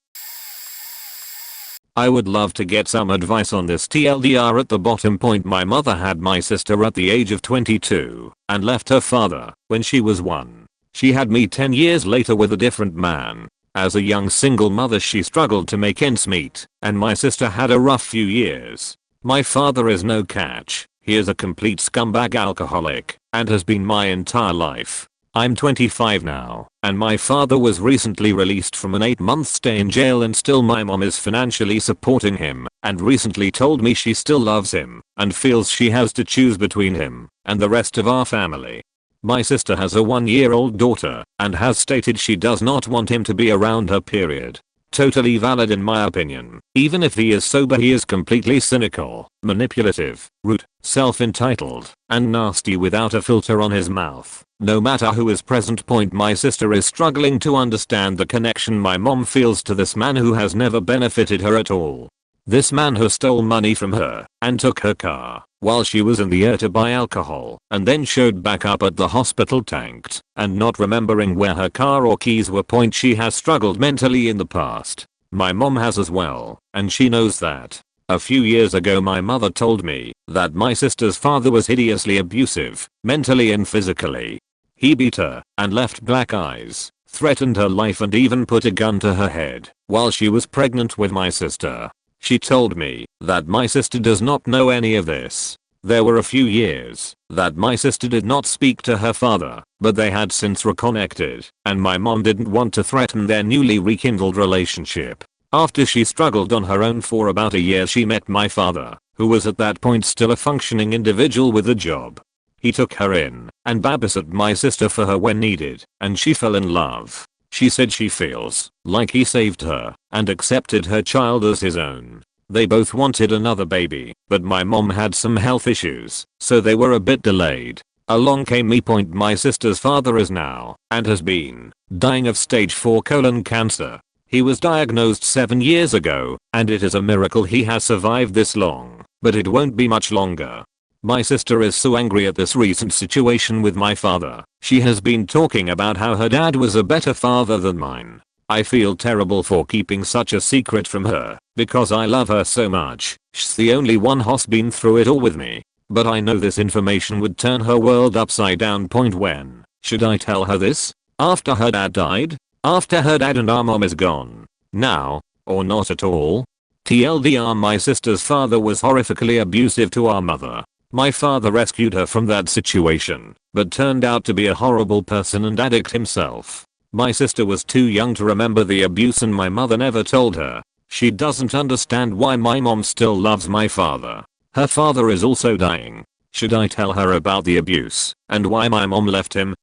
A: I would love to get some advice on this TLDR at the bottom. My mother had my sister at the age of 22 and left her father when she was 1. She had me 10 years later with a different man. As a young single mother she struggled to make ends meet, and my sister had a rough few years. My father is no catch. He is a complete scumbag alcoholic and has been my entire life. I'm 25 now, and my father was recently released from an 8-month stay in jail, and still my mom is financially supporting him and recently told me she still loves him and feels she has to choose between him and the rest of our family. My sister has a 1-year-old daughter and has stated she does not want him to be around her, period. Totally valid in my opinion. Even if he is sober, he is completely cynical, manipulative, rude, self-entitled, and nasty without a filter on his mouth. No matter who is present. My sister is struggling to understand the connection my mom feels to this man who has never benefited her at all. This man who stole money from her and took her car while she was in the air to buy alcohol and then showed back up at the hospital tanked and not remembering where her car or keys were. She has struggled mentally in the past. My mom has as well, and she knows that. A few years ago my mother told me that my sister's father was hideously abusive, mentally and physically. He beat her and left black eyes, threatened her life, and even put a gun to her head while she was pregnant with my sister. She told me that my sister does not know any of this. There were a few years that my sister did not speak to her father, but they had since reconnected, and my mom didn't want to threaten their newly rekindled relationship. After she struggled on her own for about a year, she met my father, who was at that point still a functioning individual with a job. He took her in and babysat my sister for her when needed, and she fell in love. She said she feels like he saved her and accepted her child as his own. They both wanted another baby, but my mom had some health issues, so they were a bit delayed. Along came me. My sister's father is now, and has been, dying of stage 4 colon cancer. He was diagnosed 7 years ago, and it is a miracle he has survived this long, but it won't be much longer. My sister is so angry at this recent situation with my father. She has been talking about how her dad was a better father than mine. I feel terrible for keeping such a secret from her, because I love her so much. She's the only one who's been through it all with me. But I know this information would turn her world upside down. When should I tell her this? After her dad died? After her dad and our mom is gone? Now? Or not at all? TLDR, my sister's father was horrifically abusive to our mother. My father rescued her from that situation, but turned out to be a horrible person and addict himself. My sister was too young to remember the abuse, and my mother never told her. She doesn't understand why my mom still loves my father. Her father is also dying. Should I tell her about the abuse and why my mom left him?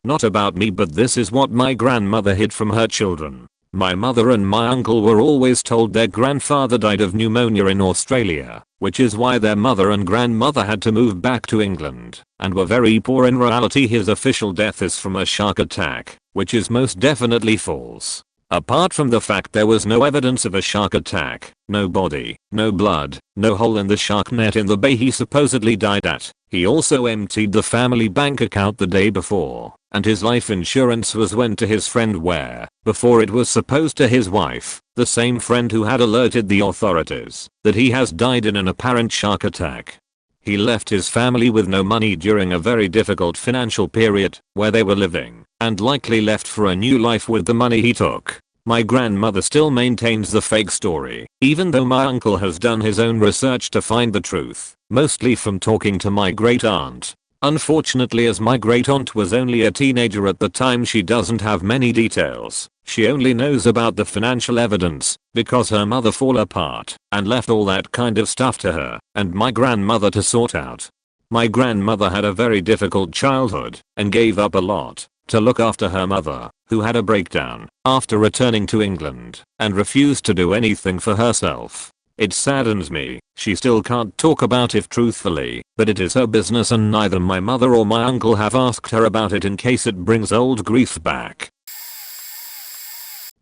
A: Not about me, but this is what my grandmother hid from her children. My mother and my uncle were always told their grandfather died of pneumonia in Australia, which is why their mother and grandmother had to move back to England and were very poor. In reality, his official death is from a shark attack, which is most definitely false. Apart from the fact there was no evidence of a shark attack, no body, no blood, no hole in the shark net in the bay he supposedly died at, he also emptied the family bank account the day before, and his life insurance went to his friend before it was supposed to his wife, the same friend who had alerted the authorities that he has died in an apparent shark attack. He left his family with no money during a very difficult financial period where they were living, and likely left for a new life with the money he took. My grandmother still maintains the fake story, even though my uncle has done his own research to find the truth, mostly from talking to my great aunt. Unfortunately, as my great aunt was only a teenager at the time, she doesn't have many details. She only knows about the financial evidence because her mother fell apart and left all that kind of stuff to her and my grandmother to sort out. My grandmother had a very difficult childhood and gave up a lot to look after her mother, who had a breakdown after returning to England and refused to do anything for herself. It saddens me, she still can't talk about it truthfully, but it is her business and neither my mother or my uncle have asked her about it in case it brings old grief back.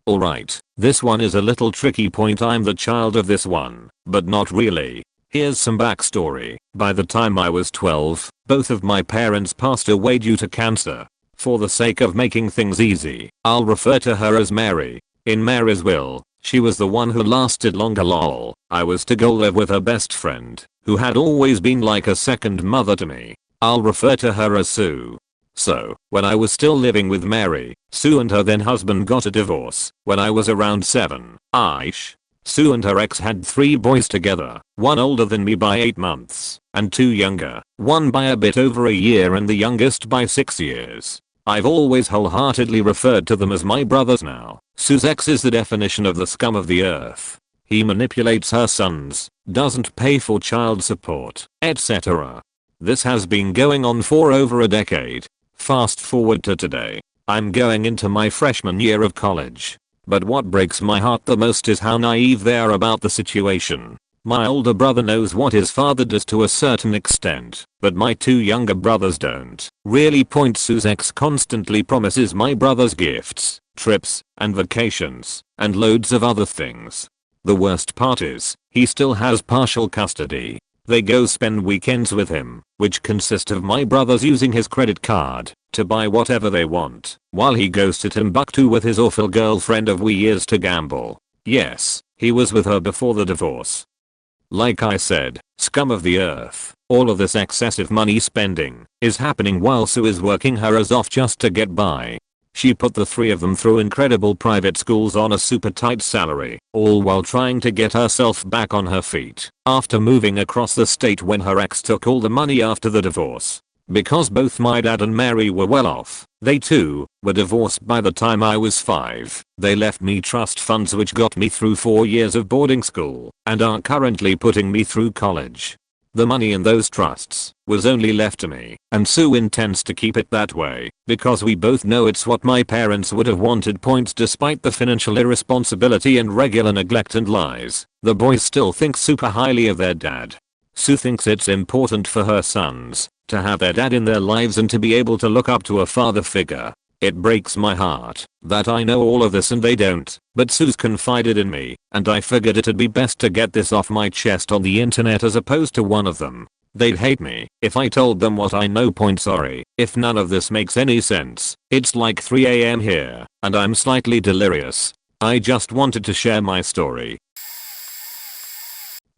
A: Alright, this one is a little tricky. I'm the child of this one, but not really. Here's some backstory. By the time I was 12, both of my parents passed away due to cancer. For the sake of making things easy, I'll refer to her as Mary. In Mary's will, she was the one who lasted longer. Lol. I was to go live with her best friend, who had always been like a second mother to me. I'll refer to her as Sue. So, when I was still living with Mary, Sue and her then husband got a divorce when I was around 7-ish. Sue and her ex had 3 boys together, one older than me by 8 months, and 2 younger, one by a bit over a year and the youngest by 6 years. I've always wholeheartedly referred to them as my brothers now. Sue's ex is the definition of the scum of the earth. He manipulates her sons, doesn't pay for child support, etc. This has been going on for over a decade. Fast forward to today. I'm going into my freshman year of college. But what breaks my heart the most is how naive they are about the situation. My older brother knows what his father does to a certain extent, but my 2 younger brothers don't. Really. Sue's ex constantly promises my brothers gifts, trips, and vacations, and loads of other things. The worst part is, he still has partial custody. They go spend weekends with him, which consist of my brothers using his credit card to buy whatever they want, while he goes to Timbuktu with his awful girlfriend of years to gamble. Yes, he was with her before the divorce. Like I said, scum of the earth. All of this excessive money spending is happening while Sue is working her ass off just to get by. She put the three of them through incredible private schools on a super tight salary, all while trying to get herself back on her feet after moving across the state when her ex took all the money after the divorce. Because both my dad and Mary were well off, they too were divorced by the time I was 5. They left me trust funds which got me through 4 years of boarding school and are currently putting me through college. The money in those trusts was only left to me, and Sue intends to keep it that way because we both know it's what my parents would have wanted. Despite the financial irresponsibility and regular neglect and lies, the boys still think super highly of their dad. Sue thinks it's important for her sons to have their dad in their lives and to be able to look up to a father figure. It breaks my heart that I know all of this and they don't, but Sue's confided in me, and I figured it'd be best to get this off my chest on the internet as opposed to one of them. They'd hate me if I told them what I know. Sorry if none of this makes any sense. It's like 3 AM here, and I'm slightly delirious. I just wanted to share my story.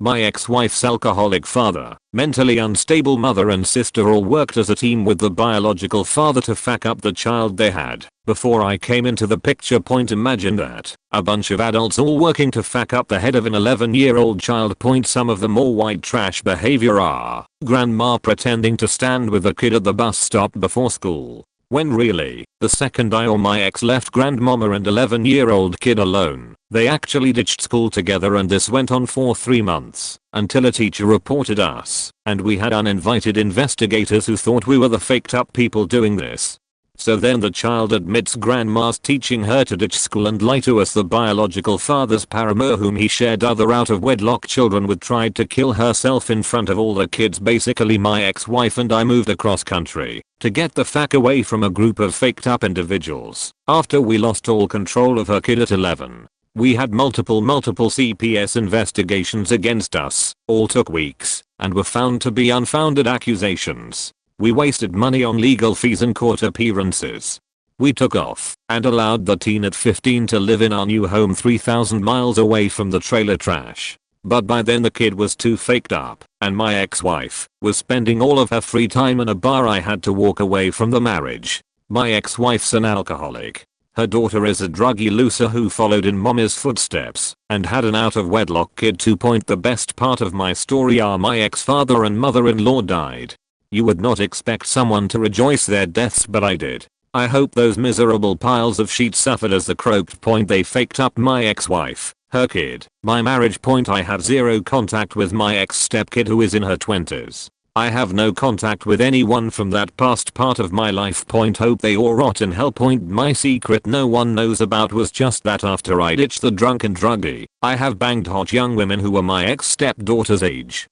A: My ex-wife's alcoholic father, mentally unstable mother and sister all worked as a team with the biological father to fuck up the child they had before I came into the picture. Imagine that. A bunch of adults all working to fuck up the head of an 11-year-old child. Some of the more white trash behavior are grandma pretending to stand with a kid at the bus stop before school, when really, the second I or my ex left grandmama and 11-year-old kid alone, they actually ditched school together, and this went on for 3 months until a teacher reported us, and we had uninvited investigators who thought we were the faked up people doing this. So then the child admits grandma's teaching her to ditch school and lie to us. The biological father's paramour, whom he shared other out of wedlock children with, tried to kill herself in front of all the kids. Basically my ex-wife and I moved across country to get the fuck away from a group of faked up individuals after we lost all control of her kid at 11. We had multiple CPS investigations against us, all took weeks, and were found to be unfounded accusations. We wasted money on legal fees and court appearances. We took off and allowed the teen at 15 to live in our new home 3,000 miles away from the trailer trash. But by then the kid was too faked up, and my ex-wife was spending all of her free time in a bar. I had to walk away from the marriage. My ex-wife's an alcoholic. Her daughter is a druggy loser who followed in mommy's footsteps and had an out-of-wedlock kid. The best part of my story are my ex-father and mother-in-law died. You would not expect someone to rejoice their deaths, but I did. I hope those miserable piles of sheets suffered as the croaked. They faked up my ex-wife, her kid, my marriage. I have zero contact with my ex-stepkid who is in her 20s. I have no contact with anyone from that past part of my life. Hope they all rot in hell. My secret no one knows about was just that after I ditched the drunk and druggy, I have banged hot young women who were my ex-stepdaughter's age.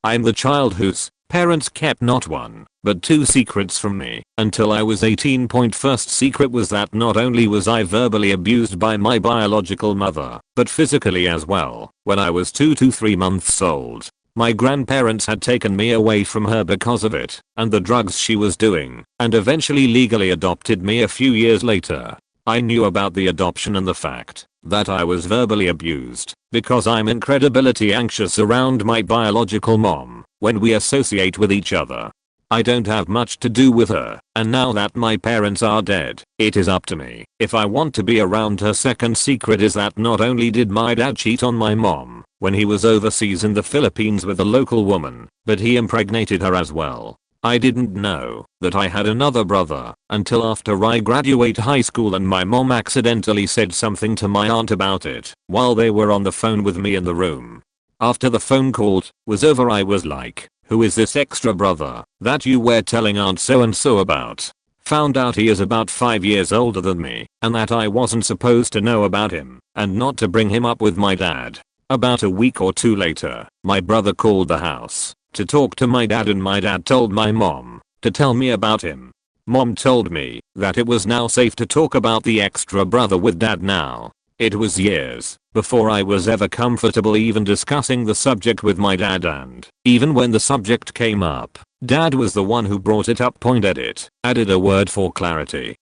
A: I'm the child whose parents kept not one, but 2 secrets from me until I was 18. First secret was that not only was I verbally abused by my biological mother, but physically as well. When I was 2 to 3 months old, my grandparents had taken me away from her because of it and the drugs she was doing, and eventually legally adopted me a few years later. I knew about the adoption and the fact that I was verbally abused because I'm incredibly anxious around my biological mom when we associate with each other. I don't have much to do with her, and now that my parents are dead, it is up to me if I want to be around her. Second secret is that not only did my dad cheat on my mom when he was overseas in the Philippines with a local woman, but he impregnated her as well. I didn't know that I had another brother until after I graduate high school, and my mom accidentally said something to my aunt about it while they were on the phone with me in the room. After the phone call was over, I was like, who is this extra brother that you were telling Aunt so and so about? Found out he is about 5 years older than me and that I wasn't supposed to know about him and not to bring him up with my dad. About a week or 2 later, my brother called the house to talk to my dad, and my dad told my mom to tell me about him. Mom told me that it was now safe to talk about the extra brother with dad now. It was years before I was ever comfortable even discussing the subject with my dad, and even when the subject came up, dad was the one who brought it up. Added a word for clarity.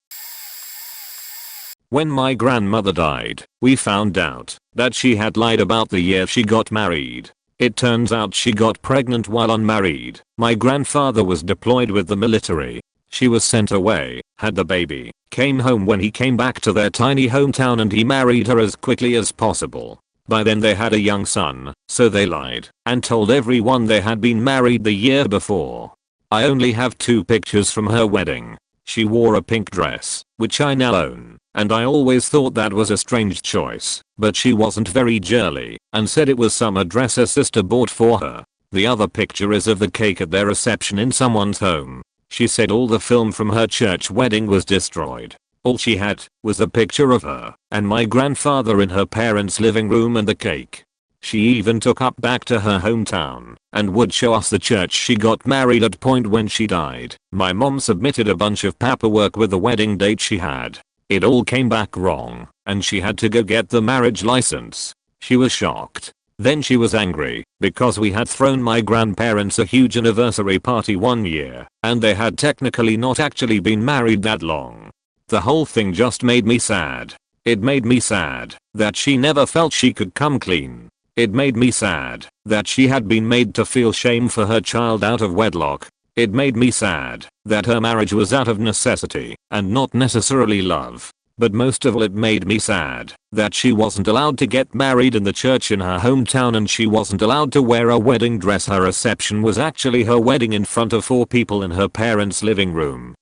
A: When my grandmother died, we found out that she had lied about the year she got married. It turns out she got pregnant while unmarried. My grandfather was deployed with the military. She was sent away, had the baby, came home when he came back to their tiny hometown and he married her as quickly as possible. By then they had a young son, so they lied and told everyone they had been married the year before. I only have 2 pictures from her wedding. She wore a pink dress, which I now own, and I always thought that was a strange choice, but she wasn't very girly and said it was some dress her sister bought for her. The other picture is of the cake at their reception in someone's home. She said all the film from her church wedding was destroyed. All she had was a picture of her and my grandfather in her parents' living room and the cake. She even took us back to her hometown and would show us the church she got married at when she died. My mom submitted a bunch of paperwork with the wedding date she had. It all came back wrong and she had to go get the marriage license. She was shocked. Then she was angry because we had thrown my grandparents a huge anniversary party one year and they had technically not actually been married that long. The whole thing just made me sad. It made me sad that she never felt she could come clean. It made me sad that she had been made to feel shame for her child out of wedlock. It made me sad that her marriage was out of necessity and not necessarily love. But most of all it made me sad that she wasn't allowed to get married in the church in her hometown and she wasn't allowed to wear a wedding dress. Her reception was actually her wedding in front of 4 people in her parents' living room.